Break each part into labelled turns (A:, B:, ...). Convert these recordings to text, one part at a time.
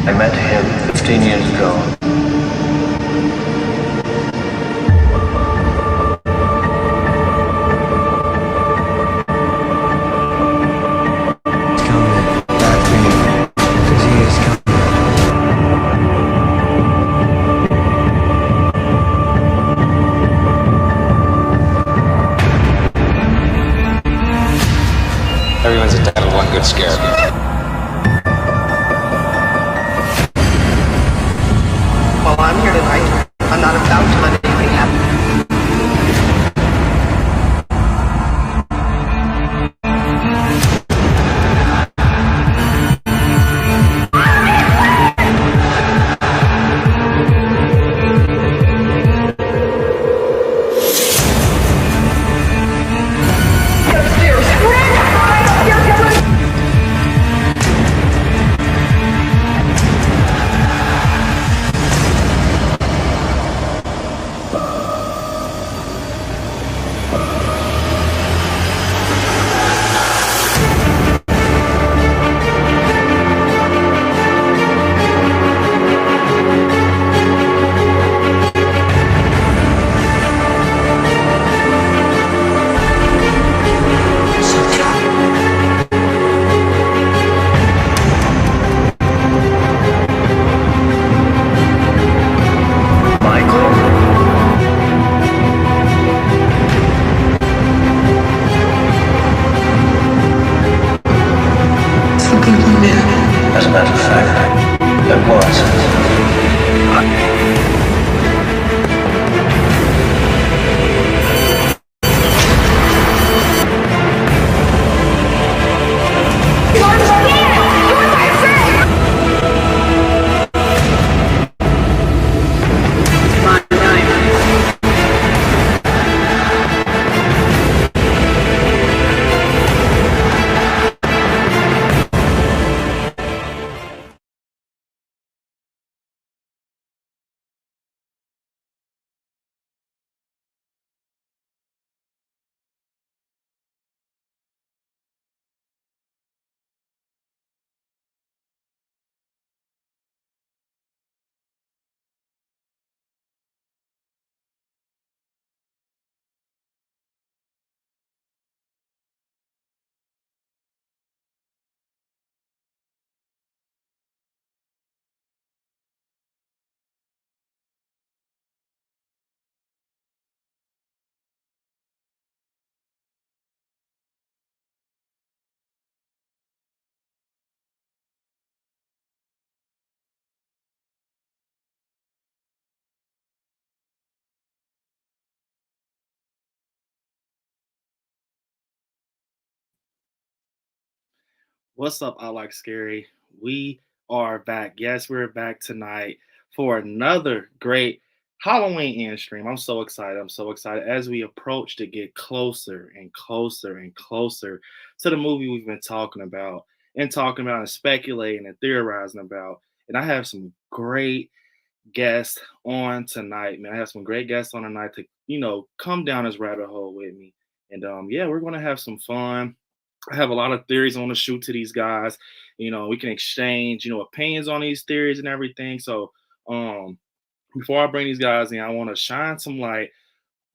A: I met him 15 years ago.
B: Everyone's entitled to one good scare.
C: Well, I'm here tonight. I'm not about to let anything happen.
A: As a matter of fact, it was.
D: What's up, I Like Scary? We are back. Yes, we're back tonight for another great Halloween end stream. I'm so excited. I'm so excited as we approach to get closer and closer and closer to the movie we've been talking about and speculating and theorizing about. And I have some great guests on tonight, man. I have some great guests on tonight to, come down this rabbit hole with me. And yeah, we're gonna have some fun. I have a lot of theories I want to shoot to these guys. We can exchange, opinions on these theories and everything. So before I bring these guys in, I want to shine some light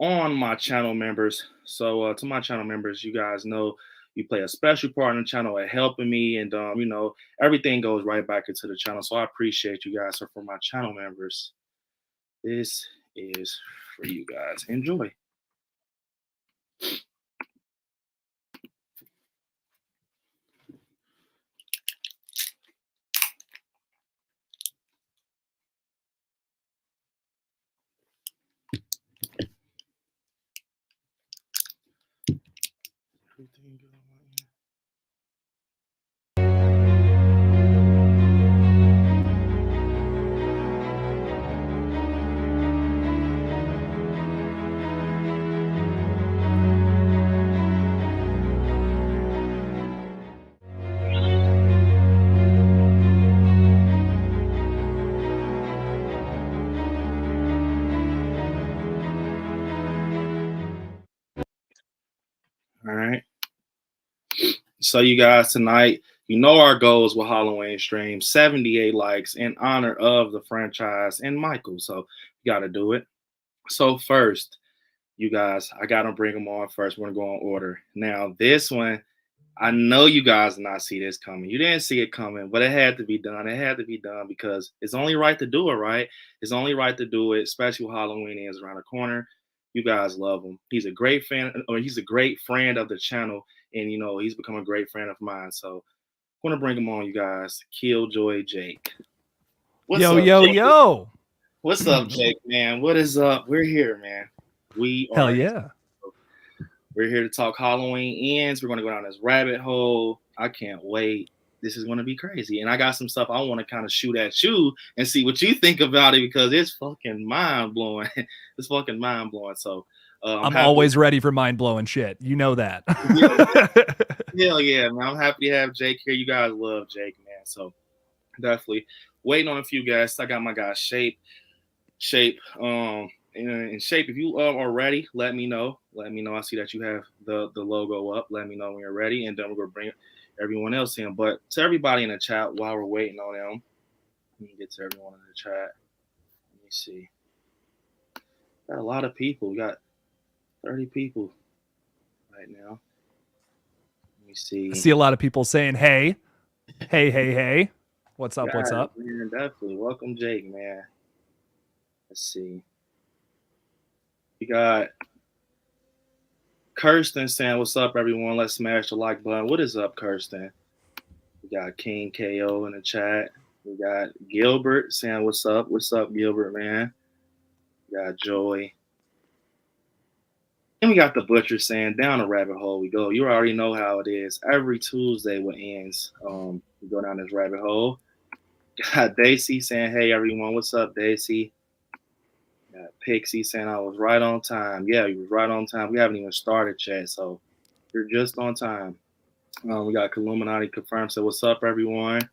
D: on my channel members. So to my channel members, you guys know you play a special part in the channel at helping me, and everything goes right back into the channel. So I appreciate you guys. So for my channel members, this is for you guys. Enjoy. Everything good on my end? All right. So you guys tonight, You know our goals with Halloween stream, 78 likes in honor of the franchise and Michael. So you got to do it. So first, you guys, I got to bring them on first. We're going to go in order. Now, this one, I know you guys did not see this coming. You didn't see it coming, but it had to be done. It had to be done because it's only right to do it, right? It's only right to do it, especially when Halloween is around the corner. You guys love him. He's a great fan, or he's a great friend of the channel, and you know he's become a great friend of mine. So I'm gonna bring him on, you guys. Killjoy Jake. What's
E: Yo,
D: up,
E: yo,
D: Jake?
E: yo.
D: What's up, Jake, man? What is up? We're here, man. We are
E: Hell yeah.
D: We're here to talk Halloween ends. We're going to go down this rabbit hole. I can't wait. This is going to be crazy. And I got some stuff I want to kind of shoot at you and see what you think about it because it's fucking mind blowing. It's fucking mind blowing. So
E: I'm always ready for mind blowing shit. You know that.
D: Hell yeah, man. I'm happy to have Jake here. You guys love Jake, man. So definitely waiting on a few guests. I got my guy Shape. In Shape, if you are ready, let me know. Let me know. I see that you have the logo up. Let me know when you're ready, and then we're gonna bring everyone else in. But to everybody in the chat, while we're waiting on them, let me get to everyone in the chat. Let me see. Got a lot of people. We got 30 people right now. Let me see.
E: I see a lot of people saying, "Hey, hey, hey, hey, what's up? What's up?"
D: Man, definitely. Welcome, Jake, man. Let's see. We got Kirsten saying, "What's up, everyone? Let's smash the like button." What is up, Kirsten? We got King KO in the chat. We got Gilbert saying, "What's up? What's up, Gilbert, man?" We got Joy. And we got the Butcher saying, "Down the rabbit hole we go." You already know how it is. Every Tuesday what ends, we go down this rabbit hole. Got Daisy saying, "Hey, everyone. What's up, Daisy?" Pixie saying I was right on time. Yeah, you was right on time. We haven't even started yet, so you're just on time. We got Illuminati confirmed. So what's up, everyone?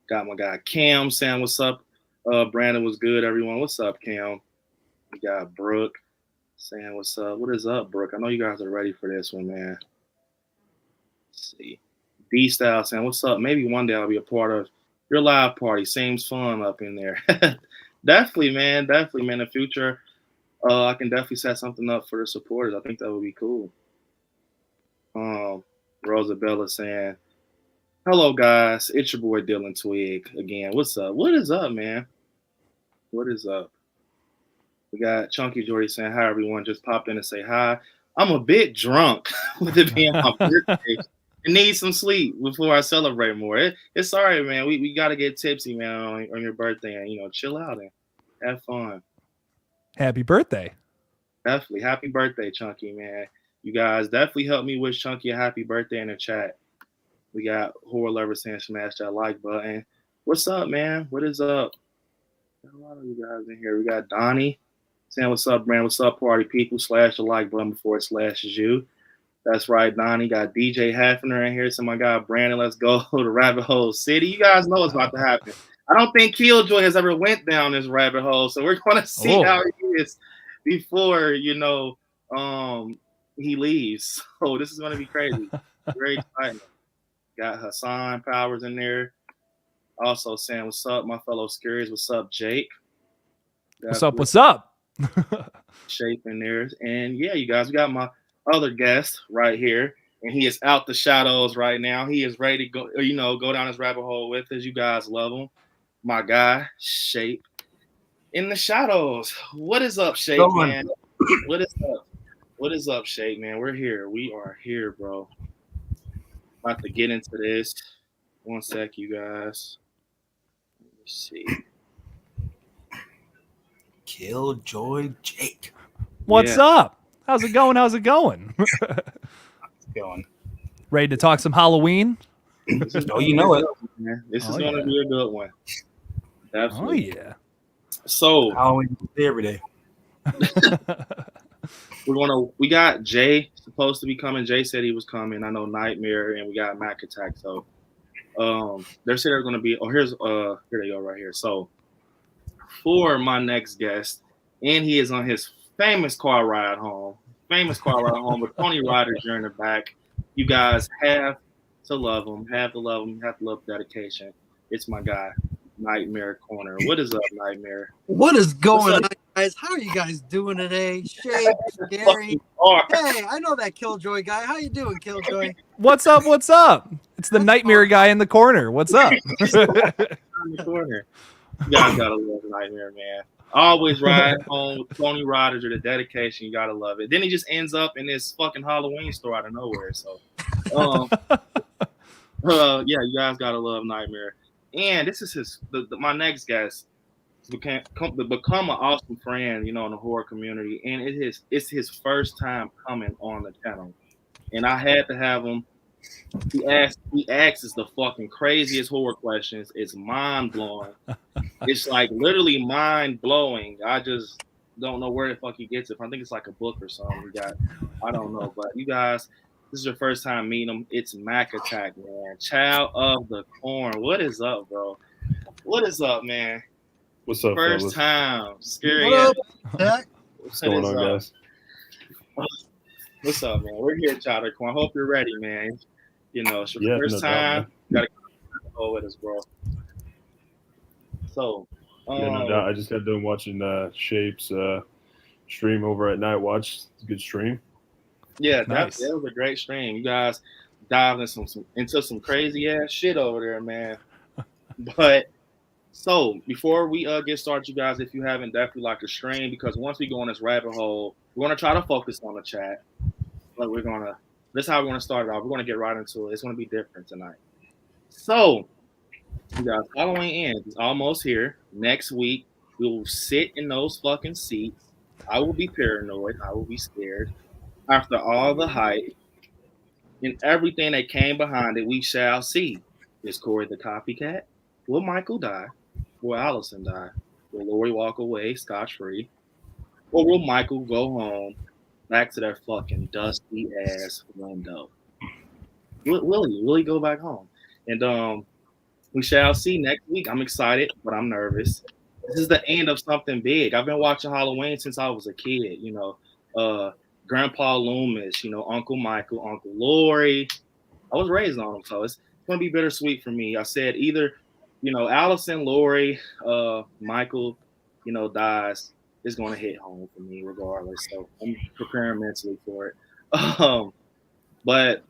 D: Got my guy Cam saying what's up. Brandon was good, everyone. What's up, Cam? We got Brooke saying what's up. What is up, Brooke? I know you guys are ready for this one, man. Let's see. D-Style saying what's up. Maybe one day I'll be a part of your live party. Seems fun up in there. Definitely, man. Definitely, man. In the future, I can definitely set something up for the supporters. I think that would be cool. Rosabella saying, "Hello, guys. It's your boy Dylan Twig again. What's up? What is up, man? What is up?" We got Chunky Jordy saying, "Hi, everyone. Just popped in to say hi. I'm a bit drunk with it being my birthday. I need some sleep before I celebrate more. It's all right, man. We got to get tipsy, man, on your birthday and, you know, chill out and have fun."
E: Happy birthday.
D: Definitely. Happy birthday, Chunky, man. You guys definitely help me wish Chunky a happy birthday in the chat. We got Horror Lover saying smash that like button. What's up, man? What is up? Got a lot of you guys in here. We got Donnie saying what's up, Brand. What's up, party people? Slash the like button before it slashes you. That's right, Donnie. Got DJ Hafner in here. So my guy Brandon, let's go to Rabbit Hole City. You guys know what's about to happen. I don't think Killjoy has ever went down this rabbit hole, so we're going to see how he is before, you know, he leaves. So this is going to be crazy. Very exciting. Got Hassan Powers in there. Also saying what's up, my fellow Scaries. What's up, Jake?
E: What's up? What's up?
D: Shape in there. And yeah, you guys, we got my other guest right here, and he is out the shadows right now. He is ready to go, you know, go down this rabbit hole with us. You guys love him. My guy, Shape in the shadows. What is up, Shape, man? What is up? What is up, Shape, man? We're here. We are here, bro. About to get into this. One sec, you guys. Let me see.
F: Killjoy Jake.
E: What's up? How's it going? How's it going?
F: How's it going?
E: Ready to talk some Halloween?
F: Oh, you know it.
D: This is going to be a good one. Definitely.
E: Oh, yeah.
D: So,
F: Halloween every day.
D: we got Jay supposed to be coming. Jay said he was coming. I know Nightmare, and we got Mac Attack. So, they're saying they're going to be. Oh, here they go right here. So, for my next guest, and he is on his famous car ride home with Tony Ryder during the back. You guys have to love him. Have to love him. Have to love dedication. It's my guy, Nightmare Corner. What is up, Nightmare?
G: What is going
D: What's
G: on, guys? How are you guys doing today? Shape, Gary. Hey, I know that Killjoy guy. How you doing, Killjoy?
E: What's up? What's up? It's the nightmare guy in the corner. What's up?
D: In the corner. You guys gotta love Nightmare, man. Always ride home with Tony Rogers or the dedication. You gotta love it. Then he just ends up in this fucking Halloween store out of nowhere. So, yeah, you guys gotta love Nightmare. And this is my next guest. Become an awesome friend, in the horror community, and it's his first time coming on the channel, and I had to have him. He asks the fucking craziest horror questions. It's mind blowing. It's like literally mind blowing. I just don't know where the fuck he gets it. I think it's like a book or something. I don't know. But you guys, this is your first time meeting him. It's Mac Attack, man. Child of the Corn. What is up, bro? What is up, man?
H: What's up,
D: First
H: fellas?
D: time. Scary.
G: What up, Zach?
H: What's going on, guys?
D: What's up, man? We're here, Child of the Corn. I hope you're ready, man. It's your first time. You gotta go with us, bro. So,
H: no doubt. I just got done watching Shape's stream over at Night Watch. It's a good stream.
D: Yeah,
E: Nice.
D: that was a great stream. You guys dived into some crazy ass shit over there, man. But so before we get started, you guys, if you haven't, definitely like the stream, because once we go on this rabbit hole, we're gonna try to focus on the chat. But this is how we're gonna start it off. We're gonna get right into it. It's gonna be different tonight. So, you guys, Halloween ends. It's almost here. Next week, we will sit in those fucking seats. I will be paranoid. I will be scared. After all the hype and everything that came behind it, we shall see. Is Corey the copycat? Will Michael die? Will Allison die? Will Lori walk away scotch-free? Or will Michael go home back to their fucking dusty ass window? Will he go back home? And we shall see next week. I'm excited, but I'm nervous. This is the end of something big. I've been watching Halloween since I was a kid. Grandpa Loomis, Uncle Michael, Uncle Lori. I was raised on them, so it's gonna be bittersweet for me. I said either, Allison, Lori, Michael, dies. Is going to hit home for me regardless. So I'm preparing mentally for it. But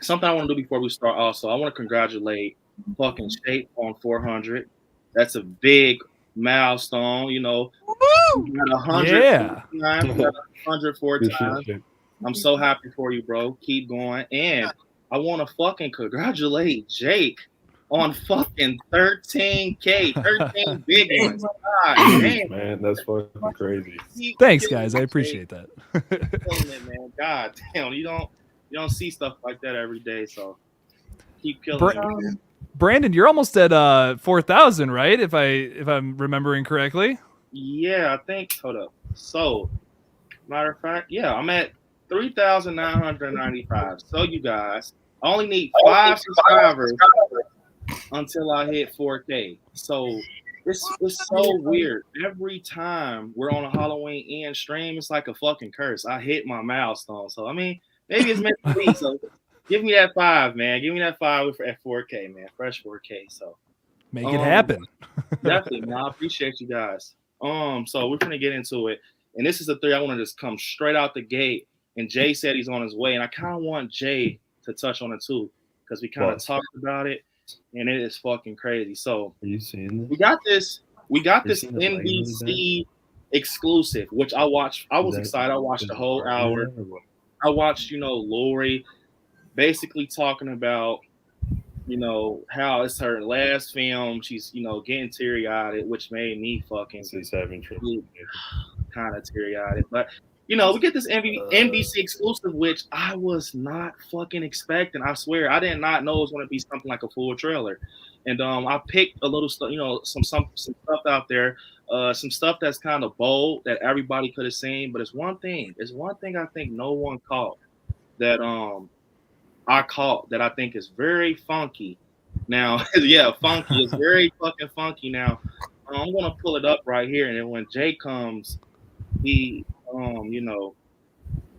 D: something I want to do before we start also, I want to congratulate fucking Shape on 400. That's a big milestone, Woo! You got 100
E: Yeah.
D: times, you got 104 times. I'm so happy for you, bro. Keep going. And I want to fucking congratulate Jake on fucking 13K, 13 big ones. God damn.
H: Man, that's fucking crazy.
E: Thanks, guys. I appreciate that.
D: Killing it, man. God damn, you don't see stuff like that every day, so keep killing it, man.
E: Brandon, you're almost at 4,000, right? If I'm remembering correctly.
D: Yeah, I think. Hold up. So, matter of fact, yeah, I'm at 3,995. So, you guys, I only need 5 subscribers until I hit 4K. So it's so weird. Every time we're on a Halloween end stream, it's like a fucking curse. I hit my milestone. So I mean, maybe it's meant to be. So give me that 5, man. Give me that 5 at 4K, man. Fresh 4K. So
E: make it happen.
D: Definitely, man. I appreciate you guys. So we're gonna get into it. And this is the 3 I want to just come straight out the gate. And Jay said he's on his way. And I kind of want Jay to touch on it too, because we kind of talked about it. And it is fucking crazy. So
H: are you seeing this?
D: We got this NBC exclusive, which I watched. I was excited. I watched the whole hour. I watched, Lori basically talking about, how it's her last film. She's, getting teary-eyed, which made me fucking kind of teary-eyed. But we get this NBC exclusive, which I was not fucking expecting. I swear, I did not know it was going to be something like a full trailer. And I picked a little stuff, some stuff out there, some stuff that's kind of bold that everybody could have seen. But it's one thing I think no one caught that I caught that I think is very funky. Now, yeah, funky. It's very fucking funky. Now, I'm going to pull it up right here, and then when Jay comes, he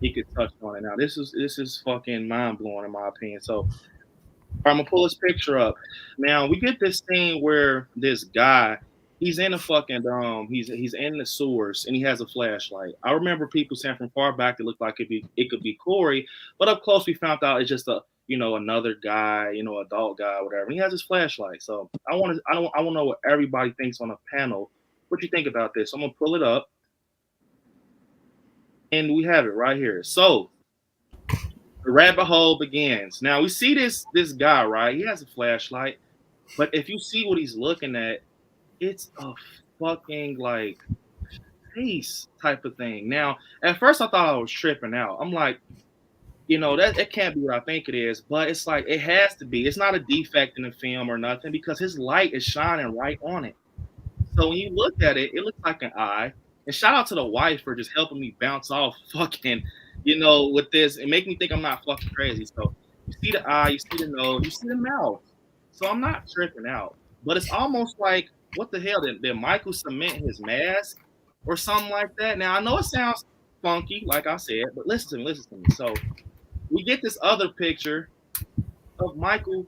D: could touch on it. Now, this is fucking mind blowing in my opinion. So I'm gonna pull this picture up. Now we get this thing where this guy, he's in a fucking he's in the sewers and he has a flashlight. I remember people saying from far back it looked like it could be Corey, but up close we found out it's just a another guy, adult guy, whatever. And he has his flashlight. So I want to know what everybody thinks on a panel. What you think about this? I'm gonna pull it up, and we have it right here. So the rabbit hole begins. Now we see this guy, right? He has a flashlight, but if you see what he's looking at, it's a fucking like face type of thing. Now, at first I thought I was tripping out. I'm like, that it can't be what I think it is, but it's like it has to be. It's not a defect in the film or nothing because his light is shining right on it. So when you look at it, it looks like an eye. And shout out to the wife for just helping me bounce off fucking, with this and make me think I'm not fucking crazy. So you see the eye, you see the nose, you see the mouth. So I'm not tripping out. But it's almost like, what the hell? Did Michael cement his mask or something like that? Now, I know it sounds funky, like I said, but listen to me. So we get this other picture of Michael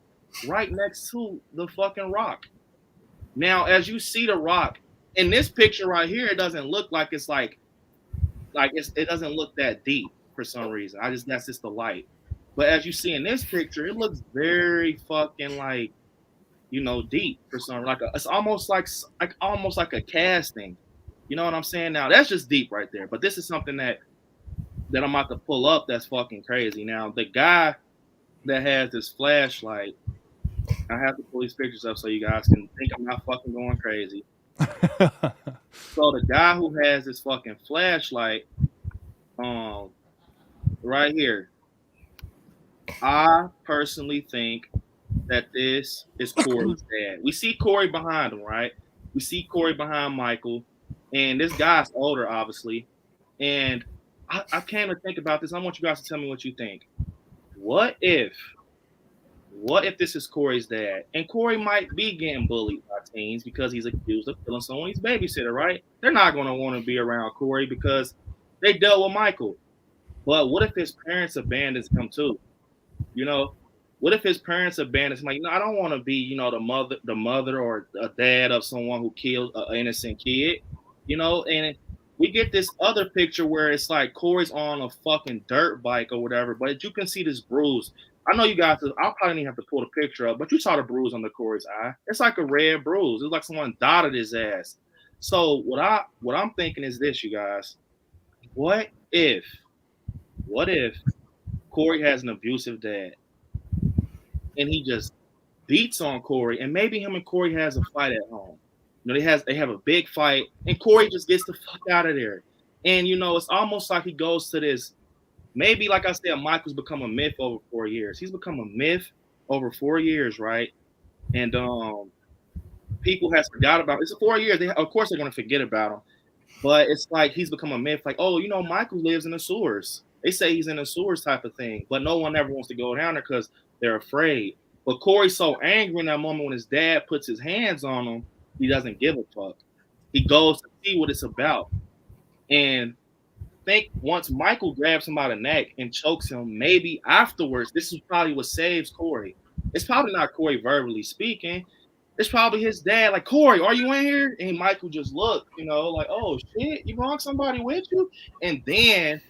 D: right next to the fucking rock. Now, as you see the rock, in this picture right here, it doesn't look like it's it doesn't look that deep for some reason. That's just the light. But as you see in this picture, it looks very fucking deep for some it's almost like a casting. You know what I'm saying? Now that's just deep right there. But this is something that I'm about to pull up that's fucking crazy. Now the guy that has this flashlight, I have to pull these pictures up so you guys can think I'm not fucking going crazy. So the guy who has this fucking flashlight, right here, I personally think that this is Corey's dad. We see Corey behind him, right? We see Corey behind Michael, and this guy's older, obviously. And I came to think about this. I want you guys to tell me what you think. What if this is Corey's dad? And Corey might be getting bullied by teens because he's accused of killing someone's babysitter, right? They're not going to want to be around Corey because they dealt with Michael. But what if his parents abandons him too? What if his parents abandons him? Like, no, I don't want to be, the mother or a dad of someone who killed an innocent kid, And we get this other picture where it's like Corey's on a fucking dirt bike or whatever, but you can see this bruise. I know you guys, I'll probably have to pull the picture up, but you saw the bruise on the Corey's eye. It's like a red bruise. It's like someone dotted his ass. So what I'm thinking is this, you guys. What if Corey has an abusive dad and he just beats on Corey, and maybe him and Corey has a fight at home? They have a big fight, and Corey just gets the fuck out of there. And it's almost like he goes to this. Maybe, like I said, Michael's become a myth over 4 years. He's become a myth over 4 years, right? And people has forgot about it. It's 4 years. Of course, they're going to forget about him. But it's like he's become a myth. Like, oh, Michael lives in the sewers. They say he's in the sewers type of thing. But no one ever wants to go down there because they're afraid. But Corey's so angry in that moment when his dad puts his hands on him, he doesn't give a fuck. He goes to see what it's about. And think once Michael grabs him by the neck and chokes him, maybe afterwards, this is probably what saves Corey. It's probably not Corey verbally speaking. It's probably his dad, like, Corey, are you in here? And Michael just looked, like, oh shit, you brought somebody with you? And then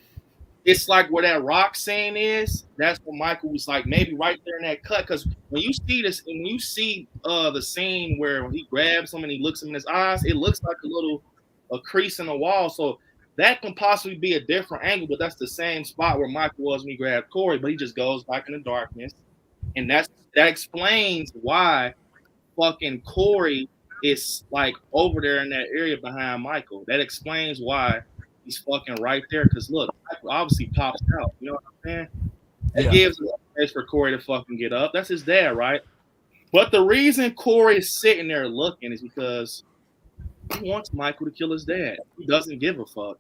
D: it's like where that rock scene is. That's what Michael was like, maybe right there in that cut. Because when you see this, and when you see the scene where he grabs him and he looks him in his eyes, it looks like a crease in the wall. So that can possibly be a different angle, but that's the same spot where Michael was when he grabbed Corey, but he just goes back in the darkness. And that explains why fucking Corey is like over there in that area behind Michael. That explains why he's fucking right there. Because look, Michael obviously pops out. You know what I'm saying? It gives a space for Corey to fucking get up. That's his dad, right? But the reason Corey is sitting there looking is because he wants Michael to kill his dad. He doesn't give a fuck.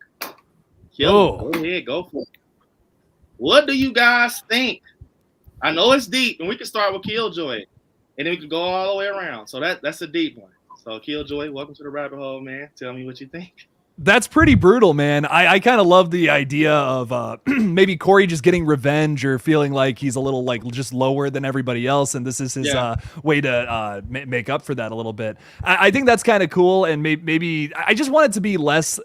D: Kill him. Go ahead, go for it. What do you guys think? I know it's deep, and we can start with Killjoy, and then we can go all the way around. So that's a deep one. So Killjoy, welcome to the rabbit hole, man. Tell me what you think.
E: That's pretty brutal, man. I kind of love the idea of maybe Corey just getting revenge or feeling like he's a little like just lower than everybody else, and this is his way to make up for that a little bit. I think that's kind of cool, and maybe I just want it to be less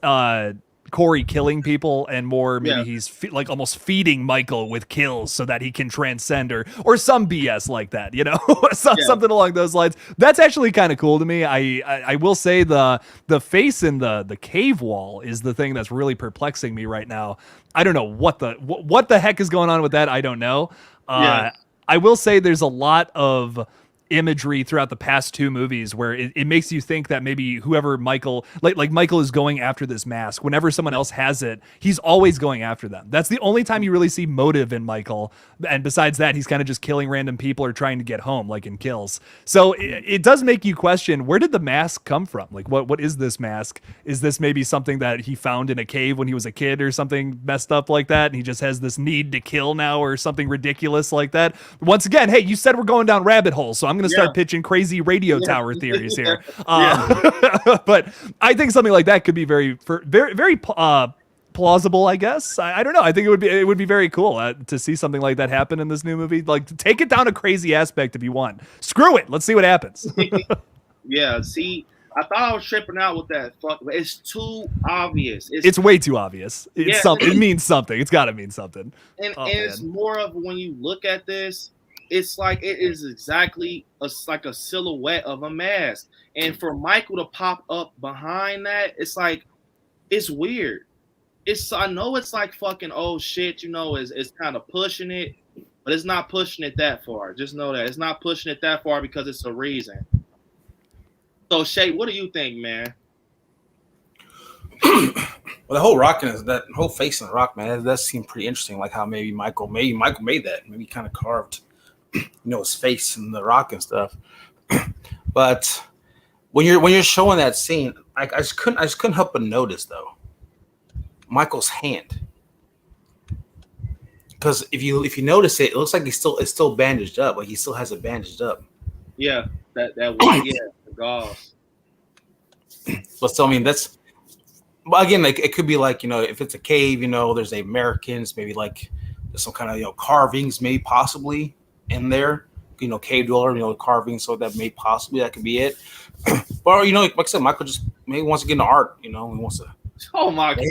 E: Corey killing people and more maybe he's like almost feeding Michael with kills so that he can transcend or some BS like that, you know, something along those lines. That's actually kind of cool to me. I will say the face in the cave wall is the thing that's really perplexing me right now. I don't know what the heck is going on with that. I don't know. I will say there's a lot of imagery throughout the past two movies where it makes you think that maybe whoever Michael, like Michael is going after this mask. Whenever someone else has it, he's always going after them. That's the only time you really see motive in Michael. And besides that, he's kind of just killing random people or trying to get home, like in Kills. So it does make you question, where did the mask come from? Like, what is this mask? Is this maybe something that he found in a cave when he was a kid or something messed up like that? And he just has this need to kill now or something ridiculous like that? Once again, hey, you said we're going down rabbit holes, so I'm going to start pitching crazy radio tower theories here. But I think something like that could be very plausible, I guess. I don't know. I think it would be very cool to see something like that happen in this new movie. Like, take it down a crazy aspect if you want. Screw it. Let's see what happens.
D: See, I thought I was tripping out with that fuck, but it's too obvious.
E: It's way too obvious. It means something. It's got to mean something.
D: And it's more of when you look at this, it's like it is exactly like a silhouette of a mask. And for Michael to pop up behind that, it's like, it's weird. I know it's like fucking, oh shit, you know, it's kind of pushing it, but it's not pushing it that far. Just know that it's not pushing it that far because it's a reason. So Shay, what do you think, man?
F: Well, the whole that whole face in the rock, man, that seemed pretty interesting. Like how maybe Michael made that, maybe kind of carved, you know, his face in the rock and stuff. But when you're showing that scene, I just couldn't help but notice though Michael's hand, because if you notice it looks like it's still bandaged up, like he still has it bandaged up.
D: Yeah, that one, the gauze.
F: But still, I mean, but again, like it could be like, you know, if it's a cave, you know, there's Americans, maybe like there's some kind of, you know, carvings, maybe possibly in there, you know, cave dweller, you know, carvings, so that that could be it. But you know, like I said, Michael just maybe wants to get into art, you know, he wants to.
D: Oh my god!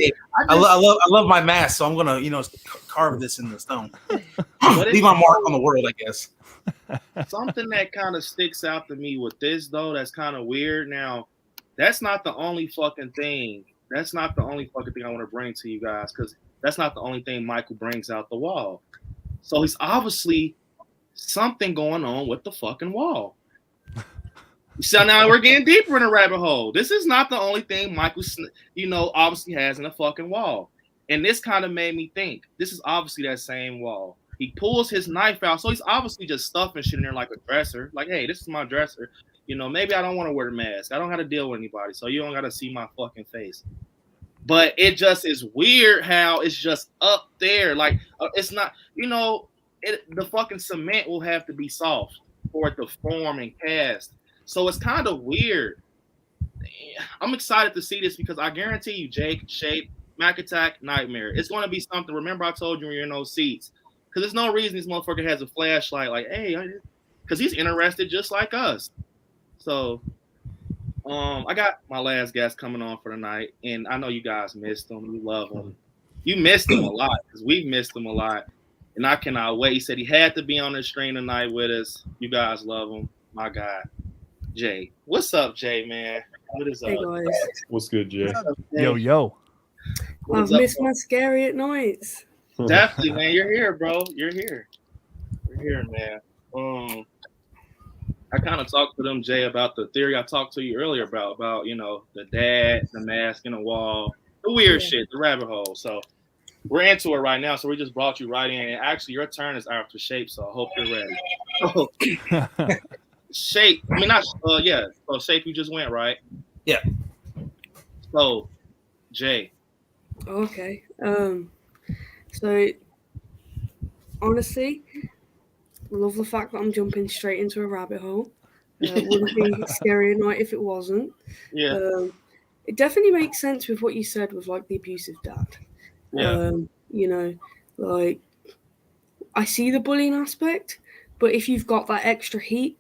F: I love my mask, so I'm gonna, you know, carve this in the stone. Leave my mark on the world, I guess.
D: Something that kind of sticks out to me with this though, that's kind of weird. Now, that's not the only fucking thing. That's not the only fucking thing I want to bring to you guys, because that's not the only thing Michael brings out the wall. So he's obviously something going on with the fucking wall. So now we're getting deeper in a rabbit hole. This is not the only thing Michael, you know, obviously has in a fucking wall. And this kind of made me think, this is obviously that same wall. He pulls his knife out, so he's obviously just stuffing shit in there like a dresser. Like, hey, this is my dresser. You know, maybe I don't want to wear a mask. I don't have to deal with anybody, so you don't got to see my fucking face. But it just is weird how it's just up there. Like, it's not, you know, the fucking cement will have to be soft for it to form and cast. So it's kind of weird. I'm excited to see this because I guarantee you, Jake, Shape, Mac Attack, Nightmare, it's going to be something. Remember I told you when you're in those seats. Because there's no reason this motherfucker has a flashlight like, hey, because he's interested just like us. So I got my last guest coming on for the night, and I know you guys missed him. You love him. You missed him a lot because we've missed him a lot. And I cannot wait. He said he had to be on the stream tonight with us. You guys love him. My guy, Jay. What's up, Jay, man? What is up?
I: Hey, guys.
H: What's good, Jay?
E: Yo.
I: I've missed my scary at nights.
D: Definitely, man. You're here, bro. You're here. You're here, man. I kind of talked to them, Jay, about the theory I talked to you earlier about, you know, the dad, the mask in the wall, the weird shit, the rabbit hole. So we're into it right now. So we just brought you right in. And actually, your turn is after Shape, so I hope you're ready. Shape, I mean, not, yeah. So Shape, you just went, right?
F: Yeah.
D: So, Jay.
I: Okay. So, honestly, love the fact that I'm jumping straight into a rabbit hole. Wouldn't be scary at night if it wasn't.
D: Yeah.
I: it definitely makes sense with what you said with like the abusive dad.
D: Yeah.
I: You know, like I see the bullying aspect, but if you've got that extra heat,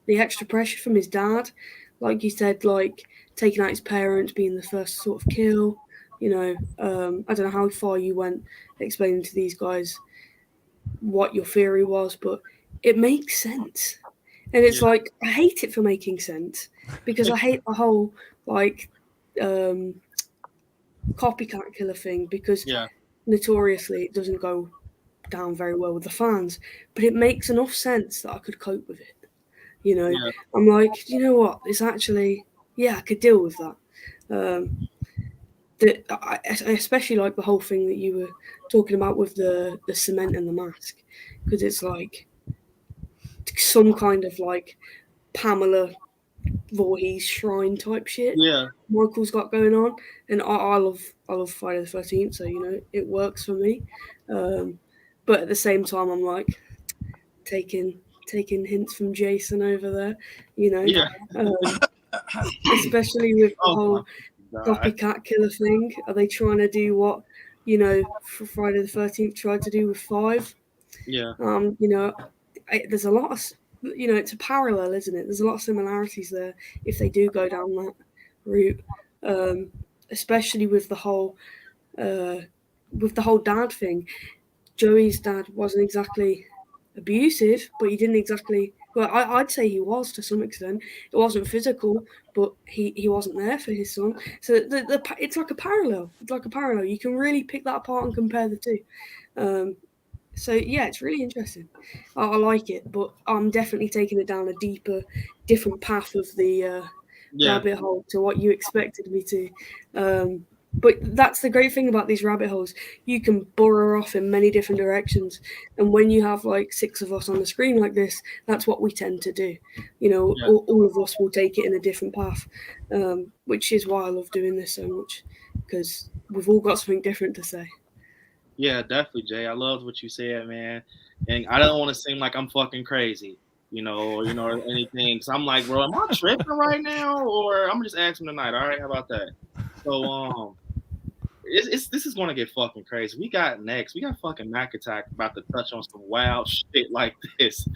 I: the extra pressure from his dad, like you said, like taking out his parents, being the first sort of kill, I don't know how far you went explaining to these guys what your theory was, but it makes sense. And it's like, I hate it for making sense because I hate the whole like copycat killer thing because notoriously it doesn't go down very well with the fans, but it makes enough sense that I could cope with it. I'm like, you know what? It's actually, I could deal with that. I especially like the whole thing that you were talking about with the cement and the mask, because it's like some kind of like Pamela Voorhees shrine type shit.
D: Yeah.
I: Michael's got going on, and I love Friday the 13th, so it works for me. But at the same time, I'm like taking hints from Jason over there, especially with the whole copycat killer thing. Are they trying to do what for Friday the 13th tried to do with 5?
D: Yeah.
I: There's a lot of it's a parallel, isn't it? There's a lot of similarities there if they do go down that route, especially with the whole dad thing. Joey's dad wasn't exactly abusive, but he didn't exactly. Well, I'd say he was to some extent. It wasn't physical, but he wasn't there for his son. So it's like a parallel. It's like a parallel. You can really pick that apart and compare the two. So yeah, it's really interesting. I like it, but I'm definitely taking it down a deeper, different path of the rabbit hole to what you expected me to. But that's the great thing about these rabbit holes. You can burrow off in many different directions. And when you have like 6 of us on the screen like this, that's what we tend to do. All of us will take it in a different path, which is why I love doing this so much, because we've all got something different to say.
D: Yeah, definitely, Jay. I loved what you said, man. And I don't want to seem like I'm fucking crazy, or anything. Because I'm like, bro, am I tripping right now? Or I'm just asking tonight. All right, how about that? So, this is going to get fucking crazy. We got fucking Mac Attack about to touch on some wild shit like this.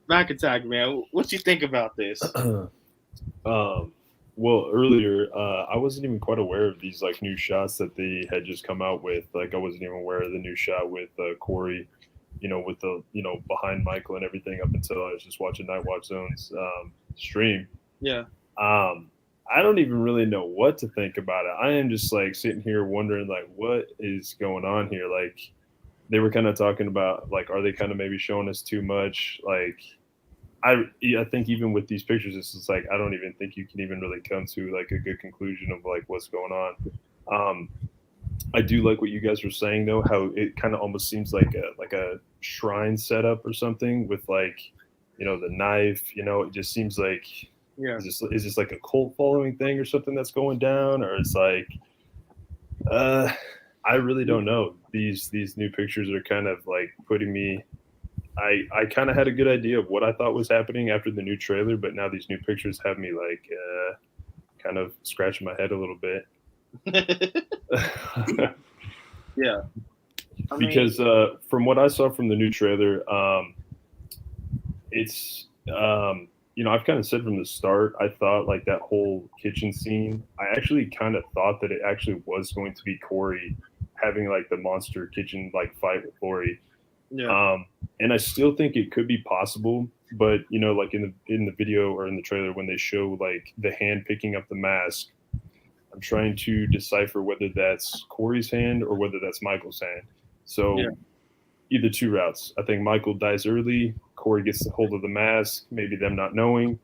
D: Mac Attack, man, what you think about this?
H: Well, earlier, I wasn't even quite aware of these like new shots that they had just come out with. Like, I wasn't even aware of the new shot with Corey, with the behind Michael and everything up until I was just watching Night Watch Zone's stream.
D: Yeah.
H: I don't even really know what to think about it. I am just like sitting here wondering like what is going on here. Like, they were kind of talking about like, are they kind of maybe showing us too much? Like, I think even with these pictures, this is like, I don't even think you can even really come to like a good conclusion of like what's going on. I do like what you guys were saying though, how it kind of almost seems like a shrine setup or something with like, the knife, it just seems like, is this like a cult following thing or something that's going down? Or it's like, I really don't know. These new pictures are kind of like putting me, I kind of had a good idea of what I thought was happening after the new trailer, but now these new pictures have me like kind of scratching my head a little bit.
D: Yeah.
H: Because from what I saw from the new trailer, it's I've kind of said from the start, I thought like that whole kitchen scene, I actually kind of thought that it actually was going to be Corey having like the monster kitchen like fight with Lori.
D: Yeah.
H: And I still think it could be possible, but like in the video or in the trailer when they show like the hand picking up the mask, I'm trying to decipher whether that's Corey's hand or whether that's Michael's hand. So either two routes. I think Michael dies early, Corey gets a hold of the mask, maybe them not knowing,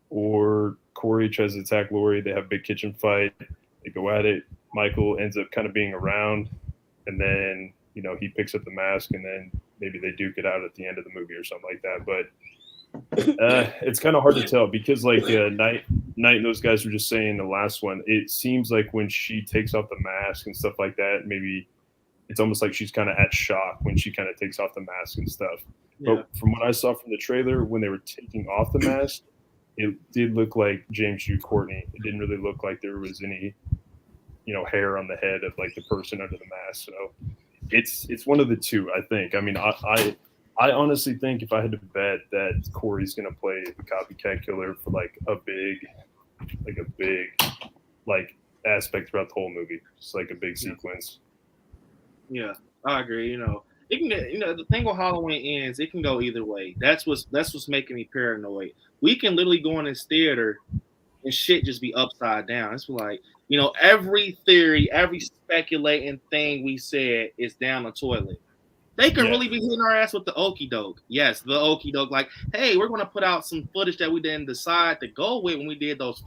H: or Corey tries to attack Lori. They have a big kitchen fight. They go at it. Michael ends up kind of being around, and then he picks up the mask, and then maybe they duke it out at the end of the movie or something like that. But it's kind of hard to tell because like Night and those guys were just saying the last one, it seems like when she takes off the mask and stuff like that, maybe it's almost like she's kind of at shock when she kind of takes off the mask and stuff. Yeah. But from what I saw from the trailer, when they were taking off the mask, it did look like James Hugh Courtney. It didn't really look like there was any hair on the head of like the person under the mask. So it's one of the two, I think. I mean, I honestly think if I had to bet that Corey's gonna play the copycat killer for like a big like aspect throughout the whole movie, just like a big sequence.
D: Yeah, I agree. It can get, the thing with Halloween Ends, it can go either way. That's what's making me paranoid. We can literally go in this theater and shit just be upside down. It's like, every theory, every speculating thing we said is down the toilet. They could really be hitting our ass with the okie doke. Yes, the okie doke. Like, hey, we're gonna put out some footage that we didn't decide to go with when we did those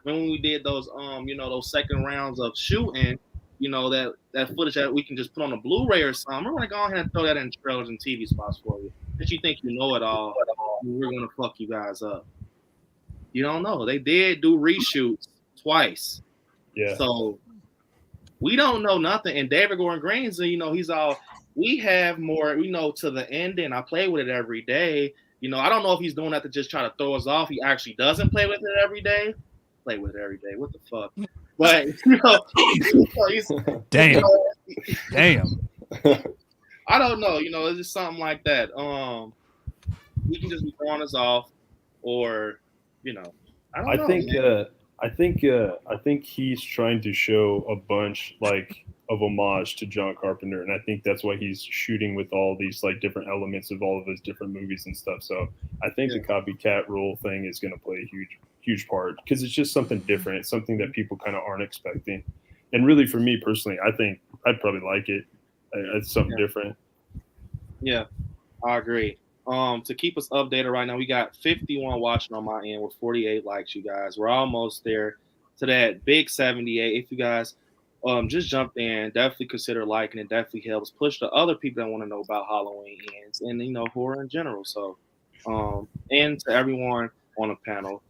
D: when we did those those second rounds of shooting. That footage that we can just put on a Blu-ray or something. We're gonna go ahead and throw that in trailers and TV spots for you. If you think you know it all, we're gonna fuck you guys up. You don't know. They did do reshoots twice.
H: Yeah.
D: So we don't know nothing. And David Gordon Green's, he's all, we have more, to the ending. I play with it every day. I don't know if he's doing that to just try to throw us off. He actually doesn't play with it every day. Play with it every day. What the fuck? But
E: damn.
D: I don't know. It's just something like that. He can just be throwing us off, or I don't know.
H: I think he's trying to show a bunch like of homage to John Carpenter, and I think that's why he's shooting with all these like different elements of all of his different movies and stuff. So I think the copycat rule thing is going to play a huge part because it's just something different. It's something that people kind of aren't expecting. And really, for me personally, I think I'd probably like it. It's something different.
D: Yeah, I agree. To keep us updated right now, we got 51 watching on my end with 48 likes, you guys. We're almost there to that big 78. If you guys just jumped in, definitely consider liking it. Definitely helps push the other people that want to know about Halloween Ends and horror in general. So and to everyone on the panel,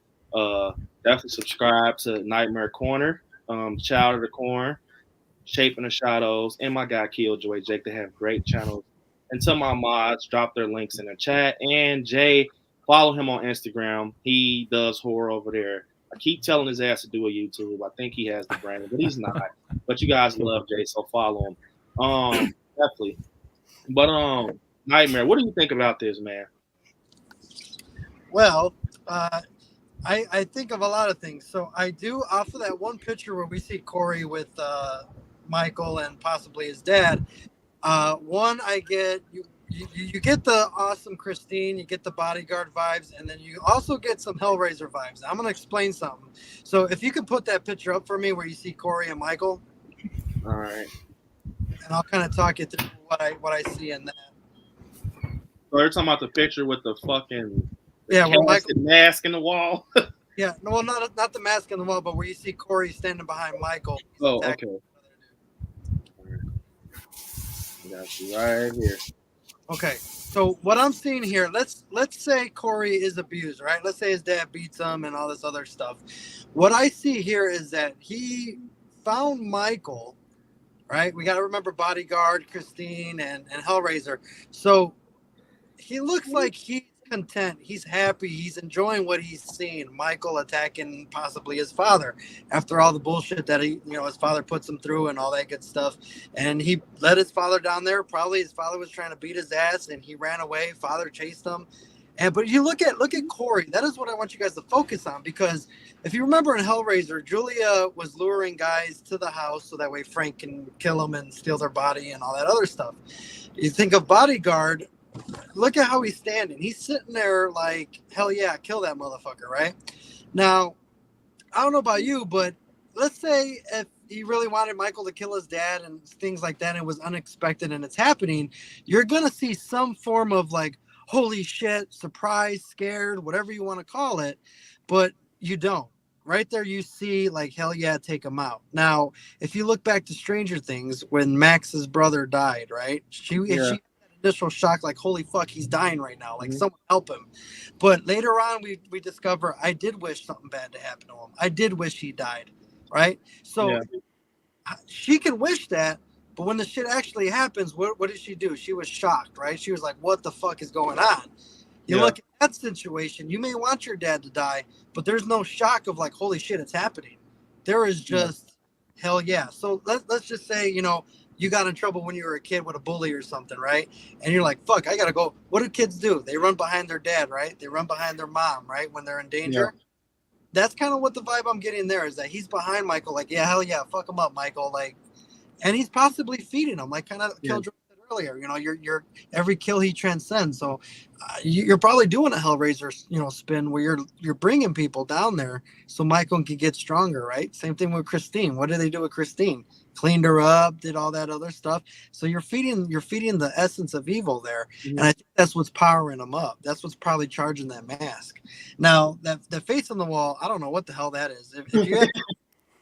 D: definitely subscribe to Nightmare Corner, Child of the Corn, Shape in the Shadows, and my guy Killjoy Jake. They have great channels. And to my mods, drop their links in the chat. And Jay, follow him on Instagram. He does horror over there. I keep telling his ass to do a YouTube. I think he has the brand, but he's not. But you guys love Jay, so follow him. Definitely. But Nightmare, what do you think about this, man?
G: Well, I think of a lot of things. So I do, off of that one picture where we see Corey with Michael and possibly his dad. One, I get you get the awesome Christine, you get the bodyguard vibes, and then you also get some Hellraiser vibes. I'm gonna explain something. So if you could put that picture up for me where you see Corey and Michael.
D: All right.
G: And I'll kind of talk you through what I see in that.
D: So you're talking about the picture with the fucking
G: Michael
D: mask in the wall.
G: Yeah, no, well, not the mask on the wall, but where you see Corey standing behind Michael.
D: Oh, okay. Got you right here.
G: Okay, so what I'm seeing here, let's say Corey is abused, right? Let's say his dad beats him and all this other stuff. What I see here is that he found Michael, right? We got to remember Bodyguard, Christine, and Hellraiser. So he looks like he's content. He's happy. He's enjoying what he's seeing. Michael attacking possibly his father after all the bullshit that his father puts him through and all that good stuff. And he let his father down there. Probably his father was trying to beat his ass and he ran away. Father chased him. But you look at Corey. That is what I want you guys to focus on, because if you remember in Hellraiser, Julia was luring guys to the house so that way Frank can kill them and steal their body and all that other stuff. You think of Bodyguard. Look at how he's standing. He's sitting there like, hell yeah, kill that motherfucker, right? Now, I don't know about you, but let's say if he really wanted Michael to kill his dad and things like that, and it was unexpected and it's happening, you're going to see some form of like, holy shit, surprise, scared, whatever you want to call it, but you don't. Right there you see like, hell yeah, take him out. Now, if you look back to Stranger Things, when Max's brother died, right? She initial shock, like, holy fuck, he's dying right now, like someone help him. But later on we discover I did wish something bad to happen to him. I did wish he died, right? So she can wish that, but when the shit actually happens, what did she do? She was shocked, right? She was like, what the fuck is going on? You look at that situation, you may want your dad to die, but there's no shock of like, holy shit, it's happening. There is just Hell yeah. So let's just say, you got in trouble when you were a kid with a bully or something, right? And you're like, fuck, I gotta go. What do kids do? They run behind their dad, right? They run behind their mom, right? When they're in danger. Yeah. That's kind of what the vibe I'm getting there is that he's behind Michael, like, yeah, hell yeah, fuck him up, Michael. Like, and he's possibly feeding him, like kind of Killjoy said earlier. You're every kill he transcends. So you're probably doing a Hellraiser, spin where you're bringing people down there so Michael can get stronger, right? Same thing with Christine. What did they do with Christine? Cleaned her up, did all that other stuff. So you're feeding the essence of evil there, and I think that's what's powering him up. That's what's probably charging that mask. Now that face on the wall, I don't know what the hell that is.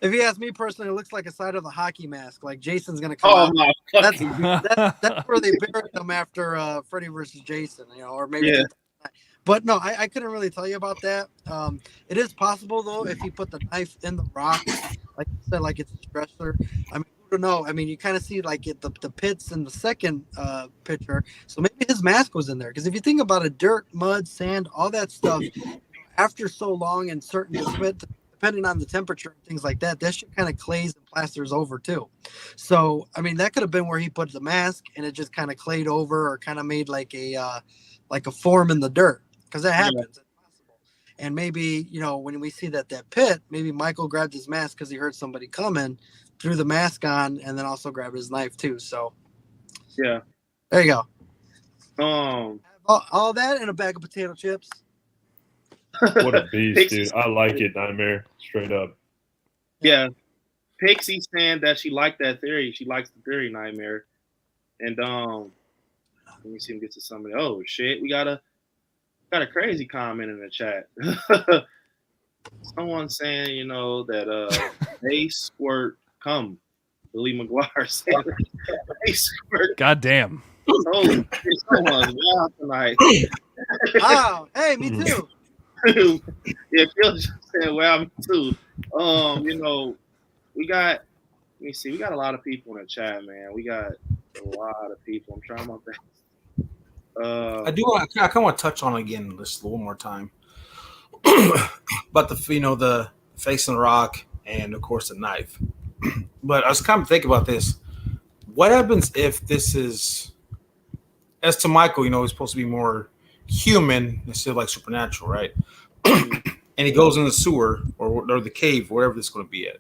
G: If you ask me personally, it looks like a side of the hockey mask. Like Jason's gonna come out. That's where they buried him after Freddy versus Jason, or maybe. Yeah. But no, I couldn't really tell you about that. It is possible though if he put the knife in the rock, like you said, like it's a stressor. I mean, I don't know. I mean, you kind of see like the pits in the second picture. So maybe his mask was in there. Because if you think about it, dirt, mud, sand, all that stuff, after so long and certain depending on the temperature and things like that shit kind of clays and plasters over too. So I mean, that could have been where he put the mask and it just kind of clayed over or kind of made like a form in the dirt. Because that happens. It's possible. And maybe, when we see that pit, maybe Michael grabbed his mask because he heard somebody coming, threw the mask on, and then also grabbed his knife too. So,
D: yeah.
G: There you go. All that and a bag of potato chips.
H: What a beast, dude. I like it, Nightmare. Straight up.
D: Yeah. Pixie saying that she liked that theory. She likes the theory, Nightmare. And let me see him get to somebody. Oh, shit. We got a crazy comment in the chat. Someone saying, that they squirt cum. Billy McGuire said they squirt.
E: God damn.
D: Oh, someone's wild tonight.
G: Wow. Hey, me too.
D: Yeah, Phil just said, well, me too. We got, let me see, we got a lot of people in the chat, man. We got a lot of people. I'm trying my best. I
F: kind of want to touch on again just a little more time about the face in the rock and of course the knife. But I was kind of thinking about this. What happens if this is, as to Michael, he's supposed to be more human instead of like supernatural, right? And he goes in the sewer or the cave, wherever this is going to be at.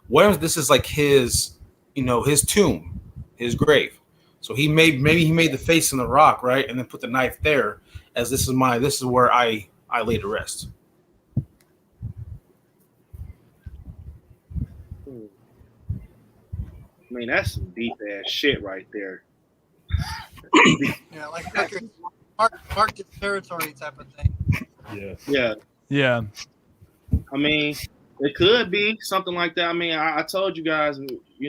F: What if this is like his, his tomb, his grave? So maybe he made the face in the rock, right, and then put the knife there, as this is where I lay to rest.
D: I mean, that's some deep ass shit right there.
G: Yeah, like mark the territory type of thing.
E: Yeah.
D: I mean, it could be something like that. I mean, I told you guys,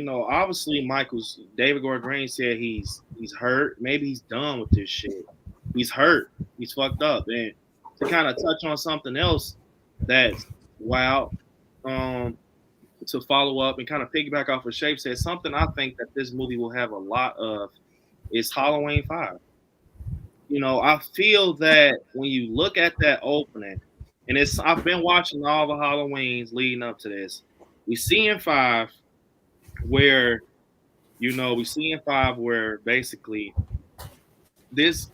D: obviously David Gordon Green said he's hurt. Maybe he's done with this shit. He's hurt. He's fucked up. And to kind of touch on something else that's wild, to follow up and kind of piggyback off what Shape said, something I think that this movie will have a lot of is Halloween 5. I feel that when you look at that opening, and I've been watching all the Halloweens leading up to this. We see in 5 where, basically this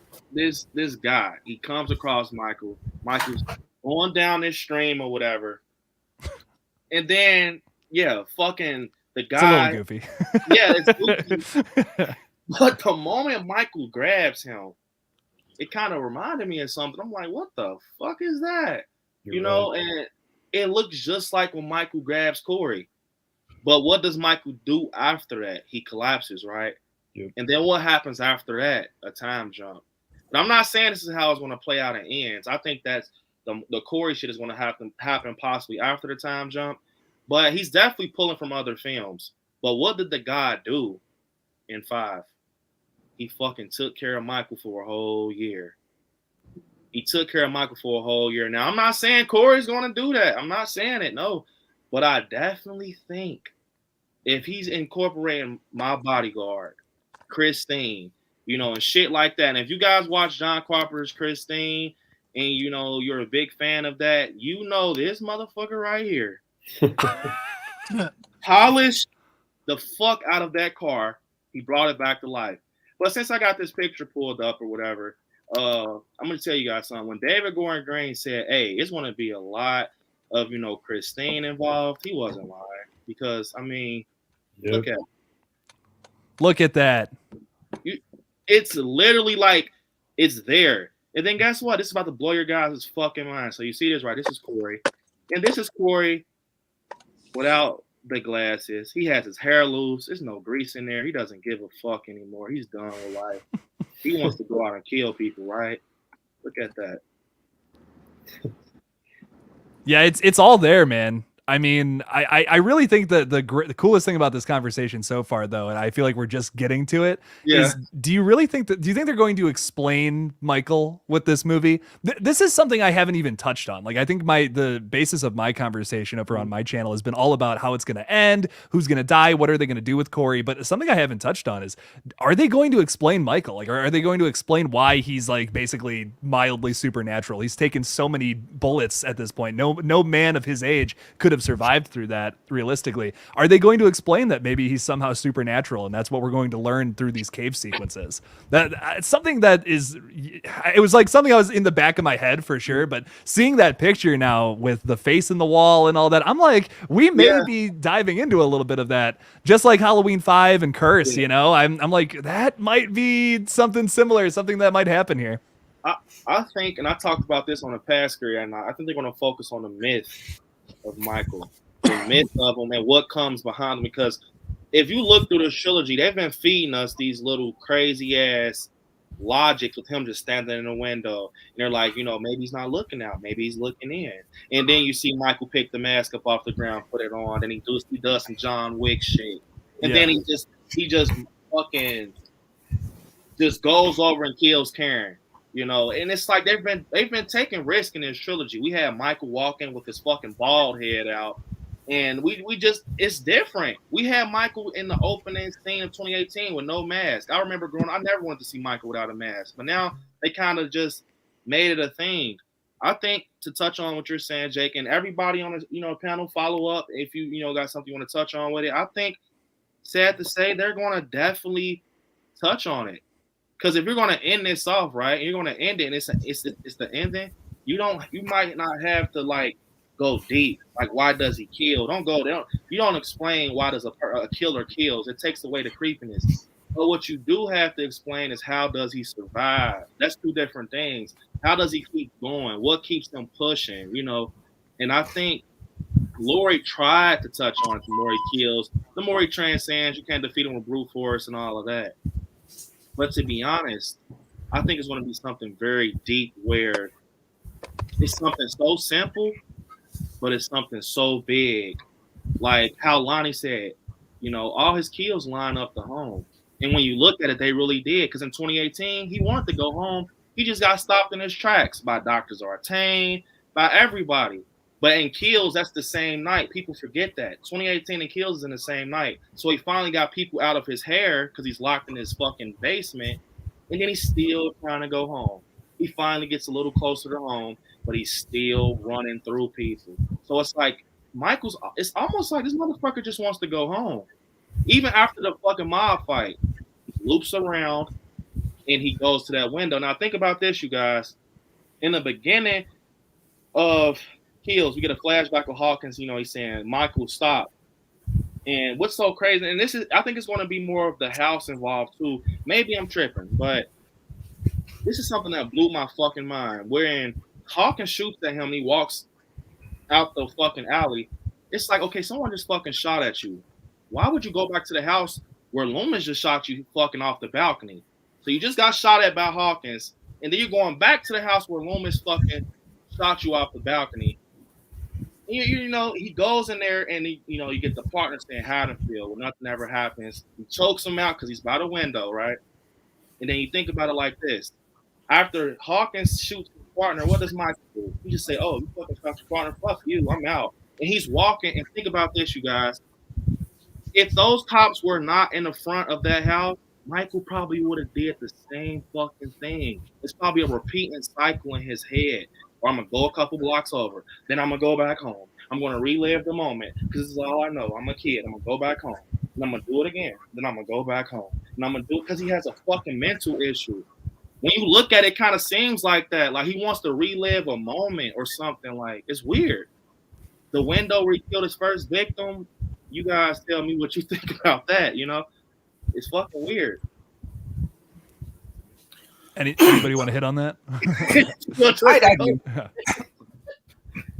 D: guy, he comes across Michael. Michael's going down this stream or whatever. And then, fucking the guy.
E: It's a little goofy.
D: Yeah, it's goofy. But the moment Michael grabs him, it kind of reminded me of something. I'm like, what the fuck is that? Right. And it looks just like when Michael grabs Corey. But what does Michael do after that? He collapses, right?
H: Yep.
D: And then what happens after that? A time jump. But I'm not saying this is how it's going to play out and ends. I think that's the Corey shit is going to happen possibly after the time jump. But he's definitely pulling from other films. But what did the guy do in 5? He fucking took care of Michael for a whole year. He took care of Michael for a whole year. Now, I'm not saying Corey's going to do that. I'm not saying it, no. But I definitely think if he's incorporating My Bodyguard, Christine, and shit like that, and if you guys watch John Carpenter's Christine and, you're a big fan of that, this motherfucker right here. Polished the fuck out of that car. He brought it back to life. But since I got this picture pulled up or whatever, I'm gonna tell you guys something. When David Gordon Green said, "Hey, it's gonna be a lot of Christine involved," he wasn't lying because I mean,
H: Yep.
E: Look at that.
D: It's literally like it's there. And then guess what? This is about to blow your guys' fucking mind. So you see this, right? This is Corey. And this is Corey without the glasses. He has his hair loose. There's no grease in there. He doesn't give a fuck anymore. He's done with life. He wants to go out and kill people, right? Look at that.
E: Yeah, it's all there, man. I mean, I really think that the coolest thing about this conversation so far, though, and I feel like we're just getting to it, is do you think they're going to explain Michael with this movie? This is something I haven't even touched on. Like, I think the basis of my conversation over on my channel has been all about how it's going to end, who's going to die, what are they going to do with Corey. But something I haven't touched on is, are they going to explain Michael? Like, are they going to explain why he's like basically mildly supernatural? He's taken so many bullets at this point. No man of his age could have survived through that realistically. Are they going to explain that maybe he's somehow supernatural and that's what we're going to learn through these cave sequences? That it's something that is, it was like something I was in the back of my head for sure, but seeing that picture now with the face in the wall and all that, I'm like, we may be diving into a little bit of that, just like Halloween 5 and Curse, I'm like, that might be something similar, something that might happen here.
D: I think, and I talked about this on a past career, and I think they're going to focus on the myth of Michael, the myth of him, and what comes behind him. Because if you look through the trilogy, they've been feeding us these little crazy ass logics with him just standing in the window. And they're like, maybe he's not looking out, maybe he's looking in. And then you see Michael pick the mask up off the ground, put it on, and he does some John Wick shit. And then he just fucking just goes over and kills Karen. And it's like they've been taking risk in this trilogy. We had Michael walking with his fucking bald head out, and we just, it's different. We had Michael in the opening scene of 2018 with no mask. I remember I never wanted to see Michael without a mask, but now they kind of just made it a thing. I think, to touch on what you're saying, Jake, and everybody on the panel, follow up if you got something you want to touch on with it. I think, sad to say, they're going to definitely touch on it. Because if you're going to end this off, right, you're going to end it, and it's the ending, you might not have to, like, go deep. Like, why does he kill? You don't explain why does a killer kills. It takes away the creepiness. But what you do have to explain is, how does he survive? That's two different things. How does he keep going? What keeps him pushing, And I think Laurie tried to touch on it. The more he kills, the more he transcends. You can't defeat him with brute force and all of that. But to be honest, I think it's going to be something very deep, where it's something so simple, but it's something so big. Like how Lonnie said, all his kills line up to home. And when you look at it, they really did. Because in 2018, he wanted to go home. He just got stopped in his tracks by Dr. Zartane, by everybody. But in Kills, that's the same night. People forget that. 2018 and Kills is in the same night. So he finally got people out of his hair because he's locked in his fucking basement. And then he's still trying to go home. He finally gets a little closer to home, but he's still running through people. So it's like, it's almost like this motherfucker just wants to go home. Even after the fucking mob fight, he loops around and he goes to that window. Now think about this, you guys. In the beginning of Kills, we get a flashback of Hawkins, he's saying, Michael, stop. And what's so crazy, and I think it's going to be more of the house involved too. Maybe I'm tripping, but this is something that blew my fucking mind. Wherein Hawkins shoots at him, he walks out the fucking alley. It's like, okay, someone just fucking shot at you. Why would you go back to the house where Loomis just shot you fucking off the balcony? So you just got shot at by Hawkins, and then you're going back to the house where Loomis fucking shot you off the balcony. He goes in there and you get the partner saying how to feel. Well, nothing ever happens. He chokes him out because he's by the window, right? And then you think about it like this. After Hawkins shoots his partner, what does Michael do? He just say, oh, you fucking shot your partner, fuck you, I'm out. And he's walking, and think about this, you guys. If those cops were not in the front of that house, Michael probably would have did the same fucking thing. It's probably a repeating cycle in his head. Or I'm going to go a couple blocks over. Then I'm going to go back home. I'm going to relive the moment because this is all I know. I'm a kid. I'm going to go back home. and I'm gonna do it again. Then I'm gonna go back home, and I'm gonna do it because he has a fucking mental issue. When you look at it, kind of seems like that. Like he wants to relive a moment or something. Like it's weird. The window where he killed his first victim. You guys tell me what you think about that. You know, it's fucking weird.
E: Anybody want to hit on that?
F: I do.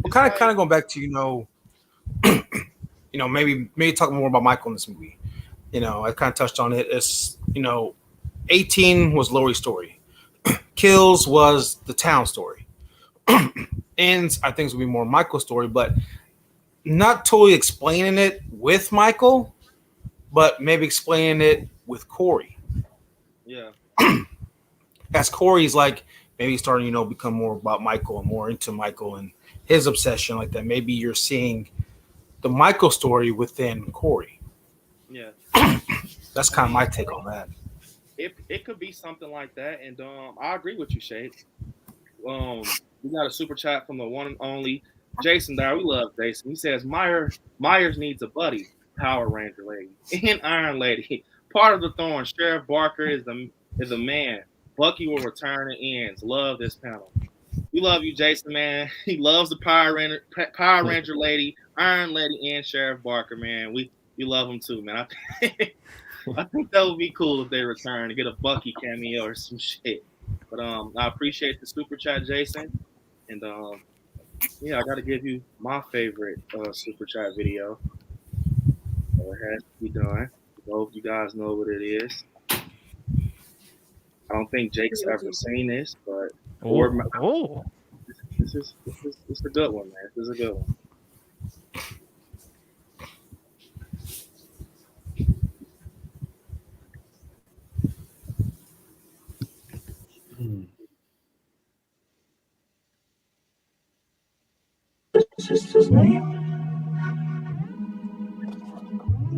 F: Well, kind of going back to maybe talk more about Michael in this movie. I kind of touched on it. It's 18 was Laurie's story. Kills was the town story. Ends, I think, is going to be more Michael's story, but not totally explaining it with Michael, but maybe explaining it with Corey.
D: Yeah.
F: As Corey's like maybe starting, become more about Michael and more into Michael and his obsession like that. Maybe you're seeing the Michael story within Corey.
D: Yeah.
F: That's kind of my take on that.
D: It could be something like that, and I agree with you, Shade. We got a super chat from the one and only Jason there. We love Jason. He says Myers needs a buddy, Power Ranger lady, and Iron Lady. Part of the Thorn. Sheriff Barker is a man. Bucky will return and ends. Love this panel. We love you, Jason, man. He loves the Power Ranger lady, Iron Lady, and Sheriff Barker, man. We love him too, man. I think that would be cool if they return to get a Bucky cameo or some shit. But I appreciate the super chat, Jason. And I got to give you my favorite super chat video. So it has to be done. I hope you guys know what it is. I don't think Jake's ever seen this, but this is a good one, man. This is a good one.
A: Sister's name?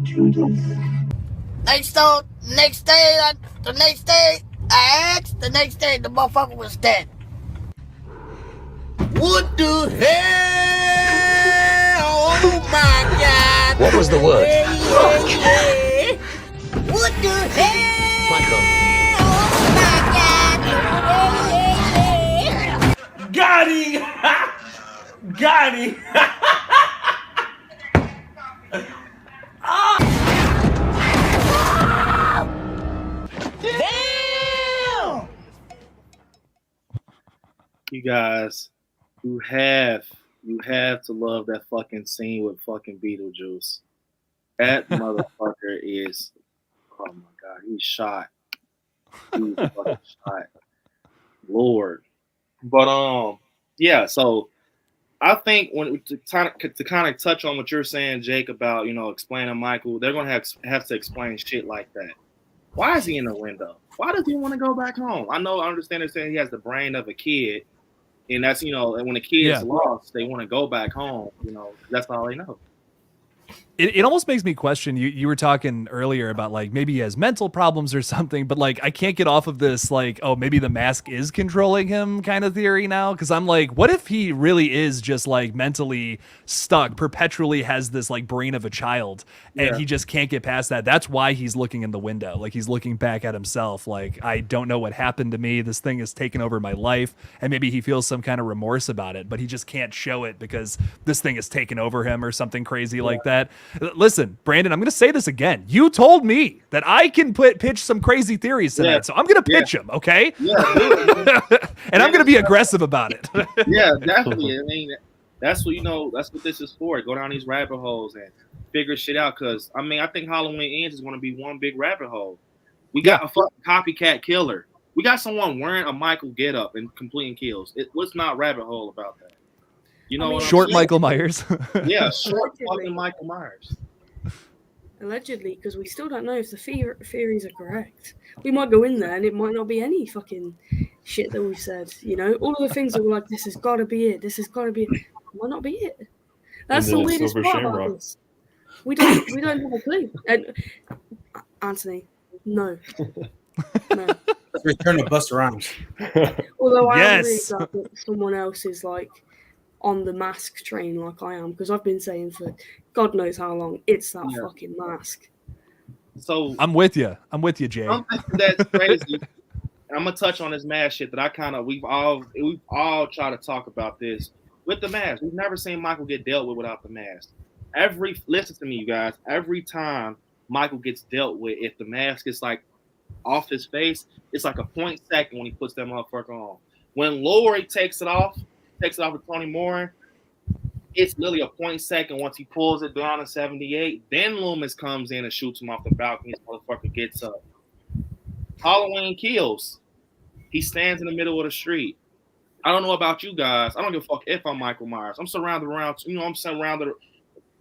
A: Judith.
J: Next day, the motherfucker was dead. What the hell? Oh my God.
A: What was the word?
J: Yeah. What the hell?
A: Michael.
J: Oh my God.
K: Got him! Got him!
J: Damn!
D: You guys, you have to love that fucking scene with fucking Beetlejuice. That motherfucker is, oh my God, he's shot. He's fucking shot. Lord. But yeah, so I think to kind of touch on what you're saying, Jake, about explaining Michael, they're gonna have to explain shit like that. Why is he in the window? Why does he want to go back home? I understand they're saying he has the brain of a kid, and that's and when a kid is lost, they want to go back home. That's all they know.
E: It almost makes me question, you were talking earlier about like maybe he has mental problems or something, but like I can't get off of this like, oh, maybe the mask is controlling him kind of theory now, because I'm like, what if he really is just like mentally stuck, perpetually has this like brain of a child, and he just can't get past that? That's why he's looking in the window, like he's looking back at himself like, I don't know what happened to me, this thing has taken over my life, and maybe he feels some kind of remorse about it, but he just can't show it because this thing has taken over him or something crazy like that. Listen, Brandon, I'm going to say this again. You told me that I can pitch some crazy theories tonight, so I'm going to pitch them, okay?
D: Yeah.
E: And I'm going to be aggressive about it.
D: Yeah, definitely. I mean, that's what that's what this is for. Go down these rabbit holes and figure shit out. Because I think Halloween Ends is going to be one big rabbit hole. We got a fucking copycat killer. We got someone wearing a Michael getup and completing kills. What's not rabbit hole about that?
E: Short Michael Myers.
D: Yeah, short fucking Michael Myers.
I: Allegedly, because we still don't know if the theories are correct. We might go in there and it might not be any fucking shit that we've said. All of the things that were like, this has got to be it. This has got to be it. Might not be it. That's the weirdest part about this. We don't have a clue. And Anthony, no.
F: Let's return to Busta Rhymes.
I: Although I am really glad that someone else is like on the mask train like I am, because I've been saying for God knows how long, it's that fucking mask.
D: So
E: I'm with you. I'm with you, Jay.
D: something that's crazy. I'm gonna touch on this mask shit that I kind of we've all tried to talk about this with the mask. We've never seen Michael get dealt with without the mask. Listen to me, you guys. Every time Michael gets dealt with, if the mask is like off his face, it's like a 0.2 when he puts that motherfucker on. When Laurie takes it off with Tony Moore, it's literally a 0.2 once he pulls it down to 78. Then Loomis comes in and shoots him off the balcony. This motherfucker gets up. Halloween Kills. He stands in the middle of the street. I don't know about you guys. I don't give a fuck if I'm Michael Myers. I'm surrounded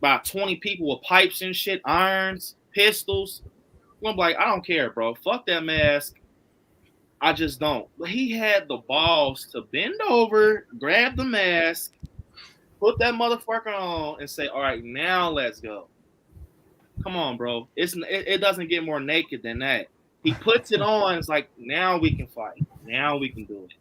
D: by 20 people with pipes and shit, irons, pistols. I'm like, I don't care, bro. Fuck that mask. I just don't. But he had the balls to bend over, grab the mask, put that motherfucker on, and say, all right, now let's go. Come on, bro. It doesn't get more naked than that. He puts it on. It's like, now we can fight. Now we can do it.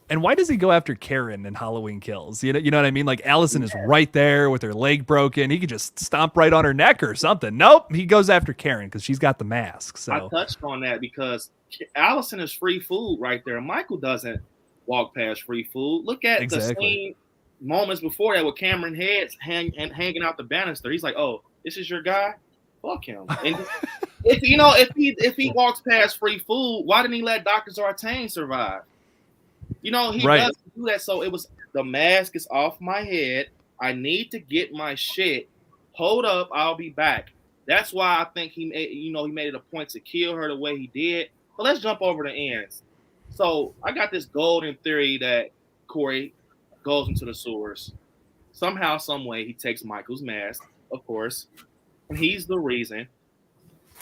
E: And why does he go after Karen in Halloween Kills? You know what I mean? Like Allison is right there with her leg broken. He could just stomp right on her neck or something. Nope. He goes after Karen because she's got the mask. So
D: I touched on that because Allison is free food right there. Michael doesn't walk past free food. Look at the scene moments before that with Cameron Heads hanging out the banister. He's like, oh, this is your guy? Fuck him. And if he walks past free food, why didn't he let Dr. Zartane survive? He doesn't do that. So it was, the mask is off my head. I need to get my shit. Hold up, I'll be back. That's why I think he made it a point to kill her the way he did. But let's jump over the ends. So I got this golden theory that Corey goes into the sewers. Somehow, some way, he takes Michael's mask, of course. And he's the reason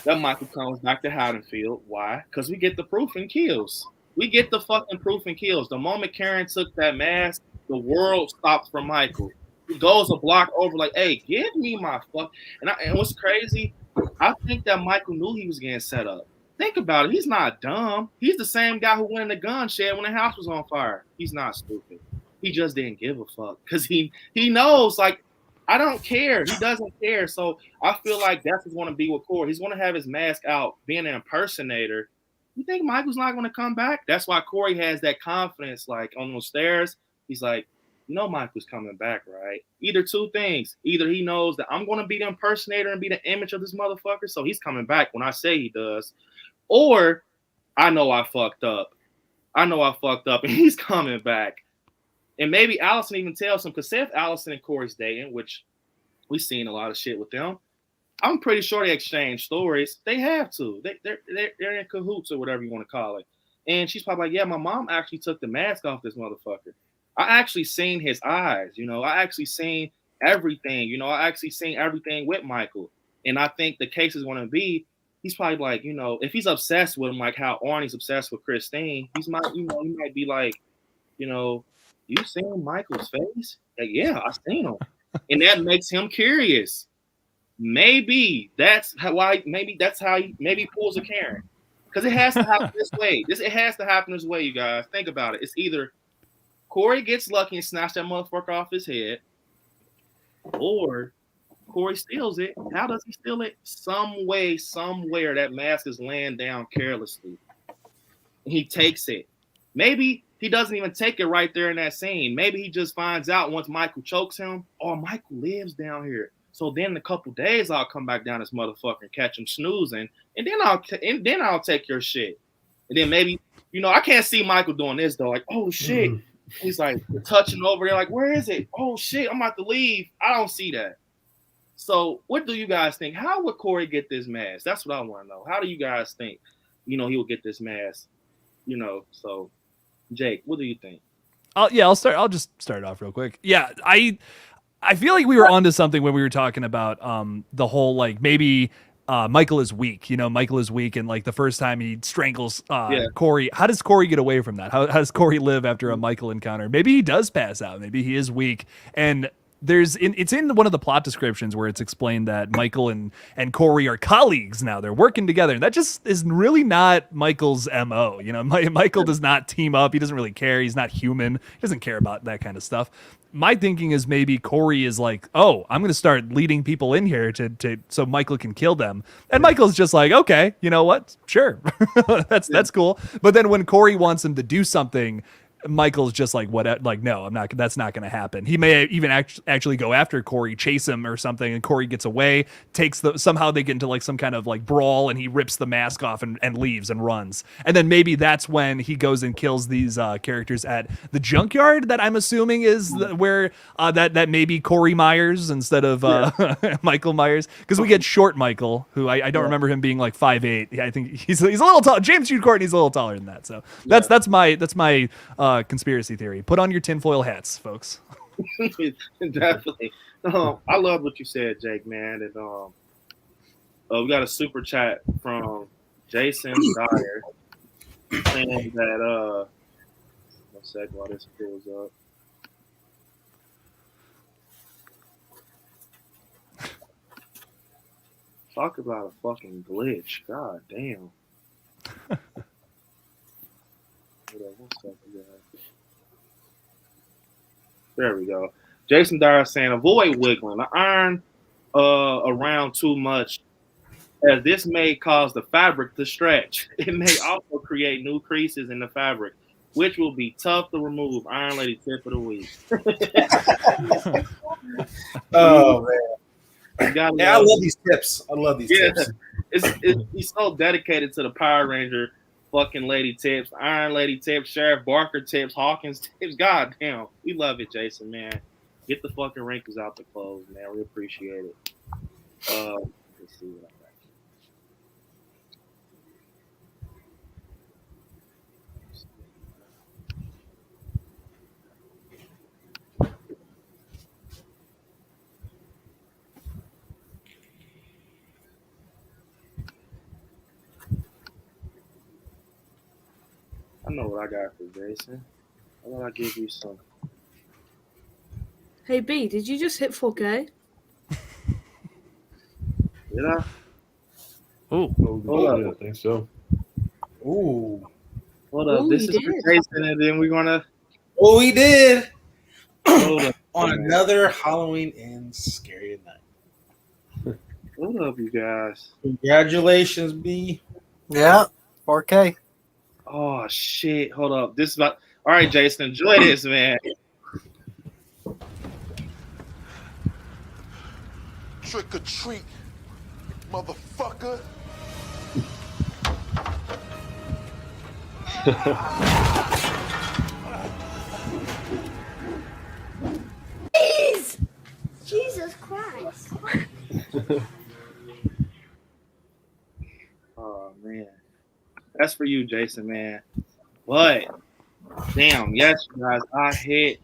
D: that Michael comes back to Haddonfield. Why? Because we get the proof and kills. We get the fucking proof and kills. The moment Karen took that mask, the world stopped for Michael. He goes a block over like, hey, give me my fuck. And what's crazy, I think that Michael knew he was getting set up. Think about it. He's not dumb. He's the same guy who went in the gun shed when the house was on fire. He's not stupid. He just didn't give a fuck because he knows, like, I don't care. He doesn't care. So I feel like that's what's going to be with Corey. He's going to have his mask out, being an impersonator. You think Michael's not going to come back? That's why Corey has that confidence, like on those stairs. He's like, Michael's coming back, right? Either two things. Either he knows that I'm going to be the impersonator and be the image of this motherfucker, so he's coming back when I say he does. Or I know I fucked up. And he's coming back. And maybe Allison even tells him, because say if Allison and Corey's dating, which we've seen a lot of shit with them, I'm pretty sure they exchange stories. They have to. They're in cahoots or whatever you want to call it. And she's probably like, yeah, my mom actually took the mask off this motherfucker. I actually seen his eyes, I actually seen everything, I actually seen everything with Michael. And I think the case is going to be, he's probably like, if he's obsessed with him, like how Arnie's obsessed with Christine, he might be like, you seen Michael's face? Like, yeah, I seen him. And that makes him curious. Maybe that's how he pulls a Karen. Because it has to happen this way. It has to happen this way, you guys. Think about it. It's either Corey gets lucky and snatches that motherfucker off his head, or Corey steals it. How does he steal it? Some way, somewhere, that mask is laying down carelessly. And he takes it. Maybe he doesn't even take it right there in that scene. Maybe he just finds out once Michael chokes him, oh, Michael lives down here. So then in a couple days, I'll come back down this motherfucker and catch him snoozing, and then I'll take your shit. And then maybe, I can't see Michael doing this though. Like, oh shit, he's like touching over there. Like, where is it? Oh shit, I'm about to leave. I don't see that. So what do you guys think? How would Corey get this mask? That's what I want to know. How do you guys think? He will get this mask. So Jake, what do you think?
E: I'll start. I'll just start off real quick. Yeah, I feel like we were onto something when we were talking about the whole, like, maybe Michael is weak. Michael is weak, and like the first time he strangles Corey, how does Corey get away from that? How does Corey live after a Michael encounter? Maybe he does pass out. Maybe he is weak. And it's in one of the plot descriptions where it's explained that Michael and Corey are colleagues now. They're working together. And that just is really not Michael's MO. You know, Michael does not team up. He doesn't really care. He's not human. He doesn't care about that kind of stuff. My thinking is maybe Corey is like, oh, I'm going to start leading people in here to so Michael can kill them. And Michael's just like, okay, you know what? Sure. That's cool. But then when Corey wants him to do something, Michael's just like, what? Like, no, I'm not. That's not going to happen. He may even actually go after Corey, chase him or something, and Corey gets away. Somehow they get into like some kind of like brawl, and he rips the mask off and leaves and runs. And then maybe that's when he goes and kills these characters at the junkyard. That I'm assuming is where that may be Corey Myers instead of Michael Myers, because we get short Michael, who I don't remember him being like 5'8". I think he's a little tall. James Jude Courtney's a little taller than that. So that's my conspiracy theory. Put on your tinfoil hats, folks.
D: Definitely. I love what you said, Jake, man. And we got a super chat from Jason Dyer saying that one sec while this pulls up. Talk about a fucking glitch. God damn. There we go. Jason Dyer saying, avoid wiggling the iron around too much, as this may cause the fabric to stretch. It may also create new creases in the fabric, which will be tough to remove. Iron Lady tip of the week.
F: Oh, man.
D: I
F: love these tips. I love these tips.
D: He's so dedicated to the Power Ranger fucking lady tips, Iron Lady tips, Sheriff Barker tips, Hawkins tips. God damn, we love it, Jason, man. Get the fucking wrinkles out the clothes, man. We appreciate it. Let's see what I know what I got for Jason. How about I give you some?
I: Hey B, did you just hit 4K?
D: Did I?
H: Oh, I think so.
F: Ooh.
D: Hold up. This is for Jason, and then we're gonna.
F: Oh, we did.
D: Hold up.
F: On another Halloween and scary night.
D: Hold up, you guys.
F: Congratulations, B.
G: Yeah, 4K.
D: Oh shit! Hold up. This is about. All right, Jason. Enjoy this, man.
L: Trick or treat, motherfucker.
J: Please! Jesus Christ.
D: Oh man, that's for you, Jason, man. But damn, yes, you guys, I hit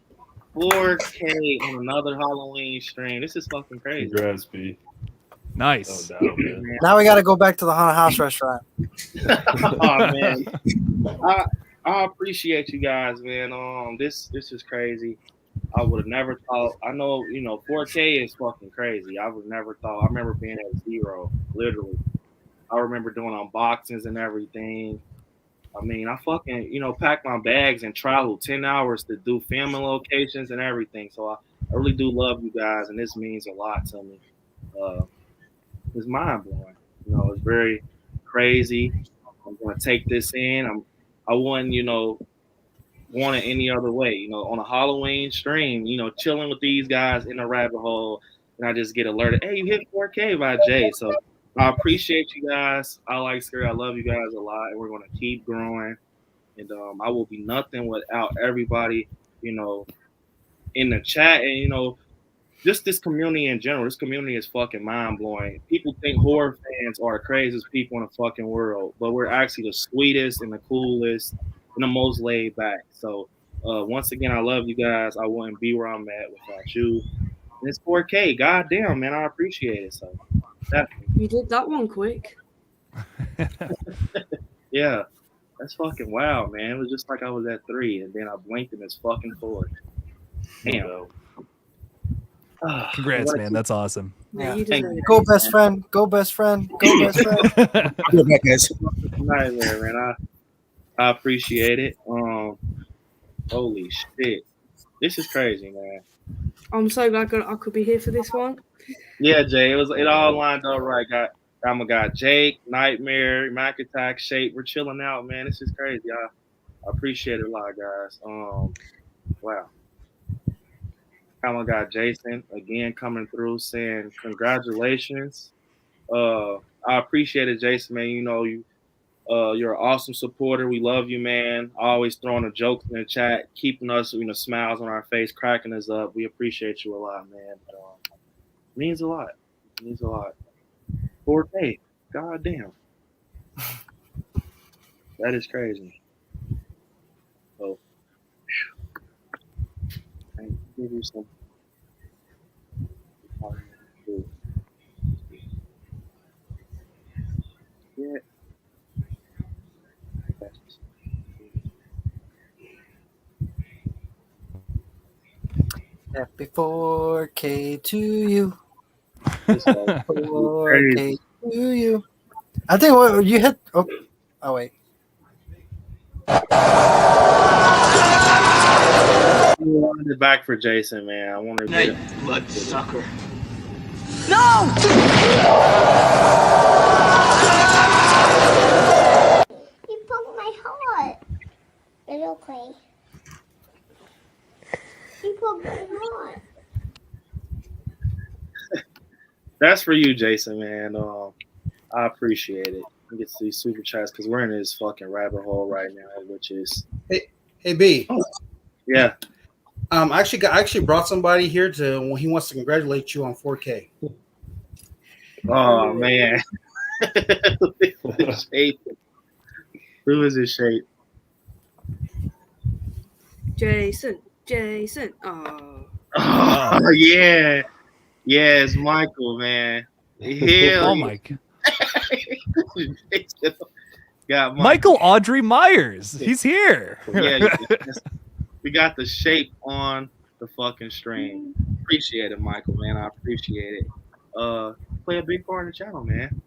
D: 4K on another Halloween stream. This is fucking crazy.
H: Congrats, B.
E: Nice.
H: No doubt, man.
G: Now we got to go back to the haunted house restaurant.
D: Oh man, I appreciate you guys, man. This is crazy. I would have never thought. I know, 4K is fucking crazy. I would never thought. I remember being at 0, literally. I remember doing unboxings and everything. I mean, I fucking, packed my bags and traveled 10 hours to do filming locations and everything. So I really do love you guys, and this means a lot to me. It's mind blowing. It's very crazy. I'm gonna take this in. I wouldn't, want it any other way. On a Halloween stream, chilling with these guys in a rabbit hole, and I just get alerted. Hey, you hit 4K by Jay. So I appreciate you guys. I like Scary. I love you guys a lot, and we're gonna keep growing. And I will be nothing without everybody, in the chat, and just this community in general. This community is fucking mind blowing. People think horror fans are the craziest people in the fucking world, but we're actually the sweetest and the coolest and the most laid back. So once again, I love you guys. I wouldn't be where I'm at without you. And it's 4K. God damn, man, I appreciate it. So definitely.
I: You did that one quick.
D: Yeah, that's fucking wild, man. It was just like I was at 3, and then I blinked and it's fucking 4. Damn.
E: Congrats, man. That's awesome.
I: Yeah, you deserve it.
G: Go best friend. Go best friend. Go best friend.
F: Good night, guys.
D: Nightmare, man. I appreciate it. Holy shit, this is crazy, man.
I: I'm so glad I could be here for this one.
D: Yeah, Jay, it all lined up right. Got my guy Jake, Nightmare, Mac Attack, Shape. We're chilling out, man. This is crazy. I appreciate it a lot, guys. Wow. Got my guy Jason again coming through saying congratulations. I appreciate it, Jason, man. You know you're an awesome supporter. We love you, man. Always throwing a joke in the chat, keeping us, smiles on our face, cracking us up. We appreciate you a lot, man. Means a lot. Means a lot. 4K. God damn. That is crazy. So, give you some. Yeah.
G: Happy 4K to you. 4K to you. I think what you hit. Oh wait.
D: I wanted it back for Jason, man. I wanted to get it.
K: Blood sucker.
J: No! You broke my heart. It's okay. You broke my heart.
D: That's for you, Jason, man. I appreciate it. We get to these super chats because we're in this fucking rabbit hole right now, which is
F: Hey B.
D: yeah.
F: I actually brought somebody here he wants to congratulate you on 4K.
D: Oh man. Shape. Who is this Shape?
I: Jason.
D: Oh yeah. Yeah, it's Michael, man.
E: Oh my god.
D: Got
E: Michael Audrey Myers. He's here.
D: Yeah, we got the Shape on the fucking stream. Appreciate it, Michael, man. I appreciate it. Play a big part in the channel, man.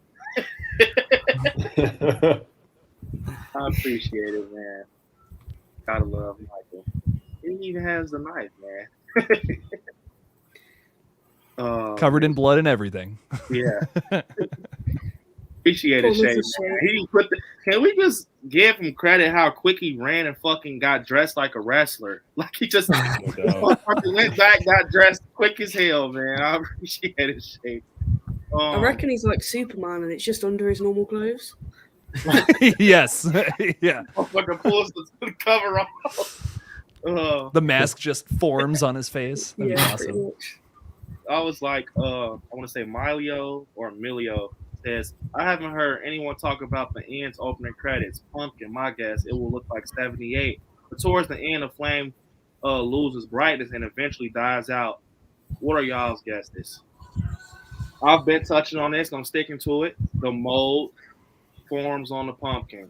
D: I appreciate it, man. Gotta love Michael. He even has the knife, man.
E: Covered in blood and everything.
D: Yeah. Appreciate it, Shay. Can we just give him credit how quick he ran and fucking got dressed like a wrestler? Like he just went back, got dressed quick as hell, man. I appreciate it, Shay.
I: I reckon he's like Superman and it's just under his normal clothes.
E: Yes. Yeah.
D: Fucking pulls the cover off.
E: The mask just forms on his face. That'd be awesome.
D: I was like, I want to say Milio or Emilio says, I haven't heard anyone talk about the end's opening credits. Pumpkin, my guess, it will look like 78. But towards the end, the flame loses brightness and eventually dies out. What are y'all's guesses? I've been touching on this. I'm sticking to it. The mold forms on the pumpkin.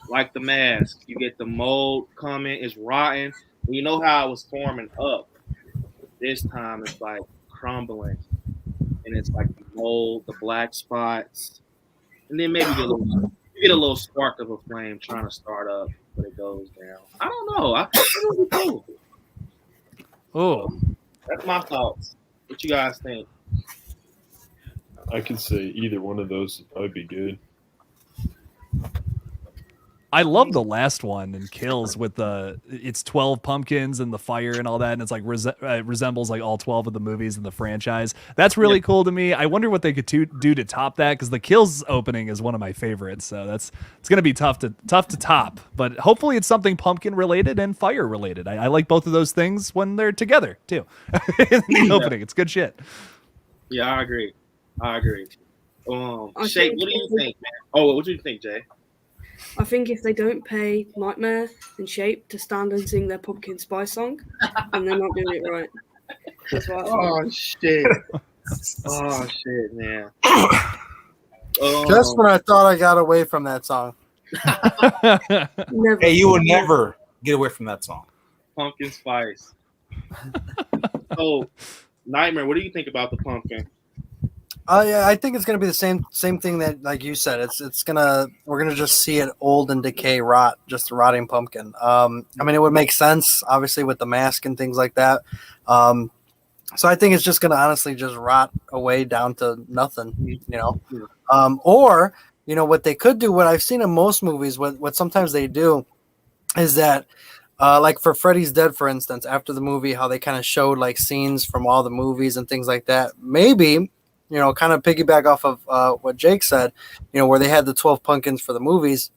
D: Like the mask. You get the mold coming. It's rotten. You know how it was forming up. This time it's like crumbling. And it's like the mold, the black spots. And then maybe you get a little spark of a flame trying to start up, but it goes down. I don't know. I think it'll be cool.
E: Oh.
D: That's my thoughts. What you guys think?
H: I could say either one of those would probably be good.
E: I love the last one and Kills with it's 12 pumpkins and the fire and all that, and it's like resembles like all 12 of the movies in the franchise. That's really cool to me. I wonder what they could do to top that, because the Kills opening is one of my favorites. So it's gonna be tough to top, but hopefully it's something pumpkin related and fire related. I like both of those things when they're together too. In the opening, it's good shit.
D: Yeah, I agree. Shay, what do you think, man? Oh, what do you think, Jay?
I: I think if they don't pay Nightmare and Shape to stand and sing their pumpkin spice song, then they're not doing it right. That's what I think.
D: Shit, man.
G: Just when I thought I got away from that song.
I: Never.
F: Hey, you will never get away from that song.
D: Pumpkin spice. So Nightmare, what do you think about the pumpkin?
G: Yeah, I think it's gonna be the same thing that like you said. We're gonna just see it old and decay, rot, just a rotting pumpkin. I mean, it would make sense, obviously, with the mask and things like that. So I think it's just gonna honestly just rot away down to nothing, Or what they could do, what I've seen in most movies, what sometimes they do, is that. Like for Freddy's Dead, for instance, after the movie, how they kind of showed like scenes from all the movies and things like that. Maybe, kind of piggyback off of what Jake said, where they had the 12 pumpkins for the movies,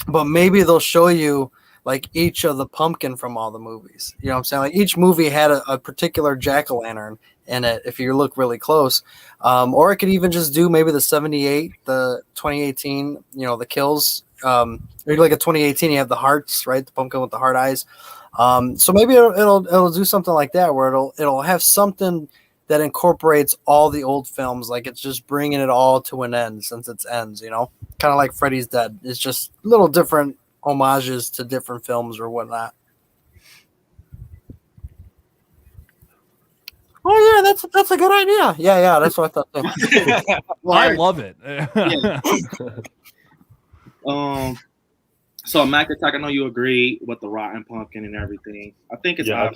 G: but maybe they'll show you like each of the pumpkin from all the movies. You know what I'm saying? Like each movie had a particular jack-o'-lantern in it if you look really close. Or it could even just do maybe the 78, the 2018, the kills. Maybe like a 2018, you have the hearts, right? The pumpkin with the heart eyes. So maybe it'll do something like that, where it'll have something that incorporates all the old films, like it's just bringing it all to an end since it's ends, kind of like Freddy's Dead. It's just little different homages to different films or whatnot. Oh yeah, that's a good idea. Yeah, that's what I thought too.
E: Well, I love it.
D: So Mac Attack, I know you agree with the rotten pumpkin and everything. I think it's
H: I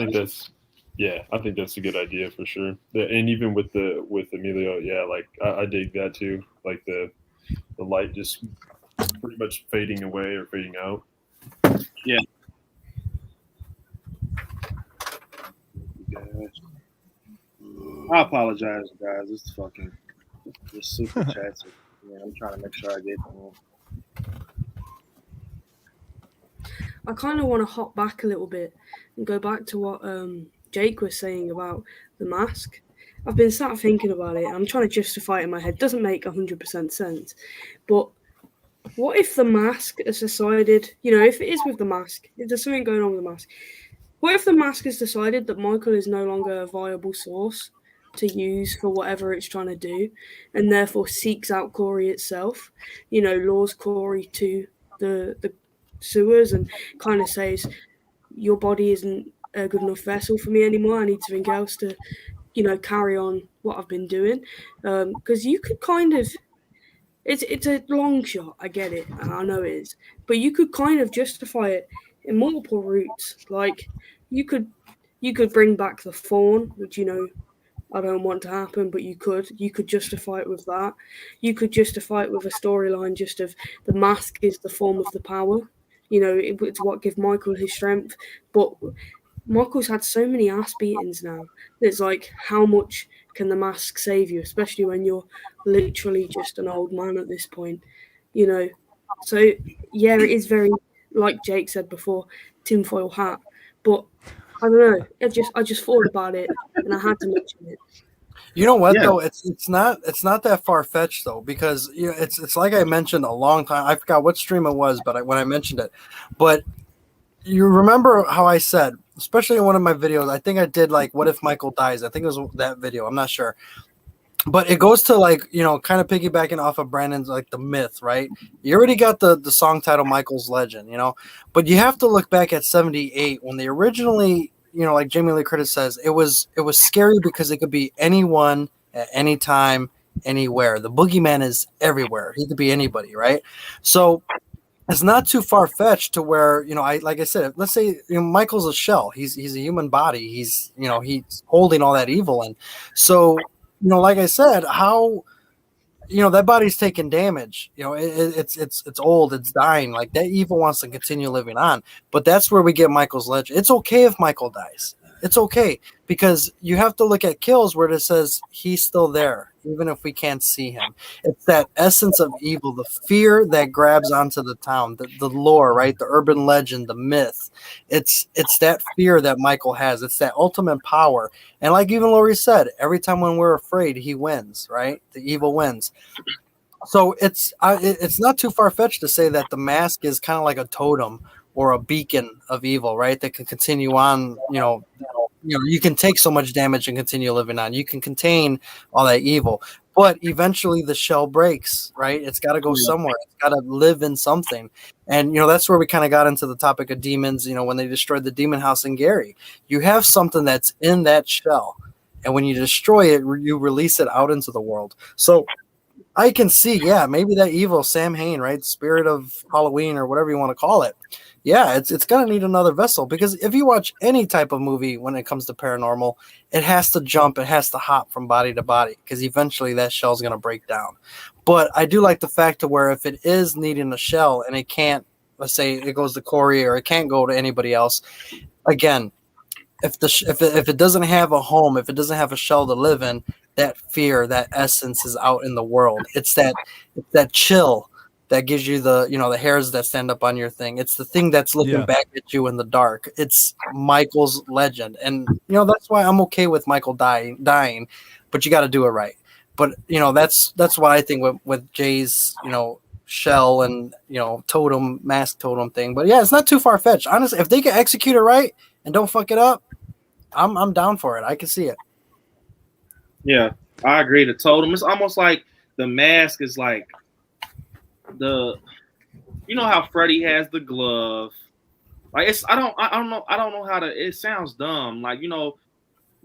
H: think that's a good idea for sure. And even with Emilio, like I dig that too. Like the light just pretty much fading away or fading out.
D: Yeah. I apologize, guys. It's super chatty. Yeah, I'm trying to make sure I get them.
I: I kind of want to hop back a little bit and go back to what Jake was saying about the mask. I've been sat thinking about it. I'm trying to justify it in my head. It doesn't make 100% sense. But what if the mask has decided, if it is with the mask, if there's something going on with the mask, what if the mask has decided that Michael is no longer a viable source to use for whatever it's trying to do, and therefore seeks out Corey itself, lures Corey to the sewers and kind of says, your body isn't a good enough vessel for me anymore. I need something else to, carry on what I've been doing. Because you could kind of, it's a long shot. I get it. I know it is. But you could kind of justify it in multiple routes. Like you could bring back the fawn, which, I don't want to happen, but you could justify it with that. You could justify it with a storyline just of the mask is the form of the power. It's what gives Michael his strength. But Michael's had so many ass beatings now. It's like, how much can the mask save you, especially when you're literally just an old man at this point, So, yeah, it is very, like Jake said before, tinfoil hat. But I don't know. I just thought about it, and I had to mention it.
G: You know what though? It's not that far fetched though, because it's like I mentioned a long time. I forgot what stream it was, but when I mentioned it, but you remember how I said, especially in one of my videos, I think I did like, what if Michael dies? I think it was that video. I'm not sure, but it goes to like, kind of piggybacking off of Brandon's, like the myth, right? You already got the song title, Michael's Legend, but you have to look back at 78 when they originally, like Jamie Lee Curtis says, it was scary because it could be anyone at any time, anywhere. The boogeyman is everywhere. He could be anybody, right? So it's not too far fetched to where, like I said, let's say Michael's a shell. He's a human body. He's he's holding all that evil in. So like I said, how that body's taking damage. It's old, it's dying. Like that evil wants to continue living on. But that's where we get Michael's legend. It's okay if Michael dies. It's okay, because you have to look at kills where it says he's still there, even if we can't see him. It's that essence of evil, the fear that grabs onto the town, the lore, right? The urban legend, the myth. It's that fear that Michael has. It's that ultimate power. And like even Lori said, every time when we're afraid, he wins, right? The evil wins. So it's not too far-fetched to say that the mask is kind of like a totem or a beacon of evil, right? That can continue on, you can take so much damage and continue living on. You can contain all that evil, but eventually the shell breaks, right? It's got to go somewhere. It's got to live in something. And, that's where we kind of got into the topic of demons, when they destroyed the demon house in Gary. You have something that's in that shell, and when you destroy it, you release it out into the world. So I can see, yeah, maybe that evil Sam Hain, right, spirit of Halloween or whatever you want to call it. Yeah, it's gonna need another vessel, because if you watch any type of movie when it comes to paranormal, it has to jump, it has to hop from body to body, because eventually that shell's gonna break down. But I do like the fact to where if it is needing a shell and it can't, let's say it goes to Corey or it can't go to anybody else, again, if it doesn't have a home, if it doesn't have a shell to live in, that fear, that essence is out in the world. It's that chill that gives you the, the hairs that stand up on your thing. It's the thing that's looking back at you in the dark. It's Michael's legend. And, that's why I'm okay with Michael dying, but you got to do it right. But, that's what I think with Jay's, shell and, totem, mask totem thing. But yeah, it's not too far fetched. Honestly, if they can execute it right and don't fuck it up, I'm down for it. I can see it.
D: Yeah, I agree. The totem, it's almost like the mask is like how Freddy has the glove. Like I don't know how to. It sounds dumb. Like I'm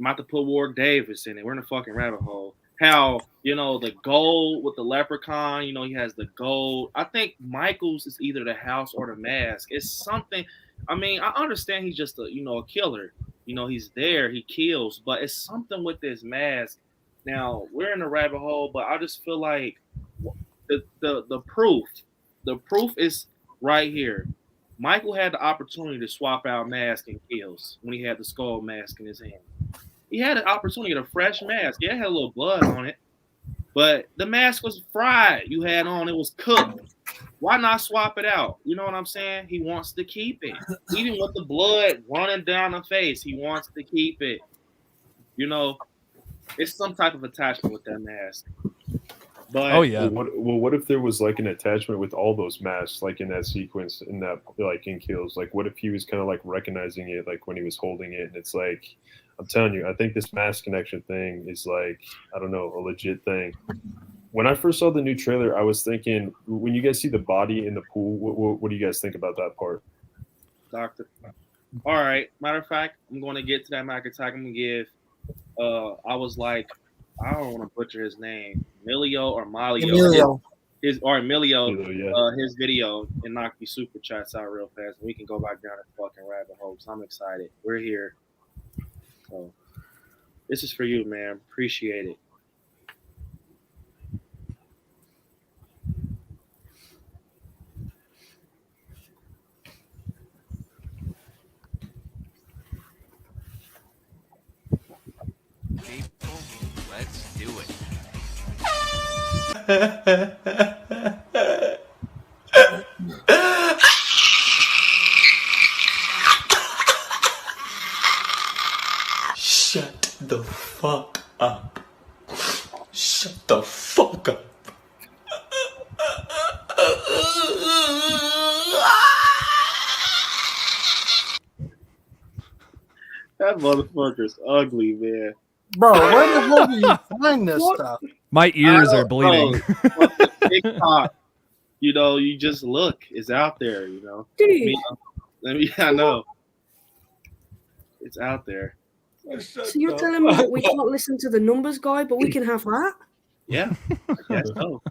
D: about to put Warwick Davis in it. We're in a fucking rabbit hole. How the gold with the leprechaun. He has the gold. I think Michael's is either the house or the mask. It's something. I mean, I understand he's just a killer. He's there, he kills, but it's something with this mask. Now we're in a rabbit hole, but I just feel like the proof is right here. Michael had the opportunity to swap out mask and kills when he had the skull mask in his hand. He had an opportunity to fresh mask. Yeah, it had a little blood on it, but the mask was fried. You had on, it was cooked. Why not swap it out? You know what I'm saying? He wants to keep it. Even with the blood running down the face, he wants to keep it. It's some type of attachment with that mask. But
H: what if there was like an attachment with all those masks, like in that sequence, in that like in Kills? Like, what if he was kind of like recognizing it, like when he was holding it, and it's like, I'm telling you, I think this mask connection thing is like, I don't know, a legit thing. When I first saw the new trailer, I was thinking, when you guys see the body in the pool, what do you guys think about that part?
D: Doctor. All right. Matter of fact, I'm going to get to that Mac attack. I'm going to give, I was like, I don't want to butcher his name, Emilio or Malio.
G: Emilio.
D: His video, and knock these super chats out real fast. And we can go back down the fucking rabbit hole. So I'm excited. We're here. So this is for you, man. Appreciate it.
M: People, let's do it.
K: Shut the fuck up. Shut the fuck up.
D: That motherfucker's ugly, man.
G: Bro, where the hell do you find this stuff?
E: My ears are bleeding.
D: TikTok, you just look. It's out there,
I: Dude.
D: I know. It's out there.
I: So you're telling me that we can't listen to the numbers guy, but we can have that?
D: Yeah, I guess so.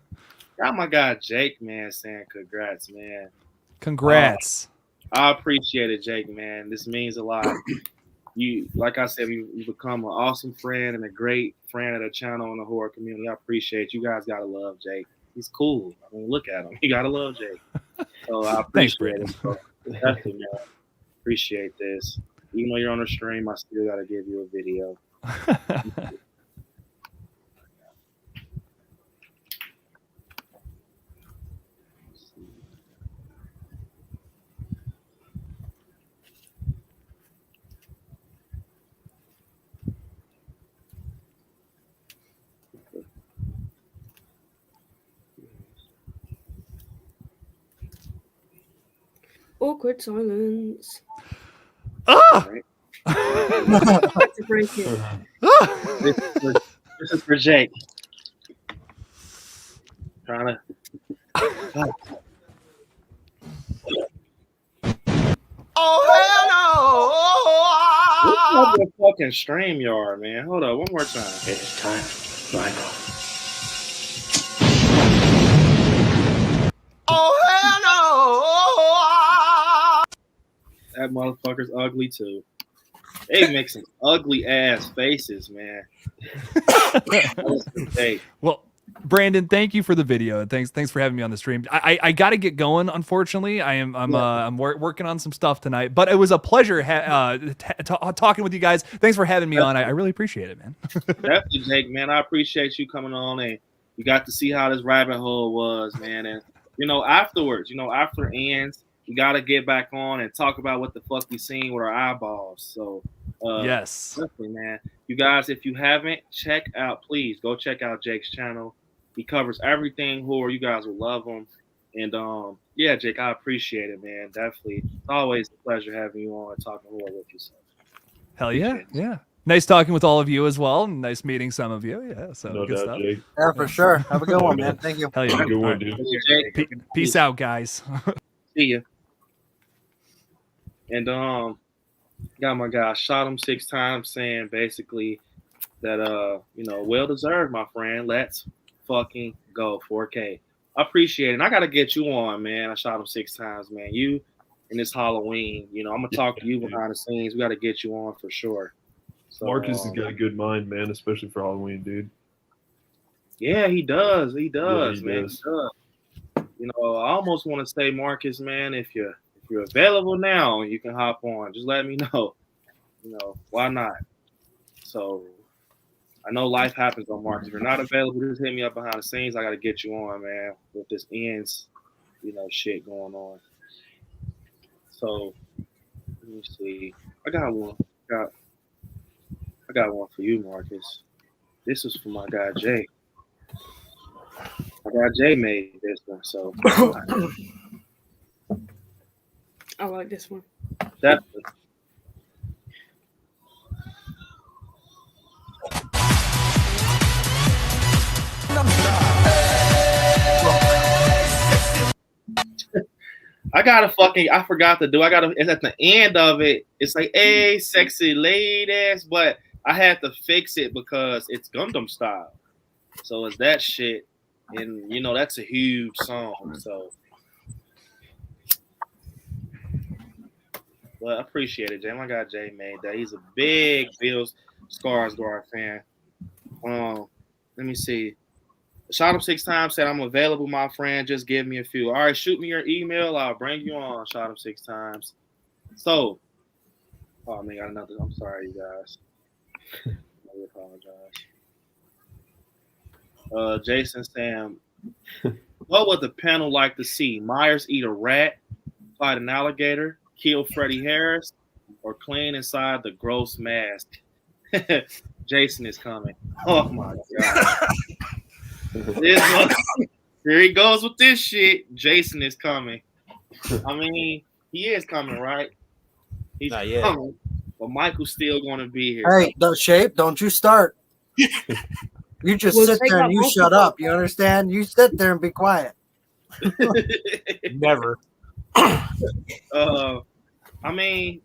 D: Got my guy Jake, man, saying congrats, man.
E: Congrats.
D: I appreciate it, Jake, man. This means a lot. You, like I said, you become an awesome friend and a great friend of the channel and the horror community. I appreciate you guys. Gotta love Jake. He's cool. I mean, look at him. You gotta love Jake. So I appreciate it. So, definitely, man. Appreciate this. Even though you're on a stream, I still gotta give you a video.
I: Awkward silence.
E: Ah!
I: To break it.
D: This is for Jake. Trying to.
K: Oh hell
D: This fucking StreamYard, man. Hold up, one more time.
A: It's time, Michael.
C: Oh, hell no!
D: That motherfucker's ugly too. They make some ugly ass faces, man. Hey.
E: Well, Brandon, thank you for the video. Thanks for having me on the stream. I got to get going. Unfortunately, I'm working on some stuff tonight, but it was a pleasure talking with you guys. Thanks for having me on. I really appreciate it, man.
D: Definitely, Jake, man. I appreciate you coming on, and you got to see how this rabbit hole was, man. And afterwards, after it ends, we got to get back on and talk about what the fuck we seen with our eyeballs. So,
E: yes,
D: definitely, man. You guys, if you haven't, please go check out Jake's channel. He covers everything horror. You guys will love him. And yeah, Jake, I appreciate it, man. Definitely. It's always a pleasure having you on and talking horror with you. So.
E: Hell yeah. Yeah. Nice talking with all of you as well. And nice meeting some of you. Yeah. So
H: No
E: good
H: doubt,
E: stuff.
H: Jake.
G: Yeah, for sure. Have a good one, man. Thank you.
E: Hell yeah.
H: Good one, dude.
E: Peace out, guys.
D: See ya. And got my guy shot him 6 times, saying basically that well deserved, my friend. Let's fucking go 4K. I appreciate it. And I gotta get you on, man. I shot him 6 times, man. You in this Halloween, I'm gonna talk to you behind the scenes. We gotta get you on for sure. So,
H: Marcus has got a good mind, man, especially for Halloween, dude.
D: Yeah, he does. He does,
H: Yeah, he
D: man.
H: does.
D: He does. I almost want to say, Marcus, man, if you're available now, you can hop on. Just let me know. Why not? So I know life happens on Marcus. If you're not available, just hit me up behind the scenes. I got to get you on, man, with this ends, shit going on. So let me see. I got one. I got one for you, Marcus. This is for my guy Jay. My guy Jay made this one, so
I: I like this one.
D: definitely. I forgot to do. It's at the end of it. It's like, hey, sexy ladies, but I had to fix it because it's Gundam style. So it's that shit. And, that's a huge song. So, but I appreciate it, Jay. My guy Jay made that. He's a big Bill Skarsgård fan. Let me see. Shot him 6 times, said I'm available, my friend. Just give me a few. All right, shoot me your email. I'll bring you on. Shot him 6 times. So, oh man, got another. I'm sorry, you guys. I apologize. Jason Sam, what would the panel like to see? Myers eat a rat, fight an alligator, kill Freddie Harris, or clean inside the gross mask? Jason is coming. Oh my god. Here he goes with this shit. Jason is coming. I mean, he is coming, right? He's
F: Not yet.
D: coming, but Michael's still going to be here.
G: Hey, Shape, don't you start. You just sit there and you shut up. You understand? You sit there and be quiet.
F: Never.
D: I mean,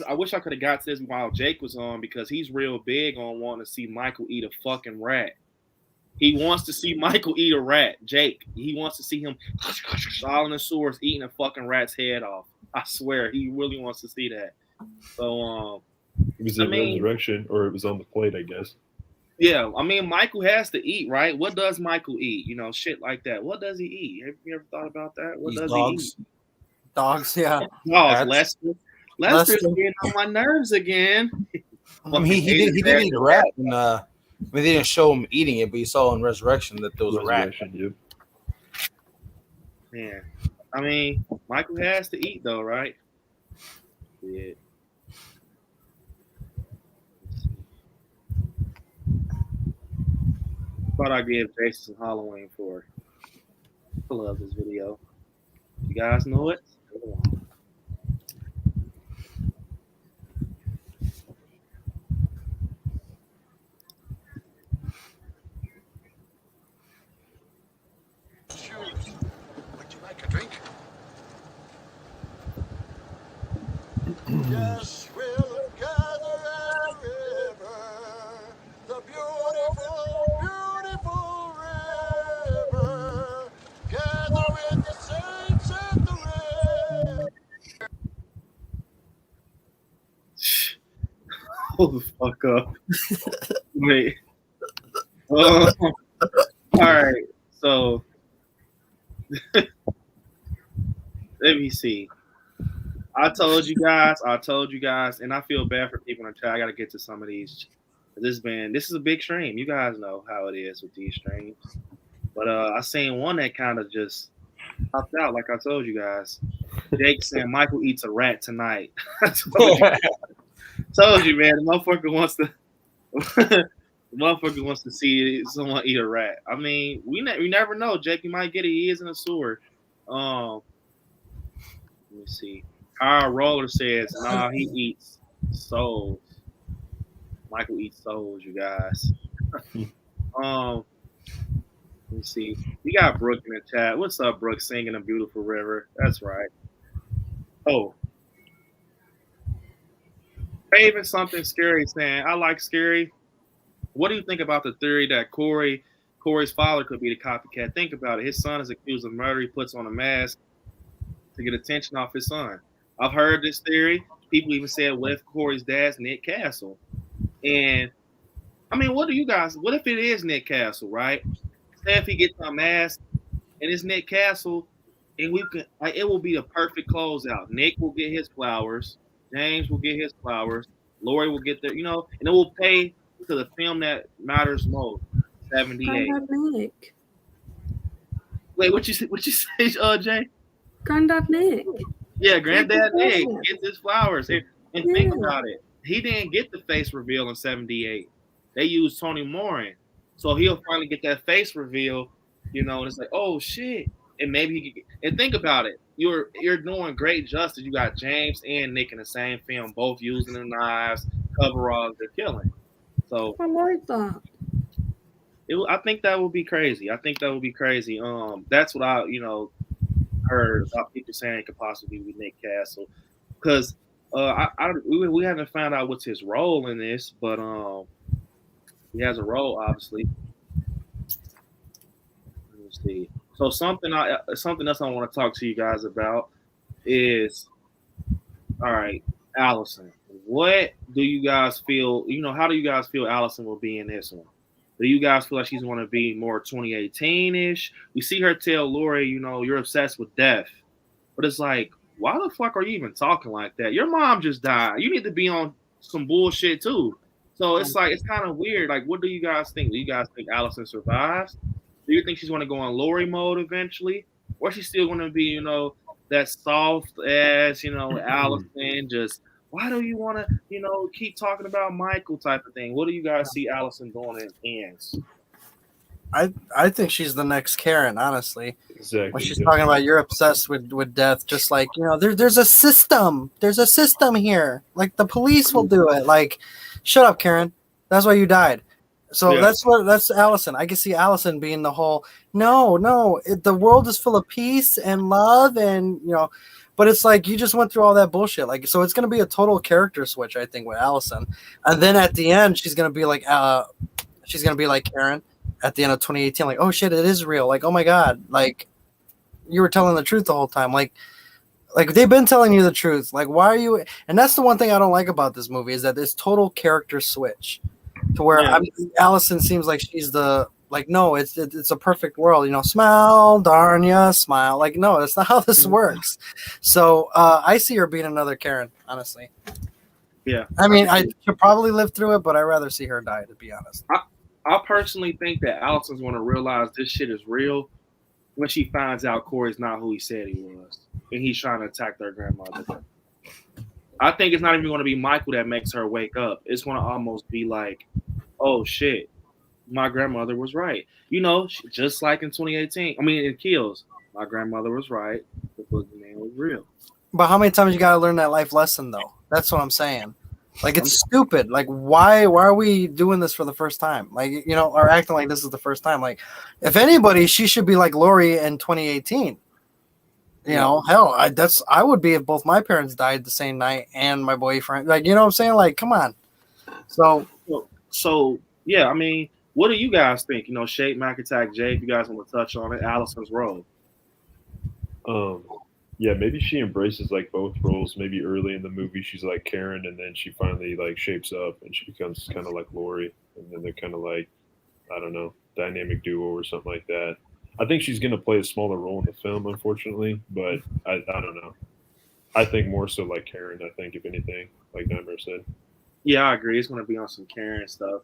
D: I wish I could have got to this while Jake was on, because he's real big on wanting to see Michael eat a fucking rat. He wants to see Michael eat a rat. Jake, he wants to see him all in the sewers eating a fucking rat's head off. I swear, he really wants to see that. So,
H: it was in Resurrection, or it was on the plate, I guess.
D: Yeah, I mean, Michael has to eat, right? What does Michael eat? Shit like that. What does he eat? Have you ever thought about that? What does he eat?
G: Dogs, yeah.
D: Dogs. Lester's getting on my nerves again.
F: I mean, he did eat a rat. And, they didn't show him eating it, but you saw in Resurrection that there was a rat.
D: Yeah. I mean, Michael has to eat, though, right? Yeah. Thought I'd give Jason Halloween for. I love this video. You guys know it?
L: Would you like a drink? Yes, we'll gather
D: Hold the fuck up. Wait. All right. So let me see. I told you guys, and I feel bad for people in the chat. I got to get to some of these. This is a big stream. You guys know how it is with these streams. But I seen one that kind of just popped out, like I told you guys. Jake saying Michael eats a rat tonight. I told you, man. The motherfucker wants to. The motherfucker wants to see someone eat a rat. I mean, we never know. Jake, you might get it. He is in a sewer. Let me see. Our roller says, nah, he eats souls. Michael eats souls, you guys. Let me see. We got Brooke in the chat. What's up, Brooke? Singing a beautiful river. That's right. Oh. Raven something scary saying, I like scary. What do you think about the theory that Corey's father could be the copycat? Think about it. His son is accused of murder. He puts on a mask to get attention off his son. I've heard this theory. People even said, what if Corey's dad's Nick Castle? And I mean, what if it is Nick Castle, right? Say if he gets a mask and it's Nick Castle, and it will be a perfect closeout. Nick will get his flowers, James will get his flowers, Lori will get and it will pay to the film that matters most. 78.
I: Nick.
D: Wait, what you say, Jay?
I: Granddad Nick.
D: Yeah, Granddad Nick gets his flowers. And think about it. He didn't get the face reveal in 78. They used Tony Moran. So he'll finally get that face reveal, and it's like, oh shit. And maybe he could and think about it. You're doing great justice. You got James and Nick in the same film, both using the knives, coveralls, they're killing. So
I: I like that.
D: I think that would be crazy. That's what I, heard about people saying it could possibly be Nick Castle, because we haven't found out what's his role in this, but he has a role, obviously. Let me see. So something else I want to talk to you guys about is, all right, Allison. What do you guys feel? How do you guys feel Allison will be in this one? Do you guys feel like she's going to be more 2018-ish? We see her tell Lori, you're obsessed with death. But it's like, why the fuck are you even talking like that? Your mom just died. You need to be on some bullshit too. So it's like, it's kind of weird. Like, what do you guys think? Do you guys think Allison survives? Do you think she's going to go on Lori mode eventually? Or is she still going to be, that soft ass, Allison, just, why do you want to, keep talking about Michael type of thing? What do you guys see Allison doing in Ants?
G: I think she's the next Karen, honestly.
H: Exactly.
G: When she's talking about you're obsessed with death, just like, there's a system. There's a system here. Like the police will do it. Like, shut up, Karen. That's why you died. So yeah. That's Allison. I can see Allison being the whole, no, the world is full of peace and love and, but it's like you just went through all that bullshit. Like, so it's going to be a total character switch, I think, with Allison. And then at the end, she's going to be like Karen at the end of 2018. Like, oh shit, it is real. Like, oh my God, like you were telling the truth the whole time. Like they've been telling you the truth. Like, why are you? And that's the one thing I don't like about this movie is that this total character switch to where Allison seems like she's the. Like, no, it's a perfect world, smile, darn ya, smile. Like, no, that's not how this works. So I see her being another Karen, honestly.
D: Yeah.
G: I mean, I could probably live through it, but I'd rather see her die, to be honest.
D: I personally think that Allison's going to realize this shit is real when she finds out Corey's not who he said he was. And he's trying to attack their grandmother. I think it's not even going to be Michael that makes her wake up. It's going to almost be like, oh, shit. My grandmother was right. Just like in 2018. I mean, in Kills, my grandmother was right. The boogeyman was real.
G: But how many times you got to learn that life lesson, though? That's what I'm saying. Like, it's stupid. Like, why are we doing this for the first time? Like, or acting like this is the first time. Like, if anybody, she should be like Lori in 2018. Hell, I would be if both my parents died the same night and my boyfriend. Like, you know what I'm saying? Like, come on.
D: So yeah, I mean, what do you guys think? Shake, Mac Attack, Jay, if you guys want to touch on it, Allison's role.
H: Yeah, maybe she embraces like both roles. Maybe early in the movie she's like Karen, and then she finally like shapes up and she becomes kind of like Lori, and then they're kind of like, I don't know, dynamic duo or something like that. I think she's gonna play a smaller role in the film, unfortunately, but I don't know. I think more so like Karen. I think if anything, like Nightmare said.
D: Yeah, I agree. It's gonna be on some Karen stuff.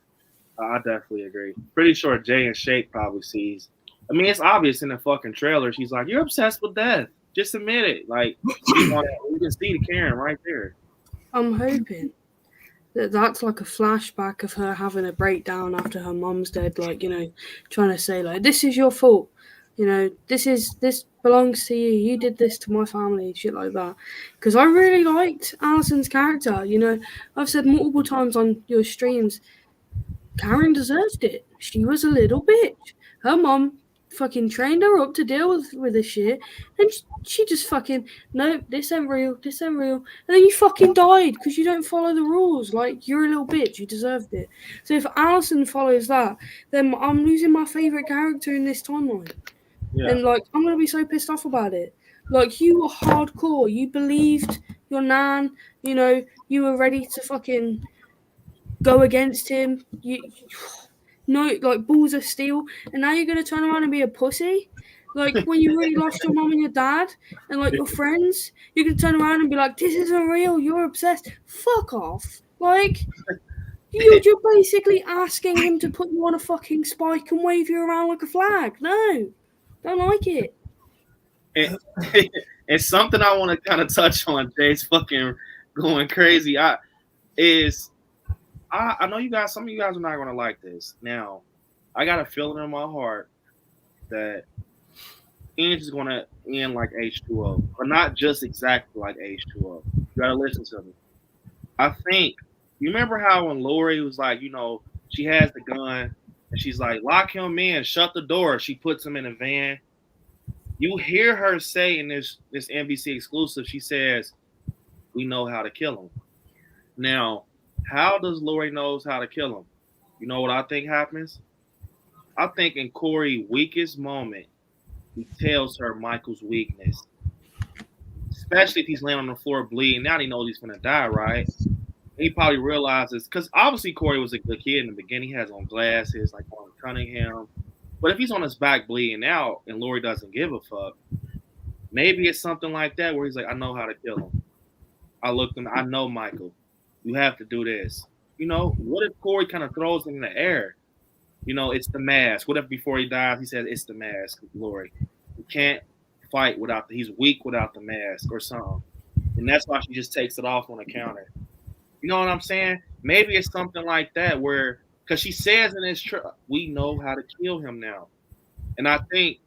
D: I definitely agree. Pretty sure Jay and Shake probably sees. I mean, it's obvious in the fucking trailer. She's like, "You're obsessed with death. Just admit it." Like, you can see the Karen right there.
I: I'm hoping that that's like a flashback of her having a breakdown after her mom's dead, like, you know, trying to say like, this is your fault, you know, this belongs to you, you did this to my family, shit like that. Because I really liked Alison's character, you know. I've said multiple times on your streams, Karen deserved it. She was a little bitch. Her mom fucking trained her up to deal with this shit, and she just fucking, no, this ain't real, and then you fucking died because you don't follow the rules. Like, you're a little bitch, you deserved it. So if Alison follows that, then I'm losing my favorite character in this timeline.
D: Yeah.
I: And like, I'm gonna be so pissed off about it. Like, you were hardcore, you believed your nan, you know, you were ready to fucking go against him. No, like, balls of steel, and now you're gonna turn around and be a pussy. Like, when you really lost your mom and your dad and like your friends, you can turn around and be like, "This isn't real. You're obsessed." Fuck off. Like, you're basically asking him to put you on a fucking spike and wave you around like a flag. No, don't like it.
D: And, and something I want to kind of touch on, Jay's fucking going crazy. I know you guys. Some of you guys are not gonna like this. Now, I got a feeling in my heart that Ange is gonna end like H2O, but not just exactly like H2O. You gotta listen to me. I think you remember how when Lori was like, you know, she has the gun and she's like, lock him in, shut the door. She puts him in a van. You hear her say in this NBC exclusive, she says, "We know how to kill him." Now, how does Lori knows how to kill him? You know what I think happens? I think in Corey's weakest moment, he tells her Michael's weakness. Especially if he's laying on the floor bleeding. Now he knows he's gonna die, right? He probably realizes, because obviously Corey was a good kid in the beginning. He has on glasses, like on Cunningham. But if he's on his back bleeding out and Lori doesn't give a fuck, maybe it's something like that where he's like, I know how to kill him. I know Michael. You have to do this. You know, what if Corey kind of throws him in the air? You know, it's the mask. What if before he dies, he says, it's the mask, Lori. He can't fight he's weak without the mask or something. And that's why she just takes it off on the counter. You know what I'm saying? Maybe it's something like that where, because she says in this we know how to kill him now. And I think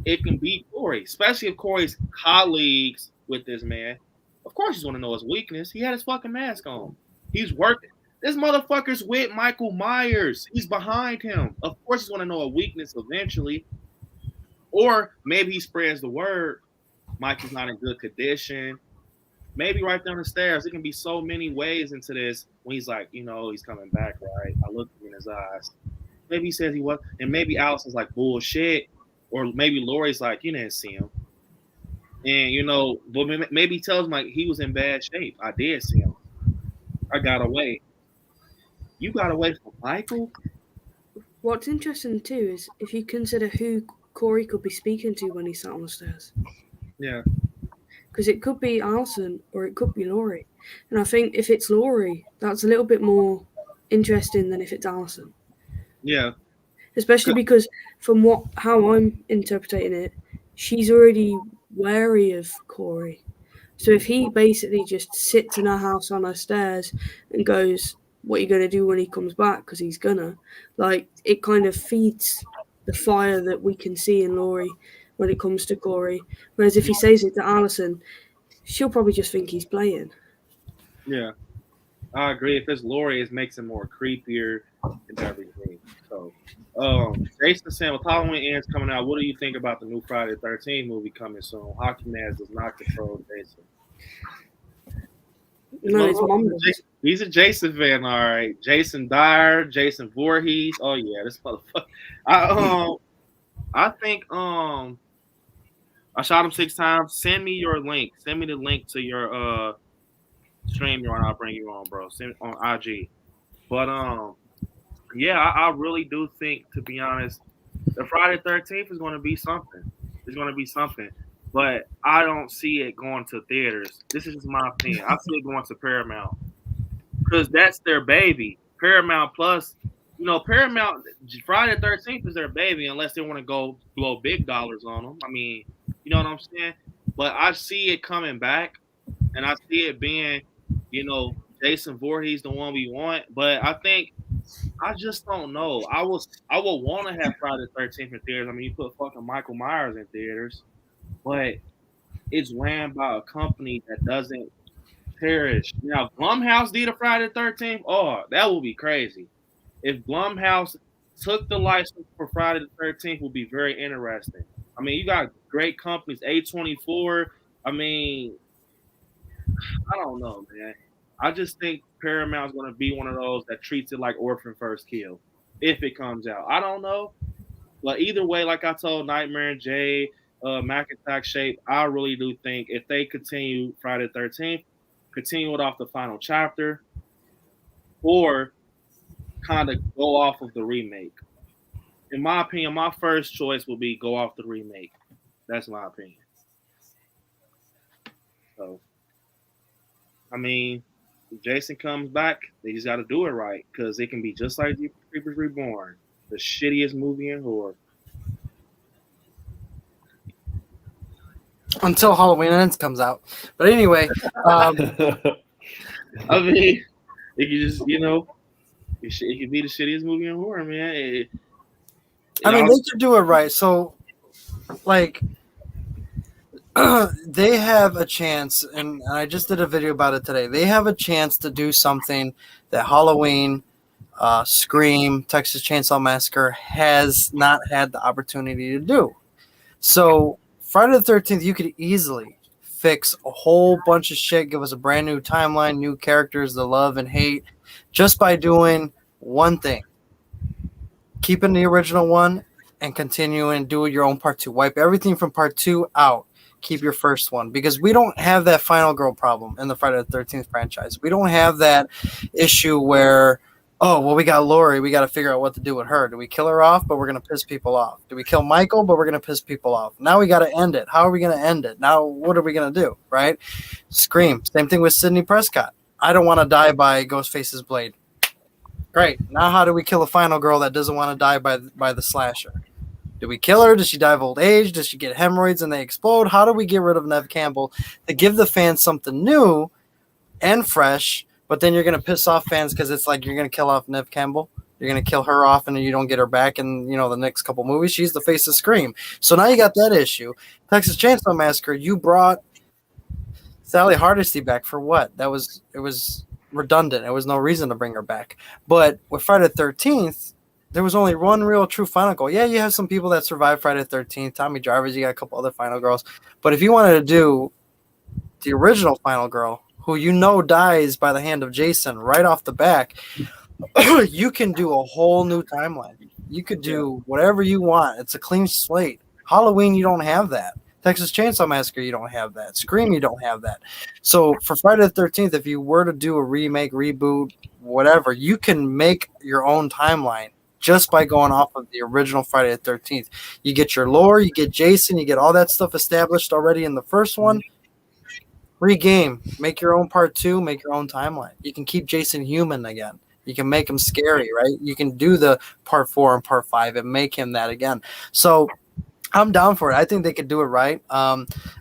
D: it can be Corey, especially if Corey's colleagues with this man. Of course he's going to know his weakness. He had his fucking mask on. He's working. This motherfucker's with Michael Myers. He's behind him. Of course he's going to know a weakness eventually. Or maybe he spreads the word. Michael's not in good condition. Maybe right down the stairs. It can be so many ways into this when he's like, you know, he's coming back, right? I looked in his eyes. Maybe he says he was, and maybe Allison's like, bullshit. Or maybe Lori's like, you didn't see him. And, you know, but maybe he tells him, like, he was in bad shape. I did see him. I got away. You got away from Michael?
I: What's interesting, too, is if you consider who Corey could be speaking to when he sat on the stairs.
D: Yeah.
I: Because it could be Alison or it could be Lori. And I think if it's Lori, that's a little bit more interesting than if it's Alison.
D: Yeah.
I: Especially because from how I'm interpreting it, she's already wary of Corey. So if he basically just sits in her house on her stairs and goes, what are you going to do when he comes back? Because he's gonna. Like, it kind of feeds the fire that we can see in Lori when it comes to Corey. Whereas if he says it to Alison, she'll probably just think he's playing.
D: Yeah. I agree. If it's Lori, it makes it more creepier and everything. So, Jason saying, with Halloween ends coming out, what do you think about the new Friday the 13th movie coming soon? Hockey Man does not control Jason.
I: No, it's mom.
D: He's a Jason fan, all right. Jason Dyer, Jason Voorhees. Oh yeah, this motherfucker. I think I shot him 6 times. Send me your link. Send me the link to your stream you're on. I'll bring you on, bro. Send it on IG. But yeah, I really do think, to be honest, the Friday 13th is going to be something. It's going to be something. But I don't see it going to theaters. This is just my opinion. I see it going to Paramount because that's their baby. Paramount Plus, Paramount Friday 13th is their baby unless they want to go blow big dollars on them. I mean, you know what I'm saying? But I see it coming back, and I see it being, Jason Voorhees the one we want. But I just don't know. I would want to have Friday the 13th in theaters. I mean, you put fucking Michael Myers in theaters, but it's ran by a company that doesn't perish. Now, Blumhouse did a Friday the 13th. Oh, that would be crazy. If Blumhouse took the license for Friday the 13th, would be very interesting. I mean, you got great companies, A24. I mean, I don't know, man. I just think Paramount's going to be one of those that treats it like Orphan First Kill if it comes out. I don't know. But either way, like I told Nightmare and Jay, Mac Attack Shape, I really do think if they continue Friday the 13th, continue it off the final chapter, or kind of go off of the remake. In my opinion, my first choice will be go off the remake. That's my opinion. So, I mean, if Jason comes back, they just got to do it right because it can be just like Jeepers Creepers Reborn, the shittiest movie in horror.
G: Until Halloween Ends comes out. But anyway,
D: I mean, it could just, it could be the shittiest movie in horror, man.
G: I mean, they could do it right. So, like, they have a chance, and I just did a video about it today. They have a chance to do something that Halloween, Scream, Texas Chainsaw Massacre has not had the opportunity to do. So, Friday the 13th, you could easily fix a whole bunch of shit, give us a brand new timeline, new characters, the love and hate, just by doing one thing. Keeping the original one and continue and do your own part 2. Wipe everything from part 2 out. Keep your first one, because we don't have that final girl problem in the Friday the 13th franchise. We don't have that issue where, oh, well, we got Laurie. We got to figure out what to do with her. Do we kill her off, but we're going to piss people off? Do we kill Michael, but we're going to piss people off? Now we got to end it. How are we going to end it? Now, what are we going to do, right? Scream. Same thing with Sidney Prescott. I don't want to die by Ghostface's blade. Great. Now how do we kill a final girl that doesn't want to die by the slasher? Do we kill her? Does she die of old age? Does she get hemorrhoids and they explode? How do we get rid of Neve Campbell to give the fans something new and fresh, but then you're going to piss off fans because it's like you're going to kill off Neve Campbell? You're going to kill her off and then you don't get her back in, the next couple movies? She's the face of Scream. So now you got that issue. Texas Chainsaw Massacre, you brought Sally Hardesty back for what? It was redundant. There was no reason to bring her back. But with Friday the 13th, there was only one real true final girl. Yeah, you have some people that survived Friday the 13th. Tommy Jarvis, you got a couple other final girls. But if you wanted to do the original final girl, who dies by the hand of Jason right off the back, you can do a whole new timeline. You could do whatever you want. It's a clean slate. Halloween, you don't have that. Texas Chainsaw Massacre, you don't have that. Scream, you don't have that. So for Friday the 13th, if you were to do a remake, reboot, whatever, you can make your own timeline just by going off of the original Friday the 13th. You get your lore, you get Jason, you get all that stuff established already in the first one. Free game. Make your own part 2, make your own timeline. You can keep Jason human again. You can make him scary, right? You can do the part 4 and part 5 and make him that again. So I'm down for it. I think they could do it right.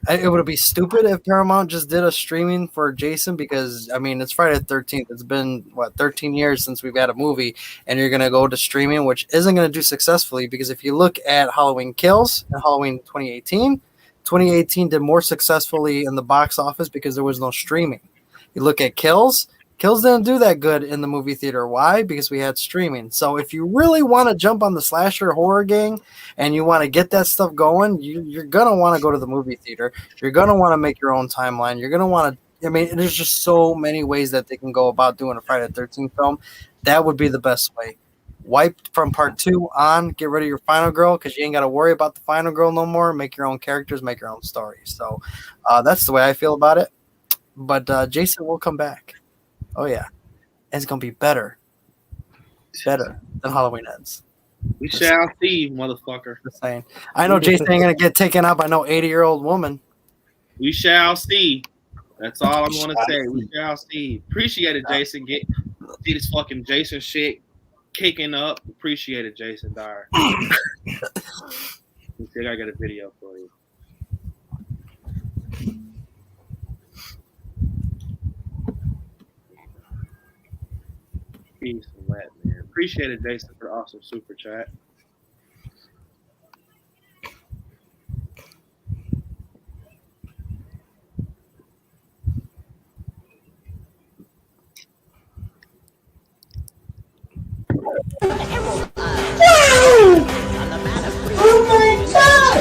G: It would be stupid if Paramount just did a streaming for Jason because, I mean, it's Friday the 13th. It's been, 13 years since we've had a movie, and you're going to go to streaming, which isn't going to do successfully because if you look at Halloween Kills and Halloween 2018 did more successfully in the box office because there was no streaming. You look at Kills didn't do that good in the movie theater. Why? Because we had streaming. So if you really want to jump on the slasher horror gang and you want to get that stuff going, you're going to want to go to the movie theater. You're going to want to make your own timeline. You're going to want to, there's just so many ways that they can go about doing a Friday the 13th film. That would be the best way. wipe from part 2 on, get rid of your final girl because you ain't got to worry about the final girl no more. Make your own characters, make your own stories. So that's the way I feel about it. But Jason will come back. Oh, yeah. And it's going to be better than Halloween Ends.
D: We shall see, motherfucker.
G: Just saying. I know Jason ain't going to get taken out by no 80-year-old woman.
D: We shall see. That's all I'm going to say. We shall see. Appreciate it, Jason. See this fucking Jason shit kicking up. Appreciate it, Jason Dyer. I got a video for you. Peace and that, man. Appreciate it, Jason, for the awesome super chat.
J: Oh my god!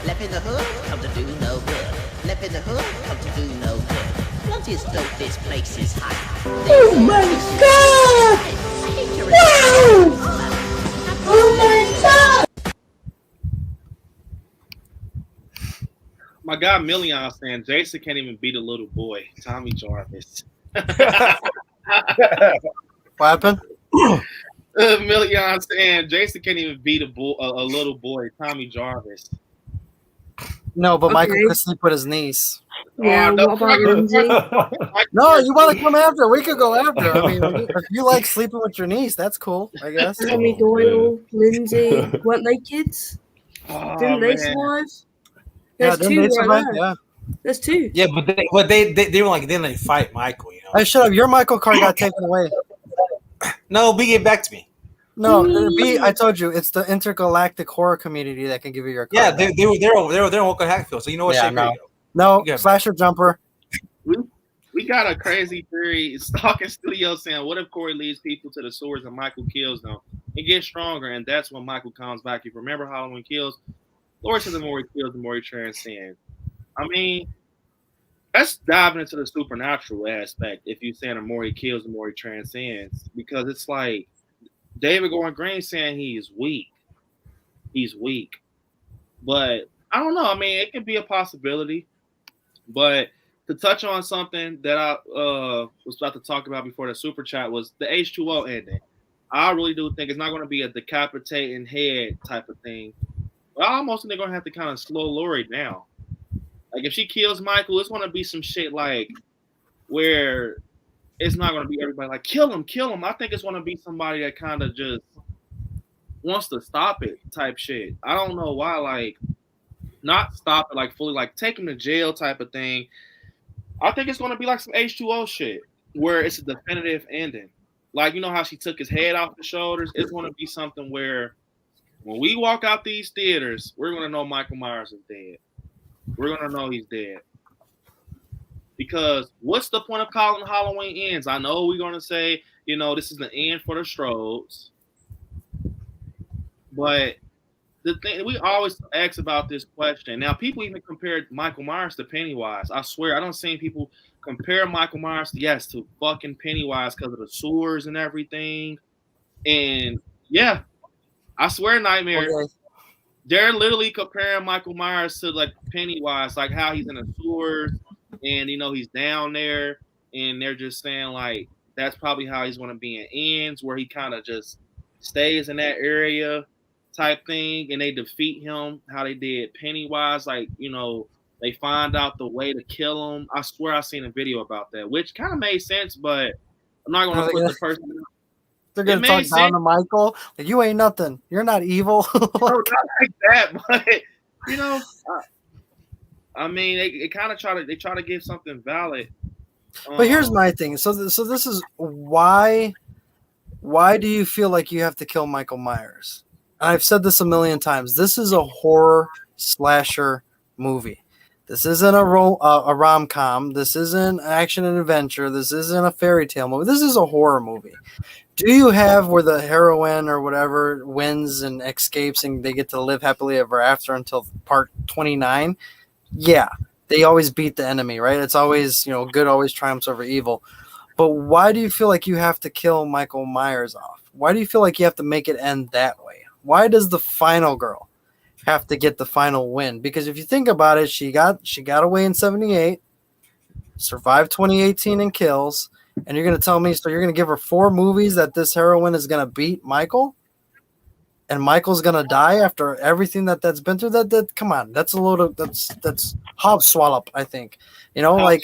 N: Left in the hood, come to do no good. Left in the hood, come to do no good. Once it's dope, this place is hot.
J: Oh my god! Wow! Oh my god!
D: My guy Million saying Jason can't even beat a little boy, Tommy Jarvis.
G: What happened?
D: Million saying Jason can't even beat a little boy, Tommy Jarvis.
G: No, but Michael could sleep with his niece.
I: Yeah,
D: no,
I: what about Lindsay?
G: No, you want to come after? We could go after. I mean, if you like sleeping with your niece, that's cool, I guess.
I: Tommy Doyle, Lindsay, weren't they kids? Didn't they survive? There's two right there.
G: Yeah.
I: There's two.
F: Yeah, but they were like, then they fight Michael, you know.
G: Hey, shut up. Your Michael card got taken away.
F: No, B, get back to me.
G: No, B, I told you, it's the intergalactic horror community that can give you your card.
F: Yeah, they were in Walker Hatfield, so you know what?
G: Yeah,
F: Shape
G: no, slasher jumper.
D: We got a crazy theory. Stalking Studio saying, what if Corey leads people to the sewers and Michael kills them? It gets stronger, and that's when Michael comes back. If you remember Halloween Kills, Lord said the more he kills, the more he transcends. I mean, that's diving into the supernatural aspect. If you're saying the more he kills, the more he transcends. Because it's like David Gordon Green saying he's weak. He's weak. But I don't know. I mean, it could be a possibility. But to touch on something that I was about to talk about before the super chat was the H2O ending. I really do think it's not going to be a decapitating head type of thing. But I almost think they're going to have to kind of slow Lori down. Like, if she kills Michael, it's going to be some shit like where it's not going to be everybody like, kill him. I think it's going to be somebody that kind of just wants to stop it type shit. I don't know why, like, not stop it, like, fully, like, take him to jail type of thing. I think it's going to be like some H2O shit where it's a definitive ending. Like, you know how she took his head off the shoulders? It's going to be something where when we walk out these theaters, we're going to know Michael Myers is dead. We're going to know he's dead. Because what's the point of calling Halloween Ends? I know we're going to say, you know, this is the end for the Strodes. But the thing, we always ask about this question. Now, people even compare Michael Myers to Pennywise. I swear, I don't see people compare Michael Myers, to fucking Pennywise because of the sewers and everything. And, yeah, I swear, Nightmare, they're literally comparing Michael Myers to, like, Pennywise, like how he's in the sewers and, you know, he's down there. And they're just saying, like, that's probably how he's going to be in Ends, where he kind of just stays in that area type thing, and they defeat him how they did Pennywise. Like, you know, they find out the way to kill him. I swear I seen a video about that, which kind of made sense, but I'm not going to put the person.
G: They're going to talk down to Michael. Like, you ain't nothing. You're not evil.
D: No, not like that, but, you know, I mean, they kind of try to give something valid.
G: But here's my thing. So this is why do you feel like you have to kill Michael Myers? I've said this a million times. This is a horror slasher movie. This isn't a rom-com. This isn't action and adventure. This isn't a fairy tale movie. This is a horror movie. Do you have where the heroine or whatever wins and escapes and they get to live happily ever after until part 29? Yeah. They always beat the enemy, right? It's always, you know, good always triumphs over evil. But why do you feel like you have to kill Michael Myers off? Why do you feel like you have to make it end that way? Why does the final girl have to get the final win? Because if you think about it, she got away in 78, survived 2018 in kills, and you're going to tell me, so you're going to give her 4 movies that this heroine is going to beat Michael? And Michael's gonna die after everything that's been through. That come on, that's a load of that's hob swallop. I think, like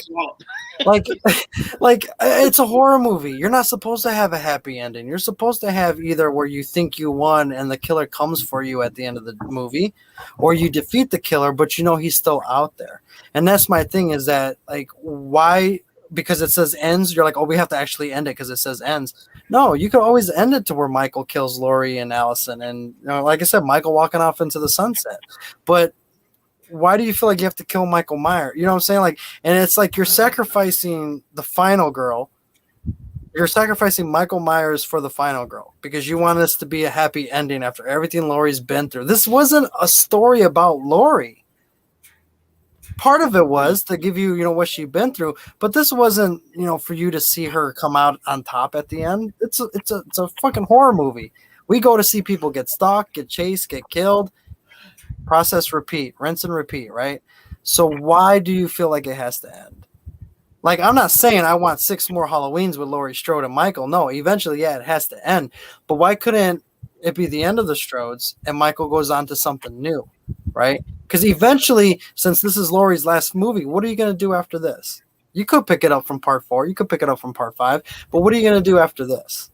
G: it's a horror movie. You're not supposed to have a happy ending. You're supposed to have either where you think you won and the killer comes for you at the end of the movie, or you defeat the killer, but he's still out there. And that's my thing is that like why. Because it says ends, you're like, oh, we have to actually end it because it says ends. No, you could always end it to where Michael kills Laurie and Allison, and like I said, Michael walking off into the sunset. But why do you feel like you have to kill Michael Myers? You know what I'm saying? Like, and it's like you're sacrificing the final girl. You're sacrificing Michael Myers for the final girl because you want this to be a happy ending after everything Laurie's been through. This wasn't a story about Laurie. Part of it was to give you, what she'd been through, but this wasn't, for you to see her come out on top at the end. It's a fucking horror movie. We go to see people get stalked, get chased, get killed, process, repeat, rinse and repeat, right? So why do you feel like it has to end? Like, I'm not saying I want 6 more Halloweens with Laurie Strode and Michael. No, eventually, yeah, it has to end. But why couldn't it be the end of the Strodes and Michael goes on to something new, right? Because eventually, since this is Laurie's last movie, what are you going to do after this? You could pick it up from part 4. You could pick it up from part 5. But what are you going to do after this?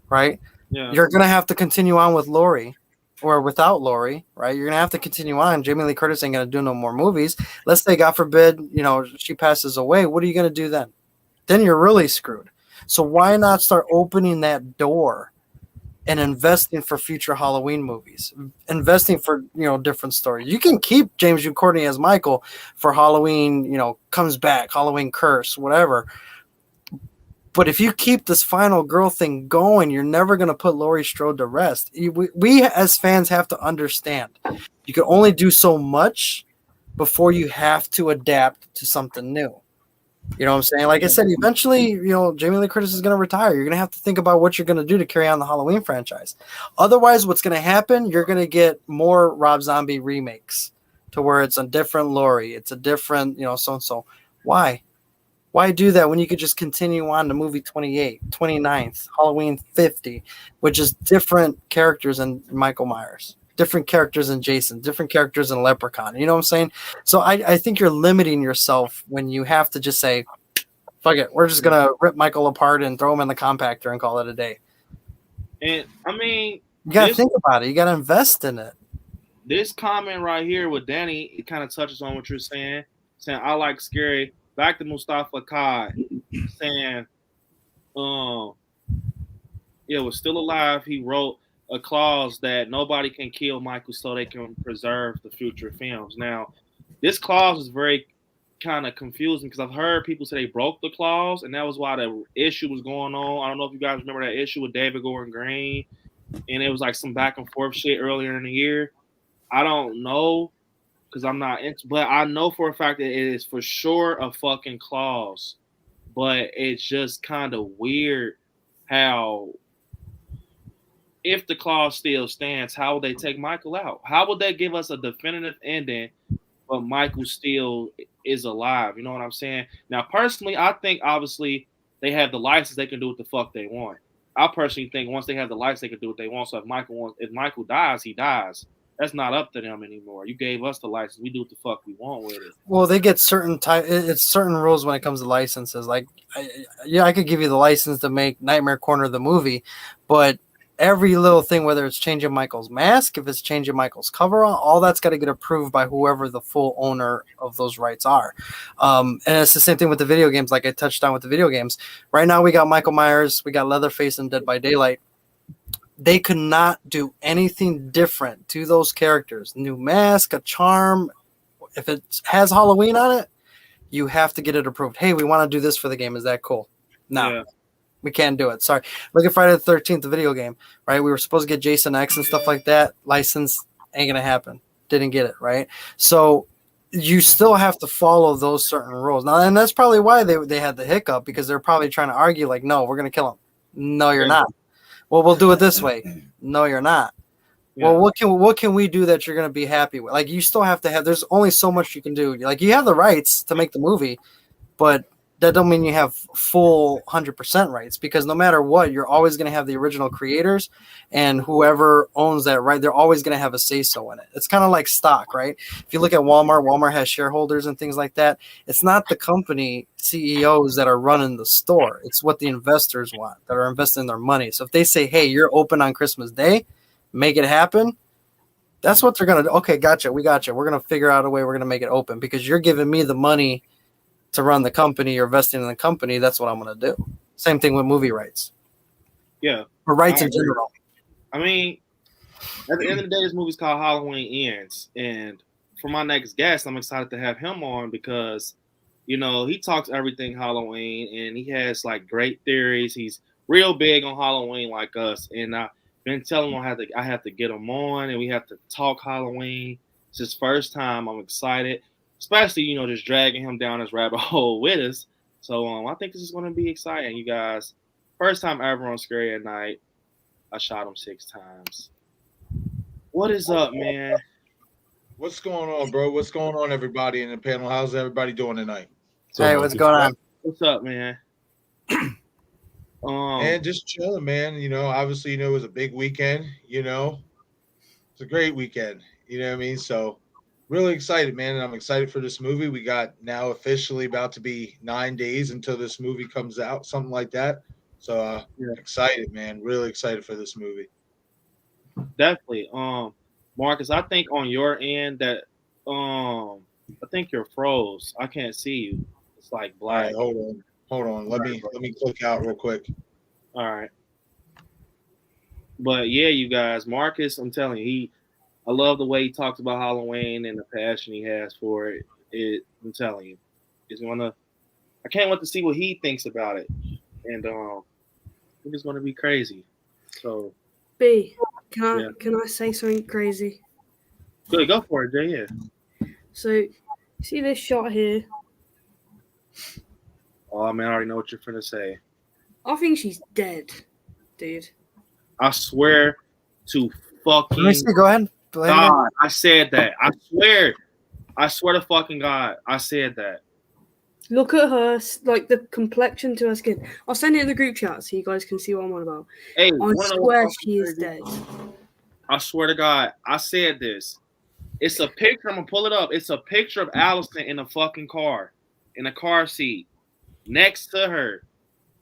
G: Right?
D: Yeah.
G: You're going to have to continue on with Laurie or without Laurie, right? You're going to have to continue on. Jamie Lee Curtis ain't going to do no more movies. Let's say, God forbid, she passes away. What are you going to do then? Then you're really screwed. So why not start opening that door and investing for future Halloween movies, investing for, different stories. You can keep James Hugh Courtney as Michael for Halloween, comes back, Halloween Curse, whatever. But if you keep this final girl thing going, you're never going to put Laurie Strode to rest. We as fans have to understand you can only do so much before you have to adapt to something new. You know what I'm saying? Like I said, eventually, Jamie Lee Curtis is going to retire. You're going to have to think about what you're going to do to carry on the Halloween franchise. Otherwise, what's going to happen, you're going to get more Rob Zombie remakes to where it's a different Laurie. It's a different, so-and-so. Why? Why do that when you could just continue on to movie 28, 29th, Halloween 50, which is different characters in Michael Myers, different characters in Jason, different characters in Leprechaun. You know what I'm saying? So I think you're limiting yourself when you have to just say, fuck it, we're just going to rip Michael apart and throw him in the compactor and call it a day.
D: And, I mean...
G: You got to think about it. You got to invest in it.
D: This comment right here with Danny, it kind of touches on what you're saying. Saying, I like scary. Back to Mustafa Kai saying, was still alive. He wrote a clause that nobody can kill Michael so they can preserve the future films. Now, this clause is very kind of confusing because I've heard people say they broke the clause, and that was why the issue was going on. I don't know if you guys remember that issue with David Gordon Green, and it was like some back and forth shit earlier in the year. I don't know because I'm not into, but I know for a fact that it is for sure a fucking clause. But it's just kind of weird how, if the clause still stands, how would they take Michael out? How would they give us a definitive ending, but Michael still is alive? You know what I'm saying? Now, personally, I think obviously they have the license; they can do what the fuck they want. I personally think once they have the license, they can do what they want. So if Michael dies, he dies. That's not up to them anymore. You gave us the license; we do what the fuck we want with it.
G: Well, they get certain it's certain rules when it comes to licenses. Like, I could give you the license to make Nightmare Corner the movie, but every little thing, whether it's changing Michael's mask, if it's changing Michael's cover, all that's got to get approved by whoever the full owner of those rights are. And it's the same thing with the video games, like I touched on with the video games. Right now, we got Michael Myers, we got Leatherface and Dead by Daylight. They could not do anything different to those characters. New mask, a charm. If it has Halloween on it, you have to get it approved. Hey, we want to do this for the game. Is that cool? No. Yeah. We can't do it. Sorry. Look at Friday the 13th, the video game, right? We were supposed to get Jason X and stuff like that. License ain't going to happen. Didn't get it, right? So you still have to follow those certain rules. Now, and that's probably why they had the hiccup, because they're probably trying to argue like, no, we're going to kill him. No, you're not. Well, we'll do it this way. No, you're not. Well, what can we do that you're going to be happy with? Like, you still have to have. There's only so much you can do. Like, you have the rights to make the movie, but that don't mean you have full 100% rights, because no matter what, you're always going to have the original creators, and whoever owns that right, they're always going to have a say-so in it. It's kind of like stock, right? If you look at Walmart has shareholders and things like that. It's not the company CEOs that are running the store. It's what the investors want, that are investing their money. So if they say, hey, you're open on Christmas Day, make it happen, that's what they're going to do. Okay, gotcha. We got you. We're going to figure out a way. We're going to make it open because you're giving me the money to run the company. You're investing in the company. That's what I'm going to do. Same thing with movie rights.
D: Yeah.
G: Or rights in general.
D: I mean, at the end of the day, this movie's called Halloween Ends. And for my next guest, I'm excited to have him on because, you know, he talks everything Halloween and he has like great theories. He's real big on Halloween like us. And I've been telling him I have to get him on and we have to talk Halloween. It's his first time. I'm excited. Especially, you know, just dragging him down this rabbit hole with us. So I think this is going to be exciting, you guys. First time ever on Scary at Night. I shot him 6 times. What is up, man?
O: What's going on, bro? What's going on, everybody in the panel? How's everybody doing tonight?
G: Hey, what's going on?
D: What's up, man?
O: And just chilling, man. You know, obviously, you know, it was a big weekend. You know, it's a great weekend. You know what I mean? So, really excited, man. And I'm excited for this movie. We got now officially about to be 9 days until this movie comes out, something like that. So, excited, man. Really excited for this movie.
D: Definitely. Marcus, I think on your end that I think you're froze. I can't see you. It's like black.
O: All right, hold on. Let me click out real quick.
D: All right. But yeah, you guys, Marcus, I'm telling you, I love the way he talks about Halloween and the passion he has for it. I'm telling you, I can't wait to see what he thinks about it. And I think it's gonna be crazy. So
I: B, can I say something crazy?
D: Good, go for it, Jay. Yeah.
I: So, see this shot here?
D: Oh man, I already know what you're finna say.
I: I think she's dead, dude.
D: I swear to fucking
G: Let me see, go ahead.
D: God, I said that. I swear to fucking God, I said that.
I: Look at her, like the complexion to her skin. I'll send it in the group chat so you guys can see what I'm on about.
D: Hey,
I: I swear she is dead.
D: I swear to God, I said this. It's a picture. I'm gonna pull it up. It's a picture of Allison in a fucking car, in a car seat, next to her.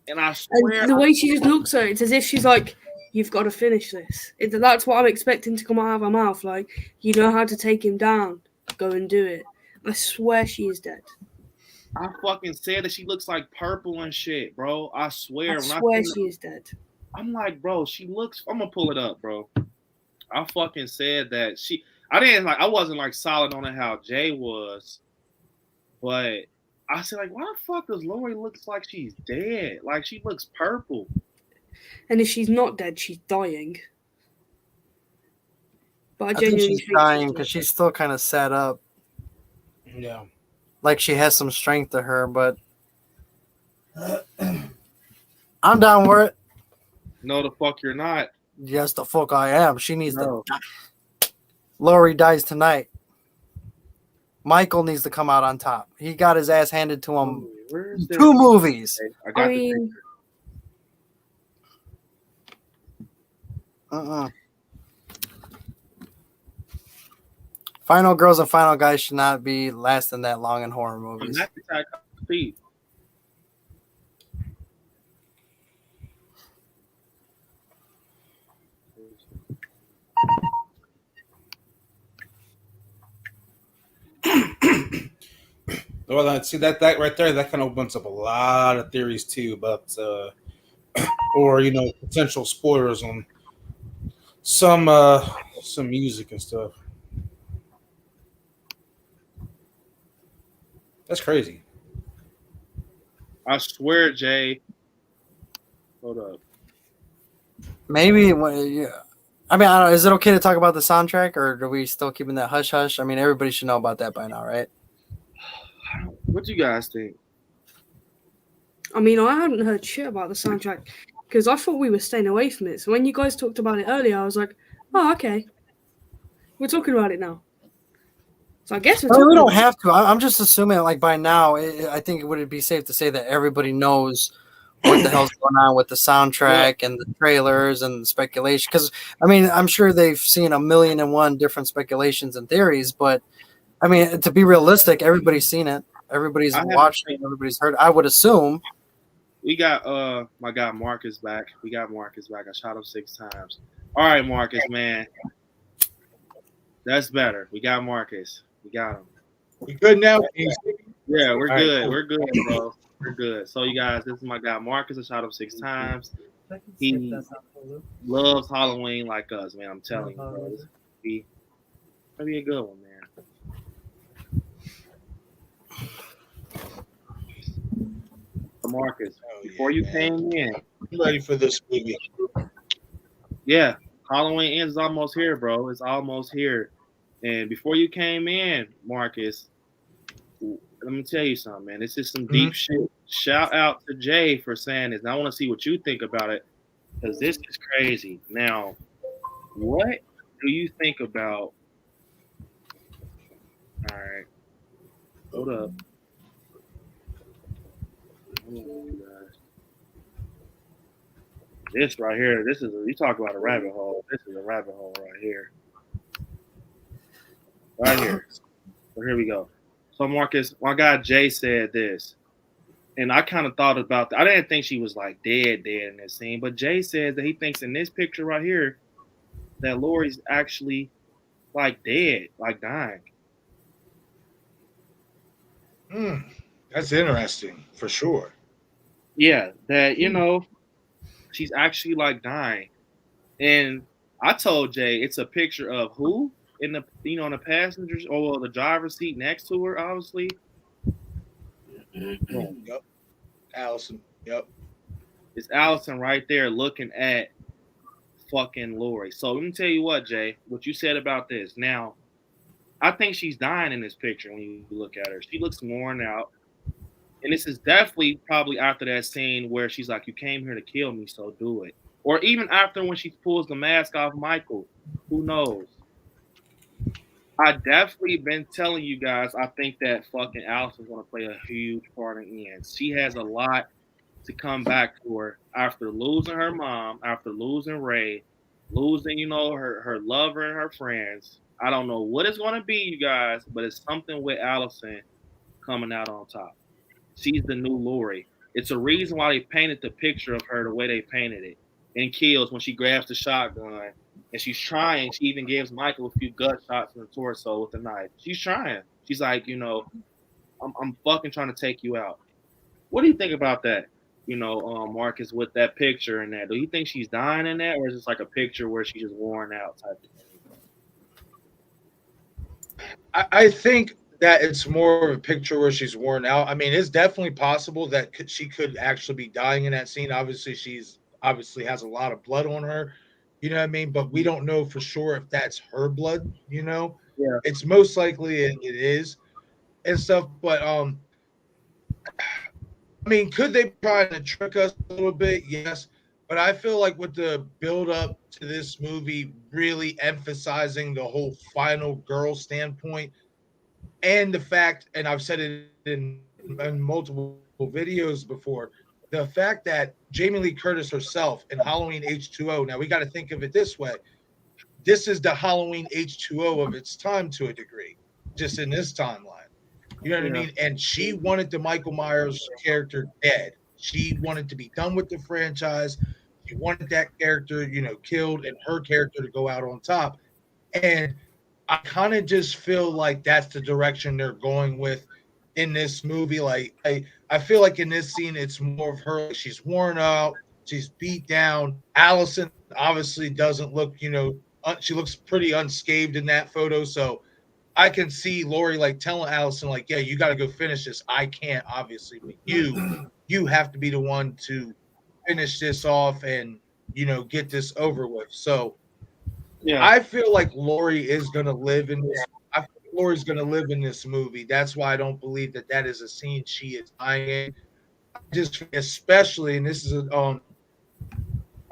D: And I swear,
I: and the way she just looks at it, it's as if she's like, "You've got to finish this." That's what I'm expecting to come out of her mouth. Like, you know how to take him down. Go and do it. I swear she is dead.
D: I fucking said that she looks like purple and shit, bro. I swear.
I: I swear she is dead.
D: I'm like, bro, she looks. I'm gonna pull it up, bro. I fucking said that I wasn't like solid on it how Jay was, but I said like, why the fuck does Lori looks like she's dead? Like she looks purple.
I: And if she's not dead, she's dying. But
G: I think she's dying because she's still kind of set up.
F: Yeah.
G: Like she has some strength to her, but I'm down for it.
D: No, the fuck you're not.
G: Yes, the fuck I am. She needs to die. Lori dies tonight. Michael needs to come out on top. He got his ass handed to him 2 movies.
D: I mean,
G: Final girls and final guys should not be lasting that long in horror movies.
F: Well, see that right there, that kind of opens up a lot of theories too about, or you know, potential spoilers on some music and stuff. That's crazy.
D: I swear, Jay. Hold up.
G: Maybe. I mean, I don't know. Is it okay to talk about the soundtrack, or are we still keeping that hush hush? I mean, everybody should know about that by now, right?
D: What do you guys think?
I: I mean, I haven't heard shit about the soundtrack. because I thought we were staying away from it. So when you guys talked about it earlier, I was like, oh, okay. We're talking about it now. So I guess
G: we don't have to. I'm just assuming, like, by now, I think it would be safe to say that everybody knows what the hell's going on with the soundtrack and the trailers and the speculation. Because, I mean, I'm sure they've seen 1,000,001 different speculations and theories, but, I mean, to be realistic, everybody's seen it. Everybody's watched it. Everybody's heard it. I would assume.
D: We got my guy Marcus back. I shot him 6 times. All right, Marcus, man. That's better. We got Marcus. We got him.
O: We good now?
D: Yeah, we're
O: All
D: good.
O: right, cool.
D: We're good, bro. We're good. So you guys, this is my guy Marcus. I shot him 6 times. He loves Halloween like us, man. I'm telling you, bro. This could be a good one, man. So Marcus, before you came in,
O: I'm ready for this movie.
D: Yeah, Halloween ends almost here, bro. It's almost here. And before you came in, Marcus, let me tell you something, man. This is some deep shit. Shout out to Jay for saying this. And I want to see what you think about it, because this is crazy. Now, what do you think about? All right, hold up. This right here, you talk about a rabbit hole. This is a rabbit hole right here. Right here. So here we go. So Marcus, my guy Jay said this, and I kind of thought about that. I didn't think she was like dead in this scene, but Jay says that he thinks in this picture right here that Laurie's actually like dead, like dying.
O: That's interesting for sure.
D: Yeah, that she's actually like dying, and I told Jay it's a picture of who in the in the passengers or the driver's seat next to her, obviously.
O: Yep. Allison. Yep.
D: It's Allison right there looking at fucking Laurie. So let me tell you what, Jay, what you said about this. Now, I think she's dying in this picture when you look at her. She looks worn out. And this is definitely probably after that scene where she's like, you came here to kill me, so do it. Or even after when she pulls the mask off Michael. Who knows? I definitely been telling you guys, I think that fucking Allison's going to play a huge part in the end. She has a lot to come back to her after losing her mom, after losing Ray, losing, her lover and her friends. I don't know what it's going to be, you guys, but it's something with Allison coming out on top. She's the new Laurie. It's a reason why they painted the picture of her the way they painted it. In Kills, when she grabs the shotgun and she's trying, she even gives Michael a few gut shots in the torso with a knife. She's trying. She's like, I'm fucking trying to take you out. What do you think about that? Marcus, with that picture and that. Do you think she's dying in that, or is it like a picture where she's just worn out type of thing?
O: I think that it's more of a picture where she's worn out. I mean, it's definitely possible that she could actually be dying in that scene. Obviously, she's has a lot of blood on her, you know what I mean? But we don't know for sure if that's her blood, Yeah. It's most likely it is and stuff. But I mean, could they try to trick us a little bit? Yes. But I feel like with the build up to this movie really emphasizing the whole final girl standpoint, and the fact, and I've said it in multiple videos before, the fact that Jamie Lee Curtis herself in Halloween H2O, now we got to think of it this way. This is the Halloween H2O of its time to a degree, just in this timeline. You know what I mean? And she wanted the Michael Myers character dead. She wanted to be done with the franchise. She wanted that character, killed, and her character to go out on top. And I kind of just feel like that's the direction they're going with in this movie. Like I feel like in this scene, it's more of her. She's worn out. She's beat down. Allison obviously doesn't look, she looks pretty unscathed in that photo. So I can see Laurie like telling Allison, like, yeah, you got to go finish this. I can't, obviously, but you have to be the one to finish this off and, get this over with. So yeah, I feel like Laurie is going to live in this. I think Laurie's going to live in this movie. That's why I don't believe that is a scene she is dying in. Just especially, and this is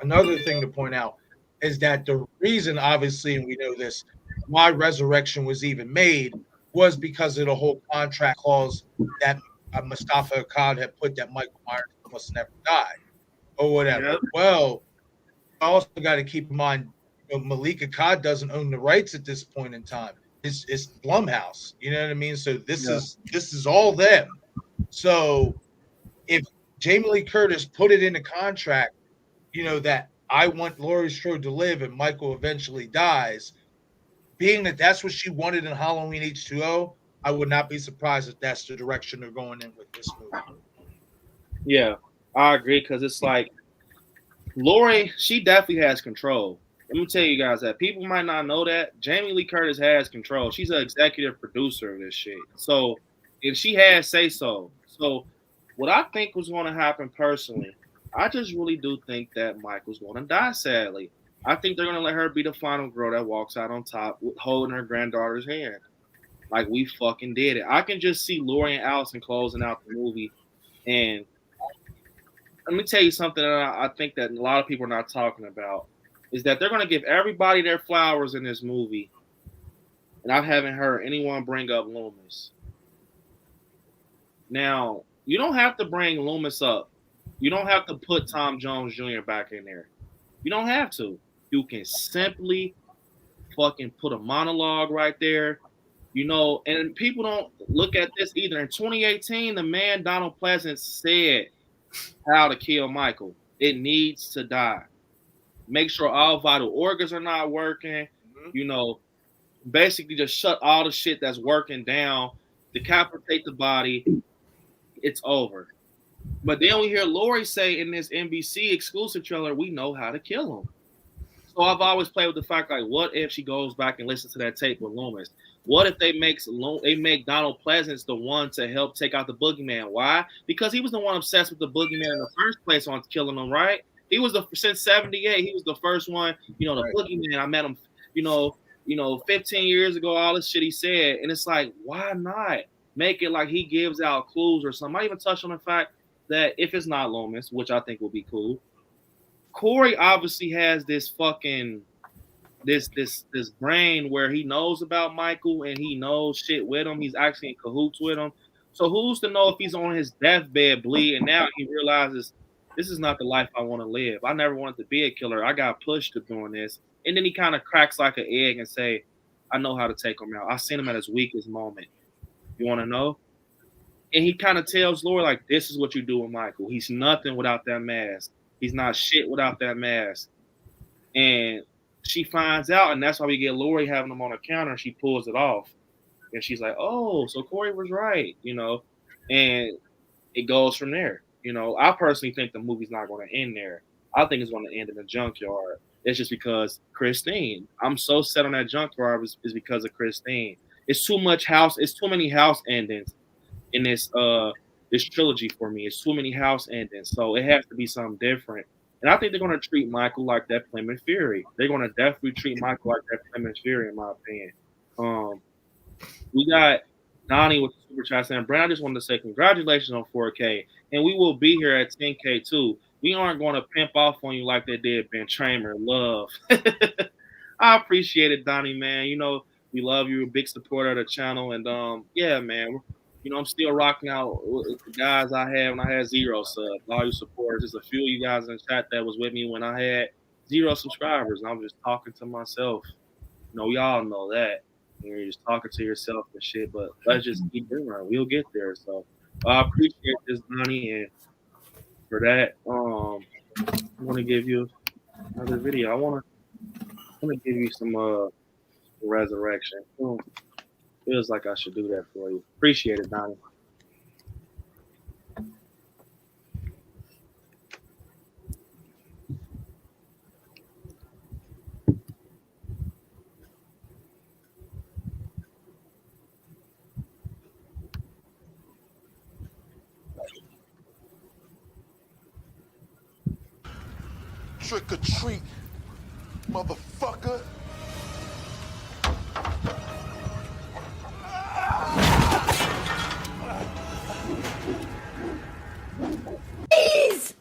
O: another thing to point out is that the reason, obviously, and we know this, why Resurrection was even made was because of the whole contract clause that Mustafa Akkad had put that Michael Myers must never die or whatever.
D: Yep.
O: Well, also got to keep in mind, Malik Akkad doesn't own the rights at this point in time. It's Blumhouse. You know what I mean? So this is all them. So if Jamie Lee Curtis put it in the contract, that I want Laurie Strode to live and Michael eventually dies, being that that's what she wanted in Halloween H2O, I would not be surprised if that's the direction they're going in with this movie.
D: Yeah, I agree, because it's like Laurie, she definitely has control. Let me tell you guys that people might not know that Jamie Lee Curtis has control. She's an executive producer of this shit. So, if she has say so. So, what I think was going to happen personally, I just really do think that Michael's going to die, sadly. I think they're going to let her be the final girl that walks out on top holding her granddaughter's hand. Like, we fucking did it. I can just see Laurie and Allison closing out the movie. And let me tell you something that I think that a lot of people are not talking about, is that they're going to give everybody their flowers in this movie. And I haven't heard anyone bring up Loomis. Now, you don't have to bring Loomis up. You don't have to put Tom Jones Jr. back in there. You don't have to. You can simply fucking put a monologue right there. And people don't look at this either. In 2018, the man Donald Pleasance said how to kill Michael. It needs to die. Make sure all vital organs are not working. Basically just shut all the shit that's working down, decapitate the body. It's over. But then we hear Laurie say in this NBC exclusive trailer, we know how to kill him. So I've always played with the fact, like, what if she goes back and listens to that tape with Loomis? What if they make Donald Pleasance the one to help take out the boogeyman? Why? Because he was the one obsessed with the boogeyman in the first place on killing him, right? He was since 78, he was the first one, the boogeyman. I met him, 15 years ago, all this shit he said. And it's like, why not make it like he gives out clues or something? I even touched on the fact that if it's not Loomis, which I think will be cool, Corey obviously has this fucking this brain where he knows about Michael and he knows shit with him. He's actually in cahoots with him. So who's to know if he's on his deathbed bleeding now? He realizes this is not the life I want to live. I never wanted to be a killer. I got pushed to doing this. And then he kind of cracks like an egg and say, I know how to take him out. I seen him at his weakest moment. You want to know? And he kind of tells Laurie, like, this is what you do with Michael. He's nothing without that mask. He's not shit without that mask. And she finds out, and that's why we get Laurie having him on a counter, and she pulls it off. And she's like, oh, so Corey was right, and it goes from there. I personally think the movie's not going to end there. I think it's going to end in a junkyard. It's just because Christine. I'm so set on that junkyard is because of Christine. It's too many house endings in this trilogy for me. It's too many house endings. So it has to be something different. And I think they're going to treat Michael like that Plymouth Fury. They're going to definitely treat Michael like that Plymouth Fury, in my opinion. We got Donnie with the super chat saying, Brad, I just wanted to say congratulations on 4K. And we will be here at 10K too. We aren't going to pimp off on you like they did Ben Tramer. Love. I appreciate it, Donnie, man. We love you. A big supporter of the channel. And yeah, man. I'm still rocking out with the guys I had when I had 0 subs. All you supporters. There's a few of you guys in the chat that was with me when I had 0 subscribers. And I was just talking to myself. Y'all know that. You're just talking to yourself and shit. But let's just keep doing it. We'll get there. So I appreciate this, Donnie. And for that, I want to give you another video. I want to give you some resurrection. Feels like I should do that for you. Appreciate it, Donnie.
L: Trick or treat, motherfucker.
J: Please!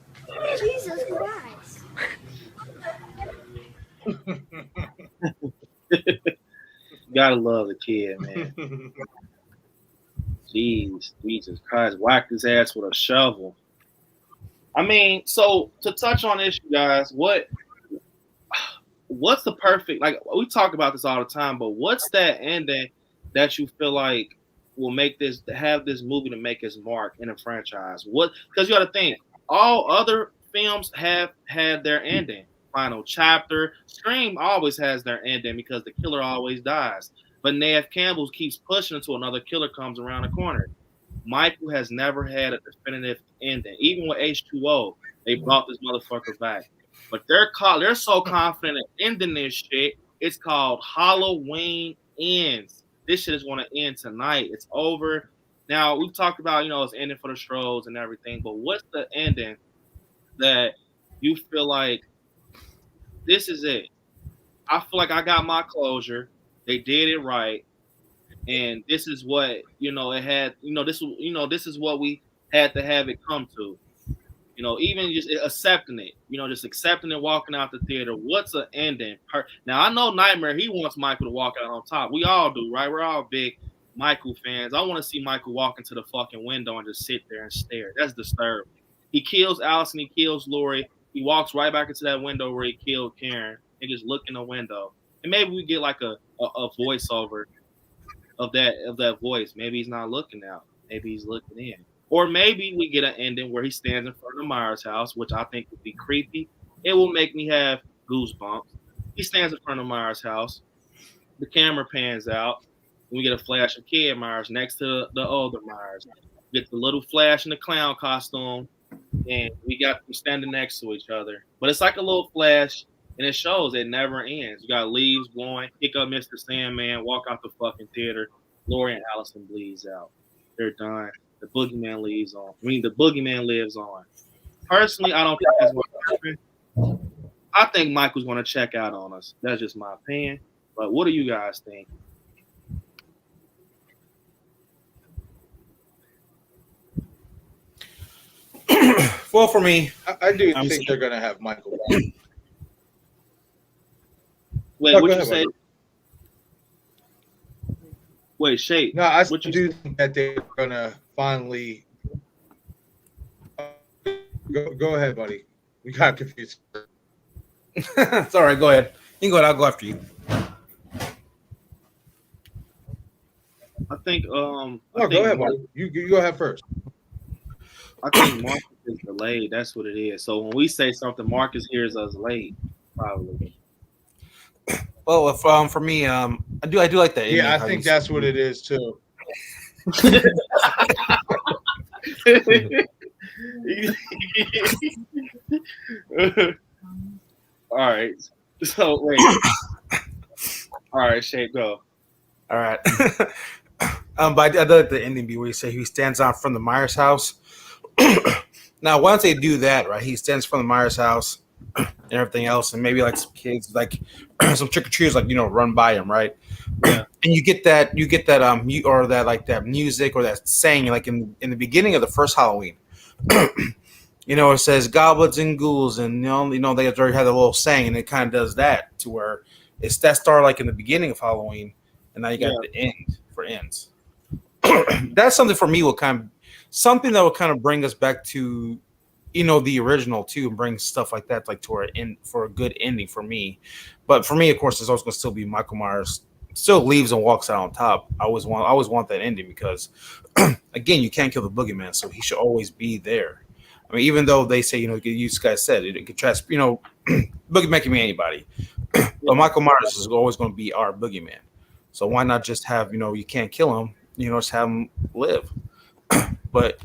J: Jesus Christ.
D: gotta love the kid, man. Jeez, Jesus Christ, whacked his ass with a shovel. I mean, so to touch on this, you guys, what's the perfect, like we talk about this all the time, but what's that ending that you feel like will make this movie to make its mark in a franchise? What, because you got to think, all other films have had their ending, final chapter. Scream always has their ending because the killer always dies, but Neve Campbell keeps pushing until another killer comes around the corner. Michael has never had a definitive ending. Even with H2O, they brought this motherfucker back. But they're so confident in ending this shit. It's called Halloween Ends. This shit is going to end tonight. It's over. Now, we've talked about, it's ending for the Strolls and everything, but what's the ending that you feel like this is it? I feel like I got my closure. They did it right. And this is what, it had, this is what we had to have it come to. Even just accepting it, just accepting it, walking out the theater. What's an ending? Now, I know Nightmare, he wants Michael to walk out on top. We all do, right? We're all big Michael fans. I want to see Michael walk into the fucking window and just sit there and stare. That's disturbing. He kills Allison, he kills Lori. He walks right back into that window where he killed Karen and just look in the window. And maybe we get like a voiceover of that voice. Maybe he's not looking out. Maybe he's looking in. Or maybe we get an ending where he stands in front of Myers' house, which I think would be creepy. It will make me have goosebumps. He stands in front of Myers' house. The camera pans out. And we get a flash of Kid Myers next to the older Myers. We get the little flash in the clown costume. And we got them standing next to each other. But it's like a little flash. And it shows it never ends. You got leaves blowing, pick up Mr. Sandman, walk out the fucking theater. Lori and Allison bleeds out. They're done. The boogeyman leaves on. The boogeyman lives on. Personally, I don't think that's what happened. I think Michael's going to check out on us. That's just my opinion. But what do you guys think?
F: Well, for me,
O: I do think they're going to have Michael back.
D: Wait,
O: No,
D: what you
O: ahead,
D: say?
O: Michael.
D: Wait, Shay.
O: No, I do think that they're going to finally. Go ahead, buddy. We got confused.
F: It's all right. Go ahead. You can go ahead. I'll go after you.
D: I think.
O: Go ahead, buddy. You go ahead first.
D: I think Marcus is delayed. That's what it is. So when we say something, Marcus hears us late, probably.
F: Well, for me, I do like that.
O: Yeah, I think that's what it is too.
D: All right. So wait. All right, Shay, go.
F: All right. But I do like the ending where you say he stands out from the Myers house. Now, once they do that, right, he stands from the Myers house and everything else, and maybe like some kids, like some trick or treaters, like run by him, right? Yeah. And you get that or that like that music or that saying, like in the beginning of the first Halloween, it says goblins and ghouls, and they already had a little saying, and it kind of does that to where it's that star like in the beginning of Halloween, and now you got the end for ends. That's something for me something that will kind of bring us back to the original too, and bring stuff like that like to our end for a good ending for me. But for me, of course, it's always going to still be Michael Myers still leaves and walks out on top. I always want that ending because again, you can't kill the boogeyman, so he should always be there. I mean, even though they say, you guys said it could try, boogeyman can be anybody, but Michael Myers is always going to be our boogeyman. So why not just have, you can't kill him, just have him live. But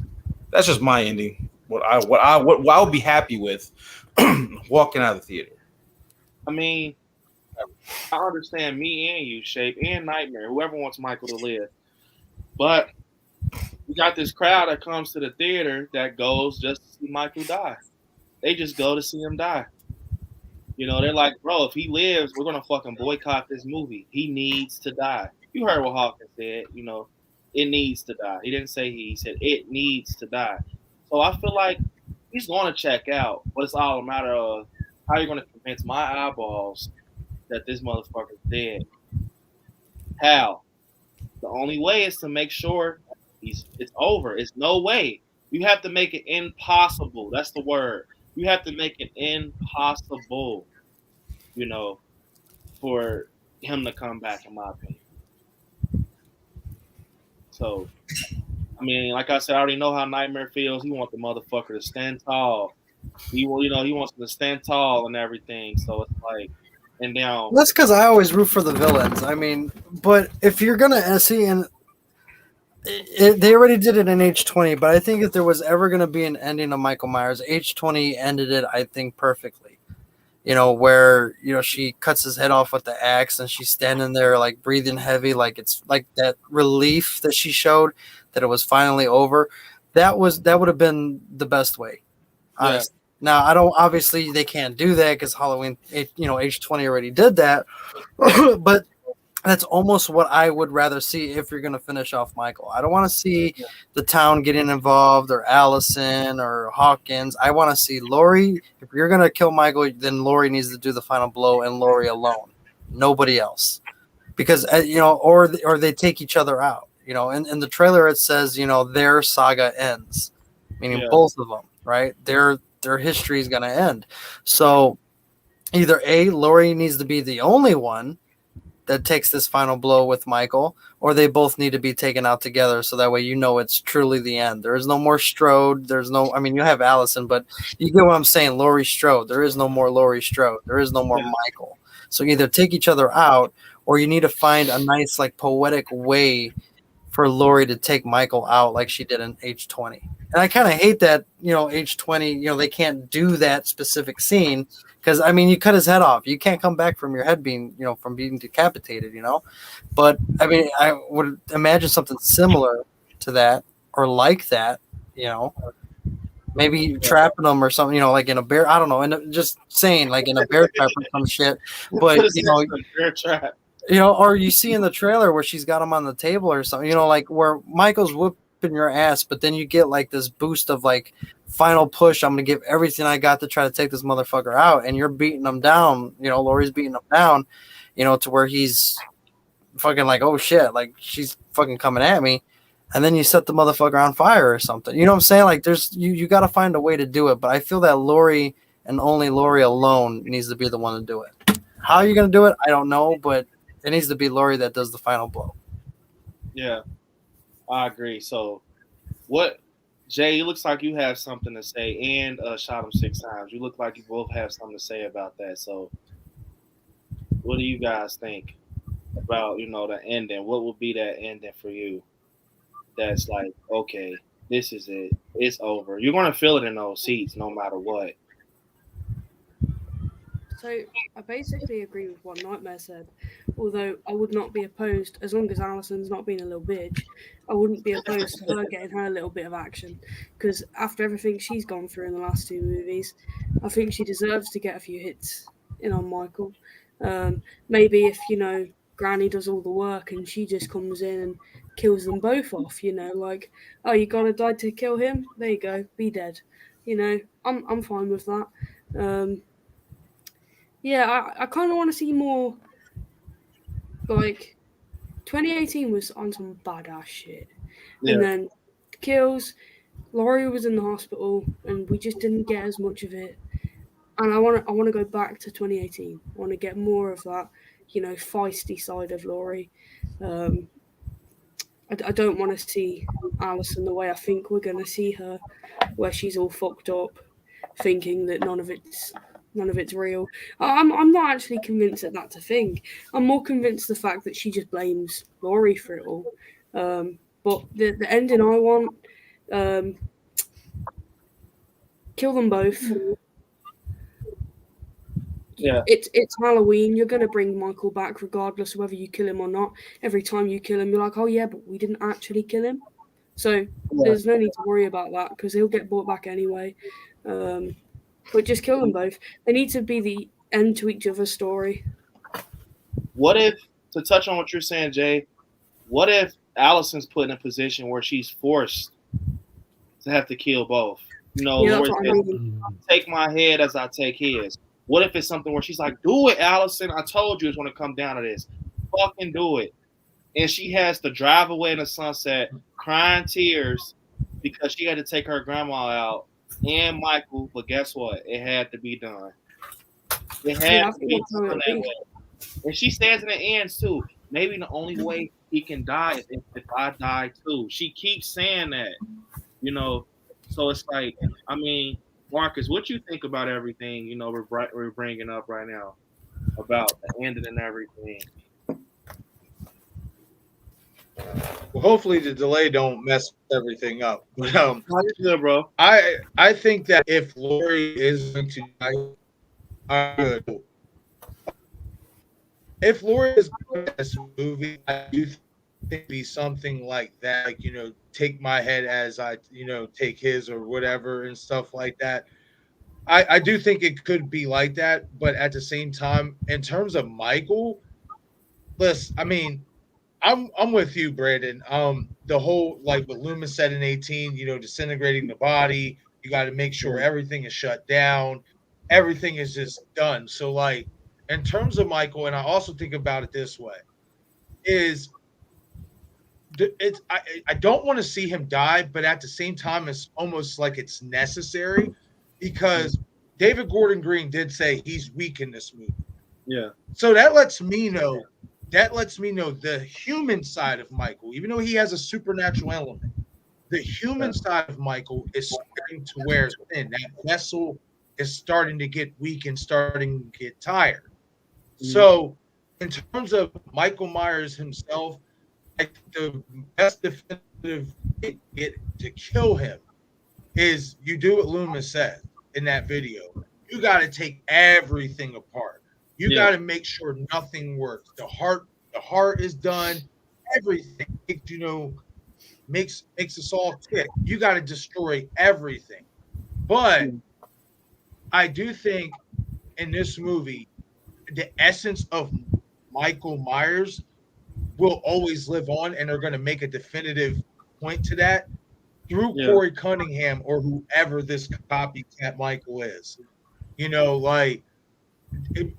F: that's just my ending. What I would be happy with walking out of the theater.
D: I mean, I understand me and you, Shape, and Nightmare, whoever wants Michael to live. But we got this crowd that comes to the theater that goes just to see Michael die. They just go to see him die. They're like, bro, if he lives, we're going to fucking boycott this movie. He needs to die. You heard what Hawkins said, it needs to die. He didn't say he said it needs to die. So I feel like he's going to check out, but it's all a matter of how you're going to convince my eyeballs that this motherfucker's dead. How? The only way is to make sure it's over. It's no way. You have to make it impossible. That's the word. You have to make it impossible, for him to come back, in my opinion. So, I mean, like I said, I already know how Nightmare feels. He wants the motherfucker to stand tall. He wants him to stand tall and everything. So it's like, and now
G: That's because I always root for the villains. I mean, but if you're gonna see, and they already did it in H20, but I think if there was ever gonna be an ending of Michael Myers, H20 ended it, I think, perfectly. Where she cuts his head off with the axe, and she's standing there like breathing heavy, like it's like that relief that she showed that it was finally over. That would have been the best way. Honestly. Now, I don't. Obviously, they can't do that because Halloween, H20 already did that. But that's almost what I would rather see if you're going to finish off Michael. I don't want to see the town getting involved or Allison or Hawkins. I want to see Laurie. If you're going to kill Michael, then Laurie needs to do the final blow, and Laurie alone, nobody else, because or they take each other out. In the trailer it says their saga ends, meaning both of them, right? Their history is going to end. So either A, Laurie needs to be the only one that takes this final blow with Michael, or they both need to be taken out together. So that way, it's truly the end. There is no more Strode. You have Allison, but you get what I'm saying. Laurie Strode. There is no more Laurie Strode. There is no more Michael. So either take each other out, or you need to find a nice, like, poetic way for Laurie to take Michael out like she did in H20. And I kind of hate that, H20, they can't do that specific scene because, you cut his head off. You can't come back from your head being, from being decapitated, But, I would imagine something similar to that or like that, Maybe trapping them or something, like in a bear. I don't know. And just saying, like in a bear trap or some shit. But,
D: bear trap.
G: Or you see in the trailer where she's got him on the table or something, like where Michael's whooping your ass, but then you get like this boost of like final push. I'm going to give everything I got to try to take this motherfucker out. And you're beating him down, Laurie's beating him down, to where he's fucking like, oh shit, like she's fucking coming at me. And then you set the motherfucker on fire or something. You know what I'm saying? Like there's, you got to find a way to do it. But I feel that Laurie and only Laurie alone needs to be the one to do it. How are you going to do it? I don't know, but it needs to be Laurie that does the final blow.
D: Yeah, I agree. So, Jay? It looks like you have something to say, and shot him 6 times. You look like you both have something to say about that. So, what do you guys think about the ending? What will be that ending for you? That's like, okay, this is it. It's over. You're gonna feel it in those seats, no matter what.
I: So I basically agree with what Nightmare said, although I would not be opposed, as long as Allison's not being a little bitch, I wouldn't be opposed to her getting her a little bit of action, because after everything she's gone through in the last 2 movies, I think she deserves to get a few hits in on Michael. Maybe if, Granny does all the work and she just comes in and kills them both off, like, oh, you gotta die to kill him? There you go, be dead. I'm fine with that. Yeah, I kind of want to see more. Like, 2018 was on some badass shit, and then kills. Laurie was in the hospital, and we just didn't get as much of it. And I want to go back to 2018. I want to get more of that, feisty side of Laurie. I don't want to see Allison the way I think we're gonna see her, where she's all fucked up, thinking that none of it's real. I'm not actually convinced that that's a thing. I'm more convinced the fact that she just blames Laurie for it all. But the ending I want, kill them both.
D: Yeah.
I: It's Halloween. You're gonna bring Michael back regardless of whether you kill him or not. Every time you kill him, you're like, oh yeah, but we didn't actually kill him. So there's no need to worry about that because he'll get brought back anyway. But just kill them both. They need to be the end to each other's story.
D: What if, to touch on what you're saying, Jay, what if Allison's put in a position where she's forced to have to kill both? Take my head as I take his. What if it's something where she's like, do it, Allison. I told you it's going to come down to this. Fucking do it. and she has to drive away in the sunset, crying tears because she had to take her grandma out and Michael. But guess what? It had to be done. It had
I: I
D: to
I: think
D: be
I: that's how
D: done
I: it'll
D: that
I: be.
D: way. And she says in the end too, maybe the only way he can die is if I die too. She keeps saying that, you know. So it's like, I mean, Marcus, what you think about everything? You know, we're bringing up right now about the ending and everything.
O: Well, hopefully the delay don't mess everything up. But
D: good, bro.
O: I think that if Lori is going to die, good. If Lori is going to this movie, I do think it'd be something like that, like, you know, take my head as I, you know, take his or whatever and stuff like that. I do think it could be like that, but at the same time, in terms of Michael, listen, I mean, I'm with you, Brandon. The whole like what Loomis said in 18, you know, disintegrating the body, you got to make sure everything is shut down, everything is just done. So, like, in terms of Michael, and I also think about it this way, is I don't want to see him die, but at the same time, it's almost like it's necessary because David Gordon Green did say he's weak in this movie.
D: Yeah.
O: So that lets me know the human side of Michael, even though he has a supernatural element, the human side of Michael is starting to wear thin. That vessel is starting to get weak and starting to get tired. So, in terms of Michael Myers himself, I think the best definitive get to kill him is you do what Loomis said in that video. You got to take everything apart. You got to make sure nothing works. The heart is done. Everything, you know, makes us all tick. You got to destroy everything. But I do think in this movie, the essence of Michael Myers will always live on, and they're going to make a definitive point to that through Corey Cunningham or whoever this copycat Michael is. You know, like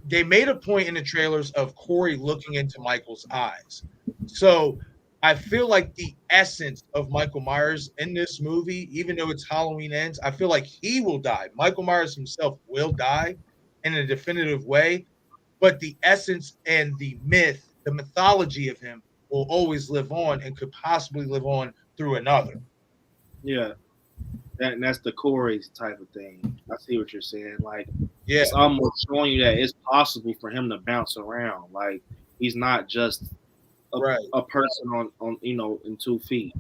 O: they made a point in the trailers of Corey looking into Michael's eyes. So I feel like the essence of Michael Myers in this movie, even though it's Halloween Ends, I feel like he will die. Michael Myers himself will die in a definitive way, but the essence and the mythology of him will always live on and could possibly live on through another.
D: Yeah. That's the Corey's type of thing. I see what you're saying. Like, it's almost showing you that it's possible for him to bounce around. Like, he's not just a person on you know, in 2 feet.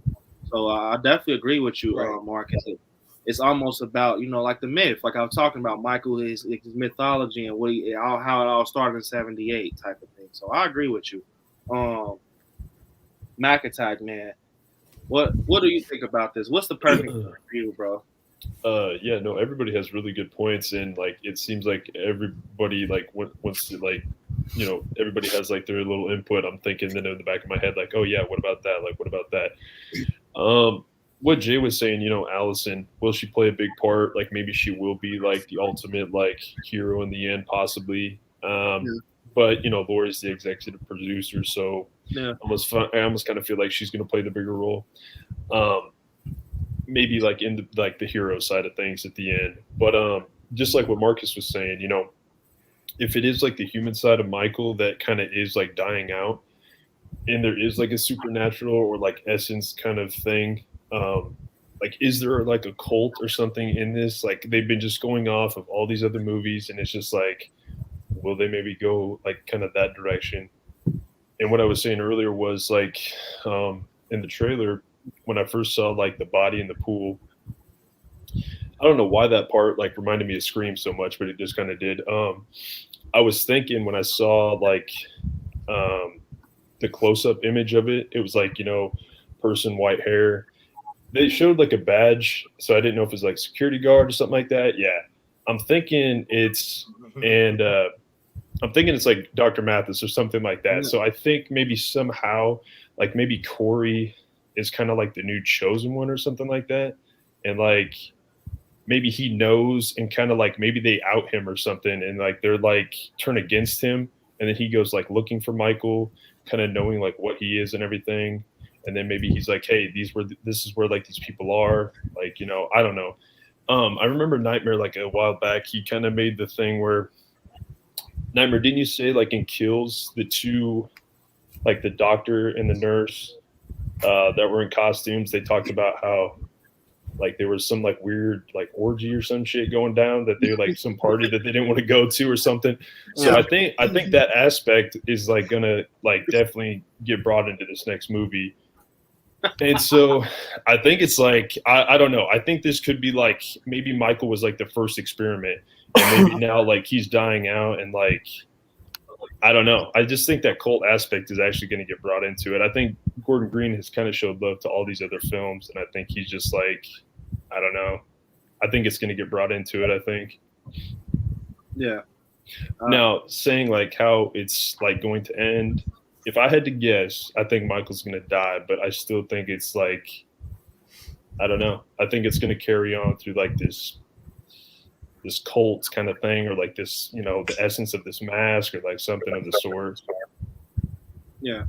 D: So I definitely agree with you, Marcus. It's almost about, you know, like the myth, like I was talking about Michael, his mythology and how it all started in '78 type of thing. So I agree with you. Mac Attack, man. What do you think about this? What's the perfect for you, bro?
H: Yeah, no, everybody has really good points, and like it seems like everybody like wants to, like, you know, everybody has like their little input. I'm thinking then in the back of my head, like, oh yeah, what about that? Like, what about that? What Jay was saying, you know, Allison, will she play a big part? Like maybe she will be like the ultimate like hero in the end, possibly. But you know, Laura's the executive producer, so I almost kind of feel like she's going to play the bigger role. Maybe like in the hero side of things at the end. But just like what Marcus was saying, you know, if it is like the human side of Michael that kind of is like dying out, and there is like a supernatural or like essence kind of thing, like is there like a cult or something in this? Like they've been just going off of all these other movies, and it's just like, will they maybe go like kind of that direction? And what I was saying earlier was like in the trailer, when I first saw like the body in the pool, I don't know why that part like reminded me of Scream so much, but it just kind of did. I was thinking when I saw like the close-up image of it, it was like, you know, person, white hair. They showed like a badge, so I didn't know if it was like security guard or something like that. Yeah, I'm thinking it's like Dr. Mathis or something like that. So I think maybe somehow, like maybe Corey is kind of like the new chosen one or something like that. And like, maybe he knows and kind of like, maybe they out him or something. And like, they're like turn against him. And then he goes like looking for Michael. kind of knowing like what he is and everything. And then maybe he's like, hey, this is where like these people are. Like, you know, I don't know. I remember Nightmare like a while back. He kind of made the thing where Nightmare, didn't you say like in Kills, the two, like the doctor and the nurse that were in costumes, they talked about how like there was some like weird like orgy or some shit going down, that they were like some party that they didn't want to go to or something. So I think that aspect is like gonna like definitely get brought into this next movie. And so I think it's like I don't know. I think this could be like maybe Michael was like the first experiment, and maybe now like he's dying out, and like I don't know. I just think that cult aspect is actually going to get brought into it. I think Gordon Green has kind of showed love to all these other films, and I think he's just like, I don't know. I think it's going to get brought into it, I think.
D: Yeah.
H: Now, saying like how it's like going to end, if I had to guess, I think Michael's going to die, but I still think it's like, I don't know. I think it's going to carry on through like this cult kind of thing, or like this, you know, the essence of this mask, or like something of the sort.
D: Yeah,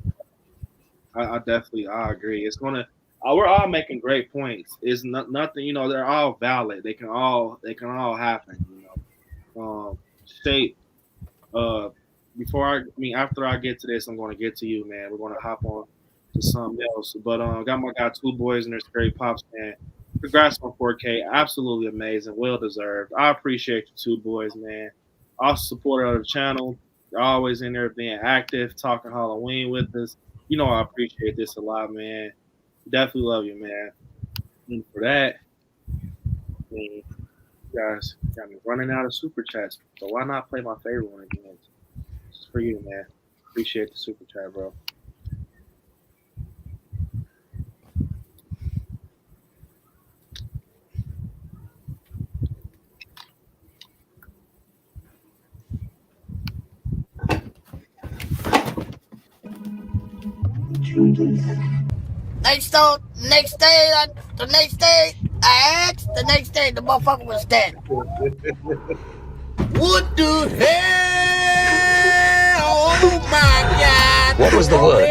D: I definitely agree. It's gonna. We're all making great points. It's nothing. You know, they're all valid. They can all happen. You know, Shape. After I get to this, I'm going to get to you, man. We're going to hop on to something else. But got my guy Two Boys and their Scary Pops, man. Congrats on 4K. Absolutely amazing. Well deserved. I appreciate you, Two Boys, man. Also supporter of the channel. You're always in there being active, talking Halloween with us. You know I appreciate this a lot, man. Definitely love you, man. And for that, you guys got me running out of super chats. So why not play my favorite one again? It's for you, man. Appreciate the super chat, bro.
J: Next day, the next day, the motherfucker was dead. What the hell? Oh my God!
P: What was the word?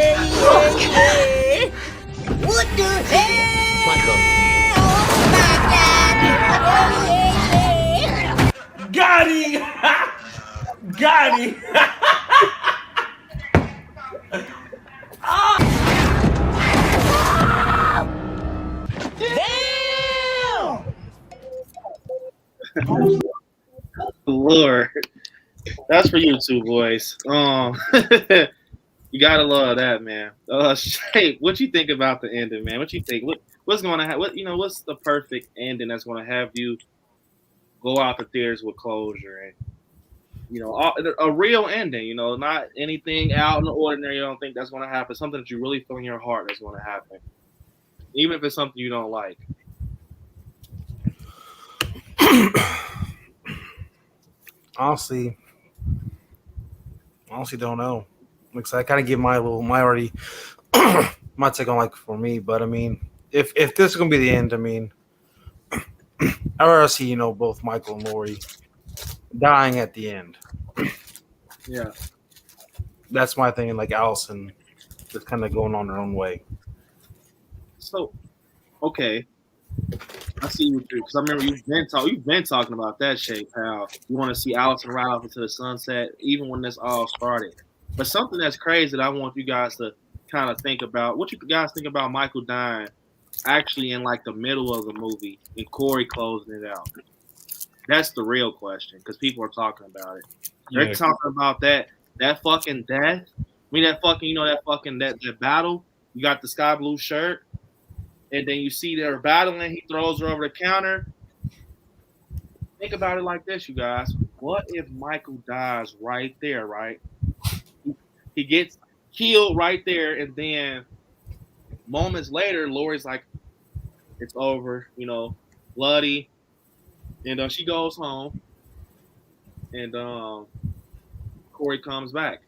J: What the hell?
P: Michael.
J: Oh my God!
K: Got him! Got him!
D: Lord, that's for you, Two Boys. You gotta love that, man. Shape, what you think about the ending, man? What you think? What's going to happen? What's the perfect ending that's going to have you go out the theaters with closure and a real ending? Not anything out in the ordinary. You don't think that's going to happen? Something that you really feel in your heart that's going to happen, even if it's something you don't like.
F: Honestly don't know. Looks like I kind of give my take on like for me, but I mean, if this is gonna be the end, I mean, I'd rather see both Michael and Laurie dying at the end.
D: Yeah,
F: that's my thing. And like Allison, just kind of going on her own way.
D: So, okay. I see you because I remember you've been talking about that, Shape, how you want to see Allison ride off into the sunset, even when this all started. But something that's crazy that I want you guys to kind of think about. What you guys think about Michael dying actually in like the middle of the movie and Corey closing it out? That's the real question because people are talking about it. They're talking about that fucking death. I mean that fucking that battle. You got the sky blue shirt. And then you see they're battling. He throws her over the counter. Think about it like this, you guys. What if Michael dies right there, right? He gets killed right there. And then moments later, Laurie's like, it's over, bloody. And she goes home. And Corey comes back,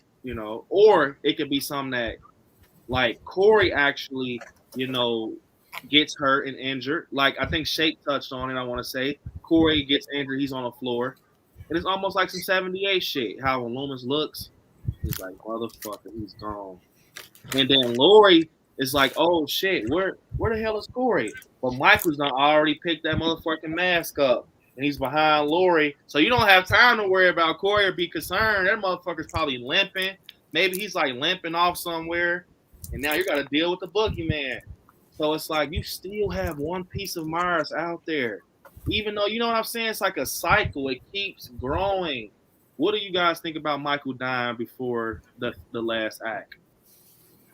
D: Or it could be something that, like, Corey actually, gets hurt and injured. Like I think Shape touched on it. I want to say Corey gets injured. He's on the floor, and it's almost like some 78 shit. How when Loomis looks, he's like, "Motherfucker, he's gone." And then Lori is like, oh shit, where the hell is Corey? But Michael's done already picked that motherfucking mask up. And he's behind Lori. So you don't have time to worry about Corey or be concerned. That motherfucker's probably limping. Maybe he's like limping off somewhere. And now you gotta deal with the boogeyman. So it's like you still have one piece of Myers out there. Even though, you know what I'm saying? It's like a cycle. It keeps growing. What do you guys think about Michael dying before the last act?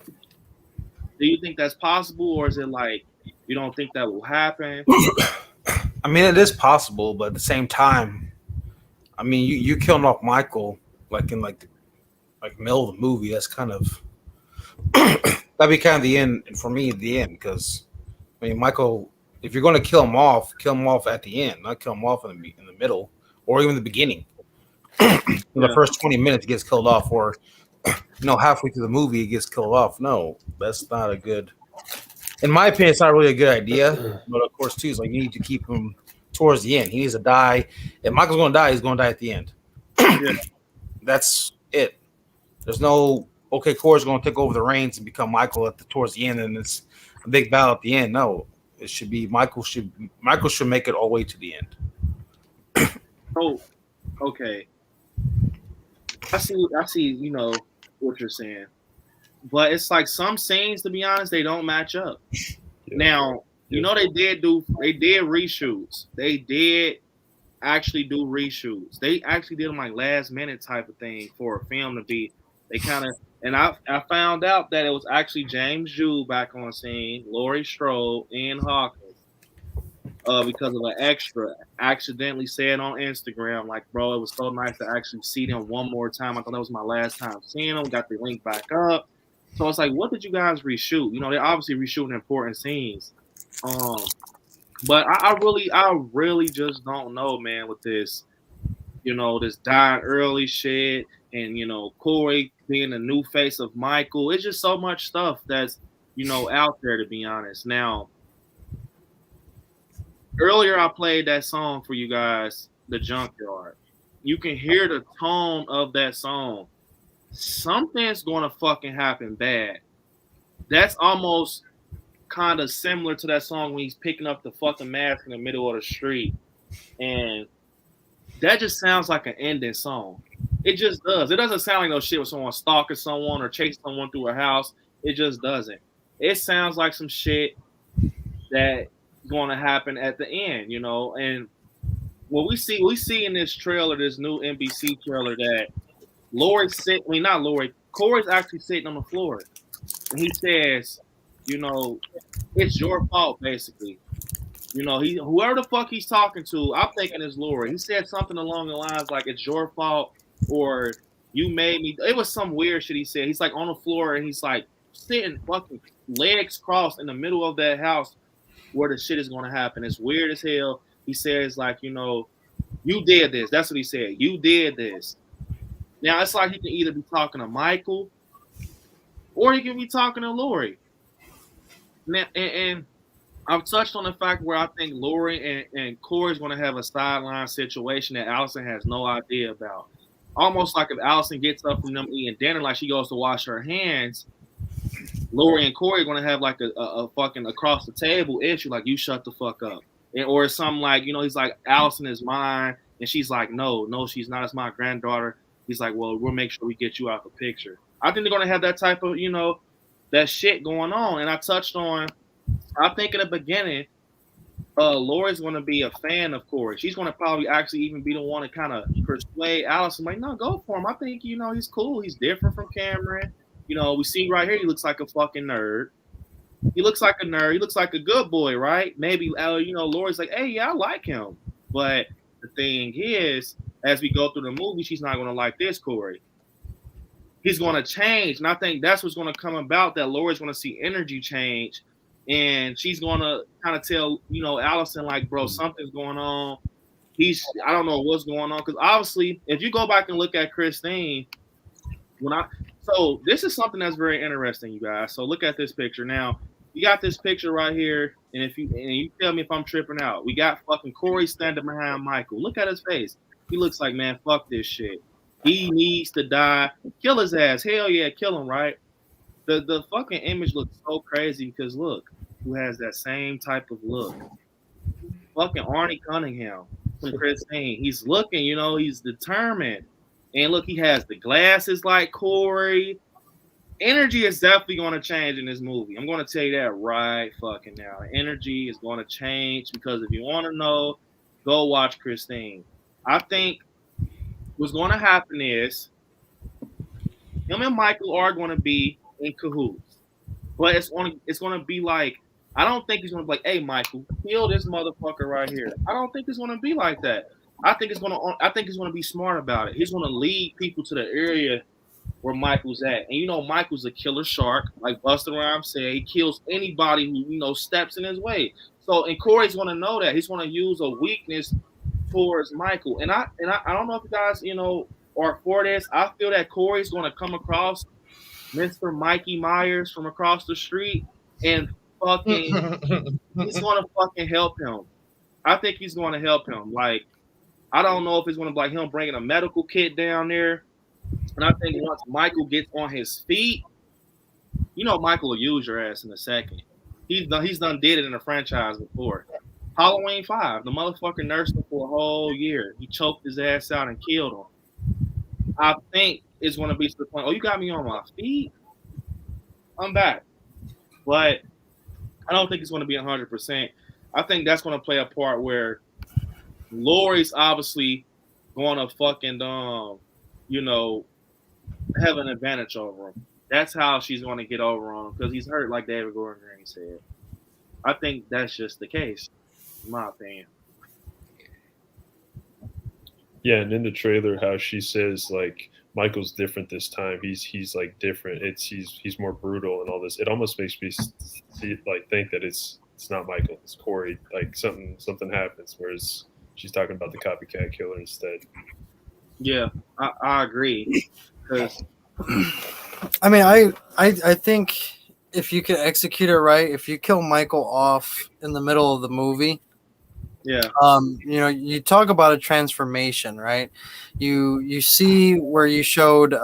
D: Do you think that's possible, or is it like you don't think that will happen?
F: I mean, it is possible, but at the same time, I mean, you killing off Michael like in like middle of the movie. That's kind of that'd be kind of the end for me. The end, because I mean, Michael, if you're going to kill him off at the end, not kill him off in the middle or even the beginning. The first 20 minutes gets killed off, or halfway through the movie it gets killed off. No, that's not a good. In my opinion, it's not really a good idea. But of course, too, it's like you need to keep him towards the end. He needs to die. If Michael's going to die, he's going to die at the end. That's it. There's no Corey's going to take over the reins and become Michael towards the end, and it's a big battle at the end. No, it should be Michael should make it all the way to the end.
D: Oh, okay. I see. What you're saying, but it's like some scenes, to be honest, they don't match up. Now, they did reshoots. They did actually do reshoots. They actually did them like last minute type of thing for a film to be. They kind of, and I found out that it was actually James Jude back on scene, Laurie Strode, and Hawkins. Because of an extra accidentally said on Instagram, like, bro, it was so nice to actually see them one more time. I thought that was my last time seeing them. Got the link back up. So it's like, what did you guys reshoot? They're obviously reshooting important scenes. But I really just don't know, man, with this, this dying early shit and, Corey being the new face of Michael. It's just so much stuff that's, out there, to be honest. Now, earlier I played that song for you guys, The Junkyard. You can hear the tone of that song. Something's going to fucking happen bad. That's almost kind of similar to that song when he's picking up the fucking mask in the middle of the street. And that just sounds like an ending song. It just does. It doesn't sound like no shit with someone stalking someone or chasing someone through a house. It just doesn't. It sounds like some shit that going to happen at the end, and what we see in this trailer, this new NBC trailer, that Corey's actually sitting on the floor, and he says, it's your fault, basically. Whoever the fuck he's talking to, I'm thinking is Lori. He said something along the lines like, it's your fault, or you made me. It was some weird shit he said. He's like on the floor, and he's like sitting fucking legs crossed in the middle of that house where the shit is going to happen. It's weird as hell. He says, like, you did this. That's what he said. You did this. Now, it's like he can either be talking to Michael or he can be talking to Lori. Now, and I've touched on the fact where I think Lori and Corey's going to have a sideline situation that Allison has no idea about. Almost like if Allison gets up from them eating dinner, like she goes to wash her hands, Lori and Corey are going to have like a fucking across the table issue, like, you shut the fuck up. Or something like, he's like, Allison is mine. And she's like, no, she's not. It's my granddaughter. He's like, well, we'll make sure we get you out the picture. I think they're going to have that type of, that shit going on. And I think in the beginning, Lori's going to be a fan of Corey. She's going to probably actually even be the one to kind of persuade Allison, like, no, go for him. I think, he's cool. He's different from Cameron. We see right here, he looks like a fucking nerd. He looks like a nerd. He looks like a good boy, right? Maybe, Lori's like, hey, yeah, I like him. But the thing is, as we go through the movie, she's not going to like this Corey. He's going to change. And I think that's what's going to come about, that Lori's going to see energy change. And she's going to kind of tell, Allison, like, bro, something's going on. I don't know what's going on. Because obviously, if you go back and look at Christine, so this is something that's very interesting, you guys. So look at this picture. Now, you got this picture right here, and you tell me if I'm tripping out. We got fucking Corey standing behind Michael. Look at his face. He looks like, man, fuck this shit. He needs to die. Kill his ass. Hell yeah, kill him, right? The fucking image looks so crazy because look, who has that same type of look? Fucking Arnie Cunningham from Christine. He's looking, he's determined. And look, he has the glasses like Corey. Energy is definitely going to change in this movie. I'm going to tell you that right fucking now. Energy is going to change because if you want to know, go watch Christine. I think what's going to happen is him and Michael are going to be in cahoots, but it's going to be like, I don't think he's going to be like, hey Michael, kill this motherfucker right here. I don't think it's going to be like that. I think he's going to be smart about it. He's going to lead people to the area where Michael's at, and Michael's a killer shark, like Busta Rhymes said. He kills anybody who steps in his way. So, and Corey's going to know that. He's going to use a weakness towards Michael, and I don't know if you guys are for this. I feel that Corey's going to come across Mr. Mikey Myers from across the street and fucking he's going to fucking help him. I think he's going to help him. Like, I don't know if it's going to be like him bringing a medical kit down there. And I think once Michael gets on his feet, Michael will use your ass in a second. He's done did it in a franchise before. Halloween 5, the motherfucker nursed him for a whole year. He choked his ass out and killed him. I think it's going to be to the point, you got me on my feet? I'm back. But I don't think it's going to be 100%. I think that's going to play a part where Lori's obviously going to fucking, have an advantage over him. That's how she's going to get over on him because he's hurt, like David Gordon Green said. I think that's just the case, in my opinion.
H: Yeah, and in the trailer, how she says like Michael's different this time. He's like different. He's more brutal and all this. It almost makes me think that it's not Michael. It's Corey. Like something happens, whereas she's talking about the copycat killer instead.
D: Yeah, I agree.
G: I mean, I think if you can execute it right, if you kill Michael off in the middle of the movie,
D: yeah,
G: you talk about a transformation, right? You see where you showed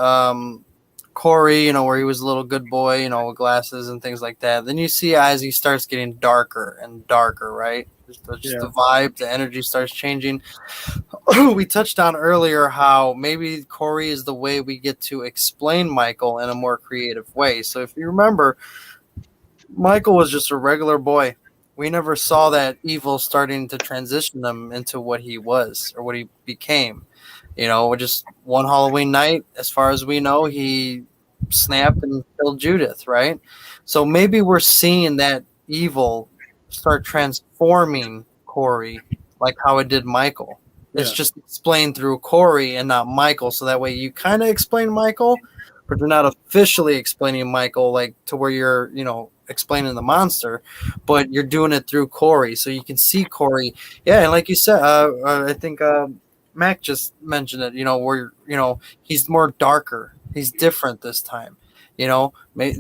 G: Corey, where he was a little good boy, with glasses and things like that. Then you see as he starts getting darker and darker, right? Just the vibe, the energy starts changing. We touched on earlier how maybe Corey is the way we get to explain Michael in a more creative way. So if you remember, Michael was just a regular boy. We never saw that evil starting to transition him into what he was or what he became. Just one Halloween night, as far as we know, he snapped and killed Judith, right? So maybe we're seeing that evil start transforming Corey like how it did Michael. It's just explained through Corey and not Michael. So that way you kind of explain Michael, but you're not officially explaining Michael like to where you're, explaining the monster, but you're doing it through Corey. So you can see Corey. Yeah. And like you said, I think Mac just mentioned it, where, he's more darker. He's different this time. The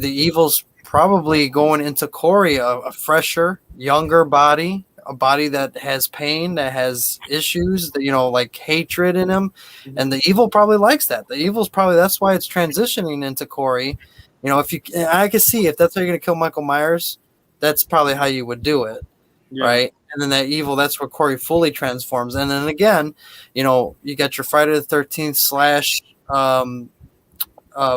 G: evil's probably going into Corey, a fresher, younger body, a body that has pain, that has issues, that like hatred in him, and the evil probably likes that. The evil's probably that's why it's transitioning into Corey. I can see if that's how you're gonna kill Michael Myers, that's probably how you would do it, right? And then that evil, that's where Corey fully transforms. And then again, you got your Friday the 13th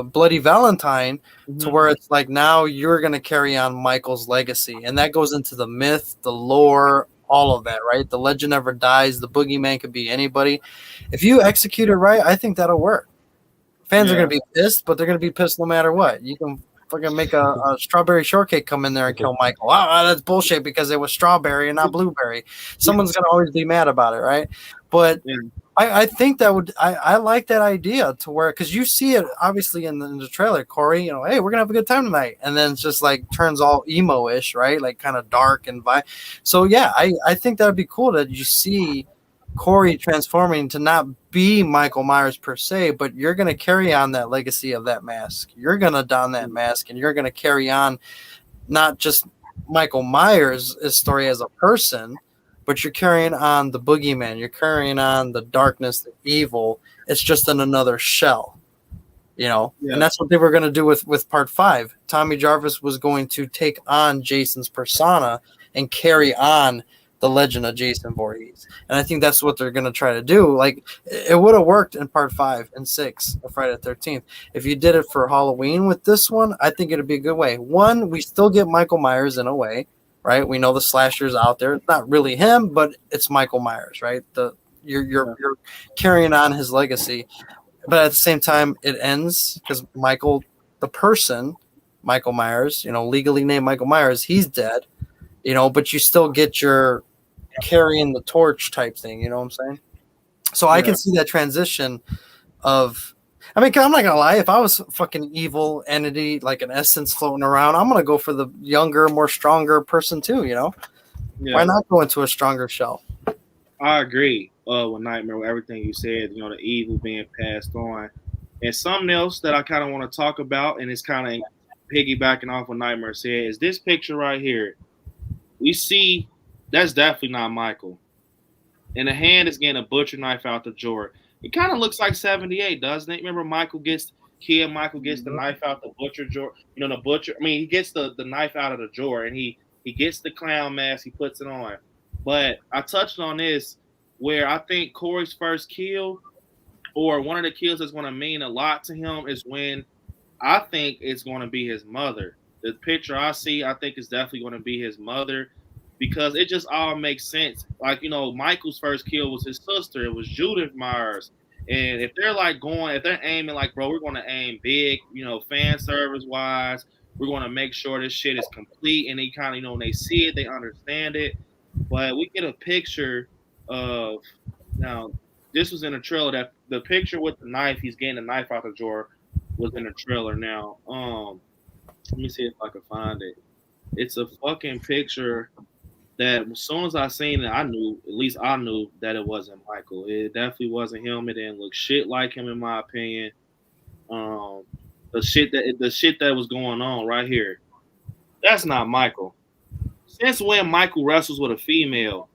G: / Bloody Valentine, to where it's like now you're going to carry on Michael's legacy. And that goes into the myth, the lore, all of that, right? The legend never dies. The boogeyman could be anybody. If you execute it right, I think that'll work. Fans are going to be pissed, but they're going to be pissed no matter what. You can fucking make a strawberry shortcake come in there and kill Michael. Wow, that's bullshit because it was strawberry and not blueberry. Someone's going to always be mad about it, right? But I think that would I like that idea to where, because you see it obviously in the trailer, Corey, hey, we're gonna have a good time tonight, and then it's just like turns all emo-ish, right? Like kind of dark and so yeah, I think that would be cool that you see Corey transforming to not be Michael Myers per se, but you're gonna carry on that legacy of that mask. You're gonna don that mask, and you're gonna carry on not just Michael Myers' story as a person, but you're carrying on the boogeyman. You're carrying on the darkness, the evil. It's just in another shell. And that's what they were going to do with part 5. Tommy Jarvis was going to take on Jason's persona and carry on the legend of Jason Voorhees. And I think that's what they're going to try to do. Like, it would have worked in part 5 and 6 of Friday the 13th. If you did it for Halloween with this one, I think it'd be a good way. One, we still get Michael Myers in a way, right? We know the slasher's out there. It's not really him, but it's Michael Myers, right? You're carrying on his legacy. But at the same time, it ends because Michael, the person, Michael Myers, legally named Michael Myers, he's dead, but you still get your carrying the torch type thing, you know what I'm saying? So I can see that transition of, I'm not going to lie, if I was fucking evil entity, like an essence floating around, I'm going to go for the younger, more stronger person too, Why not go into a stronger shell?
D: I agree with Nightmare, with everything you said, the evil being passed on. And something else that I kind of want to talk about, and it's kind of piggybacking off what Nightmare said, is this picture right here. We see that's definitely not Michael. And the hand is getting a butcher knife out the drawer. It kind of looks like 78, doesn't it? Remember Michael gets the knife out the butcher drawer. The butcher, he gets the knife out of the drawer, and he gets the clown mask, he puts it on. But I touched on this where I think Corey's first kill, or one of the kills that's going to mean a lot to him, is when I think it's going to be his mother. The picture I see, I think is definitely going to be his mother, because it just all makes sense. Like, Michael's first kill was his sister. It was Judith Myers. And if they're if they're aiming like, bro, we're going to aim big, fan service wise, we're going to make sure this shit is complete. And they kind of, when they see it, they understand it. But we get a picture of, now, this was in a trailer, that the picture with the knife, he's getting the knife out the drawer, was in a trailer. Now, let me see if I can find it. It's a fucking picture that as soon as I seen it, I knew that it wasn't Michael. It definitely wasn't him. It didn't look shit like him, in my opinion. The shit that was going on right here, that's not Michael. Since when Michael wrestles with a female?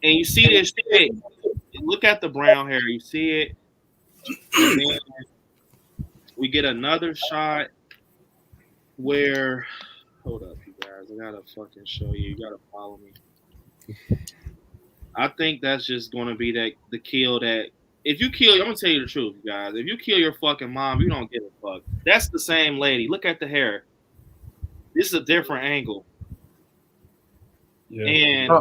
D: And you see this shit. Look at the brown hair. You see it. And then we get another shot where, hold up, you guys. I gotta fucking show you. You gotta follow me. I think that's just gonna be the kill that, if you kill, I'm gonna tell you the truth, you guys. If you kill your fucking mom, you don't give a fuck. That's the same lady. Look at the hair. This is a different angle.
H: Yeah.
D: And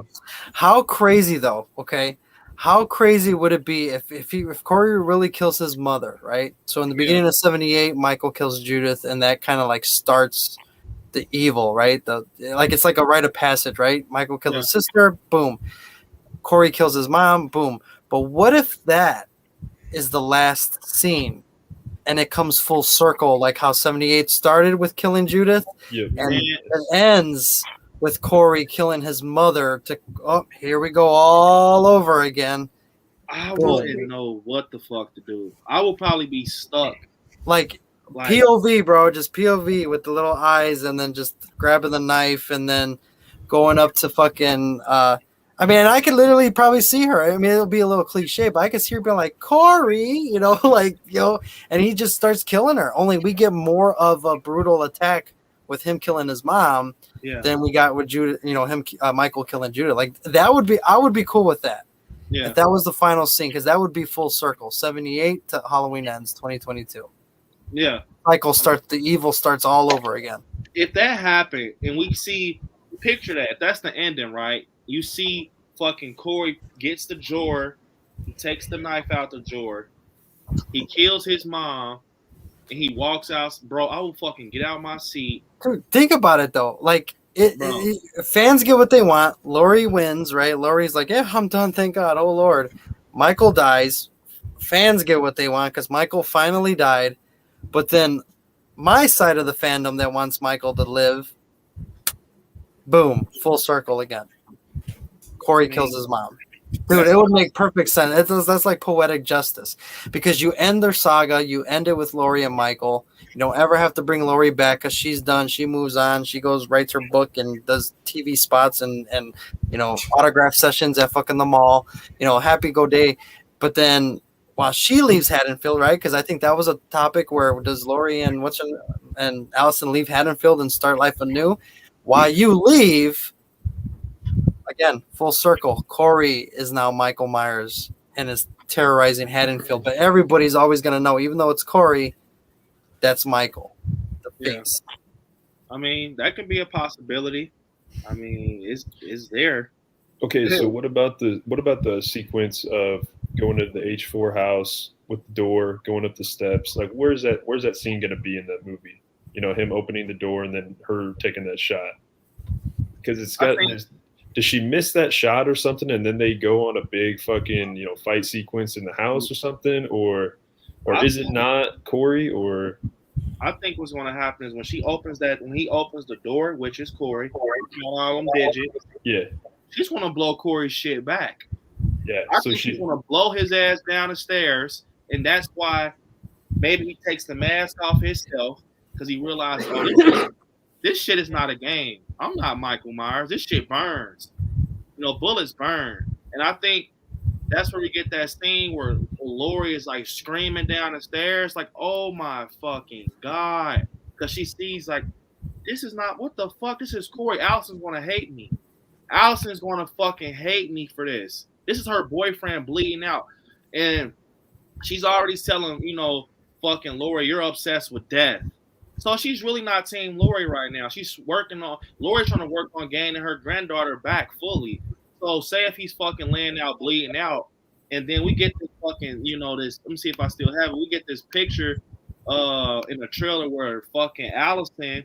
G: how crazy though? Okay, how crazy would it be if Corey really kills his mother, right? So in the beginning of 78, Michael kills Judith, and that kind of like starts the evil, right? It's like a rite of passage, right? Michael kills his sister, boom. Corey kills his mom, boom. But what if that is the last scene, and it comes full circle, like how 78 started with killing Judith, and it ends with Corey killing his mother here we go all over again.
D: I wouldn't know what the fuck to do. I will probably be stuck.
G: Like POV, bro, just POV with the little eyes, and then just grabbing the knife, and then going up to fucking, I could literally probably see her. It'll be a little cliche, but I could see her being like, Corey, and he just starts killing her. Only we get more of a brutal attack with him killing his mom than we got with Judith, Michael killing Judith. Like, I would be cool with that. Yeah. If that was the final scene, because that would be full circle. 78 to Halloween ends 2022.
D: Yeah.
G: The evil starts all over again.
D: If that happened, and we see, picture that, if that's the ending, right? You see fucking Corey gets the drawer, he takes the knife out the drawer, he kills his mom, and he walks out. Bro, I will fucking get out of my seat.
G: Dude, think about it though. Like, fans get what they want. Laurie wins, right? Laurie's like, yeah, I'm done, thank God. Oh Lord. Michael dies. Fans get what they want because Michael finally died. But then my side of the fandom that wants Michael to live, boom, full circle again. Corey kills his mom. Dude, it would make perfect sense. That's like poetic justice, because you end their saga. You end it with Laurie and Michael. You don't ever have to bring Laurie back because she's done. She moves on. She writes her book and does TV spots and autograph sessions at fucking the mall. Happy go day. But then while she leaves Haddonfield, right? Because I think that was a topic where does Lori and Allison leave Haddonfield and start life anew? While you leave, again, full circle, Corey is now Michael Myers and is terrorizing Haddonfield. But everybody's always going to know, even though it's Corey, that's Michael, the face.
D: I mean, that could be a possibility. I mean, it's there.
H: Okay, so what about the sequence of going to the H4 house with the door, going up the steps? Like, where's that scene going to be in that movie? You know, him opening the door and then her taking that shot. Because it's got. Does she miss that shot or something, and then they go on a big fucking fight sequence in the house or something, or is it not Corey? Or
D: I think what's going to happen is when he opens the door, which is Corey, all them digits.
H: Yeah.
D: She's going to blow Corey's shit back.
H: Yeah.
D: I think she's going to blow his ass down the stairs, and that's why maybe he takes the mask off himself because he realized, this shit is not a game. I'm not Michael Myers. This shit burns. Bullets burn. And I think that's where we get that scene where Lori is like screaming down the stairs, like, oh my fucking God. Because she sees like, this is not, what the fuck? This is Corey. Allison's going to hate me. Allison's going to fucking hate me for this. This is her boyfriend bleeding out. And she's already telling, fucking Lori, you're obsessed with death. So she's really not Team Lori right now. Lori's trying to work on gaining her granddaughter back fully. So say if he's fucking laying out, bleeding out, and then we get this fucking, this, let me see if I still have it. We get this picture in the trailer where fucking Allison,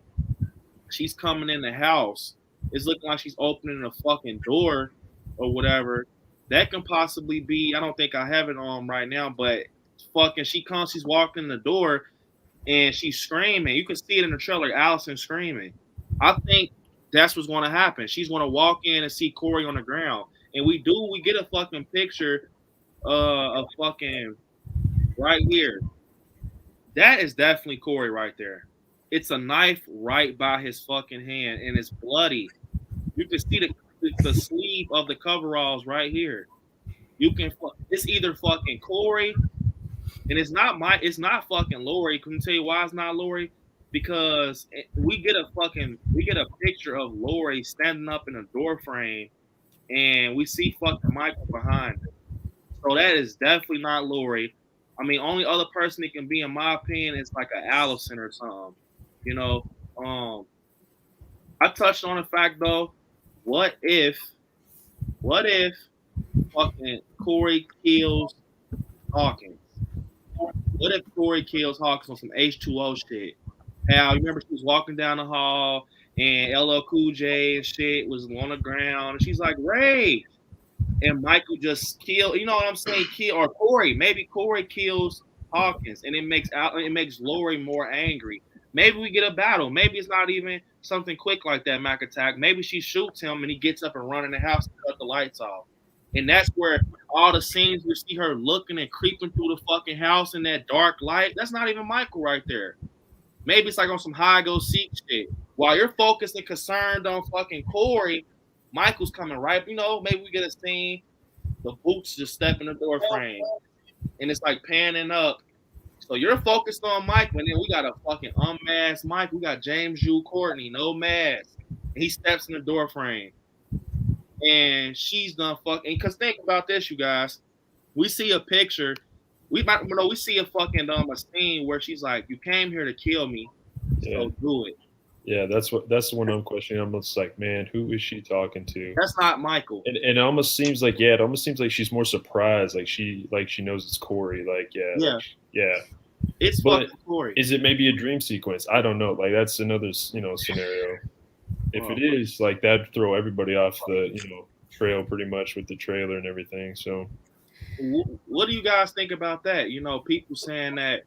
D: she's coming in the house. It's looking like she's opening a fucking door or whatever. That can possibly be, I don't think I have it on right now, but fucking she's walking in the door and she's screaming. You can see it in the trailer, Allison screaming. I think that's what's going to happen. She's going to walk in and see Corey on the ground. And we get a fucking picture of fucking right here. That is definitely Corey right there. It's a knife right by his fucking hand, and it's bloody. You can see the sleeve of the coveralls right here. It's either fucking Corey, and it's not fucking Lori. Can I tell you why it's not Lori? Because we get a picture of Lori standing up in a door frame, and we see fucking Michael behind her. So that is definitely not Lori. I mean, only other person it can be, in my opinion, is like a Allison or something. I touched on the fact though, what if fucking Corey kills Hawkins? What if Corey kills Hawkins on some H2O shit? How you remember she was walking down the hall and LL Cool J and shit was on the ground and she's like, Ray, and Michael just killed, you know what I'm saying? Or Corey, maybe Corey kills Hawkins and it makes Lori more angry. Maybe we get a battle. Maybe it's not even something quick like that, Mac Attack. Maybe she shoots him and he gets up and runs in the house and cut the lights off. And that's where all the scenes we see her looking and creeping through the fucking house in that dark light, that's not even Michael right there. Maybe it's like on some hide go seek shit. While you're focused and concerned on fucking Corey, Michael's coming right. Maybe we get a scene, the boots just step in the door frame. And it's like panning up. So you're focused on Mike, and then we got a fucking unmasked Mike. We got James Jules Courtney, no mask. And he steps in the door frame. And she's done fucking, because think about this, you guys. We see a picture. We see a fucking a scene where she's like, you came here to kill me, so do it.
H: Yeah, that's the one I'm questioning. I'm just like, man, who is she talking to?
D: That's not Michael.
H: And it almost seems like, she's more surprised, like she knows it's Corey. Like, yeah.
D: It's fucking Corey.
H: Is it maybe a dream sequence? I don't know. Like, that's another scenario. If it is, like, that'd throw everybody off the trail pretty much with the trailer and everything. So,
D: what do you guys think about that? People saying that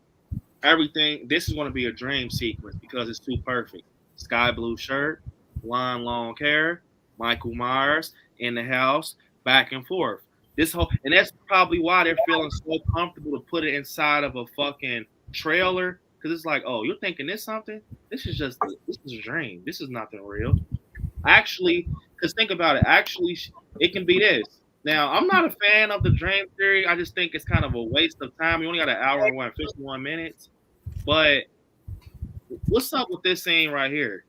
D: this is going to be a dream sequence because it's too perfect. Sky blue shirt, long hair, Michael Myers in the house, back and forth. And that's probably why they're feeling so comfortable to put it inside of a fucking trailer, because it's like, oh, you're thinking this something? This is a dream. This is nothing real. Actually, because think about it. Actually, it can be this. Now, I'm not a fan of the dream theory. I just think it's kind of a waste of time. You only got an hour and 51 minutes. But what's up with this scene right here?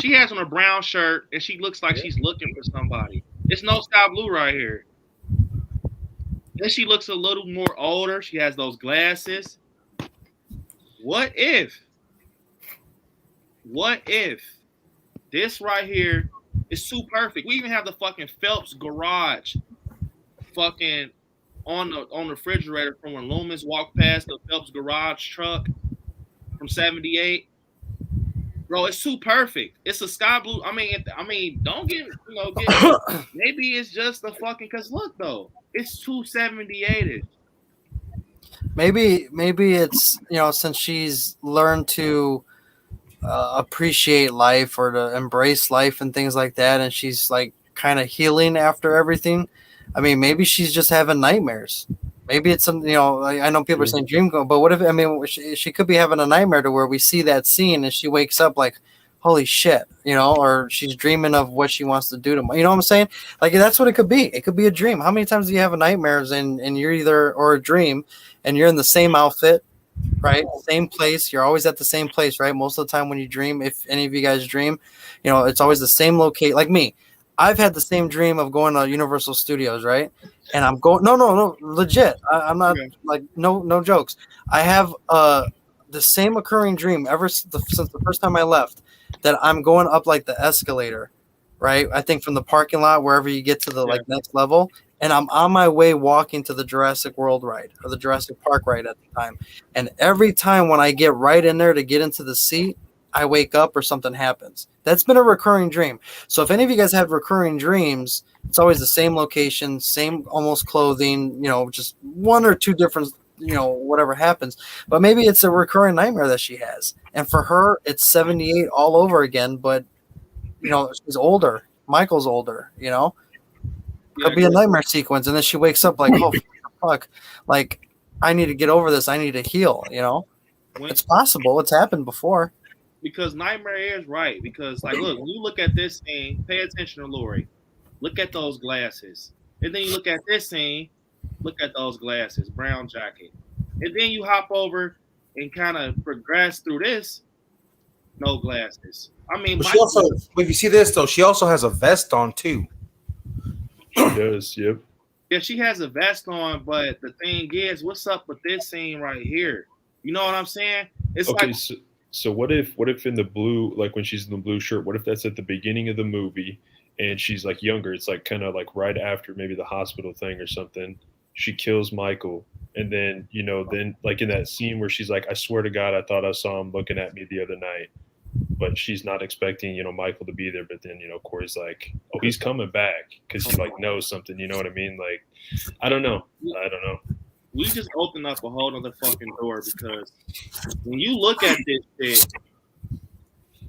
D: She has on a brown shirt and she looks like she's looking for somebody. It's no sky blue right here. Then she looks a little more older. She has those glasses. What if this right here is too perfect? We even have the fucking Phelps garage fucking on the refrigerator from when Loomis walked past the Phelps garage truck from 78. Bro, it's too perfect. It's a sky blue. I mean, don't get maybe it's just a fucking cause look though, it's 278.
G: Maybe it's since she's learned to appreciate life or to embrace life and things like that, and she's like kind of healing after everything. I mean, maybe she's just having nightmares. Maybe it's something, I know people are saying dream go, but what if, she could be having a nightmare to where we see that scene and she wakes up like, holy shit, or she's dreaming of what she wants to do to, you know what I'm saying? Like, that's what it could be. It could be a dream. How many times do you have nightmares and you're or a dream and you're in the same outfit, right? Same place. You're always at the same place, right? Most of the time when you dream, if any of you guys dream, it's always the same location. Like me, I've had the same dream of going to Universal Studios, right? And I'm going, no, legit. I'm not like, no jokes. I have the same occurring dream since the first time I left, that I'm going up like the escalator, right? I think from the parking lot, wherever you get to the like next level. And I'm on my way walking to the Jurassic World ride or the Jurassic Park ride at the time. And every time when I get right in there to get into the seat, I wake up or something happens. That's been a recurring dream. So if any of you guys have recurring dreams, it's always the same location, same almost clothing, just one or two different, whatever happens. But maybe it's a recurring nightmare that she has. And for her, it's 78 all over again. But, she's older. Michael's older, Could be a nightmare sequence. And then she wakes up like, oh, fuck. Like, I need to get over this. I need to heal, It's possible. It's happened before.
D: Because Nightmare is right. Because, like, look, when you look at this scene, pay attention to Lori. Look at those glasses. And then you look at this scene, look at those glasses, brown jacket. And then you hop over and kind of progress through this, no glasses. I mean,
F: but she also, if you see this, though, she also has a vest on, too.
H: She does, yep.
D: Yeah, she has a vest on, but the thing is, what's up with this scene right here? You know what I'm saying? It's
H: okay,
D: like...
H: So what if in the blue, like when she's in the blue shirt, what if that's at the beginning of the movie and she's like younger? It's like kind of like right after maybe the hospital thing or something. She kills Michael. And then, then like in that scene where she's like, I swear to God, I thought I saw him looking at me the other night. But she's not expecting, Michael to be there. But then, Corey's like, oh, he's coming back because he like knows something. You know what I mean? Like, I don't know.
D: We just opened up a whole other fucking door because when you look at this shit,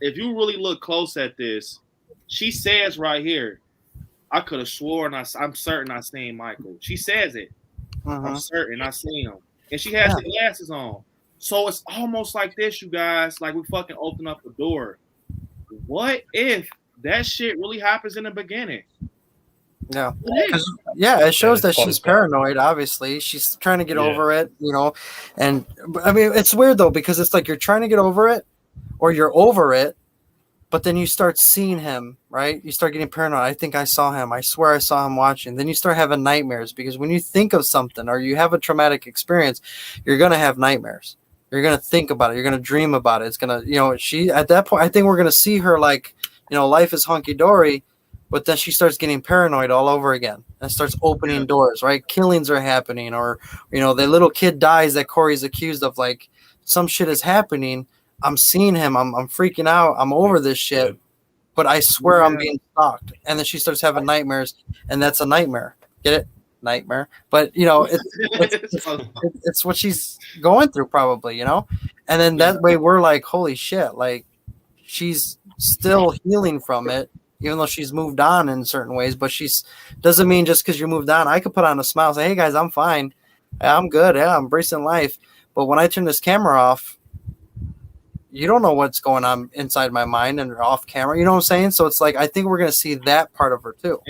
D: if you really look close at this, she says right here, I could have sworn I'm certain I seen Michael. She says it. I'm certain I seen him. And she has the glasses on. So it's almost like this, you guys, like we fucking open up the door. What if that shit really happens in the beginning?
G: Yeah, it shows that she's paranoid. Obviously, she's trying to get over it, And I mean, it's weird though because it's like you're trying to get over it, or you're over it, but then you start seeing him, right? You start getting paranoid. I think I saw him. I swear I saw him watching. Then you start having nightmares because when you think of something or you have a traumatic experience, you're gonna have nightmares. You're gonna think about it. You're gonna dream about it. It's gonna, she at that point. I think we're gonna see her like, life is hunky dory. But then she starts getting paranoid all over again and starts opening doors, right? Killings are happening, or, the little kid dies that Corey's accused of, like, some shit is happening. I'm seeing him. I'm freaking out. I'm over this shit. But I swear I'm being stalked. And then she starts having nightmares, and that's a nightmare. Get it? Nightmare. But, it's what she's going through probably, And then that way we're like, holy shit, like, she's still healing from it. Even though she's moved on in certain ways, but doesn't mean just because you moved on, I could put on a smile and say, hey guys, I'm fine. I'm good. Yeah, I'm embracing life. But when I turn this camera off, you don't know what's going on inside my mind and off camera. You know what I'm saying? So it's like I think we're gonna see that part of her too.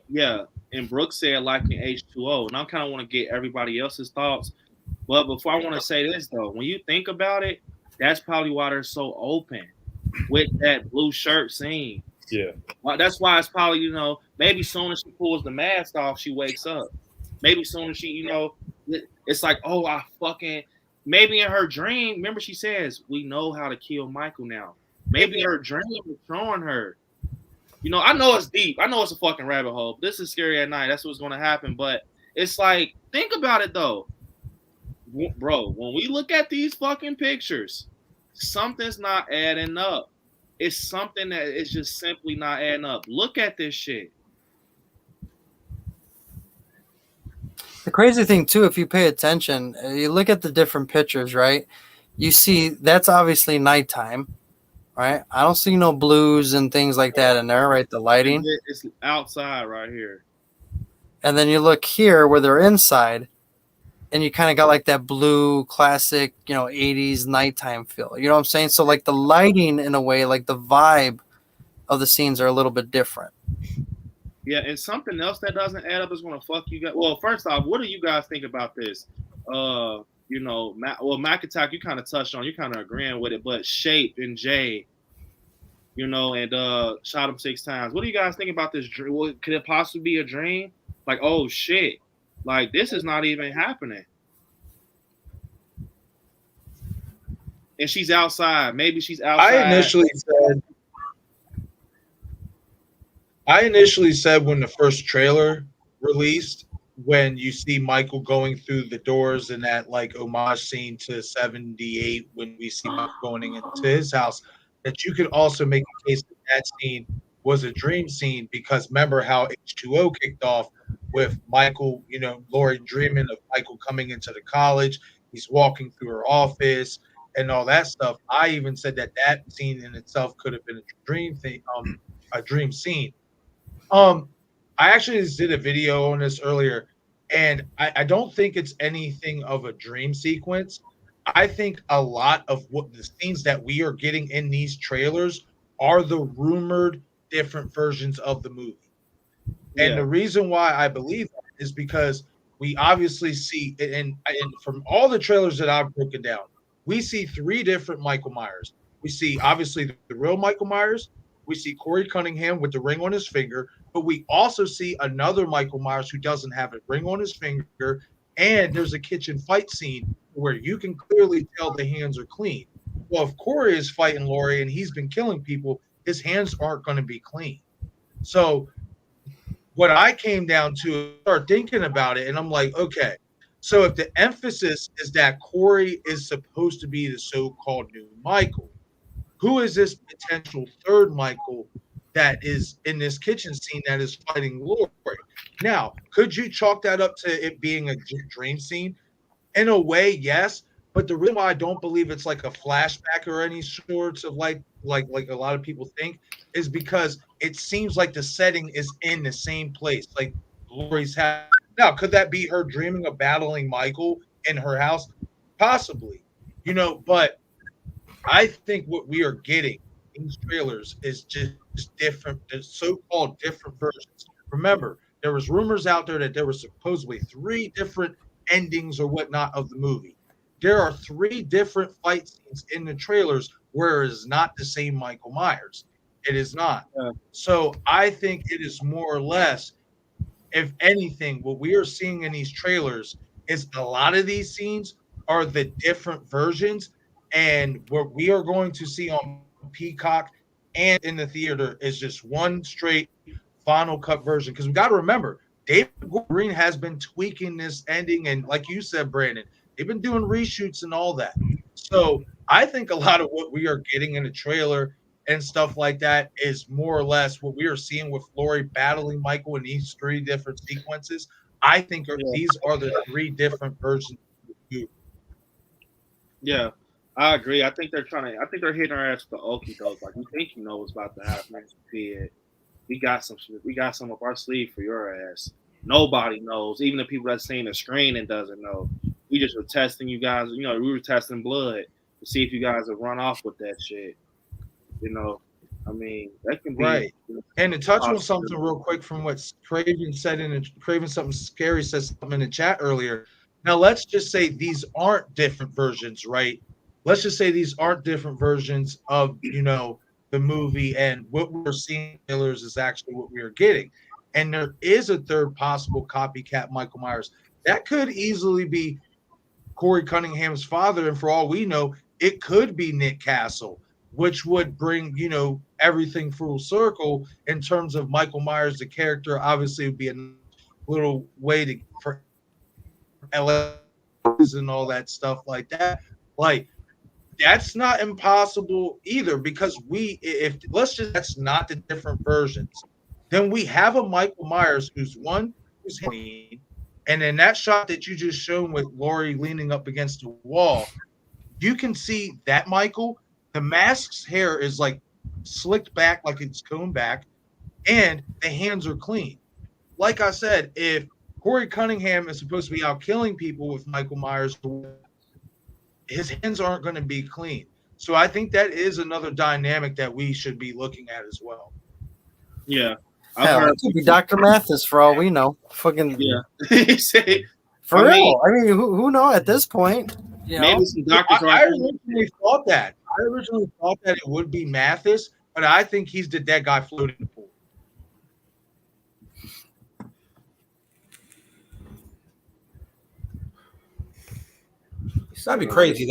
D: Yeah, and Brooks said like in H2O, and I kind of want to get everybody else's thoughts. But before I want to say this though, when you think about it, that's probably why they're so open with that blue shirt scene.
H: Yeah.
D: Well, that's why it's probably, you know, maybe soon as she pulls the mask off, she wakes up. Maybe soon as she, you know, it's like, oh, I fucking, maybe in her dream, remember she says, we know how to kill Michael now. Maybe her dream is showing her. You know, I know it's deep. I know it's a fucking rabbit hole. But this is Scary at Night. That's what's going to happen. But it's like, think about it though. Bro, when we look at these fucking pictures, something's not adding up. It's something that is just simply not adding up. Look at this shit.
G: The crazy thing too, if you pay attention, you look at the different pictures, right? You see that's obviously nighttime, right? I don't see no blues and things like that in there, right? The lighting.
D: It's outside right here.
G: And then you look here where they're inside, and you kind of got like that blue classic, you know, 80s nighttime feel. You know what I'm saying? So like the lighting in a way, like the vibe of the scenes are a little bit different.
D: Yeah, and something else that doesn't add up is going to fuck you guys. Well, first off, what do you guys think about this? You know, Mac Attack, you kind of touched on, you kind of agreeing with it, but Shape and Jay, you know, and shot him 6 times. What do you guys think about this dream? Could it possibly be a dream? Like, oh shit, like this is not even happening. And she's outside. Maybe she's outside.
O: I initially said when the first trailer released, when you see Michael going through the doors in that like homage scene to 78, when we see Michael going into his house, that you could also make a case that that scene was a dream scene, because remember how H2O kicked off with Michael, you know, Laurie dreaming of Michael coming into the college. He's walking through her office and all that stuff. I even said that that scene in itself could have been a dream thing, a dream scene. I actually just did a video on this earlier, and I don't think it's anything of a dream sequence. I think a lot of what the scenes that we are getting in these trailers are the rumored different versions of the movie. And the reason why I believe that is because we obviously see, and from all the trailers that I've broken down, we see 3 different Michael Myers. We see obviously the real Michael Myers. We see Corey Cunningham with the ring on his finger, but we also see another Michael Myers who doesn't have a ring on his finger. And there's a kitchen fight scene where you can clearly tell the hands are clean. Well, if Corey is fighting Laurie and he's been killing people, his hands aren't going to be clean. So what I came down to, start thinking about it, and I'm like, okay, so if the emphasis is that Corey is supposed to be the so-called new Michael, who is this potential third Michael that is in this kitchen scene that is fighting Laurie? Now, could you chalk that up to it being a dream scene? In a way, yes. But the reason why I don't believe it's like a flashback or any sorts of like a lot of people think is because it seems like the setting is in the same place, like Laurie's house. Now, could that be her dreaming of battling Michael in her house? Possibly, you know, but I think what we are getting in these trailers is just different, so-called different versions. Remember, there was rumors out there that there were supposedly 3 different endings or whatnot of the movie. There are 3 different fight scenes in the trailers where it is not the same Michael Myers. It is not. Yeah. So I think it is more or less, if anything, what we are seeing in these trailers is a lot of these scenes are the different versions. And what we are going to see on Peacock and in the theater is just one straight final cut version. Because we got to remember, David Green has been tweaking this ending. And like you said, Brandon, they've been doing reshoots and all that. So I think a lot of what we are getting in the trailer and stuff like that is more or less what we are seeing with Laurie battling Michael in these 3 different sequences. I think these are the 3 different versions of the movie.
D: Yeah. I agree. I think they're hitting our ass with the okie doke. Like, you think you know what's about to happen. We got some up our sleeve for your ass. Nobody knows. Even the people that's seeing the screen and doesn't know. We just were testing you guys. You know, we were testing blood to to see if you guys will run off with that shit. You know, I mean, that can be
O: right. And to touch on something real quick from what Craven said Craven something scary says something in the chat earlier. Now let's just say these aren't different versions, right? Let's just say these aren't different versions of the movie, and what we're seeing in trailers is actually what we are getting. And there is a third possible copycat Michael Myers. That could easily be Corey Cunningham's father, and for all we know, it could be Nick Castle, which would bring, everything full circle in terms of Michael Myers, the character. Obviously, it would be a little way for LA and all that stuff like that. Like, that's not impossible either, because if let's just, that's not the different versions. Then we have a Michael Myers who's clean, and in that shot that you just shown with Laurie leaning up against the wall, you can see that Michael, the mask's hair is like slicked back, like it's combed back, and the hands are clean. Like I said, if Corey Cunningham is supposed to be out killing people with Michael Myers, his hands aren't going to be clean. So I think that is another dynamic that we should be looking at as well.
D: Yeah.
P: Hell, it could be Dr. Mathis for all we know. Fucking
D: yeah.
P: For real. I mean, who know at this point?
D: Maybe some doctors
O: I originally thought that. It would be Mathis, but I think he's the dead guy floating in the pool.
F: That'd be crazy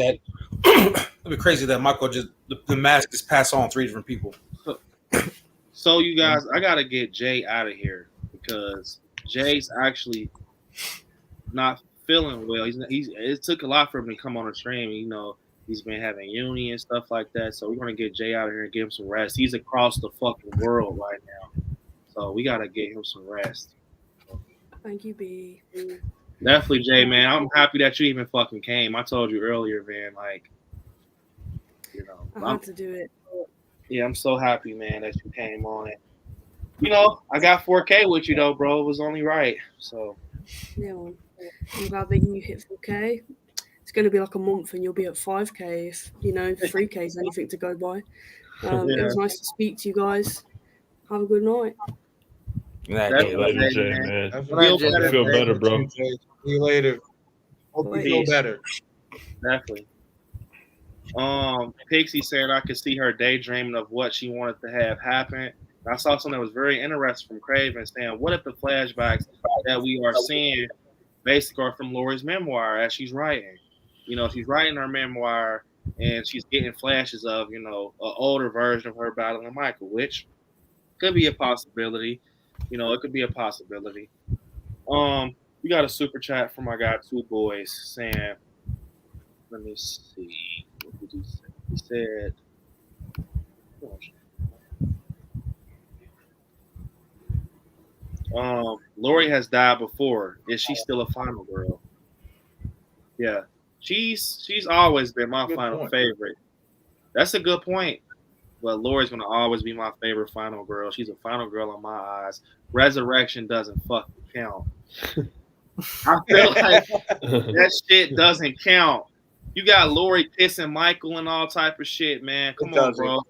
F: that Michael just the mask is passed on 3 different people.
D: So you guys, I gotta get Jay out of here because Jay's actually not feeling well. It took a lot for him to come on the stream. He's been having uni and stuff like that. So we're gonna get Jay out of here and give him some rest. He's across the fucking world right now, so we gotta get him some rest.
I: Thank you, B.
D: Definitely, Jay, man. I'm happy that you even fucking came. I told you earlier, man. Like,
I: I had to do it.
D: Yeah, I'm so happy, man, that you came on it. I got 4K with you though, bro. It was only right. So
I: yeah, well, I'm glad that you hit 4K. It's going to be like a month, and you'll be at 5K if 3K is anything to go by. It was nice to speak to you guys. Have a good night.
H: Jay, man. I feel better, bro.
O: See you later. Hope you feel better.
D: Definitely. Pixie said I could see her daydreaming of what she wanted to have happen. I saw something that was very interesting from Craven saying, what if the flashbacks that we are seeing basically are from Laurie's memoir as she's writing? She's writing her memoir and she's getting flashes of, an older version of her battling Michael, which could be a possibility. It could be a possibility. We got a super chat from our guy, Two Boys, saying, let me see. What did he say? He said, Laurie has died before. Is she still a final girl? Yeah. She's always been my final favorite. That's a good point. But Laurie's gonna always be my favorite final girl. She's a final girl in my eyes. Resurrection doesn't fucking count. I feel like that shit doesn't count. You got Laurie kissing Michael and all type of shit, man. Come on, bro.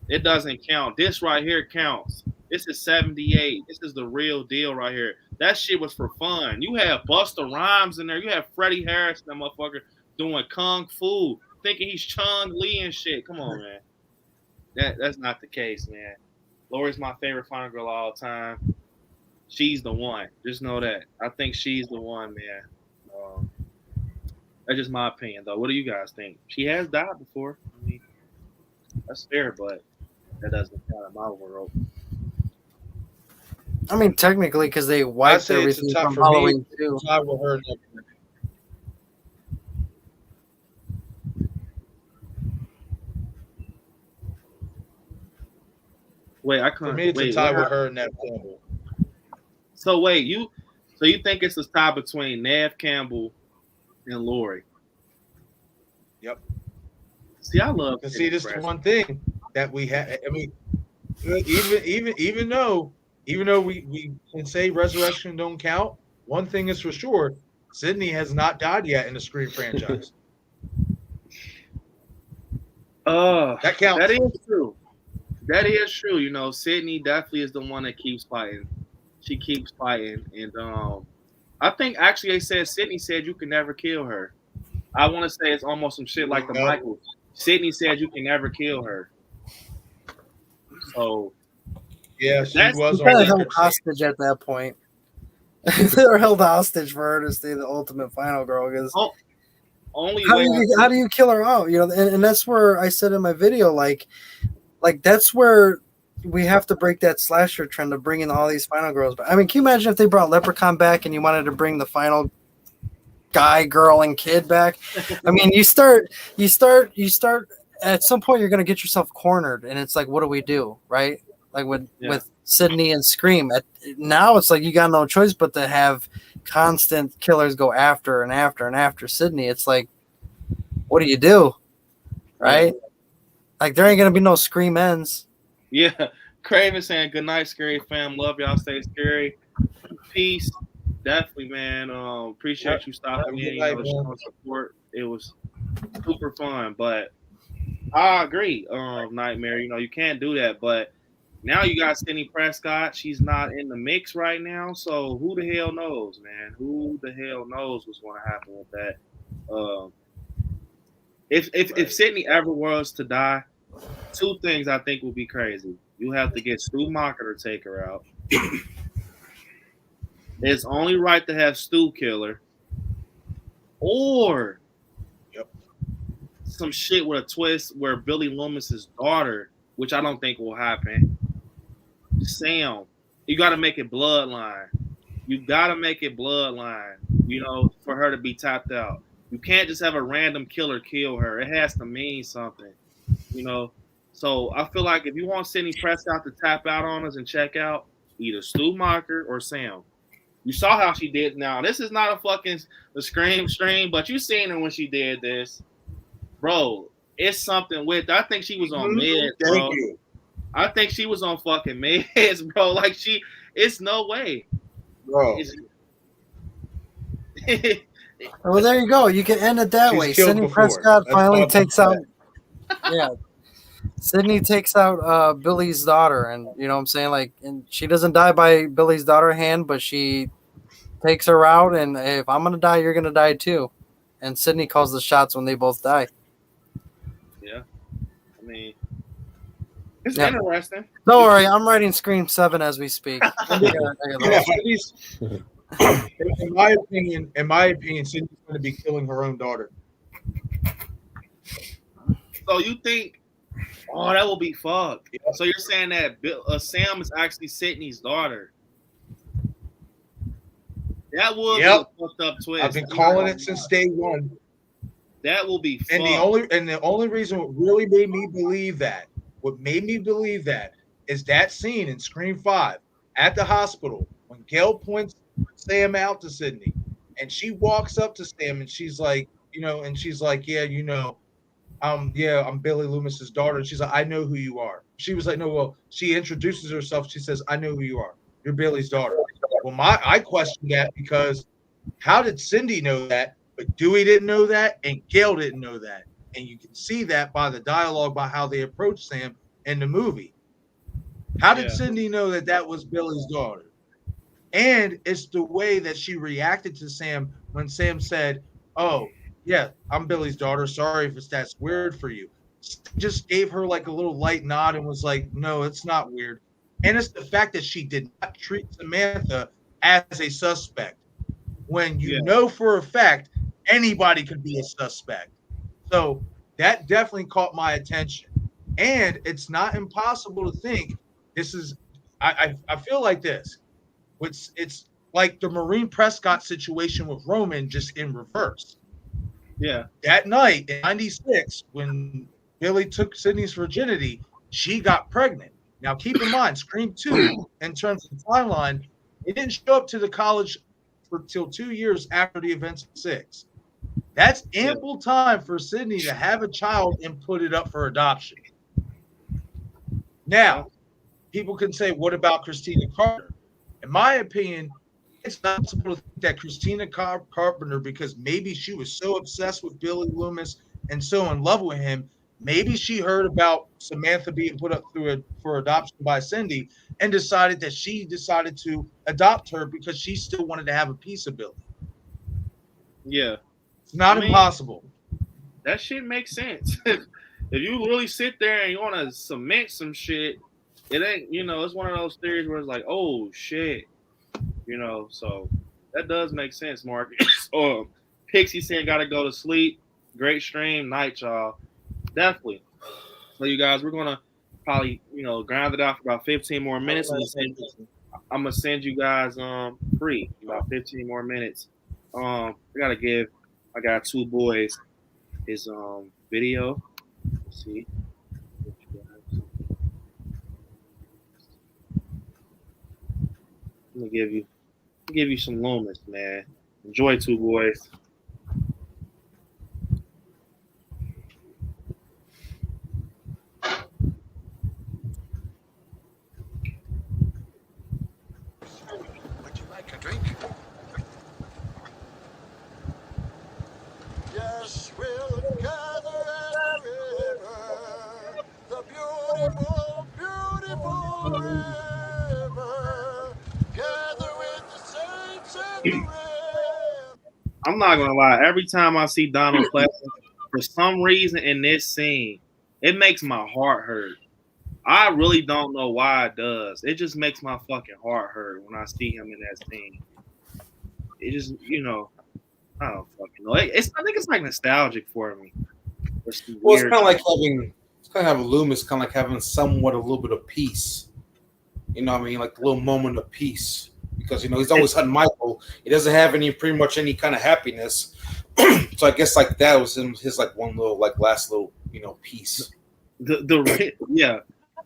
D: It doesn't count. This right here counts. This is 78. This is the real deal right here. That shit was for fun. You had Busta Rhymes in there. You had Freddie Harris, that motherfucker, doing kung fu, thinking he's Chung Lee and shit. Come on, man. That's not the case, man. Laurie's my favorite final girl of all time. She's the one. Just know that. I think she's the one, man. That's just my opinion, though. What do you guys think? She has died before. I mean, that's fair, but that doesn't count in my world.
P: I mean, technically, because they wiped everything from Halloween too.
D: Wait, I can't.
O: For me, it's a tie with her and Nev Campbell.
D: So wait, you think it's a tie between Nev Campbell and Laurie?
O: Yep.
D: See, I love.
O: See, this is one thing that we have. I mean, even though we can say Resurrection don't count, one thing is for sure: Sydney has not died yet in the Scream franchise. That counts.
D: That is true. That is true. You know, Sydney definitely is the one that keeps fighting. She keeps fighting, and I think actually they said Sydney said you can never kill her. I want to say it's almost some shit like the Michaels. Sydney said you can never kill her. So
O: yeah, she
D: that's
O: was
P: She kind
O: on
P: of held
O: record.
P: hostage at that point. They were held hostage for her to stay the ultimate final girl. Because
D: only
P: how
D: way
P: how do you kill her out? You know, and that's where I said in my video, like that's where we have to break that slasher trend of bringing all these final girls back. I mean, can you imagine if they brought Leprechaun back and you wanted to bring the final guy, girl, and kid back? I mean, you start at some point you're going to get yourself cornered, and it's like, what do we do, right? Like with Sydney and Scream. Now it's like you got no choice but to have constant killers go after and after and after Sydney. It's like, what do you do, right? Like there ain't going to be no Scream ends.
D: Yeah, Craven saying good night, scary fam. Love y'all. Stay scary. Peace. Definitely, man. Appreciate you stopping in. You know, showing support. It was super fun. But I agree, Nightmare. You know, you can't do that. But now you got Sydney Prescott. She's not in the mix right now. So who the hell knows, man? Who the hell knows what's going to happen with that? If Sydney ever was to die, two things I think would be crazy. You have to get Stu Macher to take her out. It's only right to have Stu kill her. Or some shit with a twist where Billy Loomis's daughter, which I don't think will happen, Sam, you got to make it bloodline. You got to make it bloodline, you know, for her to be tapped out. You can't just have a random killer kill her. It has to mean something, you know. So I feel like if you want Sydney Prescott to tap out on us and check out, either Stu Macher or Sam. You saw how she did. Now this is not a fucking Scream stream, but you seen her when she did this, bro. It's something with. I think she was on meds, bro.
O: Thank you.
D: I think she was on fucking meds, bro. Like it's no way,
O: bro.
P: Well, there you go. You can end it that way. Sydney Prescott finally takes out. Yeah. Sydney takes out Billy's daughter, and you know what I'm saying, like, and she doesn't die by Billy's daughter's hand, but she takes her out, and if I'm gonna die, you're gonna die too. And Sydney calls the shots when they both die.
D: Yeah, I mean, it's interesting.
P: Don't worry, I'm writing Scream 7 as we speak.
O: In my opinion, Sydney's going to be killing her own daughter.
D: So you think? Oh, that will be fucked. Yeah. So you're saying that Sam is actually Sydney's daughter? That would be a fucked up twist.
O: I've been calling it since day one.
D: That will be fucked.
O: And the only reason what really made me believe that, is that scene in Scream 5 at the hospital when Gail points Sam out to Sydney, and she walks up to Sam and she's like, I'm Billy Loomis's daughter. And she's like, I know who you are. She was like, no, well, she introduces herself. She says, I know who you are. You're Billy's daughter. Well, I question that because how did Cindy know that? But Dewey didn't know that, and Gail didn't know that. And you can see that by the dialogue, by how they approach Sam in the movie. How did Cindy know that was Billy's daughter? And it's the way that she reacted to Sam when Sam said, oh, yeah, I'm Billy's daughter. Sorry if that's weird for you. Just gave her like a little light nod and was like, no, it's not weird. And it's the fact that she did not treat Samantha as a suspect. When you know for a fact anybody could be a suspect. So that definitely caught my attention. And it's not impossible to think this is I feel like this. It's like the Maureen Prescott situation with Roman, just in reverse.
D: Yeah.
O: That night in 96, when Billy took Sydney's virginity, she got pregnant. Now, keep in mind, Scream 2, in terms of the timeline, it didn't show up to the college till 2 years after the events of 6. That's ample time for Sydney to have a child and put it up for adoption. Now, people can say, what about Christina Carter? In my opinion, it's not possible to think that Christina Carpenter, because maybe she was so obsessed with Billy Loomis and so in love with him, Maybe she heard about Samantha being put up for adoption by Cindy and decided to adopt her because she still wanted to have a piece of Billy.
D: Yeah.
O: It's not impossible.
D: That shit makes sense. If you really sit there and you want to cement some shit, it ain't, it's one of those theories where it's like, oh shit, so that does make sense, Marcus. Pixie saying gotta go to sleep. Great stream, night, y'all. Definitely. So you guys, we're gonna probably, ground it out for about 15 more minutes. I'm gonna send you guys free about 15 more minutes. I got two boys his video. Let's see. I'm gonna give you some Loomis, man. Enjoy, two boys.
L: Would you like a drink? Yes, we'll gather at the river, the beautiful, beautiful river. Gather with the saints at the river.
D: I'm not gonna lie. Every time I see Donald Pleasant, for some reason in this scene, it makes my heart hurt. I really don't know why it does. It just makes my fucking heart hurt when I see him in that scene. It just, I don't fucking know. I think it's like nostalgic for me.
F: It's kind of like having Loomis, kind of like having somewhat a little bit of peace. You know what I mean? Like a little moment of peace. Because, he's always hunting Michael. He doesn't have pretty much any kind of happiness. So I guess like that was his like one little like last little, piece.
D: Yeah.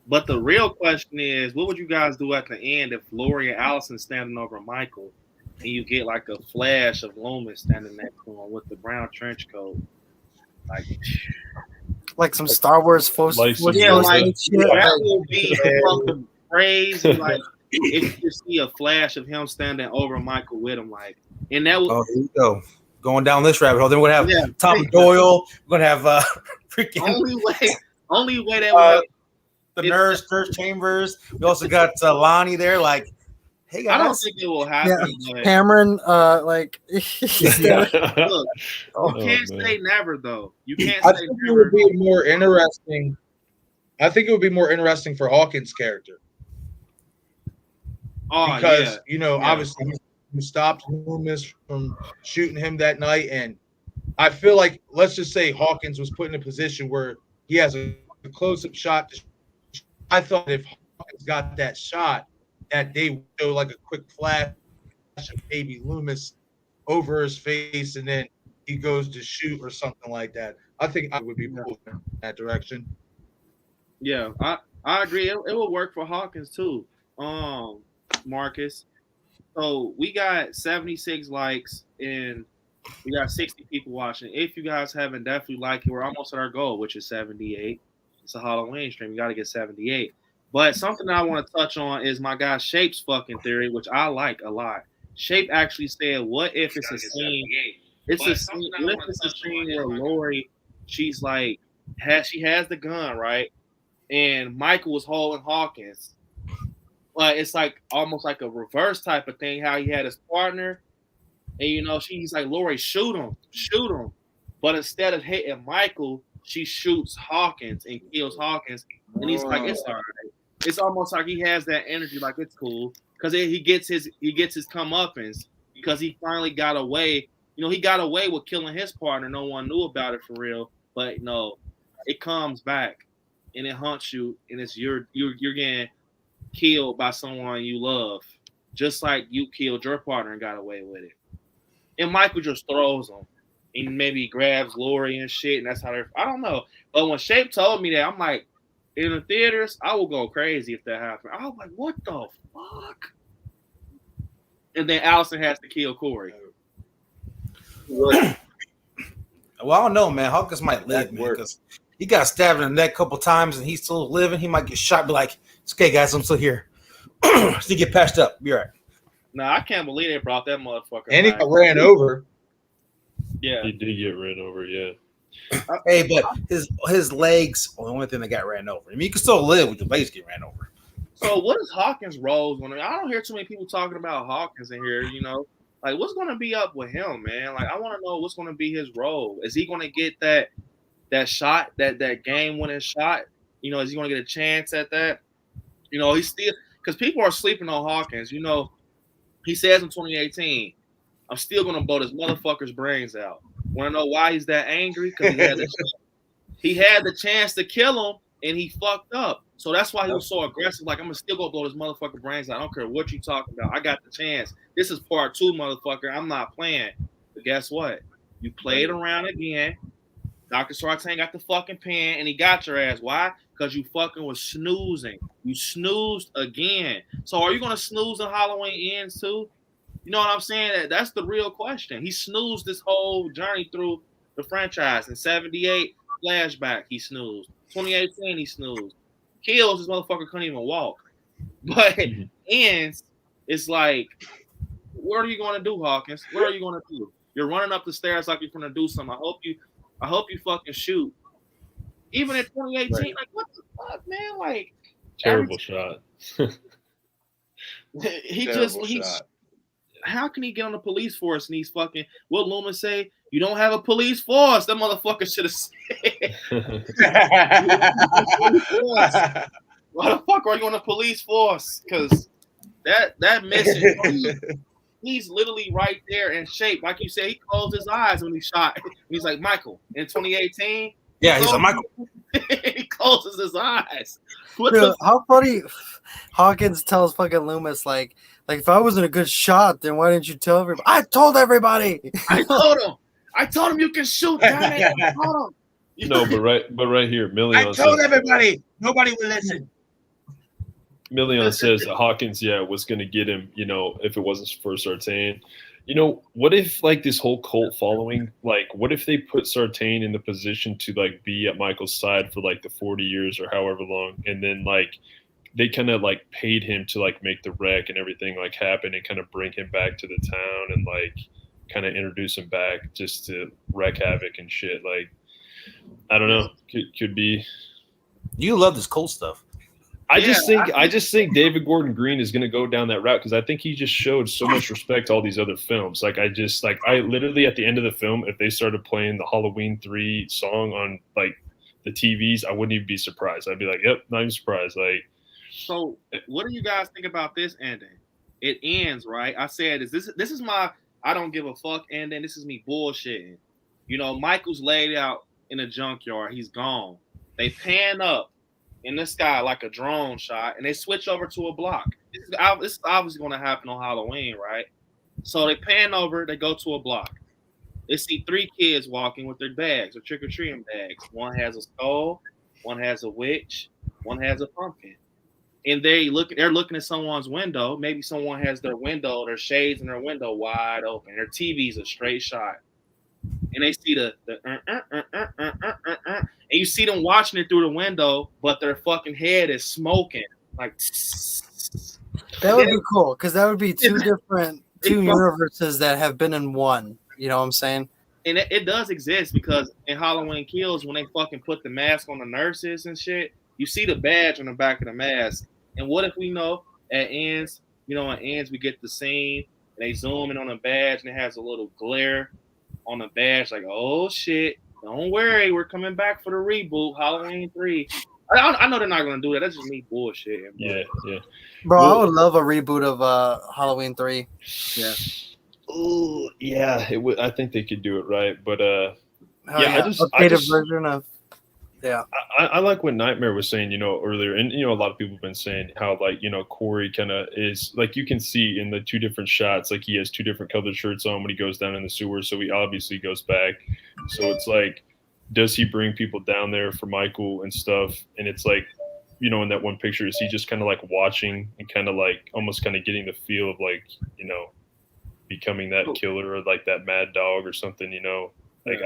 D: But the real question is, what would you guys do at the end if Lori and Allison standing over Michael and you get like a flash of Loomis standing next to him with the brown trench coat?
P: Like some Star Wars
D: that would be fucking crazy. Like if you see a flash of him standing over Michael with him, and that would
F: here we go. Going down this rabbit hole. Then we're gonna have Tom Doyle. We're gonna have freaking
D: only way that would
F: the nurse Chambers. We also got Lonnie there. Like, hey guys.
D: I don't think it will happen.
P: Yeah. Cameron,
D: Look, you can't say never though. You can't say
O: think
D: never.
O: It would be more interesting. I think it would be more interesting for Hawkins' character. Because obviously he stopped Loomis from shooting him that night, and I feel like, let's just say Hawkins was put in a position where he has a close-up shot. I thought if Hawkins got that shot, that they would show like a quick flash of maybe Loomis over his face, and then he goes to shoot or something like that. I think I would be moving in that direction.
D: Yeah, I agree. It will work for Hawkins too. Marcus. So we got 76 likes and we got 60 people watching. If you guys haven't definitely liked it, we're almost at our goal, which is 78. It's a Halloween stream. You got to get 78. But something that I want to touch on is my guy Shape's fucking theory, which I like a lot. Shape actually said, what if it's a scene? What if it's a scene where Lori, she's like, she has the gun, right? And Michael was holding Hawkins. It's like almost like a reverse type of thing, how he had his partner. And, she's like, Lori, shoot him. But instead of hitting Michael, she shoots Hawkins and kills Hawkins. And he's like, it's all right. It's almost like he has that energy, like it's cool. Because he gets his comeuppance because he finally got away. He got away with killing his partner. No one knew about it for real. But no, it comes back and it haunts you, and it's you're getting killed by someone you love, just like you killed your partner and got away with it. And Michael just throws him and maybe grabs Lori and shit, and that's how I don't know. But when Shape told me that, I'm like, in the theaters, I will go crazy if that happened. I was like, what the fuck? And then Allison has to kill Corey.
F: Well, I don't know, man. Hawkins might live, man, because he got stabbed in the neck a couple times and he's still living. He might get shot, be like, it's okay, guys, I'm still here. Still get patched up. Be all right.
D: No, I can't believe they brought that motherfucker
O: And he
D: back.
O: got ran over.
D: Yeah.
H: He did get ran over, yeah.
F: Hey, but his legs are the only thing that got ran over. I mean, you can still live with your legs getting ran over.
D: So what is Hawkins' role going to be? I don't hear too many people talking about Hawkins in here, you know. Like, what's going to be up with him, man? Like, I want to know what's going to be his role. Is he going to get that shot, that game-winning shot? You know, is he going to get a chance at that? You know, he's still – because people are sleeping on Hawkins. You know, he says in 2018, I'm still going to blow this motherfucker's brains out. Want to know why he's that angry? Because he had the chance to kill him, and he fucked up. So that's why he was so aggressive. Like, I'm gonna still go blow this motherfucker brains out. I don't care what you talking about. I got the chance. This is part 2, motherfucker. I'm not playing. But guess what? You played around again. Dr. Sartain got the fucking pen, and he got your ass. Why? Because you fucking was snoozing. You snoozed again. So are you gonna snooze in Halloween Ends too? You know what I'm saying? That's the real question. He snoozed this whole journey through the franchise. In 78, flashback, he snoozed. 2018, he snoozed. Kills, this motherfucker couldn't even walk. But Ends, it's like, what are you going to do, Hawkins? What are you going to do? You're running up the stairs like you're going to do something. I hope you fucking shoot. Even in 2018, right. Like, what the fuck, man? Like,
H: terrible shot.
D: He's how can he get on the police force and he's fucking, what Loomis say? You don't have a police force. That motherfucker should have said. Why the fuck are you on the police force? Because that message, he's literally right there in shape. Like you said, he closed his eyes when he shot. He's like, Michael, in 2018.
F: Yeah, he's like, Michael.
D: He closes his eyes.
P: Dude, how funny Hawkins tells fucking Loomis, like if I wasn't a good shot, then why didn't you tell everybody? I told everybody.
D: I told him you can shoot. Damn it. I told him.
H: No, but right here, Million.
F: I told everybody. Nobody would listen.
H: Million says that Hawkins, was going to get him, you know, if it wasn't for Sartain. You know, what if, like, this whole cult following, like, what if they put Sartain in the position to, like, be at Michael's side for, like, the 40 years or however long, and then, like, they kind of, like, paid him to, like, make the wreck and everything, like, happen and kind of bring him back to the town and, like, kind of introduce him back just to wreak havoc and shit. Like, I don't know. Could be.
F: You love this cult stuff.
H: I just think David Gordon Green is going to go down that route because I think he just showed so much respect to all these other films. Like, I literally at the end of the film, if they started playing the Halloween 3 song on, like, the TVs, I wouldn't even be surprised. I'd be like, yep, not even surprised. Like,
D: so what do you guys think about this ending? It ends, right? I said, this is my I don't give a fuck ending. This is me bullshitting. You know, Michael's laid out in a junkyard. He's gone. They pan up in the sky like a drone shot, and they switch over to a block. This is obviously going to happen on Halloween, right? So they pan over, they go to a block. They see 3 kids walking with their bags, or trick-or-treating bags. One has a skull, one has a witch, one has a pumpkin. And they're looking at someone's window. Maybe someone has their shades in their window wide open. Their TV's a straight shot. And they see and you see them watching it through the window, but their fucking head is smoking. Like,
P: that would be cool, because that would be two universes that have been in one. You know what I'm saying?
D: And it does exist, because in Halloween Kills, when they fucking put the mask on the nurses and shit, you see the badge on the back of the mask. And what if we know at Ends, we get the scene, and they zoom in on the badge, and it has a little glare on the badge, like, oh shit, don't worry, we're coming back for the reboot, Halloween 3. I know they're not gonna do that. That's just me bullshitting.
H: Yeah.
P: Bro, I would love a reboot of Halloween 3.
D: Yeah.
H: Oh yeah, it would. I think they could do it right, but
P: version of. Yeah,
H: I like what Nightmare was saying, earlier, and a lot of people have been saying how, like, Corey kind of is, like, you can see in the 2 different shots, like, he has 2 different colored shirts on when he goes down in the sewer, so he obviously goes back. So it's like, does he bring people down there for Michael and stuff? And it's like, in that one picture, is he just kind of like watching and kind of like almost kind of getting the feel of, like, becoming that killer or like that mad dog or something, like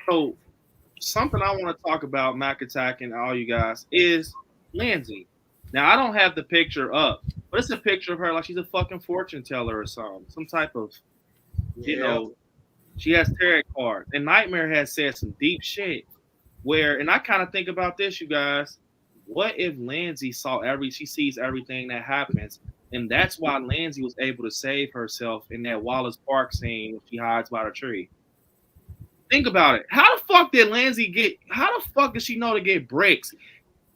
D: So something I want to talk about, Mac Attack and all you guys, is Lindsay. Now, I don't have the picture up, but it's a picture of her like she's a fucking fortune teller or something. Some type of, She has tarot cards. And Nightmare has said some deep shit where, and I kind of think about this, you guys. What if Lindsay she sees everything that happens, and that's why Lindsay was able to save herself in that Wallace Park scene when she hides by the tree. Think about it. How the fuck did Lindsay get? How the fuck does she know to get bricks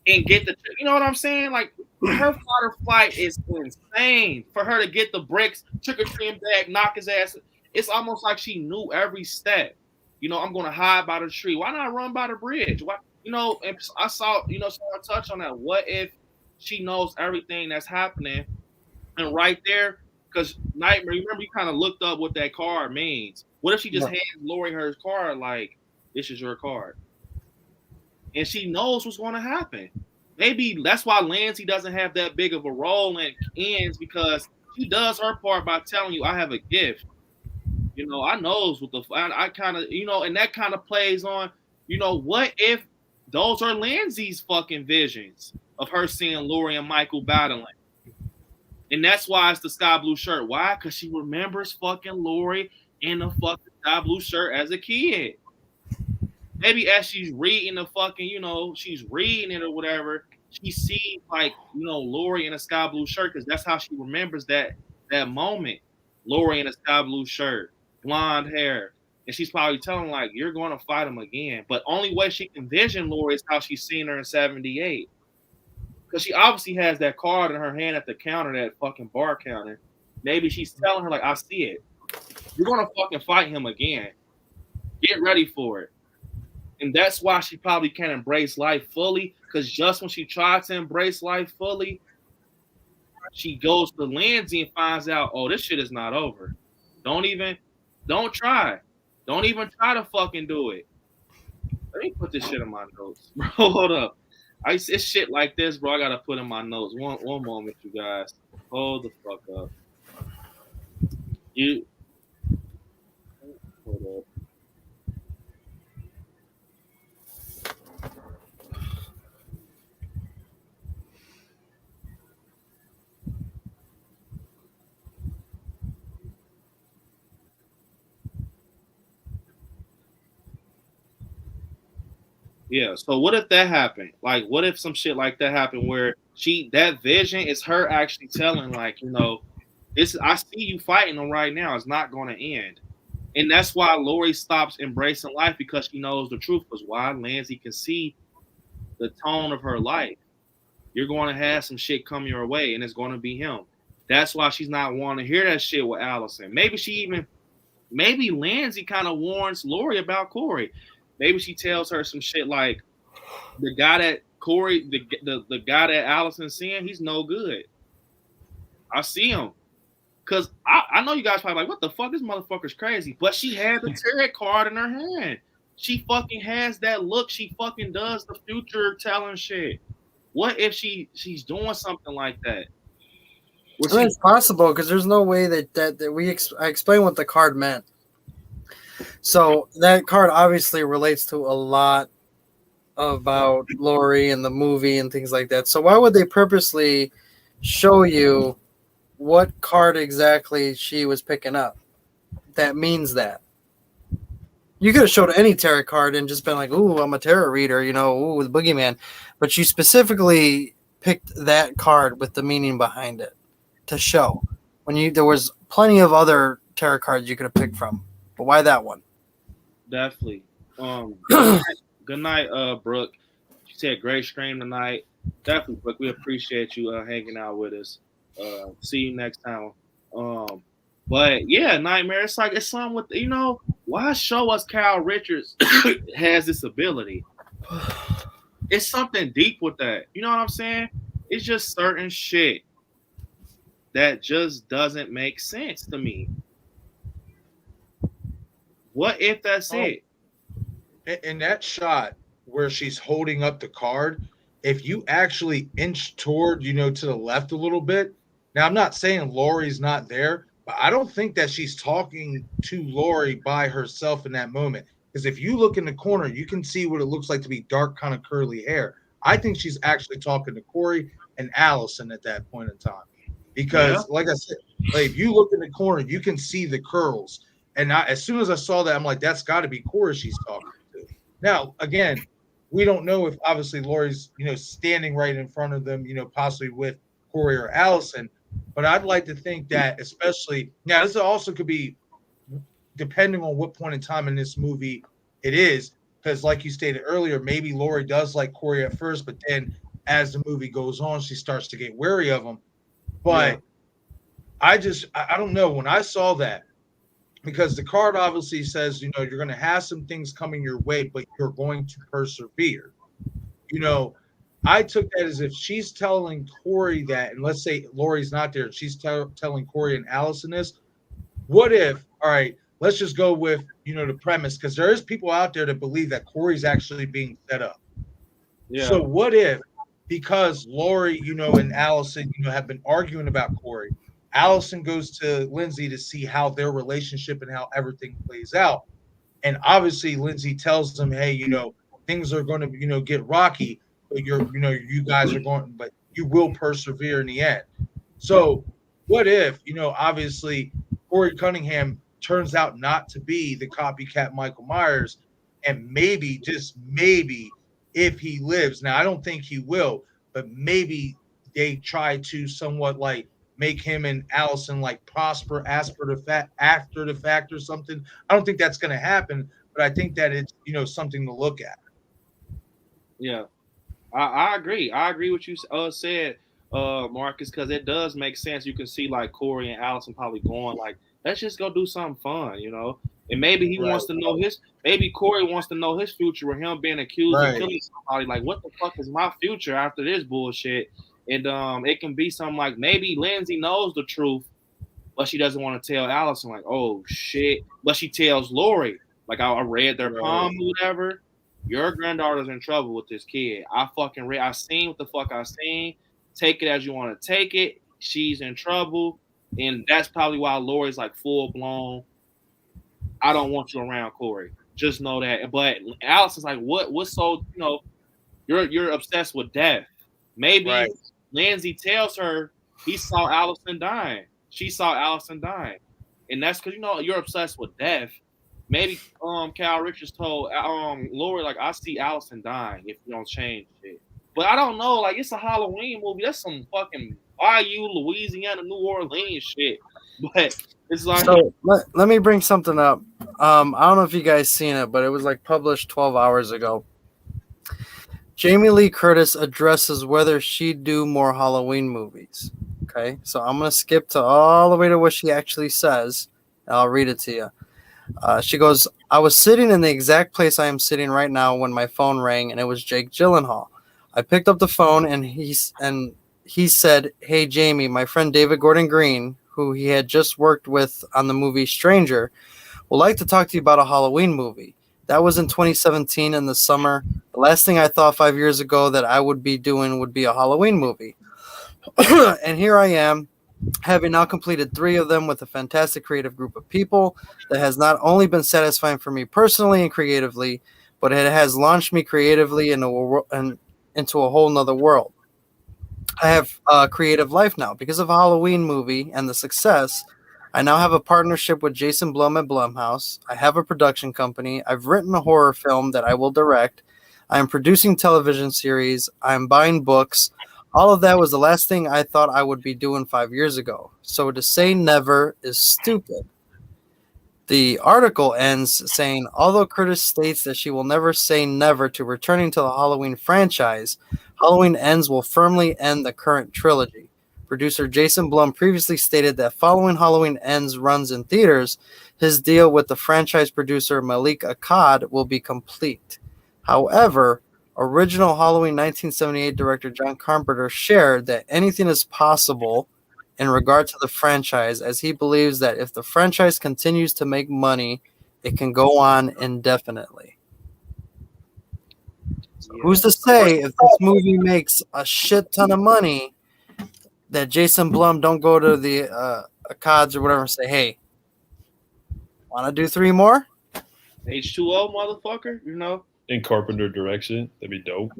D: and get the? You know what I'm saying? Like her fight or flight is insane for her to get the bricks, trick or treat bag, knock his ass. It's almost like she knew every step. You know, I'm gonna hide by the tree. Why not run by the bridge? Why? You know, and I saw, someone touch on that. What if she knows everything that's happening? And right there, because Nightmare, remember you kind of looked up what that card means. What if she just hands Lori her card like, this is your card? And she knows what's going to happen. Maybe that's why Lindsay doesn't have that big of a role in ends, because she does her part by telling you, I have a gift. You know, I knows what I kind of, and that kind of plays on, what if those are Lindsay's fucking visions of her seeing Lori and Michael battling. And that's why it's the sky blue shirt. Why? Because she remembers fucking Lori in the fucking sky blue shirt as a kid. Maybe as she's reading the fucking, she's reading it or whatever, she sees like, Lori in a sky blue shirt, because that's how she remembers that moment. Lori in a sky blue shirt, blonde hair. And she's probably telling like, you're going to fight him again. But only way she can vision Lori is how she's seen her in 78. Because she obviously has that card in her hand at the counter, that fucking bar counter. Maybe she's telling her like, I see it. You're going to fucking fight him again. Get ready for it. And that's why she probably can't embrace life fully. Because just when she tried to embrace life fully, she goes to Lindsay and finds out, oh, this shit is not over. Don't try. Don't even try to fucking do it. Let me put this shit in my notes. Bro, hold up. It's shit like this, bro. I gotta put in my notes. One moment, you guys. Hold the fuck up. Hold up. Yeah, so what if that happened? Like, what if some shit like that happened where that vision is her actually telling, like, I see you fighting them right now. It's not going to end. And that's why Lori stops embracing life, because she knows the truth. Because why? Lindsay can see the tone of her life. You're going to have some shit come your way, and it's going to be him. That's why she's not wanting to hear that shit with Allison. Maybe Lindsay kind of warns Lori about Corey. Maybe she tells her some shit like, the guy that Corey, the guy that Allison's seeing, he's no good. I see him. Because I know you guys probably like, what the fuck? This motherfucker's crazy. But she had the tarot card in her hand. She fucking has that look. She fucking does the future telling shit. What if she's doing something like that?
P: It's possible, because there's no way that I explained what the card meant. So that card obviously relates to a lot about Lori and the movie and things like that. So why would they purposely show you what card exactly she was picking up? That means that. You could have showed any tarot card and just been like, ooh, I'm a tarot reader, ooh, the boogeyman. But you specifically picked that card with the meaning behind it to show. There was plenty of other tarot cards you could have picked from. But why that one?
D: Definitely. Good night, Brooke. She said great stream tonight. Definitely, Brooke. We appreciate you hanging out with us. See you next time. But yeah, Nightmare. It's like it's something with why show us Kyle Richards has this ability? It's something deep with that. You know what I'm saying? It's just certain shit that just doesn't make sense to me. What if that's it?
O: In that shot where she's holding up the card, if you actually inch toward, to the left a little bit. Now, I'm not saying Lori's not there, but I don't think that she's talking to Lori by herself in that moment. Because if you look in the corner, you can see what it looks like to be dark, kind of curly hair. I think she's actually talking to Corey and Allison at that point in time. Because, like I said, if you look in the corner, you can see the curls. And as soon as I saw that, I'm like, that's got to be Corey she's talking to. Now, again, we don't know if obviously Laurie's, standing right in front of them, possibly with Corey or Allison. But I'd like to think that, especially now, this also could be depending on what point in time in this movie it is, because like you stated earlier, maybe Laurie does like Corey at first, but then as the movie goes on, she starts to get wary of him. But I don't know. When I saw that, because the card obviously says, you're going to have some things coming your way, but you're going to persevere. I took that as if she's telling Corey that, and let's say Laurie's not there, she's telling Corey and Allison this. What if, all right, let's just go with, the premise, because there is people out there that believe that Corey's actually being set up. Yeah. So what if, because Laurie, and Allison, have been arguing about Corey, Allison goes to Lindsay to see how their relationship and how everything plays out. And obviously Lindsay tells them, hey, things are going to, get rocky, but you guys are going, but you will persevere in the end. So what if, obviously Corey Cunningham turns out not to be the copycat Michael Myers, and maybe, just maybe, if he lives, now I don't think he will, but maybe they try to somewhat like make him and Allison like prosper after the fact or something. I don't think that's going to happen, but I think that it's, something to look at.
D: Yeah, I agree. I agree with you said, Marcus, because it does make sense. You can see like Corey and Allison probably going like, let's just go do something fun, And maybe he wants to know maybe Corey wants to know his future with him being accused of killing somebody. Like, what the fuck is my future after this bullshit? And it can be something like maybe Lindsay knows the truth, but she doesn't want to tell Allison, like, oh shit. But she tells Laurie, like, I read their palm or whatever. Your granddaughter's in trouble with this kid. I seen what the fuck I seen. Take it as you want to take it. She's in trouble. And that's probably why Laurie's like full blown. I don't want you around, Corey. Just know that. But Allison's like, what's so, you're obsessed with death. Maybe Lindsay tells her he saw Allison dying. She saw Allison dying. And that's because, you're obsessed with death. Maybe Cal Richards told Laurie, like, I see Allison dying if you don't change it. But I don't know. Like, it's a Halloween movie. That's some fucking Bayou, Louisiana, New Orleans shit. But it's like.
P: So let me bring something up. I don't know if you guys seen it, but it was like published 12 hours ago. Jamie Lee Curtis addresses whether she'd do more Halloween movies. Okay, so I'm going to skip to all the way to what she actually says. I'll read it to you. She goes, I was sitting in the exact place I am sitting right now when my phone rang, and it was Jake Gyllenhaal. I picked up the phone, and he said, hey, Jamie, my friend David Gordon Green, who he had just worked with on the movie Stranger, would like to talk to you about a Halloween movie. That was in 2017 in the summer. The last thing I thought 5 years ago that I would be doing would be a Halloween movie. And here I am, having now completed 3 of them with a fantastic creative group of people that has not only been satisfying for me personally and creatively, but it has launched me creatively into a whole nother world. I have a creative life now. Because of a Halloween movie and the success, I now have a partnership with Jason Blum at Blumhouse. I have a production company. I've written a horror film that I will direct. I am producing television series. I am buying books. All of that was the last thing I thought I would be doing 5 years ago. So to say never is stupid. The article ends saying, although Curtis states that she will never say never to returning to the Halloween franchise, Halloween Ends will firmly end the current trilogy. Producer Jason Blum previously stated that following Halloween Ends runs in theaters, his deal with the franchise producer Malik Akkad will be complete. However, original Halloween 1978 director John Carpenter shared that anything is possible in regard to the franchise, as he believes that if the franchise continues to make money, it can go on indefinitely. So who's to say if this movie makes a shit ton of money that Jason Blum don't go to the Akkads or whatever and say, hey, want to do 3 more?
D: H2O, motherfucker,
H: And Carpenter directs it. That'd be dope.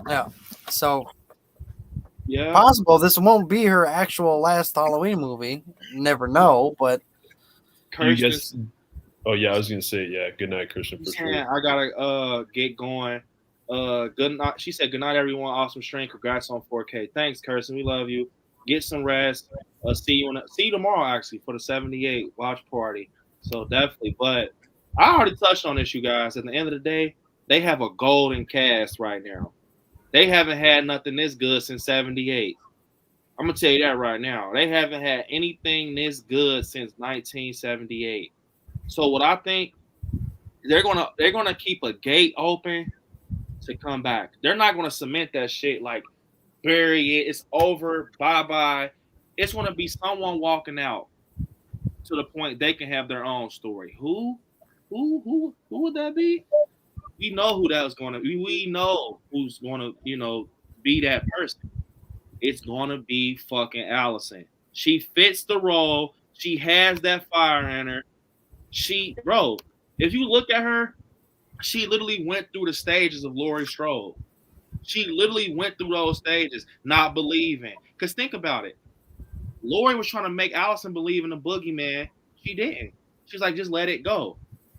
P: Yeah. So,
D: yeah,
P: possible this won't be her actual last Halloween movie. Never know, but
H: do Oh yeah, I was gonna say yeah. Good night, Christian. For sure.
D: I gotta get going. Good night. She said, "Good night, everyone. Awesome stream. Congrats on 4K. Thanks, Kirsten. We love you. Get some rest. See you tomorrow actually for the 78 watch party. So definitely. But I already touched on this, you guys. At the end of the day, they have a golden cast right now. They haven't had nothing this good since 78. I'm gonna tell you that right now. They haven't had anything this good since 1978. So what I think they're gonna keep a gate open to come back. They're not gonna cement that shit like bury it. It's over. Bye bye. It's gonna be someone walking out to the point they can have their own story. Who would that be? We know who that was gonna be. We know who's gonna be that person. It's gonna be fucking Allison. She fits the role. She has that fire in her. Bro, if you look at her, she literally went through the stages of Laurie Strode. She literally went through those stages, not believing. Because think about it. Laurie was trying to make Allison believe in the boogeyman. She didn't. She's like, just let it go.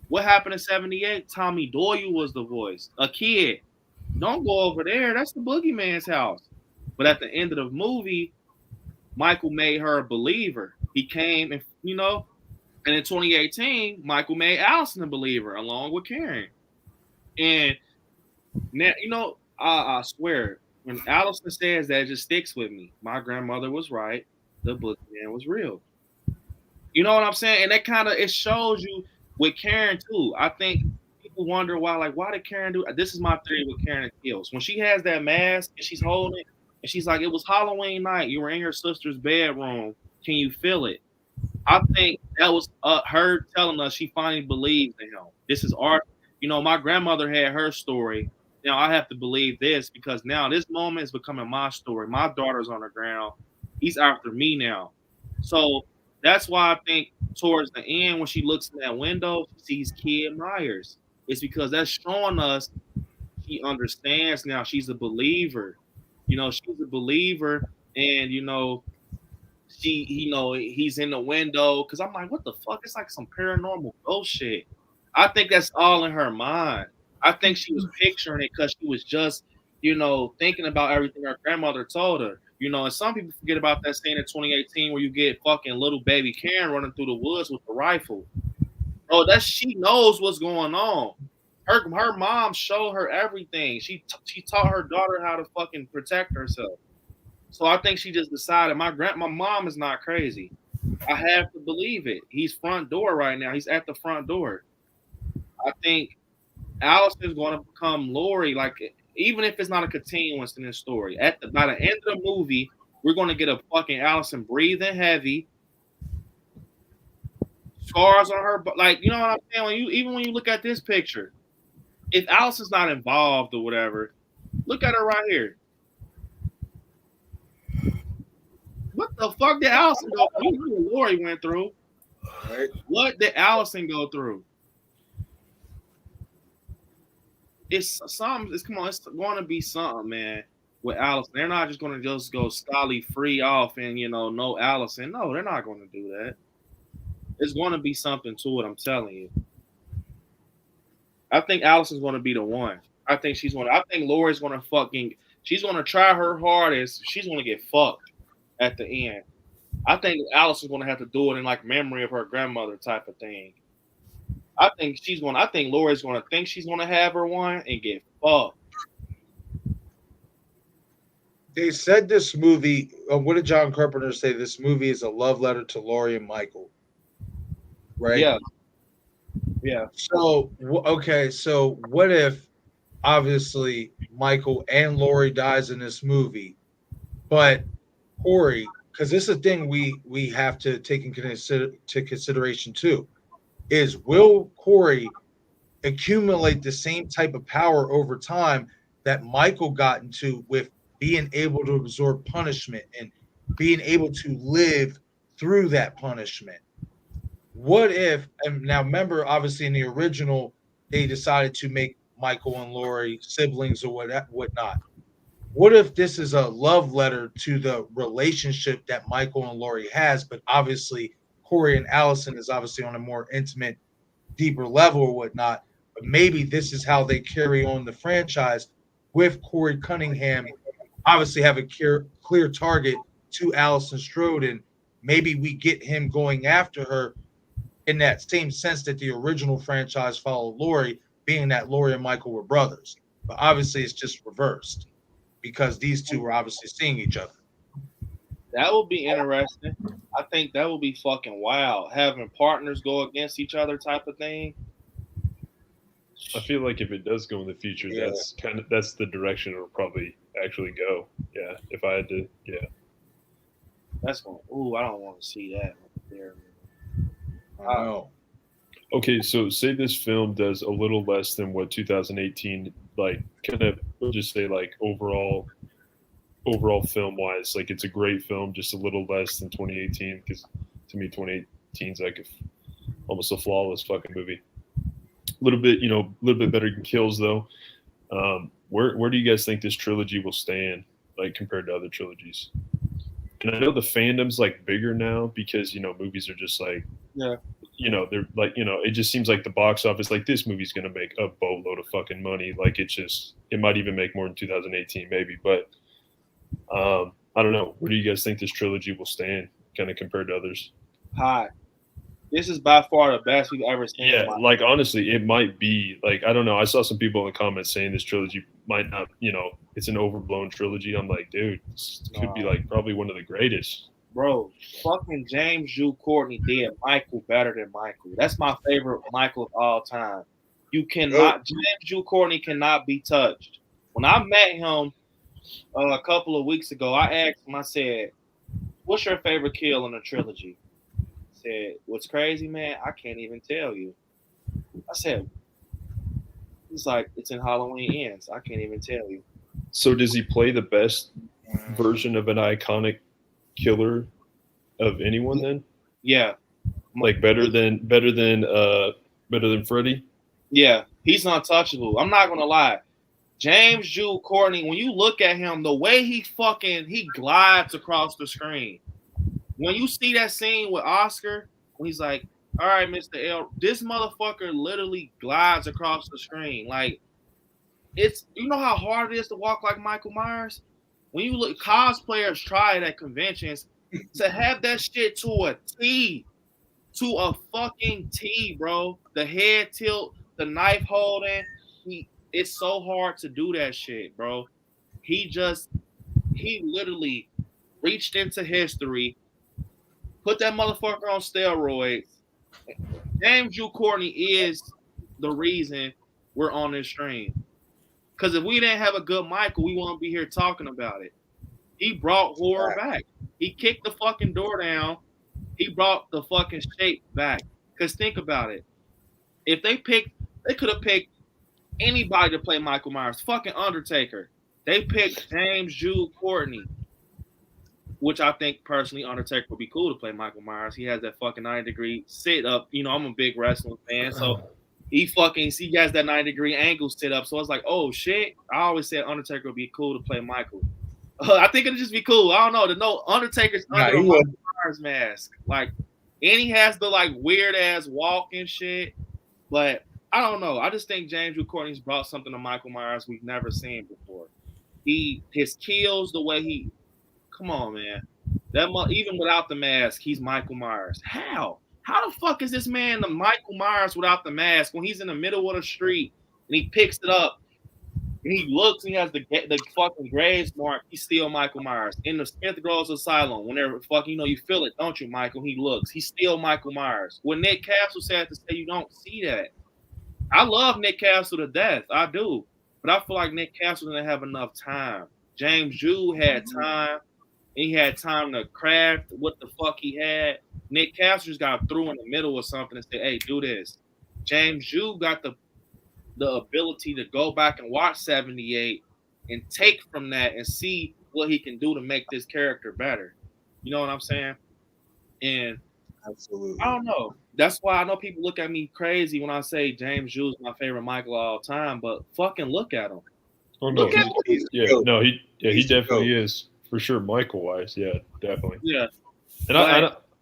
D: What happened in 78? Tommy Doyle was the voice. A kid. Don't go over there. That's the boogeyman's house. But at the end of the movie, Michael made her a believer. He came and, and in 2018, Michael made Allison a believer along with Karen. And now, I swear, when Allison says that, it just sticks with me. My grandmother was right. The boogeyman was real. You know what I'm saying? And that it shows you with Karen too. I think people wonder why did Karen do? This is my theory with Karen Kills. When she has that mask and she's holding it, and she's like, it was Halloween night. You were in your sister's bedroom. Can you feel it? I think that was her telling us she finally believes in him. This is art. My grandmother had her story. Now I have to believe this because now this moment is becoming my story. My daughter's on the ground. He's after me now. So that's why I think towards the end, when she looks in that window, she sees Kid Myers. It's because that's showing us she understands now. She's a believer. She's a believer, and he's in the window. Because I'm like, what the fuck? It's like some paranormal ghost shit. I think that's all in her mind. I think she was picturing it because she was just, thinking about everything her grandmother told her. And some people forget about that scene in 2018 where you get fucking little baby Karen running through the woods with the rifle. Oh, she knows what's going on. Her mom showed her everything. She taught her daughter how to fucking protect herself. So I think she just decided my mom is not crazy. I have to believe it. He's front door right now. He's at the front door. I think Allison's going to become Laurie, even if it's not a continuance in this story. By the end of the movie, we're going to get a fucking Allison breathing heavy, scars on her, you know what I'm saying? Even when you look at this picture, if Allison's not involved or whatever, look at her right here. What the fuck did Allison go through? You know what Laurie went through. Right. What did Allison go through? It's something. It's going to be something, man. With Allison, they're not just going to just go Scully free off and no Allison. No, they're not going to do that. It's going to be something to it. I'm telling you. I think Allison's going to be the one. I think Laurie's going to she's going to try her hardest. She's going to get fucked at the end. I think Allison's going to have to do it in memory of her grandmother type of thing. I think Laurie's going to think she's going to have her one and get fucked.
O: They said this movie, what did John Carpenter say? This movie is a love letter to Laurie and Michael. Right?
D: Yeah. Yeah.
O: So, okay. So what if obviously Michael and Laurie dies in this movie, but Corey, because this is a thing we have to take into consideration too, is will Corey accumulate the same type of power over time that Michael got into with being able to absorb punishment and being able to live through that punishment? What if, and now remember, obviously in the original, they decided to make Michael and Laurie siblings or whatnot. What if this is a love letter to the relationship that Michael and Laurie has, but obviously Corey and Allison is obviously on a more intimate deeper level or whatnot. But maybe this is how they carry on the franchise with Corey Cunningham. Obviously, have a clear target to Allison Strode, and maybe we get him going after her in that same sense that the original franchise followed Laurie, being that Laurie and Michael were brothers. But obviously, it's just reversed because these two were obviously seeing each other.
D: That would be interesting. I think that would be fucking wild. Having partners go against each other type of thing.
H: I feel like if it does go in the future, that's the direction it'll probably actually go. Yeah, if I had to, yeah.
D: That's going. Ooh, I don't want to see that.
O: I know.
H: Okay, so say this film does a little less than what 2018, like, kind of, we'll just say, like, overall film wise, like, it's a great film, just a little less than 2018, because to me 2018 is like almost a flawless fucking movie. A little bit better than Kills, though. Where do you guys think this trilogy will stand, like, compared to other trilogies? And I know the fandom's like bigger now because movies are just like, they're like, it just seems like the box office, like, this movie's gonna make a boatload of fucking money. Like, it might even make more in 2018 maybe, but I don't know. Where do you guys think this trilogy will stand, kind of compared to others?
D: High. This is by far the best we've ever seen.
H: Yeah, like, honestly, it might be, like, I don't know. I saw some people in the comments saying this trilogy might not, it's an overblown trilogy. I'm like, dude, this could be, like, probably one of the greatest.
D: Bro, fucking James Jude Courtney did Michael better than Michael. That's my favorite Michael of all time. James Jude Courtney cannot be touched. When I met him a couple of weeks ago, I asked him, I said, what's your favorite kill in the trilogy? Said, what's crazy, man? I can't even tell you. I said, he's like, it's in Halloween Ends. I can't even tell you.
H: So does he play the best version of an iconic killer of anyone then?
D: Yeah.
H: Like better than Freddy?
D: Yeah, he's untouchable. I'm not gonna lie. James Jude Courtney, when you look at him, the way he glides across the screen. When you see that scene with Oscar, when he's like, all right, Mr. L, this motherfucker literally glides across the screen. Like, you know how hard it is to walk like Michael Myers? When you look, cosplayers try it at conventions to have that shit to a T. To a fucking T, bro. The head tilt, the knife holding. It's so hard to do that shit, bro. He literally reached into history, put that motherfucker on steroids. James Jude Courtney is the reason we're on this stream. Because if we didn't have a good Michael, we wouldn't be here talking about it. He brought horror back. He kicked the fucking door down. He brought the fucking shape back. Because think about it. If they could have picked anybody to play Michael Myers. Fucking Undertaker. They picked James Jude Courtney. Which I think personally Undertaker would be cool to play Michael Myers. He has that fucking 90-degree sit up. I'm a big wrestling fan, so he has that 90-degree angle sit up. So I was like, oh shit. I always said Undertaker would be cool to play Michael. I think it'd just be cool. I don't know. To know Undertaker's under a Michael Myers mask. Like, and he has the like weird ass walk and shit. But I don't know. I just think James Jude Courtney's brought something to Michael Myers we've never seen before. His kills, the way he. Come on, man. Even without the mask, he's Michael Myers. How? How the fuck is this man the Michael Myers without the mask when he's in the middle of the street and he picks it up and he looks and he has the fucking graves mark? He's still Michael Myers. In the Smith Groves Asylum, whenever fucking you feel it, don't you, Michael? He looks. He's still Michael Myers. What Nick Castle said to say, you don't see that. I love Nick Castle to death. I do. But I feel like Nick Castle didn't have enough time. James Jude had time. He had time to craft what the fuck he had. Nick Castle just got through in the middle of something and said, hey, do this. James Jude got the ability to go back and watch 78 and take from that and see what he can do to make this character better. You know what I'm saying? And
O: absolutely,
D: I don't know. That's why I know people look at me crazy when I say James Jude's my favorite Michael of all time, but fucking look at him.
H: Oh, no, he definitely is. For sure, Michael wise, yeah, definitely.
D: Yeah,
H: and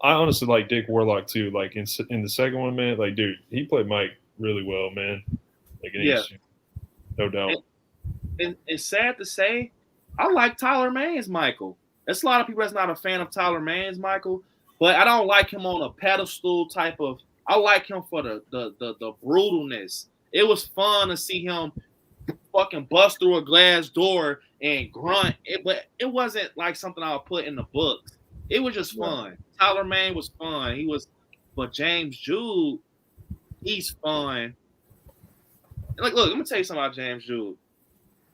H: I honestly like Dick Warlock too. Like in the second one, man, like dude, he played Mike really well, man. Like no doubt.
D: And it's sad to say, I like Tyler Mane's Michael. There's a lot of people that's not a fan of Tyler Mane's Michael, but I don't like him on a pedestal type of. I like him for the brutalness. It was fun to see him fucking bust through a glass door and grunt. But it wasn't like something I would put in the books. It was just fun. Tyler Mane was fun. But James Jude, he's fun. Like, look, let me tell you something about James Jude.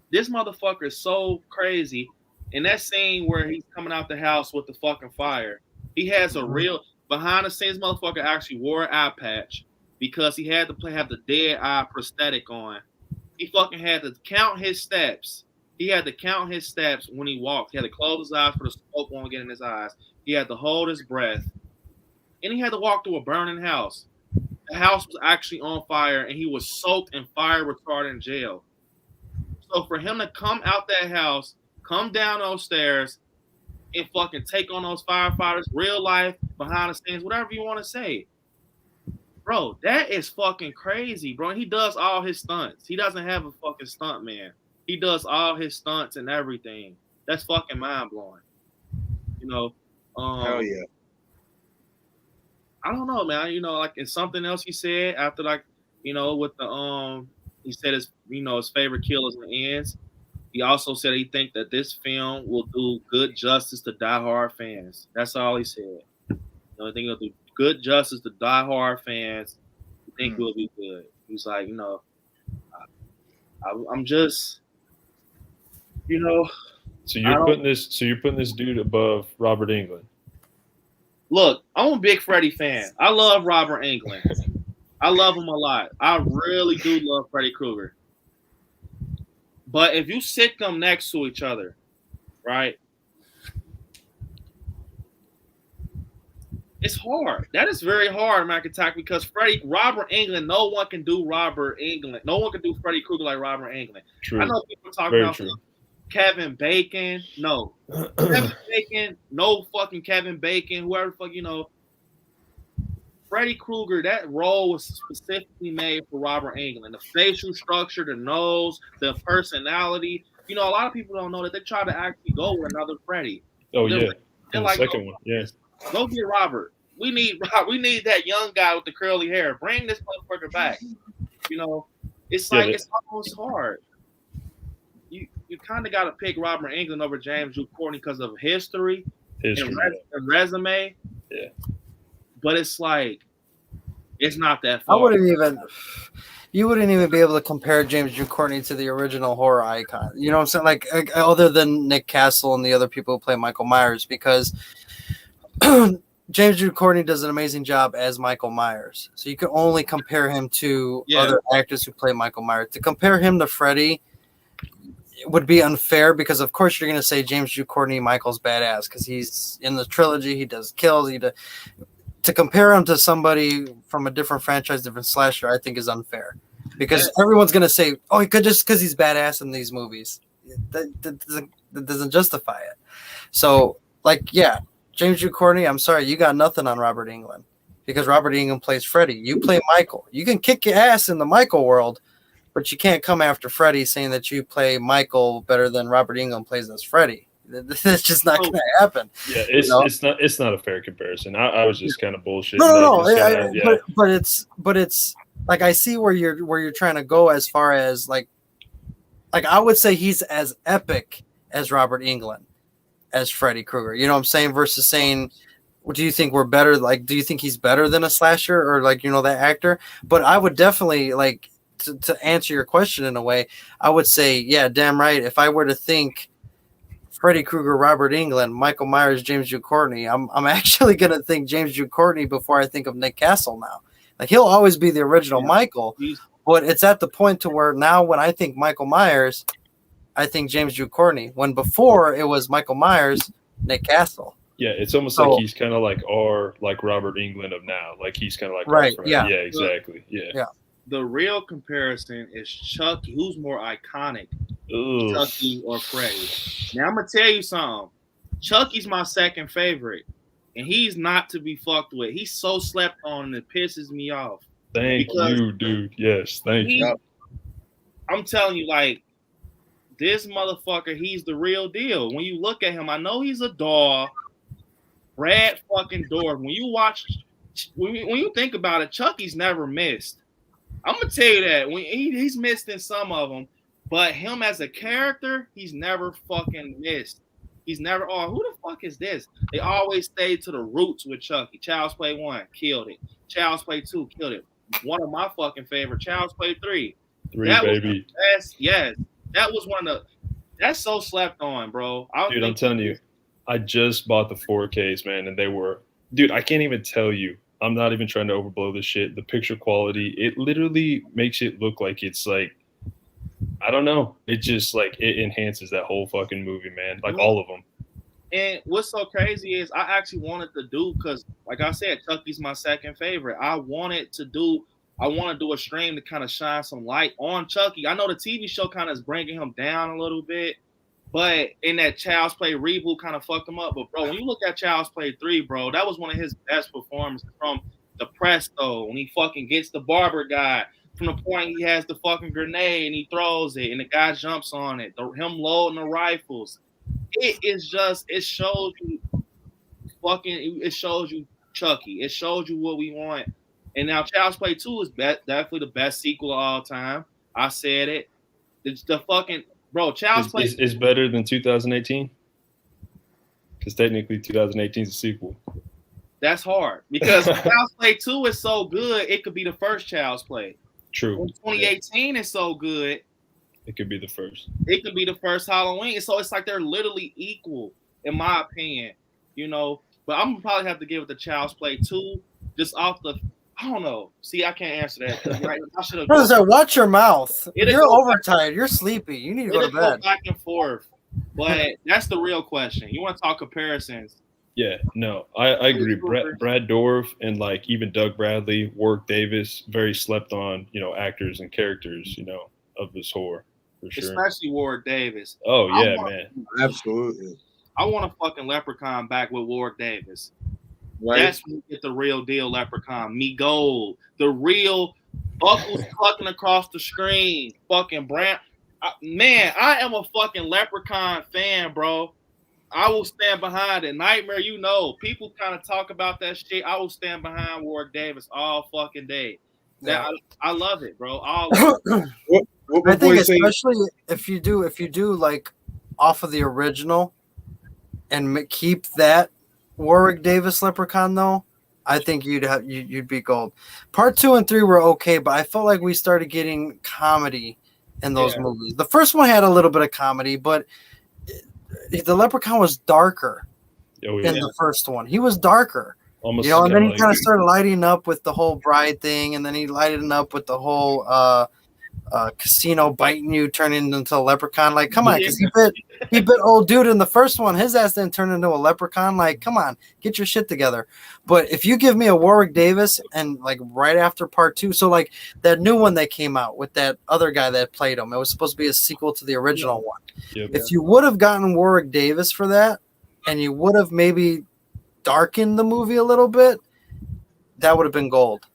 D: This motherfucker is so crazy. In that scene where he's coming out the house with the fucking fire, he has a real behind the scenes motherfucker actually wore an eye patch because he had to have the dead eye prosthetic on. He fucking had to count his steps. He had to count his steps when he walked. He had to close his eyes for the smoke won't get in his eyes. He had to hold his breath. And he had to walk through a burning house. The house was actually on fire, and he was soaked in fire retardant jail. So for him to come out that house, come down those stairs, and fucking take on those firefighters, real life, behind the scenes, whatever you want to say. Bro, that is fucking crazy, bro. And he does all his stunts. He doesn't have a fucking stunt man. He does all his stunts and everything. That's fucking mind-blowing. You know?
O: Hell yeah.
D: I don't know, man. You know, like it's something else he said after, like, you know, with the he said his, you know, his favorite killers and ends. He also said he think that this film will do good justice to diehard fans. That's all he said. You know, I think it'll do good justice to diehard fans. I think it will be good. He's like, you know, I'm just, you know.
H: So you're putting this dude above Robert Englund.
D: Look, I'm a big Freddy fan. I love Robert Englund. I love him a lot. I really do love Freddy Krueger. But if you sit them next to each other, right? It's hard. That is very hard, Mac Attack, because Robert Englund, no one can do Robert Englund. No one can do Freddy Krueger like Robert Englund.
H: True.
D: I know people talking about Kevin Bacon. No. Kevin Bacon, no fucking Kevin Bacon, whoever fuck, you know. Freddy Krueger, that role was specifically made for Robert Englund. The facial structure, the nose, the personality. You know, a lot of people don't know that they try to actually go with another Freddy.
H: Oh,
D: they're
H: yeah.
D: They're like,
H: second one, yeah.
D: Go get Robert. We need that young guy with the curly hair. Bring this motherfucker back. You know, it's like it's almost hard. You kind of got to pick Robert Englund over James Jude Courtney because of history and resume.
H: Yeah.
P: But it's like,
D: it's not that far.
P: You wouldn't even be able to compare James Jude Courtney to the original horror icon. You know what I'm saying? Like other than Nick Castle and the other people who play Michael Myers, because James Jude Courtney does an amazing job as Michael Myers. So you can only compare him to other actors who play Michael Myers. To compare him to Freddy would be unfair because, of course, you're going to say James Jude Courtney, Michael's badass because he's in the trilogy. He does kills. To compare him to somebody from a different franchise, different slasher, I think is unfair because everyone's going to say, oh, he could just because he's badass in these movies. That doesn't justify it. So, James Jude Courtney, I'm sorry, you got nothing on Robert Englund because Robert Englund plays Freddy. You play Michael. You can kick your ass in the Michael world, but you can't come after Freddy saying that you play Michael better than Robert Englund plays as Freddy. That's just not going to happen.
H: Yeah, it's not a fair comparison. I was just kind of bullshit.
P: No. But it's like I see where you're trying to go as far as like I would say he's as epic as Robert Englund as Freddy Krueger. You know what I'm saying? Versus saying, well, do you think we're better? Like, do you think he's better than a slasher or that actor? But I would definitely to answer your question in a way. I would say, yeah, damn right. If I were to think Freddy Krueger, Robert Englund, Michael Myers, James Jude Courtney, I'm actually going to think James Jude Courtney before I think of Nick Castle now. Like, he'll always be the original Michael, but it's at the point to where now when I think Michael Myers, I think James Jude Courtney. When before it was Michael Myers, Nick Castle.
H: Yeah, it's almost like he's kind of like Robert Englund of now. Like he's kind of like
P: right. Yeah,
H: exactly. Yeah.
D: The real comparison is Chucky. Who's more iconic, Chucky or Freddy? Now I'm gonna tell you something. Chucky's my second favorite. and he's not to be fucked with. He's so slept on, and it pisses me off.
H: Thank you, dude. Yes, thank you.
D: I'm telling you, like, this motherfucker, he's the real deal. When you look at him, I know he's a doll. Brad fucking Dorff. When you think about it, Chucky's never missed. I'm gonna tell you that when he's missed in some of them, but him as a character, he's never fucking missed. He's never. Oh, who the fuck is this? They always stayed to the roots with Chucky. Child's Play 1 killed it. Child's Play 2 killed it. One of my fucking favorite. Child's Play 3.
H: That baby.
D: Yes, that was one of the. That's so slept on, bro.
H: Dude, I'm telling you, I just bought the 4Ks, man, and they were. Dude, I can't even tell you. I'm not even trying to overblow this shit. The picture quality, it literally makes it look like it's like, I don't know. It just like, it enhances that whole fucking movie, man. Like all of them.
D: And what's so crazy is I actually wanted to do, because like I said, Chucky's my second favorite. I want to do a stream to kind of shine some light on Chucky. I know the TV show kind of is bringing him down a little bit, but in that Child's Play reboot kind of fucked him up. But bro, when you look at Child's Play 3, bro, that was one of his best performances from the Presto, when he fucking gets the barber guy, from the point he has the fucking grenade and he throws it and the guy jumps on it, him loading the rifles. It shows you Chucky. It shows you what we want. And now Child's Play 2 is definitely the best sequel of all time. I said it. It's the fucking bro. Child's Play
H: is better than 2018 because technically 2018 is a sequel.
D: That's hard because Child's Play 2 is so good. It could be the first Child's Play.
H: True.
D: When 2018 is so good.
H: It could be the first.
D: It could be the first Halloween. So it's like they're literally equal, in my opinion. You know, but I'm gonna probably have to give it to Child's Play 2, just off the. I don't know. See, I can't answer that. Right, I should have.
P: Brother, watch your mouth. You're overtired. You're sleepy. You need to go to bed.
D: Go back and forth, but that's the real question. You want to talk comparisons?
H: Yeah, no, I agree. Brad Dorff and like even Doug Bradley, Warwick Davis, very slept on, actors and characters, of this horror for sure.
D: Especially Warwick Davis.
H: Oh yeah, man,
O: absolutely.
D: I want a fucking Leprechaun back with Warwick Davis.
O: Right.
D: That's when you get the real deal Leprechaun. Me Gold. The real buckles clucking across the screen. Fucking brand. Man, I am a fucking Leprechaun fan, bro. I will stand behind it. Nightmare, people kind of talk about that shit. I will stand behind Warwick Davis all fucking day. I love it, bro.
P: I think especially if you do like off of the original and keep that Warwick Davis Leprechaun though, I think you'd be gold. Part 2 and 3 were okay, but I felt like we started getting comedy in those movies. The first one had a little bit of comedy, but the Leprechaun was darker than the first one. He was darker.
H: Almost,
P: and then he kind of started lighting up with the whole bride thing, and then he lighted up with the whole casino biting you, turning into a leprechaun. Like, come on, because he bit old dude in the first one. His ass didn't turn into a leprechaun. Like, come on, get your shit together. But if you give me a Warwick Davis and like right after part 2, so like that new one that came out with that other guy that played him, it was supposed to be a sequel to the original one.
H: Yep.
P: If you would have gotten Warwick Davis for that, and you would have maybe darkened the movie a little bit, that would have been gold.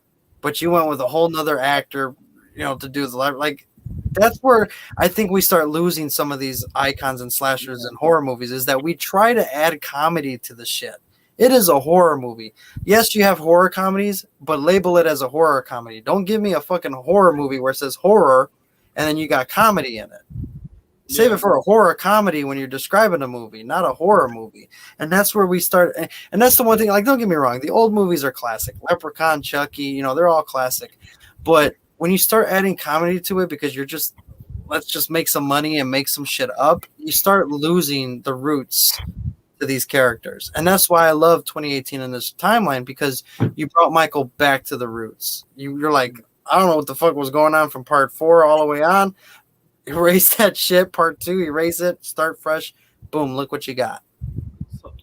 P: But you went with a whole nother actor, to do the like. That's where I think we start losing some of these icons and slashers and horror movies, is that we try to add comedy to the shit. It is a horror movie. Yes, you have horror comedies, but label it as a horror comedy. Don't give me a fucking horror movie where it says horror and then you got comedy in it. Save it for a horror comedy when you're describing a movie, not a horror movie. And that's where we start. And that's the one thing, like, don't get me wrong. The old movies are classic. Leprechaun, Chucky, they're all classic. But when you start adding comedy to it because you're just, let's just make some money and make some shit up, you start losing the roots to these characters. And that's why I love 2018 in this timeline, because you brought Michael back to the roots. You're like, I don't know what the fuck was going on from part 4 all the way on. Erase that shit. Part 2, erase it. Start fresh. Boom. Look what you got.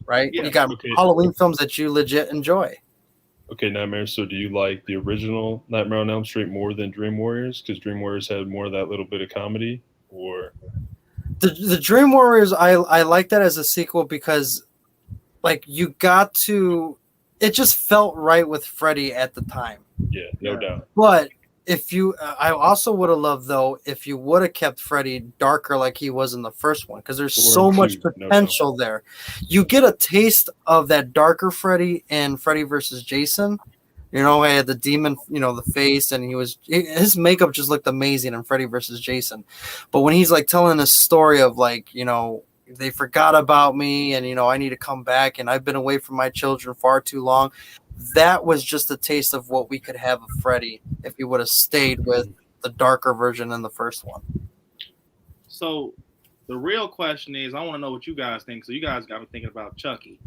P: Right?
D: Yeah.
P: You got Halloween films that you legit enjoy.
H: Okay, Nightmare. So do you like the original Nightmare on Elm Street more than Dream Warriors? Because Dream Warriors had more of that little bit of comedy? Or
P: the Dream Warriors, I like that as a sequel because like you got to. It just felt right with Freddy at the time.
H: Yeah, no doubt.
P: But if you, I also would have loved though if you would have kept Freddy darker like he was in the first one, because there's so much potential there. You get a taste of that darker Freddy in Freddy versus Jason. You know, he had the demon, you know, the face, and his makeup just looked amazing in Freddy versus Jason. But when he's like telling a story of like, you know, they forgot about me and, you know, I need to come back and I've been away from my children far too long. That was just a taste of what we could have of Freddy if he would have stayed with the darker version in the first one.
D: So the real question is, I want to know what you guys think. So you guys got me thinking about Chucky.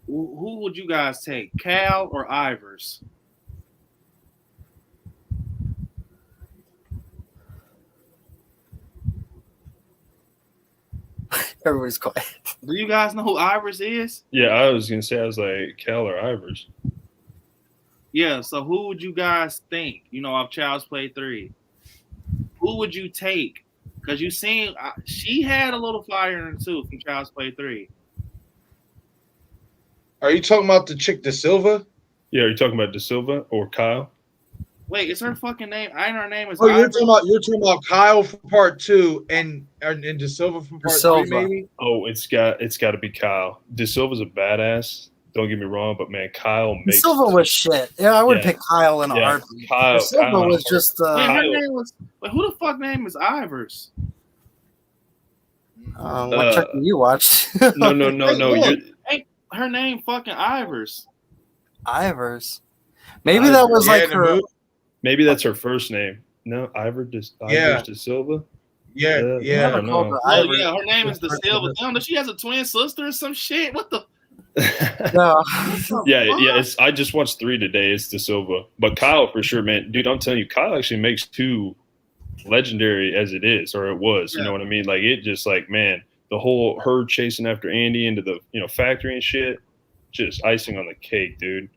D: Who would you guys take, Cal or Ivers?
P: Everybody's quiet.
D: Do you guys know who Ivers is?
H: Yeah, I was gonna say, I was like Cal or Ivers.
D: Yeah, so who would you guys think, you know, of Child's Play 3? Who would you take? Because you seen, she had a little fire in her too from Child's Play 3.
O: Are you talking about the chick De Silva?
H: Yeah, are you talking about De Silva or Kyle?
D: Wait, is her fucking name? I know her name is.
O: Oh, you're talking about Kyle from part 2 and De Silva from part 3, maybe.
H: Oh, it's got to be Kyle. De Silva's a badass. Don't get me wrong, but man, Kyle makes.
P: De Silva was shit. Yeah, I would pick Kyle in a heartbeat.
H: Kyle,
P: De Silva was just.
D: Wait, her name was. Wait, who the fuck name is Ivers?
P: What Chucky you watched?
H: No.
D: Ain't her name fucking Ivers?
P: Ivers. Maybe that was like her.
H: Maybe that's her first name. No, Ivers De Silva.
O: Yeah.
D: Oh, yeah, her name is De Silva. Damn, she has a twin sister or some shit. What the?
H: Yeah. I just watched 3 today. It's De Silva, but Kyle for sure, man. Dude, I'm telling you, Kyle actually makes 2 legendary as it is, or it was. You know what I mean? Like it just like, man, the whole her chasing after Andy into the factory and shit, just icing on the cake, dude.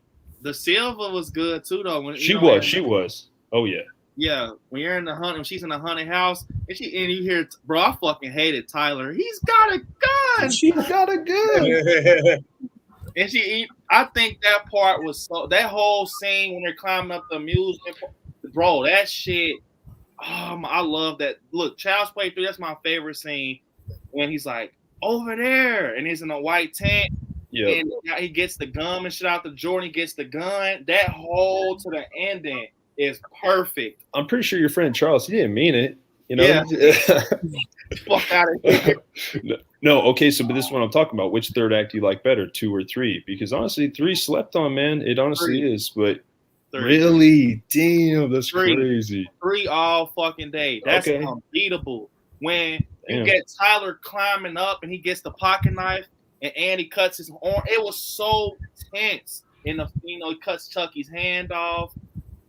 D: The Silva was good too, though. When
H: she was. Oh yeah.
D: Yeah, when you're in the hunt, when she's in the haunted house, and you hear, bro, I fucking hated Tyler. He's got a gun.
H: She's got a gun.
D: And I think that part was that whole scene when they're climbing up the amusement, bro, that shit. I love that. Look, Child's Play 3, that's my favorite scene when he's like over there and he's in a white tent. Yeah, and he gets the gum and shit out the Jordan. He gets the gun. That whole to the ending is perfect.
H: I'm pretty sure your friend Charles, he didn't mean it. You know?
D: Yeah. Fuck out of here.
H: No, okay, but this is what I'm talking about. Which third act do you like better, 2 or 3? Because honestly, 3 slept on, man. It honestly is. But 3. Really? Damn, that's crazy.
D: 3 all fucking day. That's unbeatable. When you get Tyler climbing up and he gets the pocket knife and Andy cuts his arm. It was so tense. And he cuts Chucky's hand off.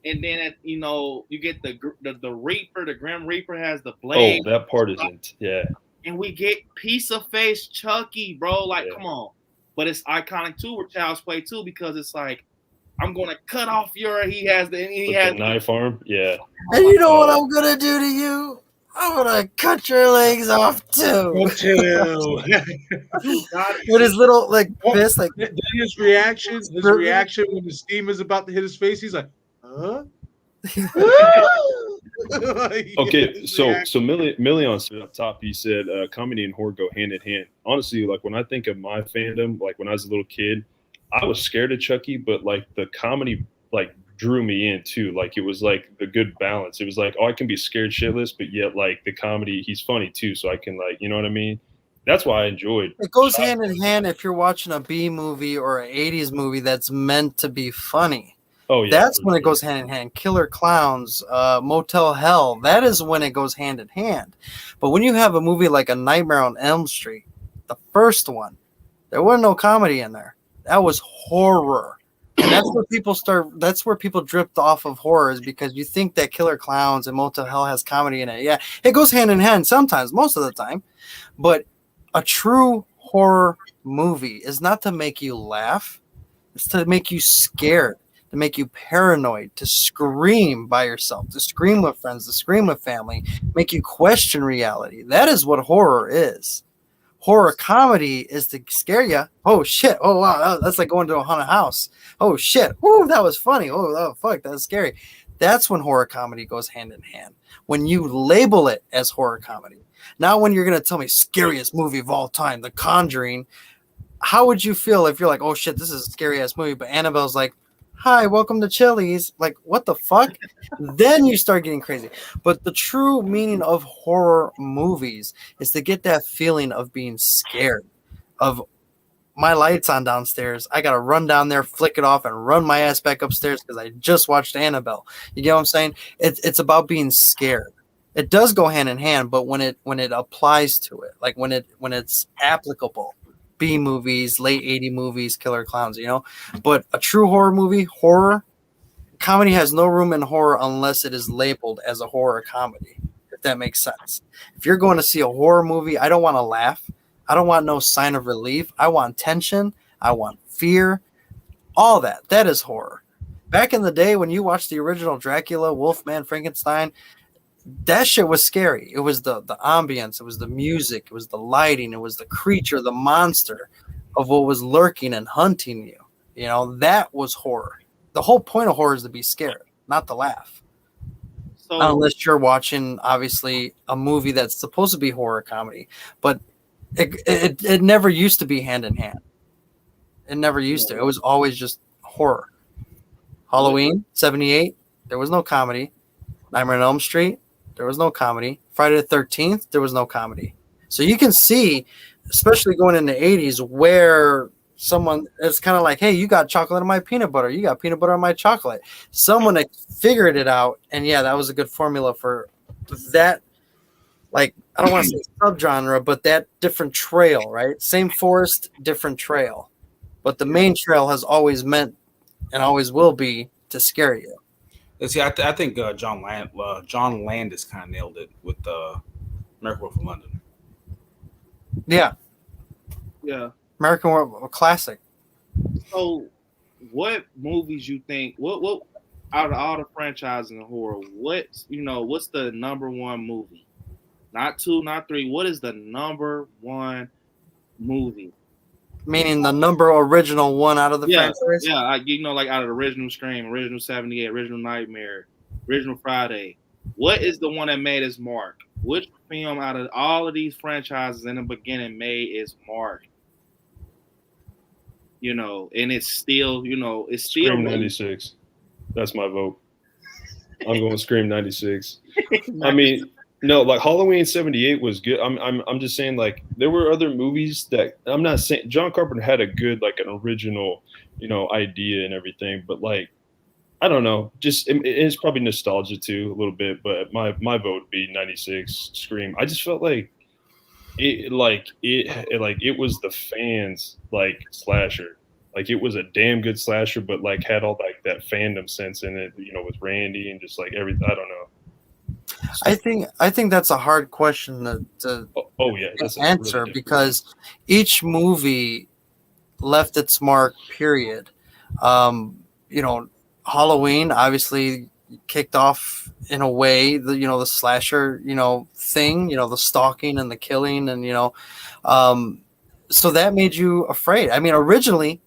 D: And then you get the Reaper, the Grim Reaper has the blade.
H: Oh, that part isn't. Yeah.
D: And we get piece of face Chucky, bro. Like, come on. But it's iconic too with Child's Play 2 because it's like, I'm gonna cut off he has the
H: knife arm. Yeah.
P: And you know what I'm gonna do to you? I'm gonna cut your legs off too. With his little fist, like
O: his reaction when the steam is about to hit his face, he's like, huh?
H: Okay, so Million stood up top. He said comedy and horror go hand in hand. Honestly, like when I think of my fandom, like when I was a little kid, I was scared of Chucky, but like the comedy like drew me in too. Like it was like the good balance. It was like, I can be scared shitless, but yet like the comedy, he's funny too, so I can like, you know what I mean? That's why I enjoyed.
P: It goes hand in hand if you're watching a B movie or an 80s movie that's meant to be funny.
H: Oh yeah,
P: that's when it goes hand in hand. Killer Clowns, Motel Hell, that is when it goes hand in hand. But when you have a movie like A Nightmare on Elm Street, the first one, there wasn't no comedy in there. That was horror. And that's where people drift off of horror, is because you think that Killer Clowns and Motel Hell has comedy in it. Yeah, it goes hand in hand sometimes, most of the time. But a true horror movie is not to make you laugh. It's to make you scared, to make you paranoid, to scream by yourself, to scream with friends, to scream with family, make you question reality. That is what horror is. Horror comedy is to scare you. Oh shit! Oh wow, that's like going to a haunted house. Oh shit! Woo, that was funny. Oh fuck, that's scary. That's when horror comedy goes hand in hand. When you label it as horror comedy. Now, when you're gonna tell me scariest movie of all time, The Conjuring, how would you feel if you're like, oh shit, this is a scary ass movie, but Annabelle's like, hi, welcome to Chili's. Like, what the fuck? Then you start getting crazy. But the true meaning of horror movies is to get that feeling of being scared, of my lights on downstairs. I got to run down there, flick it off, and run my ass back upstairs because I just watched Annabelle. You get what I'm saying? It's about being scared. It does go hand in hand, but when it applies to it, like when it's applicable. B movies, late 80s movies, killer clowns, but a true horror movie, horror comedy has no room in horror unless it is labeled as a horror comedy, if that makes sense. If you're going to see a horror movie, I don't want to laugh. I don't want no sign of relief. I want tension. I want fear. All that. That is horror. Back in the day when you watched the original Dracula, Wolfman, Frankenstein, that shit was scary. It was the ambience, it was the music, it was the lighting, it was the creature, the monster of what was lurking and hunting you. That was horror. The whole point of horror is to be scared, not to laugh. So, unless you're watching, obviously, a movie that's supposed to be horror comedy, but it never used to be hand in hand. It never used to. It was always just horror. Halloween, 78, there was no comedy. Nightmare on Elm Street, there was no comedy. Friday the 13th, there was no comedy. So you can see, especially going in the 80s, where someone is kind of like, hey, you got chocolate on my peanut butter. You got peanut butter on my chocolate. Someone that figured it out. And yeah, that was a good formula for that. Like, I don't want to say subgenre, but that different trail, right? Same forest, different trail. But the main trail has always meant and always will be to scare you.
F: See, I think John Landis kind of nailed it with American Werewolf in London.
P: Yeah. American Werewolf, classic.
D: So, what movies you think? What out of all the franchises in horror? What's the number one movie? Not 2, not 3. What is the number one movie?
P: Meaning the number original one out of the franchise?
D: Yeah, like out of the original Scream, original 78, original Nightmare, original Friday. What is the one that made its mark? Which film out of all of these franchises in the beginning made its mark? And it's still, it's still
H: Scream 96. That's my vote. I'm going Scream 96. I mean, no, like Halloween 78 was good. I'm just saying, like, there were other movies that I'm not saying John Carpenter had a good, like, an original, idea and everything, but like, I don't know, just it's probably nostalgia too a little bit, but my vote would be 96 Scream. I just felt like it was the fans like slasher. Like, it was a damn good slasher, but like had all like that fandom sense in it, with Randy and just like everything. I don't know.
P: I think that's a hard question to answer because each movie left its mark. Period. Halloween obviously kicked off in a way the slasher thing, the stalking and the killing and so that made you afraid. I mean, originally,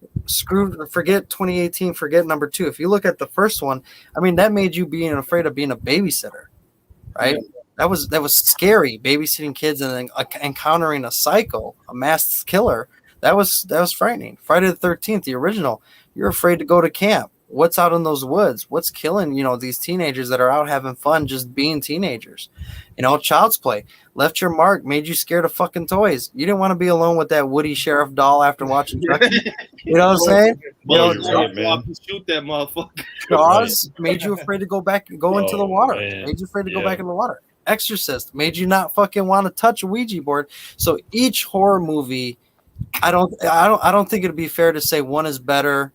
P: forget 2018, forget number 2. If you look at the first one, I mean, that made you being afraid of being a babysitter. Right? Yeah. That was scary, babysitting kids and then encountering a psycho, a masked killer. That was frightening. Friday the 13th, the original, you're afraid to go to camp. What's out in those woods? What's killing, these teenagers that are out having fun just being teenagers? Child's Play left your mark, made you scared of fucking toys. You didn't want to be alone with that Woody Sheriff doll after watching Chucky. You know what I'm saying?
D: Shoot that motherfucker.
P: Jaws made you afraid to go into the water. Made you afraid to go back in the water. Exorcist made you not fucking want to touch a Ouija board. So each horror movie, I don't think it'd be fair to say one is better,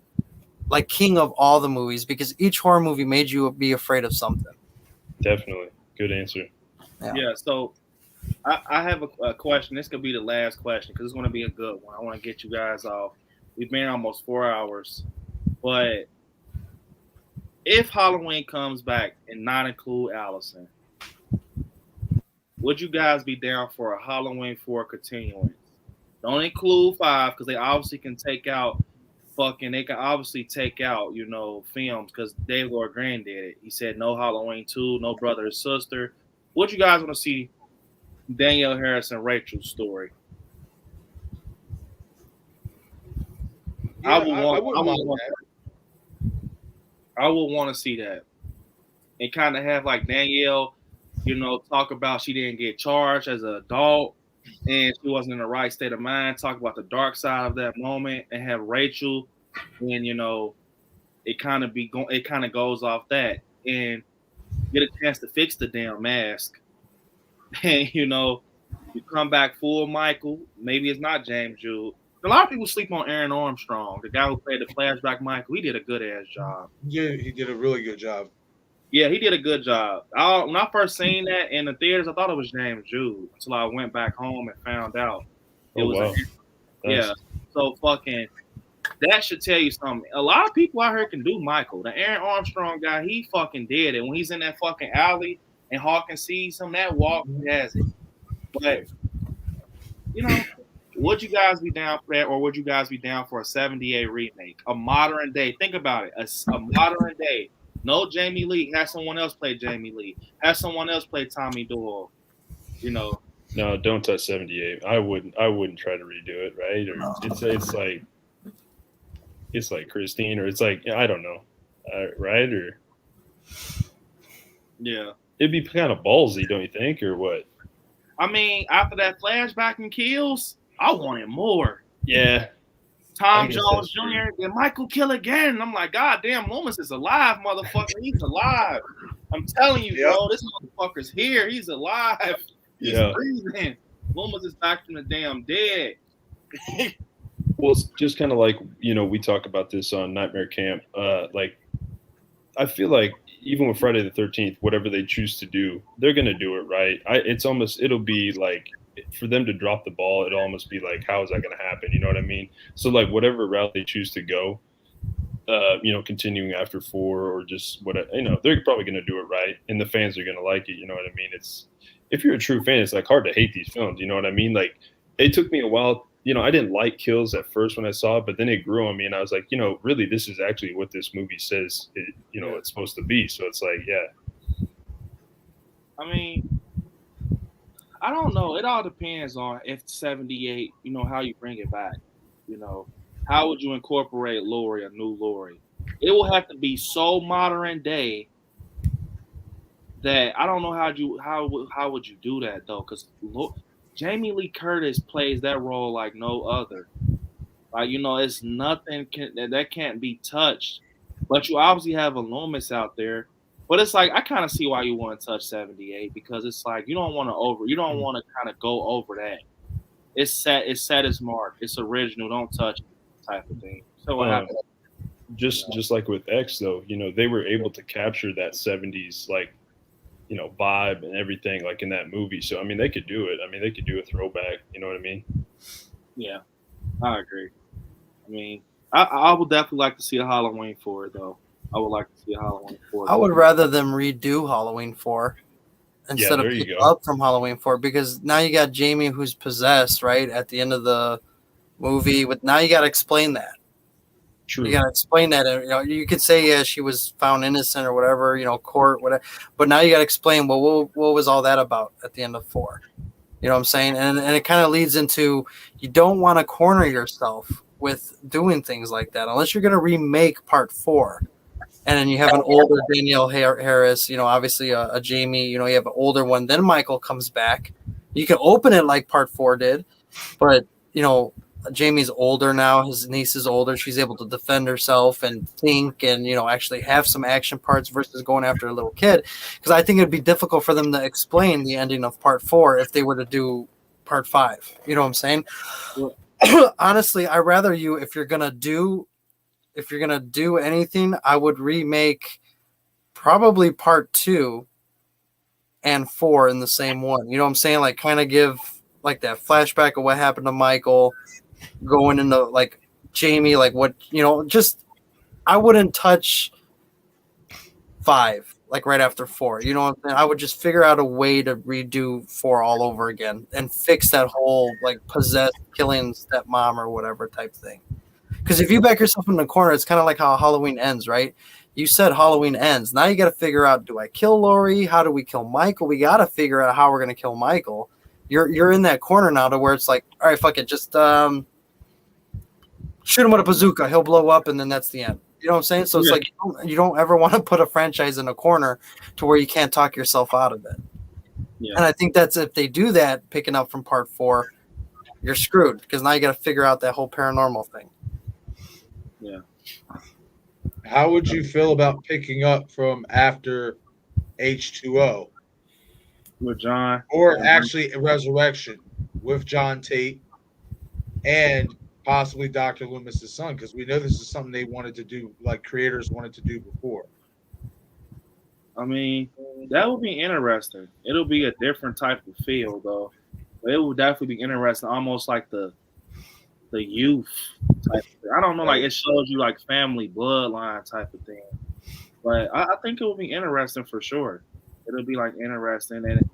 P: like king of all the movies, because each horror movie made you be afraid of something.
H: Definitely. Good answer.
D: Yeah, so I have a question. This could be the last question because it's going to be a good one. I want to get you guys off. We've been almost 4 hours. But if Halloween comes back and not include Allison, would you guys be down for a Halloween 4 continuance? Don't include 5 because they obviously can take out they can obviously take out, films because Dave Lord Grant did it. He said no Halloween 2, no brother or sister. What you guys want to see Danielle Harris and Rachel's story?
O: Yeah,
D: I would want to see that. And kind of have like Danielle, talk about she didn't get charged as an adult and she wasn't in the right state of mind. Talk about the dark side of that moment, and have Rachel, and it kind of goes off that, and get a chance to fix the damn mask, and you come back full Michael. Maybe it's not James Jude. A lot of people sleep on Aaron Armstrong, the guy who played the flashback Michael. He did a good ass job.
O: Yeah, he did a really good job.
D: Yeah, he did a good job. When I first seen that in the theaters, I thought it was James Jude until I went back home and found out it was.
H: Wow.
D: Yeah, so fucking that should tell you something. A lot of people out here can do Michael. The Aaron Armstrong guy, he fucking did it. When he's in that fucking alley and Hawkins sees him, that walk, he has it. But would you guys be down for that, or would you guys be down for a 78 remake, a modern day? Think about it, a modern day. No Jamie Lee. Have someone else play Jamie Lee. Have someone else play Tommy Doyle.
H: No, don't touch 78. I wouldn't try to redo it, right? Or it's like Christine, or it's like, I don't know, right? Or
D: yeah,
H: it'd be kind of ballsy, don't you think, or what?
D: I mean, after that flashback and kills, I wanted more.
H: Yeah.
D: Tom Jones Jr. Did Michael kill again? I'm like, God damn, Loomis is alive, motherfucker. He's alive. I'm telling you, bro, this motherfucker's here. He's alive. He's breathing. Loomis is back from the damn dead.
H: Well, it's just kind of like, we talk about this on Nightmare Camp. Like, I feel like even with Friday the 13th, whatever they choose to do, they're going to do it right. It'll be like, for them to drop the ball, it'll almost be like, how is that going to happen? You know what I mean? So like whatever route they choose to go, continuing after 4 or just whatever, they're probably going to do it right. And the fans are going to like it. You know what I mean? If you're a true fan, it's like hard to hate these films. You know what I mean? Like it took me a while. I didn't like kills at first when I saw it, but then it grew on me and I was like, really, this is actually what this movie says, it's supposed to be. So it's like, yeah.
D: I mean, I don't know. It all depends on if 78, how you bring it back. How would you incorporate Laurie, a new Laurie? It will have to be so modern day that I don't know how would you do that though? Because Jamie Lee Curtis plays that role like no other. Like it's nothing that can't be touched. But you obviously have a Loomis out there. But it's like I kind of see why you want to touch 78 because it's like you don't want to kind of go over that. It's set its mark. It's original. Don't touch it type of thing. So what happened?
H: Just like with X though, they were able to capture that 70s like vibe and everything like in that movie. So I mean they could do it. I mean they could do a throwback. You know what I mean?
D: Yeah, I agree. I mean I would definitely like to see a Halloween 4 though. I would like to see a Halloween 4.
P: I would rather them redo Halloween 4 instead of pick up from Halloween 4 because now you got Jamie who's possessed, right? At the end of the movie, now you got to explain that.
H: True.
P: You got to explain that. You could say, she was found innocent or whatever, court, whatever. But now you got to explain, well, what was all that about at the end of 4? You know what I'm saying? And it kind of leads into you don't want to corner yourself with doing things like that unless you're going to remake part 4. And then you have an older Danielle Harris, obviously a Jamie, you have an older one. Then Michael comes back. You can open it like part 4 did, but, Jamie's older now. His niece is older. She's able to defend herself and think and, actually have some action parts versus going after a little kid. Because I think it'd be difficult for them to explain the ending of part 4 if they were to do part 5. You know what I'm saying? Yeah. Honestly, I'd rather if you're going to do anything, I would remake probably part 2 and 4 in the same one. You know what I'm saying? Like kind of give like that flashback of what happened to Michael going into like Jamie, like what, just I wouldn't touch 5 like right after 4. You know what I'm saying? I would just figure out a way to redo 4 all over again and fix that whole like possessed killing stepmom or whatever type thing. Because if you back yourself in the corner, it's kind of like how Halloween ends, right? You said Halloween ends. Now you got to figure out, do I kill Laurie? How do we kill Michael? We got to figure out how we're going to kill Michael. You're in that corner now to where it's like, all right, fuck it. Just shoot him with a bazooka. He'll blow up, and then that's the end. You know what I'm saying? So it's like you don't ever want to put a franchise in a corner to where you can't talk yourself out of it. Yeah. And I think that's if they do that, picking up from part 4, you're screwed because now you got to figure out that whole paranormal thing.
D: Yeah.
O: How would you feel about picking up from after H2O?
D: With John?
O: Or actually Resurrection with John Tate and possibly Dr. Loomis's son, because we know this is something they wanted to do, like creators wanted to do before.
D: I mean, that would be interesting. It'll be a different type of feel, though. But it would definitely be interesting, almost like the youth type of thing. I don't know, like it shows you like family bloodline type of thing. But I think it will be interesting for sure. It'll be like interesting, and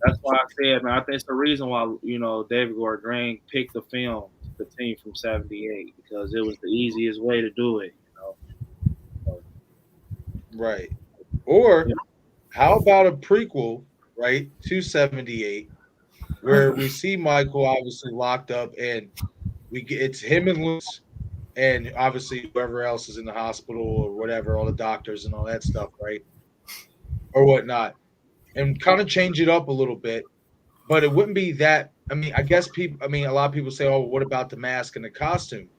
D: that's why I said, man, I think it's the reason why David Gordon Green picked the film, the team from '78, because it was the easiest way to do it.
O: Right. Or how about a prequel, right, to '78, where we see Michael obviously locked up, and it's him and Lewis, and obviously whoever else is in the hospital or whatever, all the doctors and all that stuff, right, or whatnot, and kind of change it up a little bit, but it wouldn't be that. I mean, I guess a lot of people say, "Oh, what about the mask and the costume?"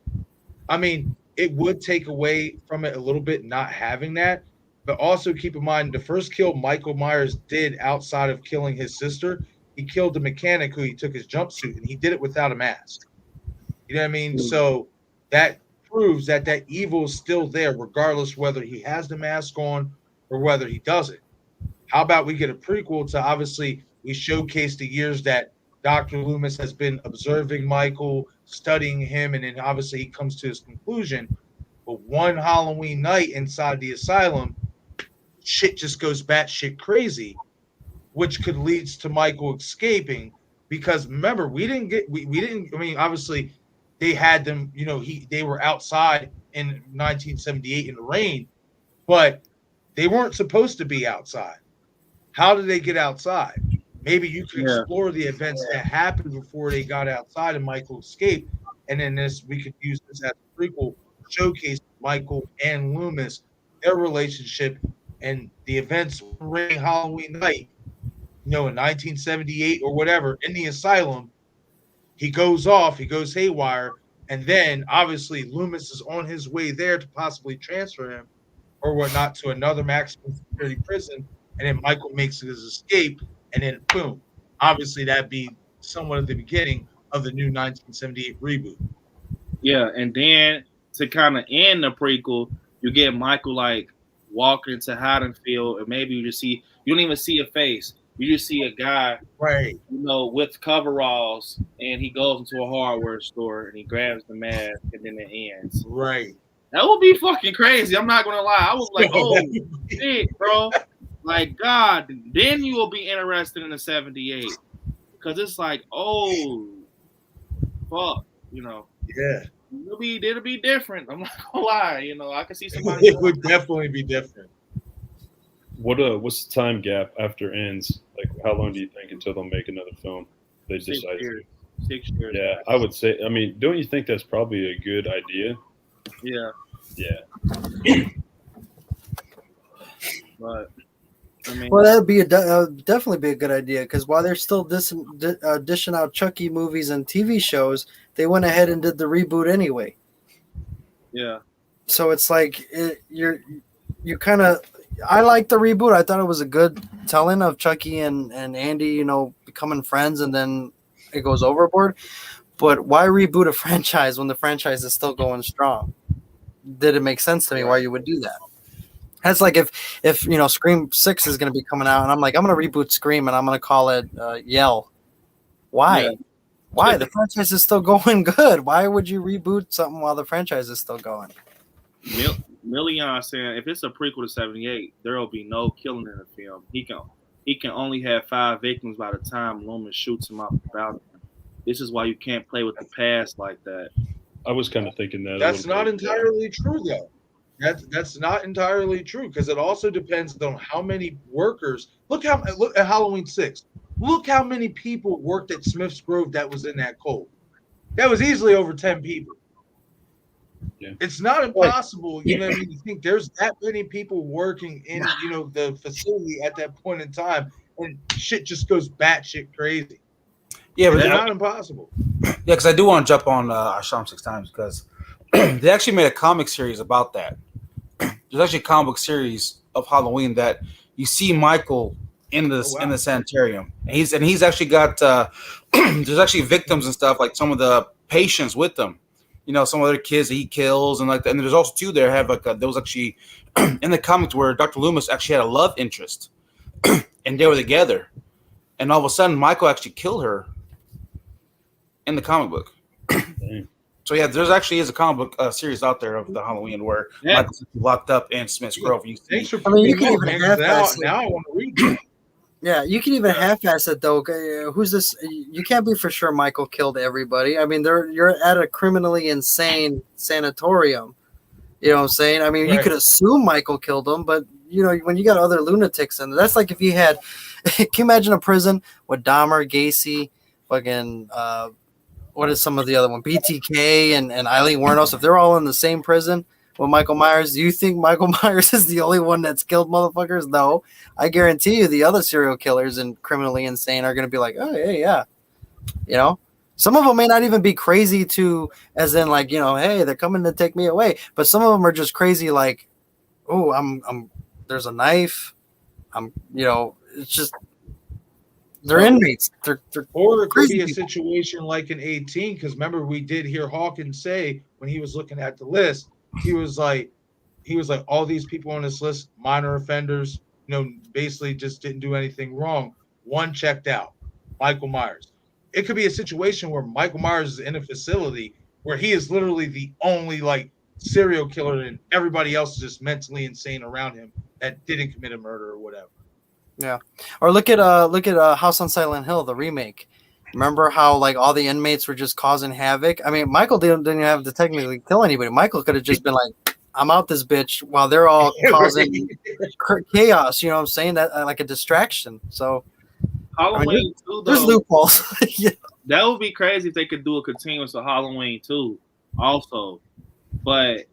O: I mean, it would take away from it a little bit not having that. But also keep in mind, the first kill Michael Myers did outside of killing his sister, he killed the mechanic who he took his jumpsuit, and he did it without a mask. You know what I mean? So that proves that evil is still there, regardless whether he has the mask on or whether he doesn't. How about we get a prequel to, obviously, we showcase the years that Dr. Loomis has been observing Michael, studying him, and then obviously he comes to his conclusion. But one Halloween night inside the asylum, shit just goes batshit crazy, which could lead to Michael escaping. Because remember, we didn't. I mean, obviously, they had them. They were outside in 1978 in the rain, but they weren't supposed to be outside. How did they get outside? Maybe you could explore the events that happened before they got outside and Michael escaped, and then we could use this as a prequel, showcase Michael and Loomis, their relationship, and the events during Halloween night, in 1978 or whatever, in the asylum. He goes haywire, and then obviously Loomis is on his way there to possibly transfer him or whatnot to another maximum security prison, and then Michael makes his escape, and then boom. Obviously, that'd be somewhat at the beginning of the new 1978 reboot.
D: Yeah, and then to kind of end the prequel, you get Michael like walking into Haddonfield, and maybe you don't even see a face. You just see a guy,
O: right?
D: With coveralls, and he goes into a hardware store and he grabs the mask, and then it ends.
O: Right.
D: That would be fucking crazy. I'm not gonna lie. I was like, oh shit, bro. Like, God, then you will be interested in the '78 because it's like, oh, fuck,
O: Yeah.
D: It'll be different. I'm not gonna lie. I can see somebody.
O: It would definitely be different.
H: What's the time gap after ends? Like, how long do you think until they'll make another film? They decide.
D: 6 years.
H: Yeah, I would say. I mean, don't you think that's probably a good idea?
D: Yeah.
H: Yeah.
D: But I mean,
P: well, that would be definitely be a good idea because while they're still dishing out Chucky movies and TV shows, they went ahead and did the reboot anyway.
D: Yeah.
P: So it's like you kind of. I like the reboot. I thought it was a good telling of Chucky and Andy, becoming friends, and then it goes overboard. But why reboot a franchise when the franchise is still going strong? Did it make sense to me why you would do that? That's like if Scream 6 is going to be coming out, and I'm like, I'm going to reboot Scream, and I'm going to call it Yell. Why? Yeah. Why? The franchise is still going good. Why would you reboot something while the franchise is still going?
D: Million saying if it's a prequel to 78, there will be no killing in the film. He can only have 5 victims by the time Loomis shoots him off the balcony. This is why you can't play with the past like that.
H: I was kind of thinking that.
O: That's not entirely true, though. That's not entirely true because it also depends on how many workers. Look at Halloween 6. Look how many people worked at Smith's Grove that was in that cold. That was easily over 10 people.
H: Yeah.
O: It's not impossible, you know what I mean? You think there's that many people working in, the facility at that point in time, and shit just goes batshit crazy.
F: Yeah, but
O: it's not impossible.
F: Yeah, because I do want to jump on I Shot Him 6 Times because they actually made a comic series about that. There's actually a comic book series of Halloween that you see Michael in the in the sanitarium, and he's actually got there's actually victims and stuff, like some of the patients with them. Some other kids that he kills, and like that. And there's also two there have like there was actually in the comics where Dr. Loomis actually had a love interest, and they were together, and all of a sudden Michael actually killed her in the comic book. So yeah, there's actually is a comic book series out there of the Halloween where Michael's locked up in Smith's Grove.
P: You can even half-ass it.
O: Now I want to read it.
P: Yeah, you can even half-ass it though. Who's this? You can't be for sure Michael killed everybody. I mean, you're at a criminally insane sanatorium. You know what I'm saying? I mean, you could assume Michael killed them, but when you got other lunatics in there, that's like if you had. Can you imagine a prison with Dahmer, Gacy, fucking what is some of the other one? BTK and Eileen Wuornos. If they're all in the same prison with Michael Myers, do you think Michael Myers is the only one that's killed motherfuckers? No. I guarantee you the other serial killers and criminally insane are going to be like, oh, yeah. Some of them may not even be crazy as in like, hey, they're coming to take me away. But some of them are just crazy like, oh, I'm there's a knife. It's just, they're inmates.
O: Or it could be a situation like in 18, because remember we did hear Hawkins say when he was looking at the list, he was like, all these people on this list, minor offenders, basically just didn't do anything wrong. One checked out, Michael Myers. It could be a situation where Michael Myers is in a facility where he is literally the only serial killer and everybody else is just mentally insane around him that didn't commit a murder or whatever.
P: Yeah. Or look at House on Silent Hill, the remake. Remember how all the inmates were just causing havoc? I mean, Michael didn't have to technically kill anybody. Michael could have just been like, I'm out this bitch while they're all causing chaos. You know what I'm saying? That like a distraction. So
D: Halloween 2, though,
P: there's loopholes. Yeah.
D: That would be crazy if they could do a continuous of Halloween 2 also. But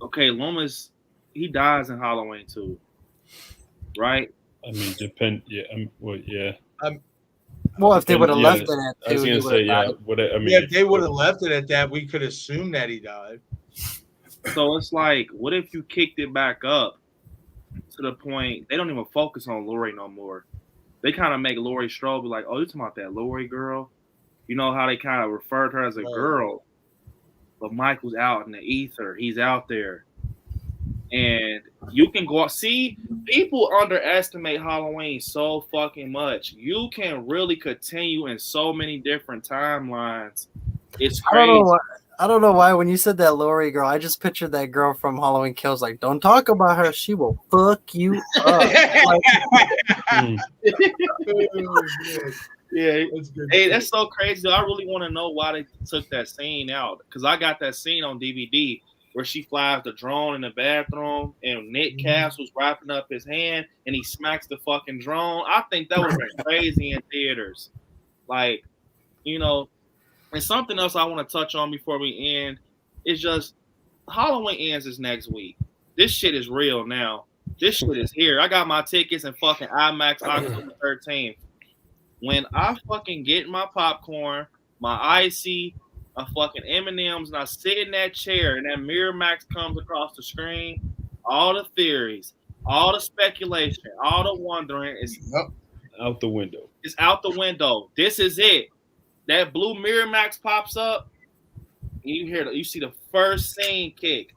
D: okay, Loomis, he dies in Halloween 2. Right?
H: I mean, depend. Yeah. Yeah.
P: Well, if they would have left it at 2,
H: I was gonna say, yeah.
O: If they would have left it at that, we could assume that he died.
D: So it's like, what if you kicked it back up to the point they don't even focus on Laurie no more? They kind of make Laurie Strode be like, oh, you're talking about that Laurie girl? You know how they kind of referred her as a girl, but Michael's out in the ether. He's out there. And you can go see, people underestimate Halloween so fucking much. You can really continue in so many different timelines. It's crazy.
P: I don't know why when you said that Laurie girl, I just pictured that girl from Halloween Kills. Like, don't talk about her; she will fuck you up.
D: Yeah, hey, that's so crazy. I really want to know why they took that scene out, because I got that scene on DVD where she flies the drone in the bathroom and Nick Cass was wrapping up his hand and he smacks the fucking drone. I think that would have been crazy in theaters. Like, and something else I want to touch on before we end is just Halloween ends this next week. This shit is real now. This shit is here. I got my tickets in fucking IMAX October 13th. When I fucking get my popcorn, my icy, my fucking M&Ms, and I sit in that chair and that Miramax comes across the screen, all the theories, all the speculation, all the wondering is
H: out the window.
D: It's out the window. This is it. That blue Miramax pops up, and you see the first scene kick.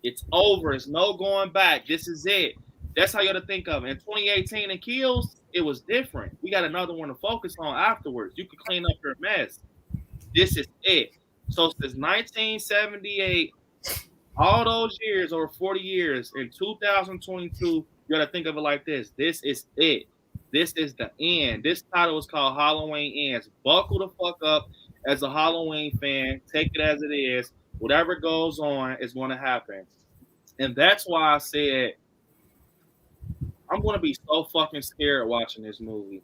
D: It's over. It's no going back. This is it. That's how you got to think of it. In 2018 in Kills, it was different. We got another one to focus on afterwards. You could clean up your mess. This is it. So since 1978, All those years, over 40 years, in 2022, you gotta think of it like this. This is it. This is the end. This title is called Halloween Ends. Buckle the fuck up as a Halloween fan. Take it as it is. Whatever goes on is going to happen. And that's why I said I'm going to be so fucking scared watching this movie.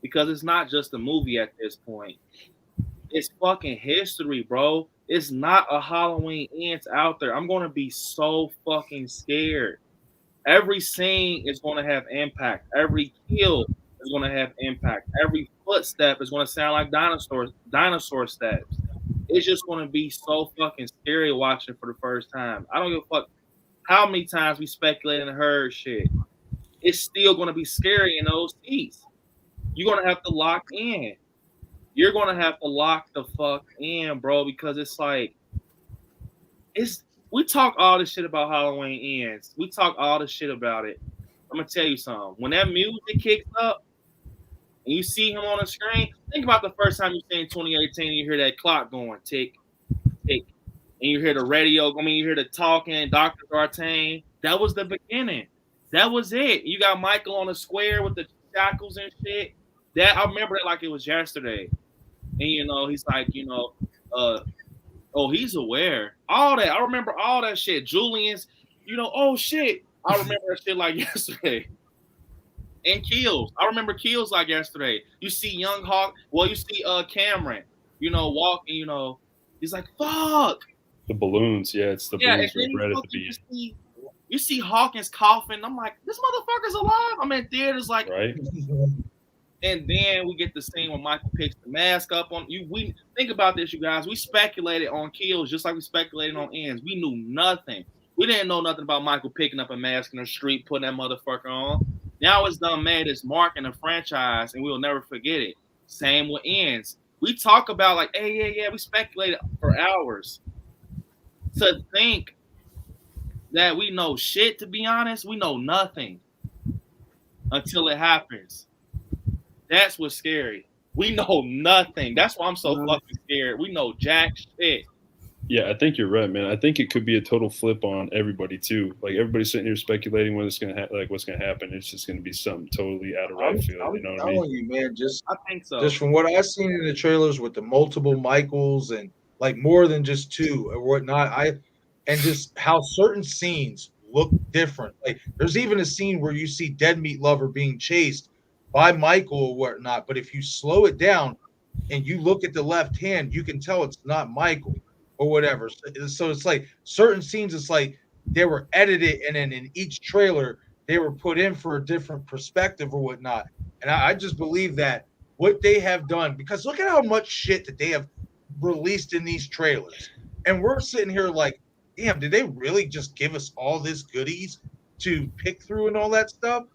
D: Because it's not just a movie at this point. It's fucking history, bro. It's not a Halloween Ends out there. I'm going to be so fucking scared. Every scene is going to have impact. Every kill is going to have impact. Every footstep is going to sound like dinosaur steps. It's just going to be so fucking scary watching for the first time. I don't give a fuck how many times we speculated and heard shit. It's still going to be scary in those seats. You're going to have to lock in. You're going to have to lock the fuck in, bro, because it's like, we talk all this shit about Halloween Ends. We talk all this shit about it. I'm going to tell you something. When that music kicks up and you see him on the screen, think about the first time you see in 2018 and you hear that clock going tick, tick, and you hear the radio, you hear the talking, Dr. D'Artagnan. That was the beginning. That was it. You got Michael on the square with the shackles and shit. That I remember it like it was yesterday. And, he's like, oh, he's aware. All that. I remember all that shit. Julian's, oh shit. I remember that shit like yesterday. And Kills. I remember Kills like yesterday. You see Young Hawk. Well, you see Cameron, walking, he's like, fuck.
H: The balloons. Yeah, it's the balloons right at the beat.
D: You see Hawkins coughing. I'm like, this motherfucker's alive. I'm in theaters like,
H: right.
D: And then we get the scene when Michael picks the mask up on you. We think about this, you guys. We speculated on Kills just like we speculated on Ends. We knew nothing. We didn't know nothing about Michael picking up a mask in the street, putting that motherfucker on. Now it's done made its mark in the franchise, and we'll never forget it. Same with Ends. We talk about like, hey, yeah, we speculated for hours. To think that we know shit, to be honest, we know nothing until it happens. That's what's scary. We know nothing. That's why I'm so fucking scared. We know jack shit.
H: Yeah, I think you're right, man. I think it could be a total flip on everybody too. Like everybody's sitting here speculating when it's gonna what's gonna happen. It's just gonna be something totally out of right field. You know what I mean?
O: You, man,
D: I think so.
O: Just from what I've seen in the trailers with the multiple Michaels and like more than just two or whatnot, and just how certain scenes look different. Like there's even a scene where you see Dead Meat Lover being chased by Michael or whatnot, but if you slow it down and you look at the left hand, you can tell it's not Michael or whatever. So it's like certain scenes, it's like they were edited, and then in each trailer they were put in for a different perspective or whatnot. And I just believe that what they have done, because look at how much shit that they have released in these trailers, and we're sitting here like, damn, did they really just give us all this goodies to pick through and all that stuff?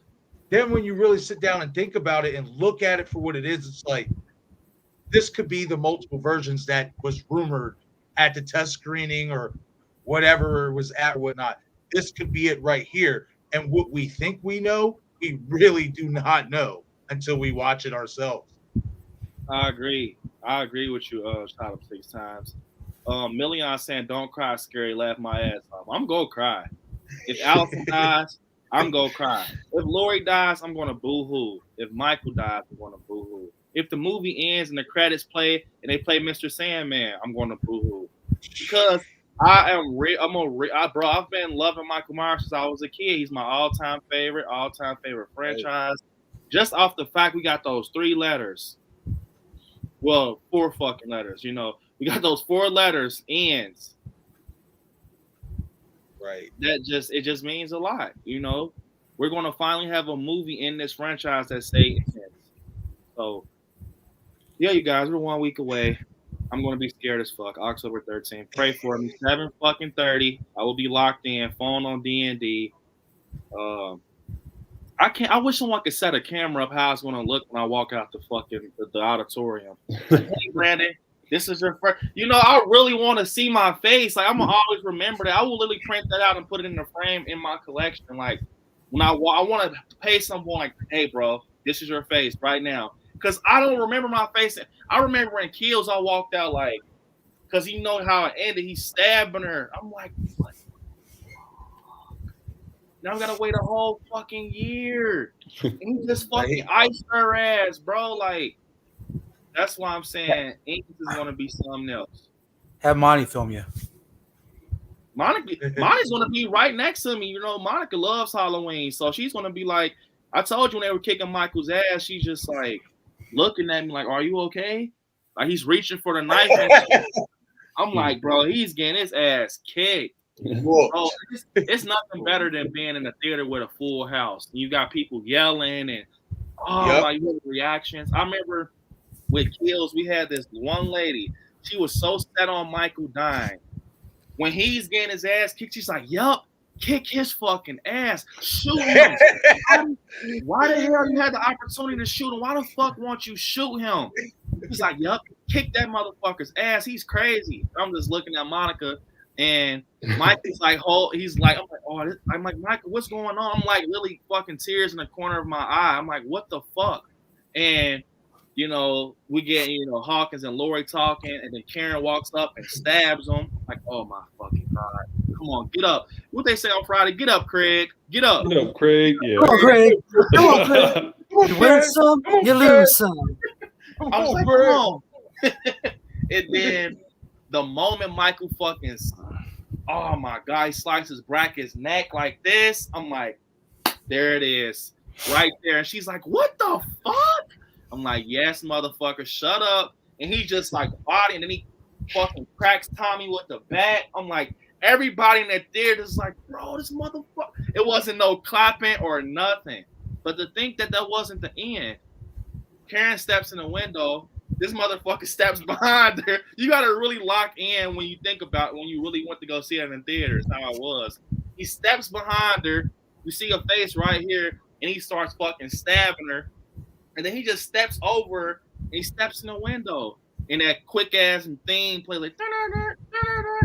O: Then when you really sit down and think about it and look at it for what it is, it's like this could be the multiple versions that was rumored at the test screening or whatever it was at or whatnot. This could be it right here. And what we think we know, we really do not know until we watch it ourselves.
D: I agree with you, shot up 6 times. Million saying, don't cry, scary, laugh my ass off. I'm going to cry. If Allison dies, I'm going to cry. If Lori dies, I'm going to boo-hoo. If Michael dies, I'm going to boo-hoo. If the movie ends and the credits play and they play Mr. Sandman, I'm going to boo-hoo. Because I've been loving Michael Myers since I was a kid. He's my all-time favorite franchise. Just off the fact we got those 3 letters. Well, 4 fucking letters, We got those 4 letters, Ends.
O: Right.
D: It just means a lot, We're going to finally have a movie in this franchise that say Ends. So, yeah, you guys, we're 1 week away. I'm going to be scared as fuck. October 13th. Pray for me. 7:30. I will be locked in. Phone on D&D. I wish someone could set a camera up how it's going to look when I walk out the auditorium. Hey, Brandon, this is your first. I really want to see my face. Like I'm gonna always remember that. I will literally print that out and put it in the frame in my collection. Like when I want to pay someone like, hey, bro, this is your face right now. Because I don't remember my face. I remember in Kills, I walked out like, because you know how it ended. He's stabbing her. I'm like, what? Now we gotta wait a whole fucking year. And he just fucking iced her ass, bro. Like, that's why I'm saying Ink is gonna be something else.
F: Have Monty film you.
D: Monty's gonna be right next to me. You know, Monica loves Halloween, so she's gonna be like, I told you when they were kicking Michael's ass, she's just like looking at me like, "Are you okay?" Like he's reaching for the knife. I'm like, bro, he's getting his ass kicked. Bro, it's nothing better than being in the theater with a full house. You got people yelling and like you hear the reactions. I remember with Kills, we had this one lady. She was so set on Michael dying. When he's getting his ass kicked, she's like, "Yup, kick his fucking ass, shoot him." Why the hell you had the opportunity to shoot him? Why the fuck won't you shoot him? He's like, "Yup, kick that motherfucker's ass. He's crazy." I'm just looking at Monica, and Michael's like, I'm like, Michael, what's going on? I'm like, really fucking tears in the corner of my eye. I'm like, what the fuck? And you know, we get, you know, Hawkins and Lori talking, and then Karen walks up and stabs him. Like, oh my fucking God. Come on, get up. What they say on Friday? Get up, Craig. Get up.
H: Get up, Craig. Yeah.
P: Come on, Craig. Come on, Craig. You win some, you lose some.
D: I was like, come on. And then the moment Michael fucking, oh my God, he slices Brackett's neck like this. I'm like, there it is. Right there. And she's like, what the fuck? I'm like, yes, motherfucker, shut up. And he just like body, and then he fucking cracks Tommy with the bat. I'm like, everybody in that theater is like, bro, this motherfucker. It wasn't no clapping or nothing. But to think that wasn't the end. Karen steps in the window. This motherfucker steps behind her. You got to really lock in when you think about when you really went to go see it in theaters, how it was. He steps behind her. You see her face right here, and he starts fucking stabbing her. And then he just steps over and he steps in the window. And that quick ass theme play like,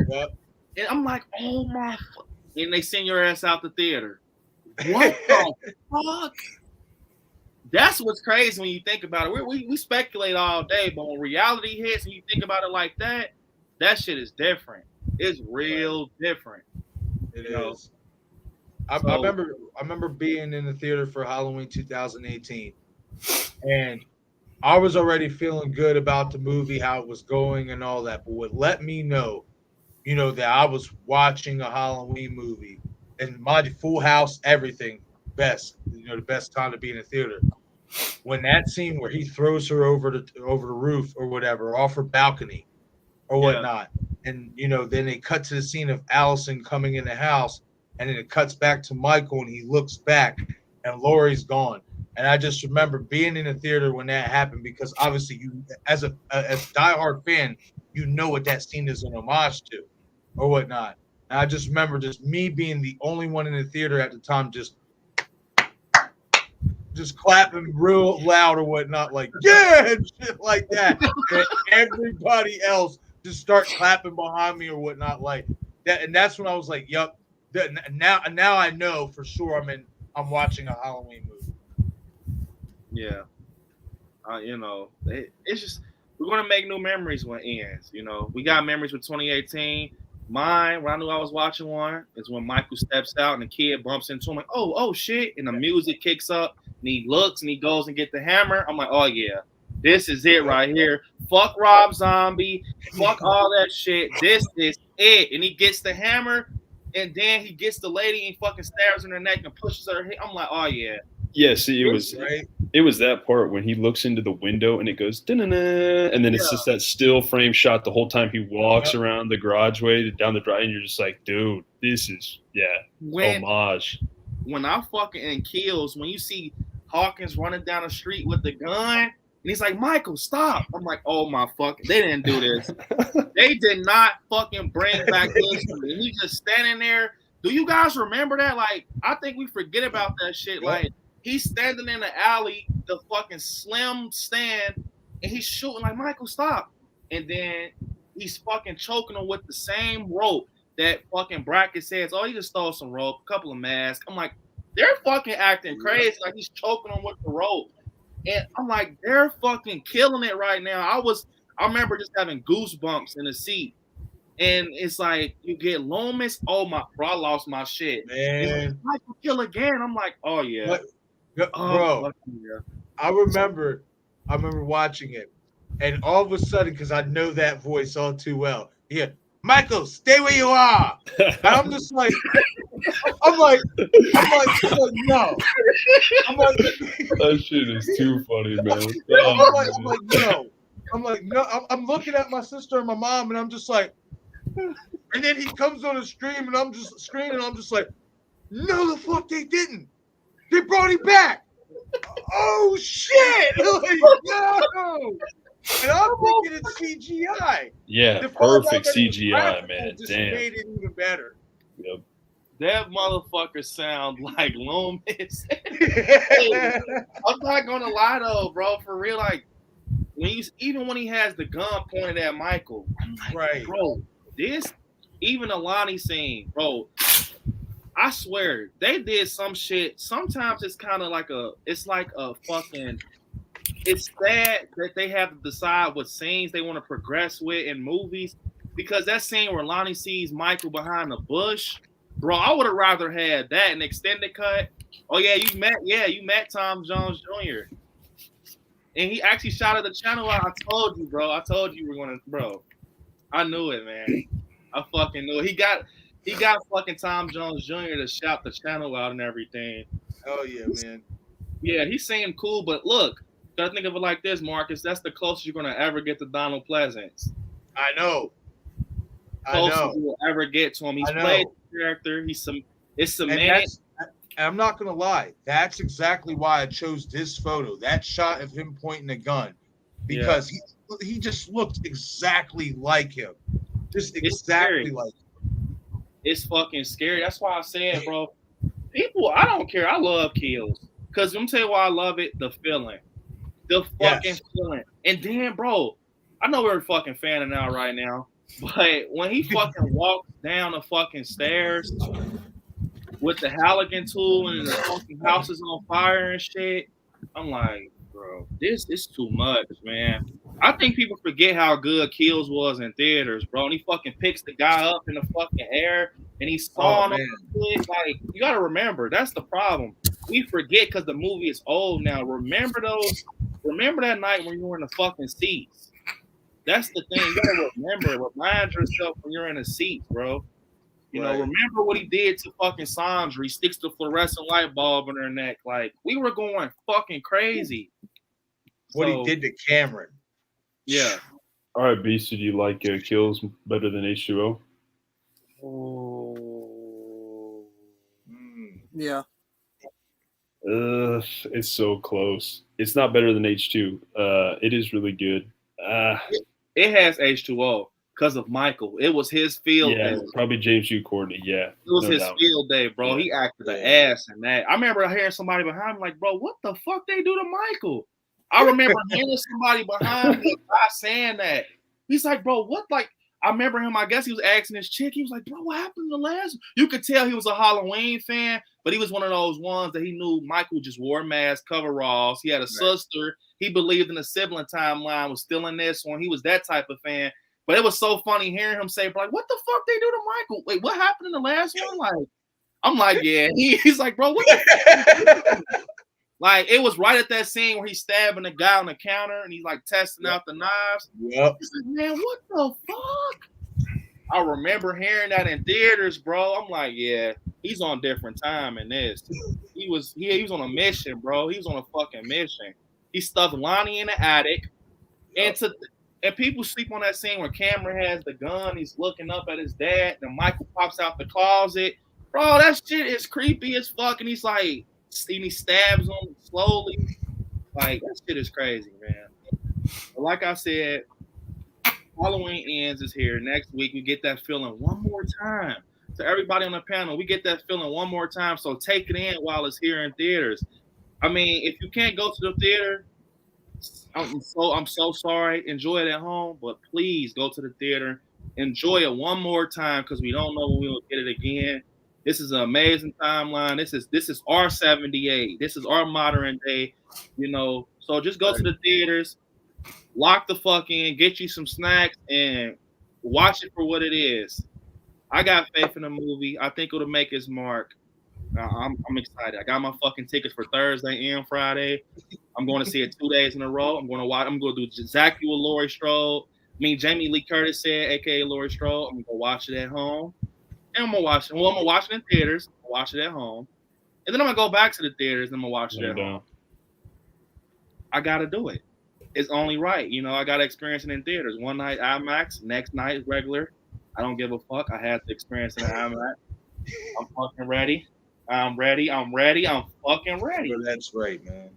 D: yep. And I'm like, oh my fuck. And they send your ass out the theater. What the fuck? That's what's crazy when you think about it. We speculate all day, but when reality hits and you think about it like that, that shit is different. It's real different.
O: It is. I remember being in the theater for Halloween 2018. And I was already feeling good about the movie, how it was going and all that. But what let me know, you know, that I was watching a Halloween movie and my full house, everything, best, you know, the best time to be in the theater. When that scene where he throws her over the roof or whatever, off her balcony or whatnot. And, you know, then they cut to the scene of Allison coming in the house, and then it cuts back to Michael and he looks back and Laurie's gone. And I just remember being in the theater when that happened, because obviously you, as a diehard fan, you know what that scene is an homage to or whatnot. And I just remember just me being the only one in the theater at the time, just clapping real loud or whatnot, like, yeah, and shit like that. And everybody else just start clapping behind me or whatnot like that. And that's when I was like, yep, now I know for sure I'm watching a Halloween movie.
D: Yeah. You know, it's just, we're going to make new memories when it ends. You know, we got memories with 2018. Mine, when I knew I was watching one, is when Michael steps out and the kid bumps into him, like, oh shit. And the music kicks up and he looks and he goes and get the hammer. I'm like, oh yeah, this is it right here. Fuck Rob Zombie. Fuck all that shit. This is it. And he gets the hammer and then he gets the lady and fucking stabs her in the neck and pushes her. I'm like, oh yeah.
H: Yeah, see, it was that part when he looks into the window and it goes, da-na-na, and then it's just that still frame shot the whole time he walks around the garage way down the drive, and you're just like, dude, this is homage.
D: When I fucking in Kills, when you see Hawkins running down the street with the gun, and he's like, Michael, stop. I'm like, oh my fucking, they didn't do this. They did not fucking bring back this. And he's just standing there. Do you guys remember that? Like, I think we forget about that shit. Like, he's standing in the alley, the fucking slim stand, and he's shooting like, Michael, stop. And then he's fucking choking him with the same rope that fucking Brackett says, oh, he just stole some rope, a couple of masks. I'm like, they're fucking acting crazy. Like, he's choking him with the rope. And I'm like, they're fucking killing it right now. I remember just having goosebumps in the seat. And it's like you get Loomis. Oh my, bro, I lost my shit.
O: Man,
D: Michael kill again. I'm like, oh yeah,
O: bro.
D: Yeah.
O: I remember watching it, and all of a sudden, because I know that voice all too well. Yeah, Michael, stay where you are. And I'm just like, I'm like, no. I'm like,
H: that shit is too funny, man.
O: I'm like, no. I'm looking at my sister and my mom, and I'm just like, and then he comes on the stream, and I'm just screaming, and I'm just like, no, the fuck they didn't. They brought him back. Oh shit! Like, no. And I'm thinking it's CGI.
H: Yeah, perfect CGI, man.
O: Just
H: Damn.
O: made it even better.
H: Yep.
D: That motherfucker sound like Loomis. I'm not gonna lie though, bro. For real, like even when he has the gun pointed at Michael, I'm like,
O: right,
D: bro. This even the Lonnie scene, bro. I swear they did some shit. Sometimes it's kind of like it's sad that they have to decide what scenes they want to progress with in movies, because that scene where Lonnie sees Michael behind the bush, bro, I would have rather had that an extended cut. Oh yeah, you met Tom Jones Jr. And he actually shouted the channel out. I told you, bro. I told you we're gonna, bro. I knew it, man. I fucking knew it. He got fucking Tom Jones Jr. to shout the channel out and everything.
O: Oh yeah, man.
D: Yeah, he's saying cool, but look, gotta think of it like this, Marcus. That's the closest you're gonna ever get to Donald Pleasance.
O: I know.
D: Closest you will ever get to him. He's played the character. It's cemented.
O: And I'm not gonna lie. That's exactly why I chose this photo. That shot of him pointing the gun, because he just looked exactly like him. Just exactly like him.
D: It's fucking scary. That's why I said, bro, people, I don't care. I love kills. Because I'm tell you why I love it, the feeling. The fucking feeling. And then, bro, I know we're fucking fanning out right now, but when he fucking walks down the fucking stairs with the Halligan tool and the fucking house is on fire and shit, I'm like, bro, this is too much, man. I think people forget how good Kills was in theaters, bro. And he fucking picks the guy up in the fucking air and he's sawing him. Like, you gotta remember, that's the problem. We forget because the movie is old now. Remember that night when you were in the fucking seats. That's the thing. You gotta remember. Remind yourself when you're in the seats, bro. You know, remember what he did to fucking Sandra. He sticks the fluorescent light bulb in her neck. Like, we were going fucking crazy.
O: What he did to Cameron.
D: Yeah.
H: All right, Beast, do you like Kills better than H2O?
P: Oh. Yeah.
H: It's so close. It's not better than H2. It is really good.
D: It has H2O because of Michael. It was his field day.
H: Probably James Hugh Courtney. Yeah.
D: It was his field day, bro. He acted the ass in that. I remember hearing somebody behind me like, bro, what the fuck they do to Michael? I remember hearing somebody behind me saying that. He's like, bro, what? Like, I remember him. I guess he was asking his chick. He was like, bro, what happened to the last one? You could tell he was a Halloween fan, but he was one of those ones that he knew Michael just wore a mask, coveralls. He had a sister. He believed in the sibling timeline, was still in this one. He was that type of fan. But it was so funny hearing him say, like, what the fuck they do to Michael? Wait, what happened in the last one? Like, I'm like, yeah. He's like, bro, what the fuck? Like, it was right at that scene where he's stabbing the guy on the counter and he's like testing out the knives.
O: Yep.
D: He's like, man, what the fuck? I remember hearing that in theaters, bro. I'm like, yeah, he's on different time in this. He was on a mission, bro. He was on a fucking mission. He stuffed Lonnie in the attic. And people sleep on that scene where Cameron has the gun. He's looking up at his dad. And Michael pops out the closet. Bro, that shit is creepy as fuck. And he's like, he stabs him slowly. Like, that shit is crazy, man. But like I said, Halloween Ends is here. Next week, we get that feeling one more time. To everybody on the panel, we get that feeling one more time. So take it in while it's here in theaters. I mean, if you can't go to the theater, I'm so sorry. Enjoy it at home, but please go to the theater. Enjoy it one more time because we don't know when we will get it again. This is an amazing timeline. This is our 78. This is our modern day, you know. So just go to the theaters, lock the fuck in, get you some snacks, and watch it for what it is. I got faith in the movie. I think it'll make its mark. I'm excited. I got my fucking tickets for Thursday and Friday. I'm going to see it 2 days in a row. I'm going to watch. I'm going to do exactly what Laurie Strode. Jamie Lee Curtis said, aka Laurie Strode. I'm going to watch it at home, and I'm going to watch it. Well, I'm going to watch it in theaters. I'll watch it at home, and then I'm going to go back to the theaters and I'm going to watch it at home. I got to do it. It's only right. I got to experience it in theaters. One night IMAX, next night regular. I don't give a fuck. I had to experience it in IMAX. I'm fucking ready. I'm ready. I'm fucking ready.
O: That's right, man.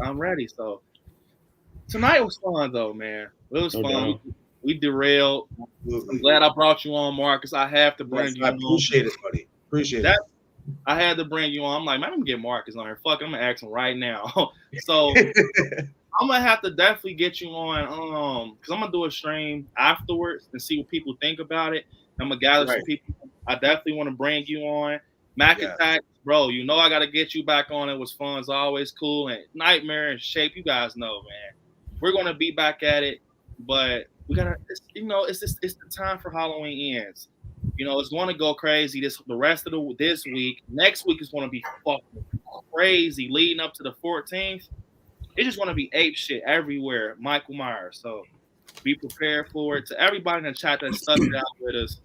D: I'm ready. So tonight was fun, though, man. It was fun. We derailed. I'm glad I brought you on, Marcus. I have to bring you on.
O: I appreciate it, buddy. Appreciate it.
D: I had to bring you on. I'm like, man, I'm gonna get Marcus on here. Fuck, I'm gonna ask him right now. So I'm gonna have to definitely get you on, because I'm gonna do a stream afterwards and see what people think about it. I'm gonna gather some people. I definitely want to bring you on. Mac Attack, bro. I gotta get you back on. It was fun. It's always cool. And Nightmare and Shape, you guys know, man. We're gonna be back at it, but we gotta. It's the time for Halloween ends. It's gonna go crazy the rest of this week. Next week is gonna be fucking crazy. Leading up to the 14th. It's just going to be ape shit everywhere, Michael Myers. So be prepared for it. To everybody in the chat that stuck it out with us,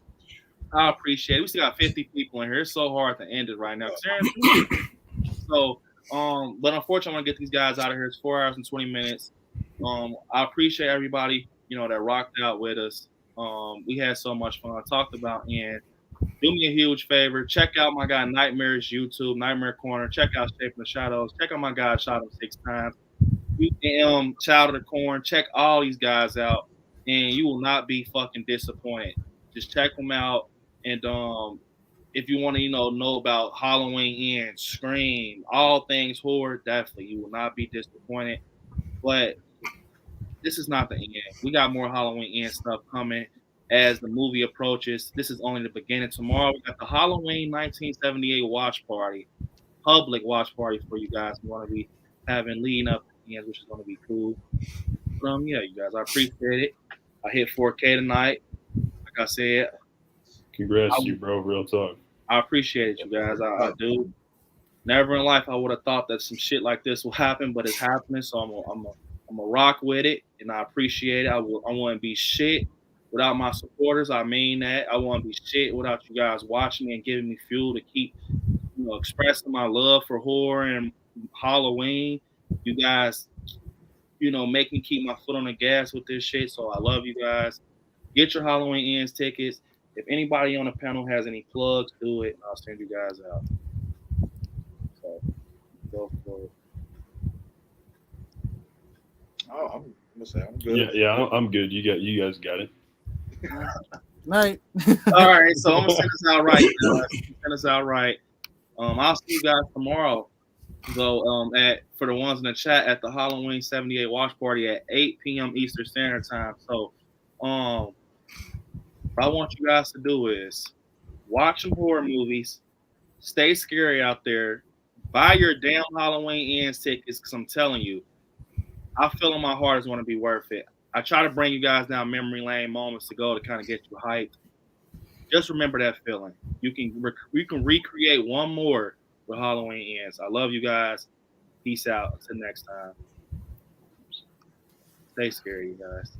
D: I appreciate it. We still got 50 people in here. It's so hard to end it right now. So, but unfortunately, I'm going to get these guys out of here. It's 4 hours and 20 minutes. I appreciate everybody, that rocked out with us. We had so much fun. I talked about Ian. Do me a huge favor. Check out my guy Nightmare's YouTube, Nightmare Corner. Check out Shape in the Shadows. Check out my guy Shot Him 6 Times. Child of the Corn. Check all these guys out, and you will not be fucking disappointed. Just check them out, and if you want to, know about Halloween Ends, Scream, all things horror, definitely you will not be disappointed. But this is not the end. We got more Halloween Ends stuff coming as the movie approaches. This is only the beginning. Tomorrow we got the Halloween 1978 watch party, public watch party for you guys who want to be having leading up. Which is going to be cool. But, yeah, you guys, I appreciate it. I hit 4K tonight. Like I said,
H: congrats to you, bro. Real talk.
D: I appreciate it, you guys. I do. Never in life I would have thought that some shit like this will happen, but it's happening. So I'm a rock with it, and I appreciate it. I wouldn't be shit without my supporters. I mean that. I wouldn't be shit without you guys watching me and giving me fuel to keep, expressing my love for horror and Halloween. You guys, make me keep my foot on the gas with this shit. So I love you guys. Get your Halloween Ends tickets. If anybody on the panel has any plugs, do it. I'll send you guys out. So go for it.
O: Oh, I'm gonna say I'm good.
H: Yeah, I'm good. You guys got it.
P: Night.
D: All right, so I'm gonna send us out right. I'll see you guys tomorrow. So for the ones in the chat at the Halloween 78 watch party at 8 p.m. Eastern Standard Time. So what I want you guys to do is watch some horror movies, stay scary out there, buy your damn Halloween Ends tickets, because I'm telling you, I feel in my heart it's going to be worth it. I try to bring you guys down memory lane moments to go to kind of get you hyped. Just remember that feeling. You can recreate one more with Halloween Ends. I love you guys. Peace out. Until next time. Stay scary, you guys.